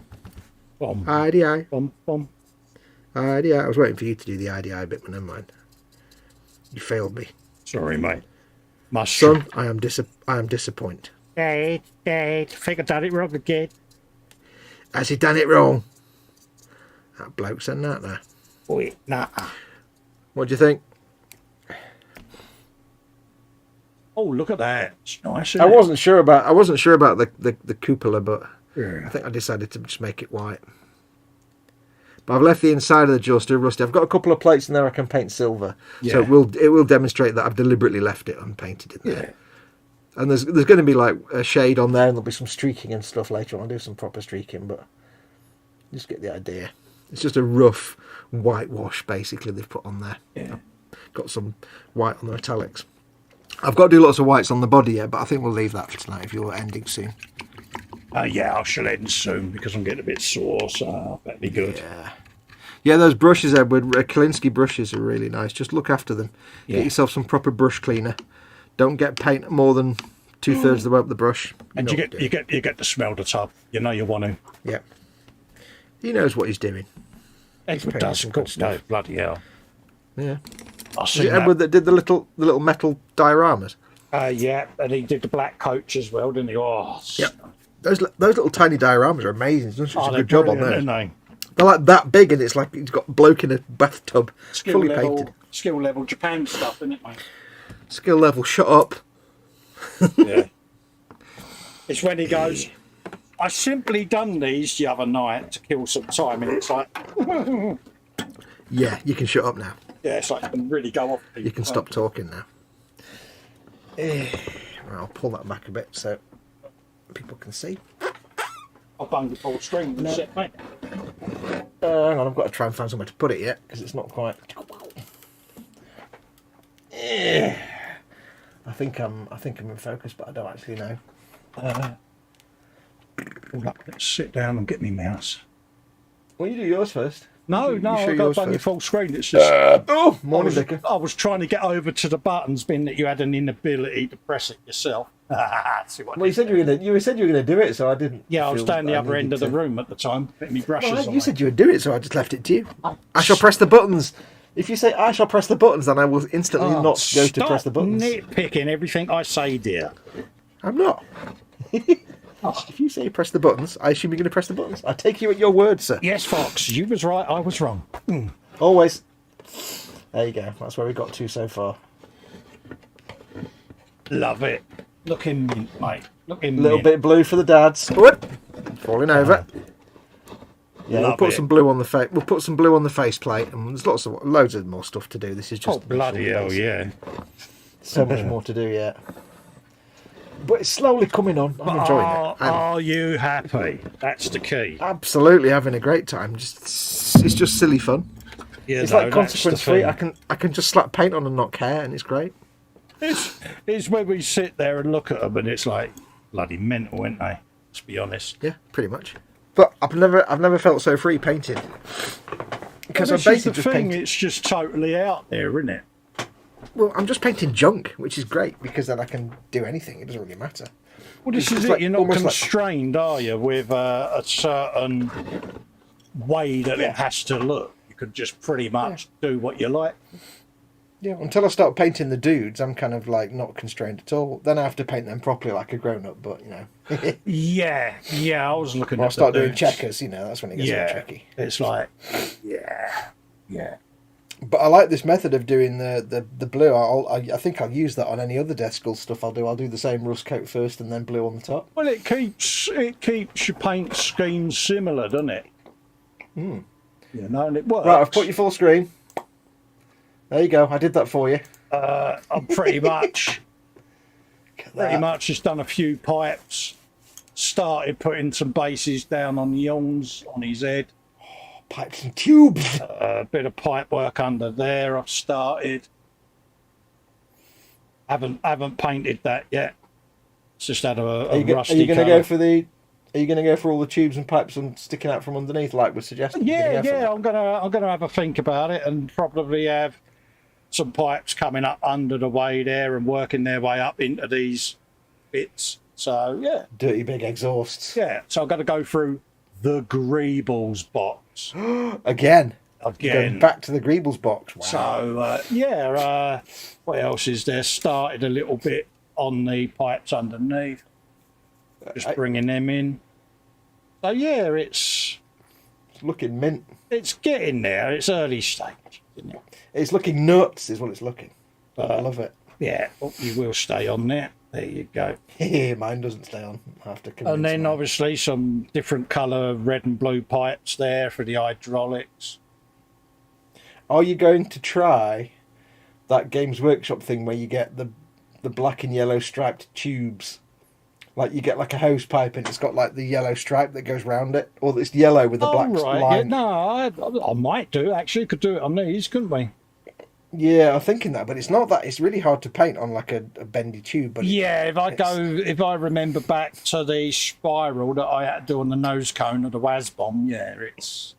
Bomb. IDI. Bomb, bomb. IDI. I was waiting for you to do the IDI bit, but never mind. You failed me. Sorry, mate. My Son, I am disappointed. Dad, I think I done it wrong again. Has he done it wrong? That bloke said that there. Wait, nah. What do you think? Oh, look at that. It's nice. I wasn't sure about the cupola, but Yeah. I think I decided to just make it white. But I've left the inside of the jaw still rusty. I've got a couple of plates in there I can paint silver. Yeah. So it will demonstrate that I've deliberately left it unpainted in there. Yeah. And there's going to be like a shade on there and there'll be some streaking and stuff later on. I'll do some proper streaking, but just get the idea. It's just a rough whitewash basically they've put on there. Yeah. Got some white on the metallics. I've got to do lots of whites on the body yet, but I think we'll leave that for tonight if you're ending soon. Yeah, I shall end soon because I'm getting a bit sore, so that'd be good. Yeah, those brushes, Edward, Kalinsky brushes are really nice. Just look after them. Yeah. Get yourself some proper brush cleaner. Don't get paint more than 2/3 of the way up the brush. And you get to smell the tub. You know you want to. Yeah. He knows what he's doing. Edward does, of course. No, bloody hell. Yeah. I Was see it Edward that did the little metal dioramas? Yeah, and he did the black coach as well, didn't he? Oh, Yep. Those little tiny dioramas are amazing. He's done such a good job on those. They? They're like that big, and it's like he's got a bloke in a bathtub, fully painted. Skill level Japan stuff, isn't it, mate? Skill level, shut up. Yeah. It's when he goes, I simply done these the other night to kill some time, and it's like, Yeah, you can shut up now. yeah, it's like you can really go off. You can stop talking now. Right, I'll pull that back a bit so people can see. I'll bung the full screen and set, mate. Hang on, I've got to try and find somewhere to put it yet because it's not quite. I think I'm in focus, but I don't actually know. Let's sit down and get me mouse. Well, you do yours first. No, You no, show I've got yours to bung your first. full screen. It's just. Oh, morning, Vicar. I was trying to get over to the buttons, being that you had an inability to press it yourself. See what Well, you said you were gonna do it, so I didn't. Yeah, I was feel down the that I other end needed of the to. room at the time, putting me brushes Well, on. you said you would do it, so I just left it to you. I shall press the buttons. If you say I shall press the buttons, then I will instantly not go to press the buttons. Nitpicking everything I say, dear. I'm not. If you say press the buttons, I assume you're going to press the buttons. I take you at your word, sir. Yes, Fox, you was right, I was wrong. Always. There you go. That's where we got to so far. Love it. Looking mint, mate. Looking Little mint. bit blue for the dads. Whoop. Falling over. Yeah, we'll Love put it. some blue on the face. We'll put some blue on the faceplate, and there's loads of more stuff to do. This is just Oh, bloody hell, yeah. So much more to do yet. but it's slowly coming on. I'm enjoying it. Are you happy? That's the key. Absolutely having a great time. It's just silly fun. Yeah, It's no, like consequence free. thing. I can just slap paint on and not care, and it's great. It's when we sit there and look at them, and it's like bloody mental, aren't they? Let's be honest. Yeah, pretty much. But I've never felt so free painting. Because I'm basically just painting. It's just totally out there, isn't it? Well, I'm just painting junk, which is great because then I can do anything. It doesn't really matter. Well, this is it. Like, You're not almost constrained, are you, with a certain way that it has to look? You could just pretty much do what you like. Yeah, until I start painting the dudes, I'm kind of like not constrained at all. Then I have to paint them properly like a grown-up, but you know. Yeah, I was looking when at I start doing dudes. checkers, you know, that's when it gets a bit tricky. It's like, yeah. But I like this method of doing the blue. I think I'll use that on any other death skull stuff I'll do. I'll do the same rust coat first and then blue on the top. Well, it keeps your paint scheme similar, doesn't it? You know, and it works. Right, I've put you full screen. There you go. I did that for you. I'm pretty much just done a few pipes. Started putting some bases down on the yawns on his head. Pipes and tubes. A bit of pipe work under there. I've started. Haven't painted that yet. It's just had a rusty. Are you going to go for the? Are you going to go for all the tubes and pipes and sticking out from underneath, like was suggested? Yeah. I'm gonna have a think about it and probably have some pipes coming up under the way there and working their way up into these bits. So yeah, dirty big exhausts. Yeah. So I've got to go through the Greebles box again. Going back to the Greebles box. Wow. So what else is there? Started a little bit on the pipes underneath. Just bringing them in. So yeah, it's looking mint. It's getting there. It's early stage, isn't it? It's looking nuts, is what it's looking. I love it. Yeah, you will stay on there. There you go. Mine doesn't stay on. I have to convince and then mine. obviously some different colour red and blue pipes there for the hydraulics. Are you going to try that Games Workshop thing where you get the black and yellow striped tubes? Like you get like a hose pipe and it's got like the yellow stripe that goes round it, or it's yellow with the black line. Yeah, no, I might do actually. Could do it on these, couldn't we? Yeah, I'm thinking that, but it's not that. It's really hard to paint on like a bendy tube. But yeah, if I remember back to the spiral that I had to do on the nose cone of the WAS bomb, because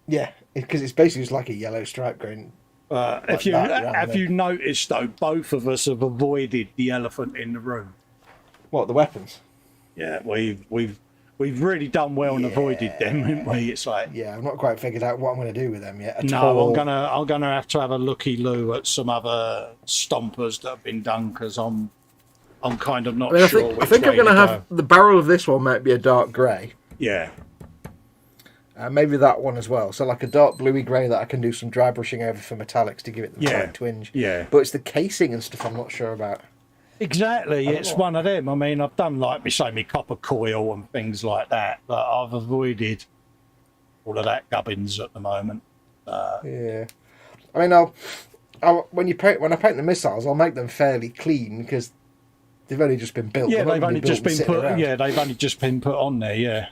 it's basically just like a yellow stripe going. Have you noticed though? Both of us have avoided the elephant in the room. What, the weapons? Yeah, we've really done well and avoided them, haven't we? It's like I've not quite figured out what I'm going to do with them yet. I'm gonna have to have a looky loo at some other stompers that have been done because I'm kind of not sure. I think I'm going to have the barrel of this one might be a dark grey. Yeah. Maybe that one as well. So like a dark bluey grey that I can do some dry brushing over for metallics to give it the slight twinge. Yeah. But it's the casing and stuff I'm not sure about. Exactly, it's one of them. I mean, I've done like me copper coil and things like that, but I've avoided all of that gubbins at the moment. Yeah, I mean, when I paint the missiles, I'll make them fairly clean because they've only just been built. Yeah, they've only just been put on there. Yeah.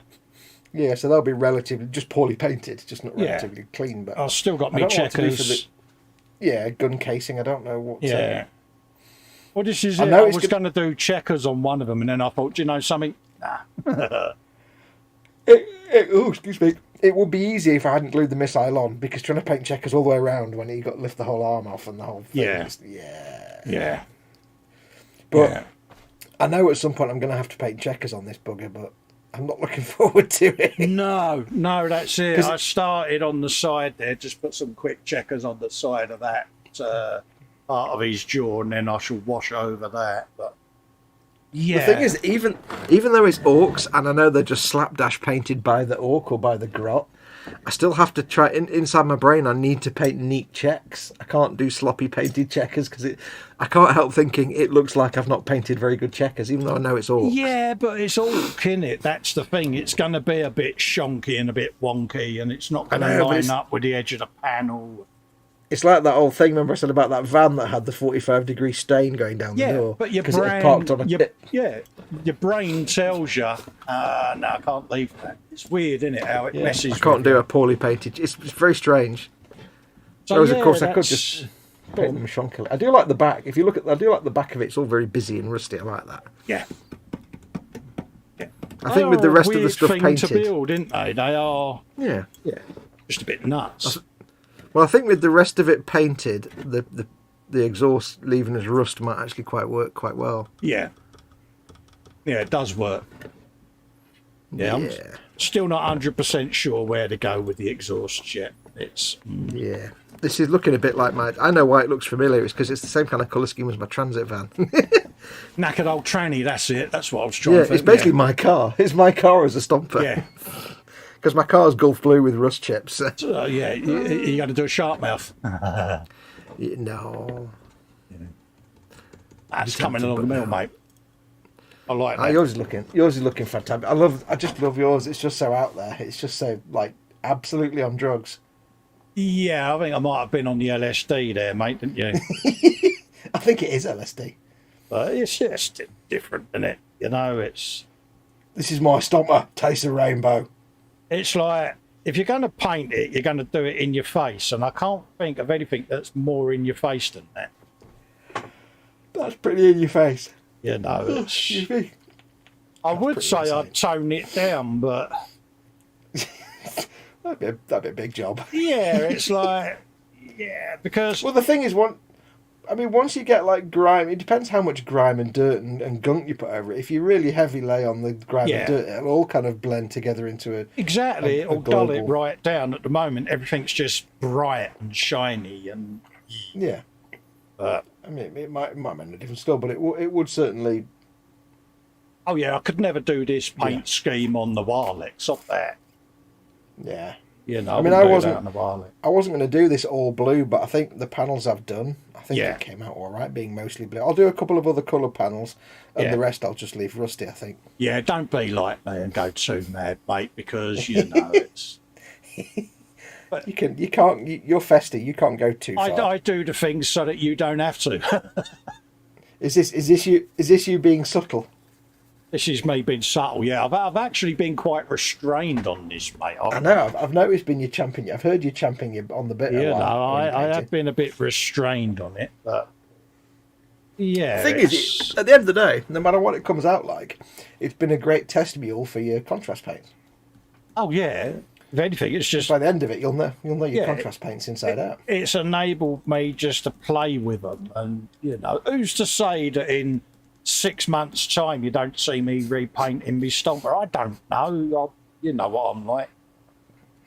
Yeah, so they'll be relatively just poorly painted, just not relatively clean. But I've still got me checkers. Gun casing. I don't know what. Yeah. Well, this is it. I was going to do checkers on one of them, and then I thought, do you know something? Nah. Excuse me. It would be easy if I hadn't glued the missile on, because trying to paint checkers all the way around when you got to lift the whole arm off and the whole thing. Yeah. But I know at some point I'm going to have to paint checkers on this bugger, but I'm not looking forward to it. No, that's it. I started on the side there, just put some quick checkers on the side of that. Part of his jaw, and then I shall wash over that. But the thing is, even though it's orcs, and I know they're just slapdash painted by the orc or by the grot, I still have to try. Inside my brain, I need to paint neat checks. I can't do sloppy painted checkers because I can't help thinking it looks like I've not painted very good checkers, even though I know it's orc. Yeah, but it's orc, innit? That's the thing. It's going to be a bit shonky and a bit wonky, and it's not going to line up with the edge of the panel. It's like that old thing. Remember I said about that van that had the 45-degree stain going down the door? But your because it was brain, parked on a pit. your brain tells you, no, I can't leave that. It's weird, isn't it? How it messes. I can't with do you. a poorly painted. It's very strange. So, Whereas, yeah, of course, I could that's- just put it in the Mashonk. I do like the back. If you look at, I do like the back of it. It's all very busy and rusty. I like that. Yeah. I think with the rest of the stuff thing painted, to build, didn't they? They are yeah. just a bit nuts. Well, I think with the rest of it painted, the exhaust leaving as rust might actually work quite well. Yeah. Yeah, it does work. Yeah, I'm still not 100% sure where to go with the exhaust yet. It's Yeah. This is looking a bit like my... I know why it looks familiar. It's because it's the same kind of colour scheme as my transit van. knackered old tranny, that's it. That's what I was trying Yeah, to think. it's basically my car. It's my car as a stomper. Yeah. Because my car's Gulf Blue with rust chips. So, yeah, you got to do a sharp mouth. No. That's coming along the middle, mate. I like that. Yours is looking fantastic. I just love yours. It's just so out there. It's just so, like, absolutely on drugs. Yeah, I think I might have been on the LSD there, mate, didn't you? I think it is LSD. But it's just different, isn't it? You know, This is my stomper. Taste the rainbow. it's like, if you're going to paint it, you're going to do it in your face. And I can't think of anything that's more in your face than that. That's pretty in your face. You know, it's... You think? I would say I'd tone it down, but... That'd be a big job. Yeah, it's like... Yeah, because... Well, the thing is, once you get like grime, it depends how much grime and dirt and gunk you put over it. If you really heavy lay on the grime and dirt, it'll all kind of blend together into a... Exactly, it'll dull it global... right down. At the moment, everything's just bright and shiny and... Yeah. I mean, it might make a different score, but it would certainly... Oh, yeah, I could never do this paint scheme on the Warlex up there. Yeah. You know, I mean, wouldn't I do wasn't that on the Warlex. I wasn't going to do this all blue, but I think the panels I've done, I think Yeah. it came out all right, being mostly blue. I'll do a couple of other colour panels, and the rest I'll just leave rusty, I think. Yeah, don't be like me and go too mad, mate, because, you know, it's... You're festy, you can't go too far. I do the things so that you don't have to. Is this you being subtle? This is me being subtle, yeah. I've actually been quite restrained on this, mate. I know, I've noticed been you champing. I've heard you champing you on the bit. Yeah, no, I have been a bit restrained on it, but yeah. The thing is, at the end of the day, no matter what it comes out like, it's been a great test mule for your contrast paints. Oh yeah, if anything, it's just by the end of it, you'll know your contrast paints inside out. It's enabled me just to play with them, and you know, who's to say that in 6 months' time you don't see me repainting me stomper? I don't know. You know what I'm like.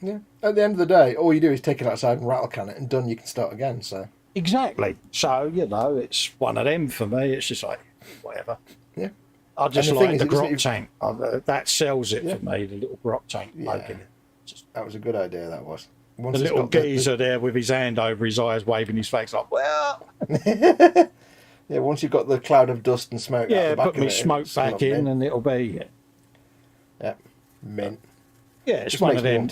Yeah. At the end of the day, all you do is take it outside and rattle can it, and done. You can start again. So exactly. So you know, it's one of them for me. It's just like whatever. Yeah. I just like the grot tank. That sells it for me. The little grot tank poking it. That was a good idea. That was. Once the little geezer there with his hand over his eyes, waving his face like, well. Yeah, once you've got the cloud of dust and smoke. Yeah, out the back put me smoke back in, and it'll be. Yeah, mint. Yeah, it's just one of them.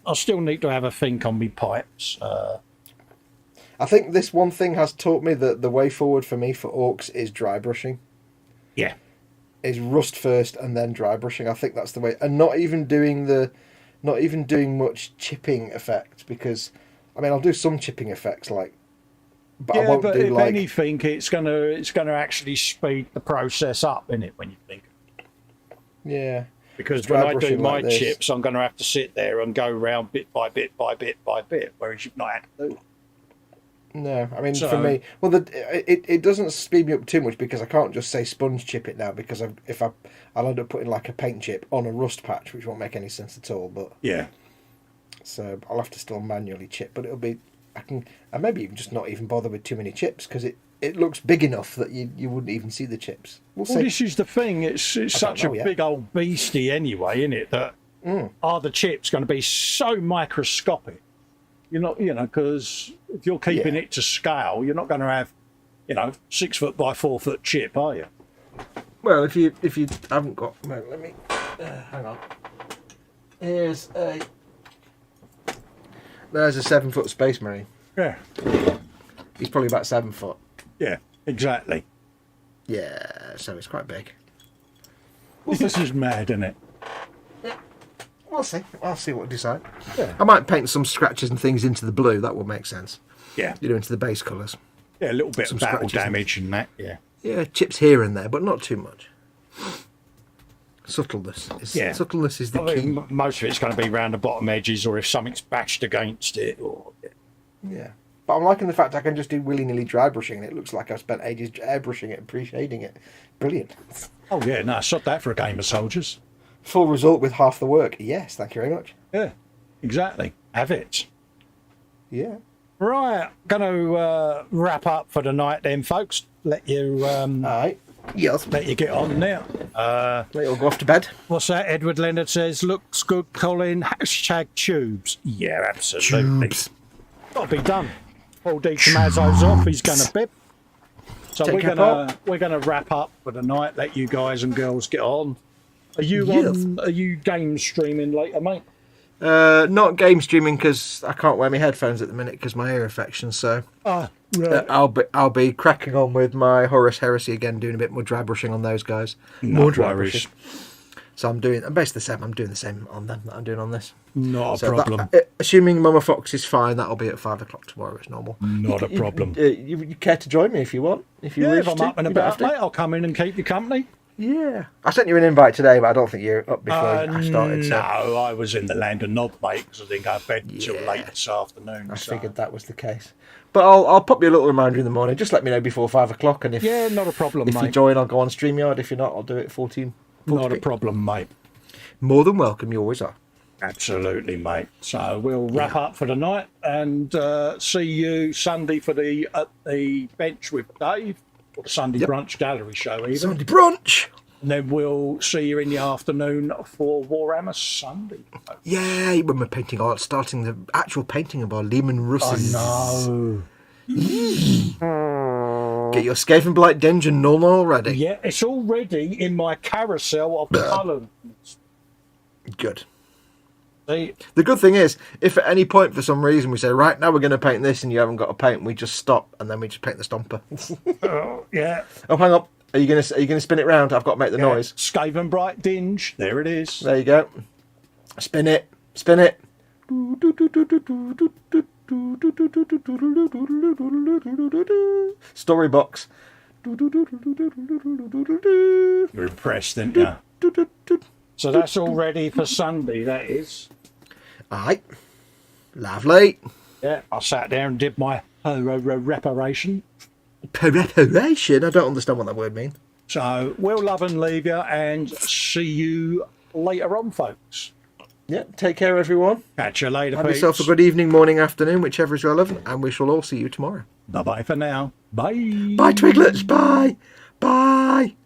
I still need to have a think on me pipes. I think this one thing has taught me that the way forward for me for orcs is dry brushing. Yeah. Is rust first and then dry brushing. I think that's the way, and not even doing much chipping effect, because, I mean, I'll do some chipping effects but I won't do if anything, it's gonna actually speed the process up, innit, when you think. Yeah. Because when I do my chips, I'm going to have to sit there and go round bit by bit by bit by bit, whereas you've not had to do. No, I mean, for me, well, it doesn't speed me up too much, because I can't just say sponge chip it now, because I'll end up putting like a paint chip on a rust patch, which won't make any sense at all. But yeah, so I'll have to still manually chip, but it'll be I maybe even just not even bother with too many chips, because it looks big enough that you wouldn't even see the chips. Well, this is the thing. It's such a big old beastie anyway, isn't it? That are the chips going to be so microscopic? You're not, because if you're keeping it to scale, you're not going to have, 6 foot by 4 foot chip, are you? Well, if you haven't got, let me hang on. There's a 7 foot Space Marine. Yeah. He's probably about 7 foot. Yeah, exactly. Yeah, so it's quite big. This is mad, isn't it? We'll see. I'll see what we decide. Yeah. I might paint some scratches and things into the blue. That will make sense. Yeah. You know, into the base colours. Yeah, a little bit Some of battle scratches and- damage and that, yeah. Yeah, chips here and there, but not too much. Subtleness. Yeah. Subtleness is the I key. mean, most of it's going to be around the bottom edges, or if something's bashed against it. Or Yeah. But I'm liking the fact I can just do willy-nilly dry brushing, and it looks like I've spent ages airbrushing it and pre-shading it. Brilliant. oh yeah, no, sod that for a game of soldiers. Full result with half the work. Yes, thank you very much. Yeah, exactly. Have it. Yeah. Right, going to wrap up for the night then, folks. Let you Alright. Yes. let you get on now. Let you all go off to bed. What's that? Edward Leonard says, looks good, Colin. Hashtag tubes. Yeah, absolutely. Tubes. Got to be done. Paul D. Tomazzo's off. He's going to bib. So Take care, we're gonna wrap up for the night. Let you guys and girls get on. Are you Yes. Are you game streaming later, mate? Not game streaming because I can't wear my headphones at the minute because my ear infection. So Ah, right. I'll be cracking on with my Horus Heresy again, doing a bit more dry brushing on those guys. More dry brushing. So I'm basically the same. I'm doing the same on them that I'm doing on this. Not a So problem. Assuming Mama Fox is fine, that'll be at 5 o'clock tomorrow as normal. Not a problem. You care to join me if you want? If you Yeah, wish if I'm to. up and You don't about, have mate, to. I'll come in and keep you company. Yeah. I sent you an invite today, but I don't think you're up before I started. So No, I was in the land of Knob, mate, because I didn't go to bed until Yeah. late this afternoon. I so- figured that was the case. But I'll pop you a little reminder in the morning. Just let me know before 5 o'clock, and if Yeah, not a problem, if you mate. join, I'll go on StreamYard. If you're not, I'll do it 14. Not a problem, mate. More than welcome. You always are. Absolutely, mate. So we'll wrap up for the night and see you Sunday for the at the bench with Dave, or the Sunday brunch gallery show, even. Sunday brunch. And then we'll see you in the afternoon for Warhammer Sunday. Yeah, when we're painting art, starting the actual painting of our Lehman Russes. No. Get your Skaven Blight Dungeon null ready. Yeah, it's already in my carousel of Colin. Good. See, The good thing is, if at any point for some reason we say, right, now we're going to paint this and you haven't got a paint, we just stop and then we just paint the stomper. yeah. Oh, hang up. Are you gonna spin it round? I've got to make the noise. Skaven Bright Dinge. There it is. There you go. Spin it. Spin it. Story box. You're impressed, aren't you? So that's all ready for Sunday, that is. Aye. Lovely. Yeah, I sat there and did my reparation. Preparation? I don't understand what that word means. So we'll love and leave you and see you later on, folks. Yeah, take care, everyone. Catch you later, Have peeps. yourself a good evening, morning, afternoon, whichever is relevant, and we shall all see you tomorrow. Bye-bye for now. Bye. Bye, Twiglets. Bye. Bye.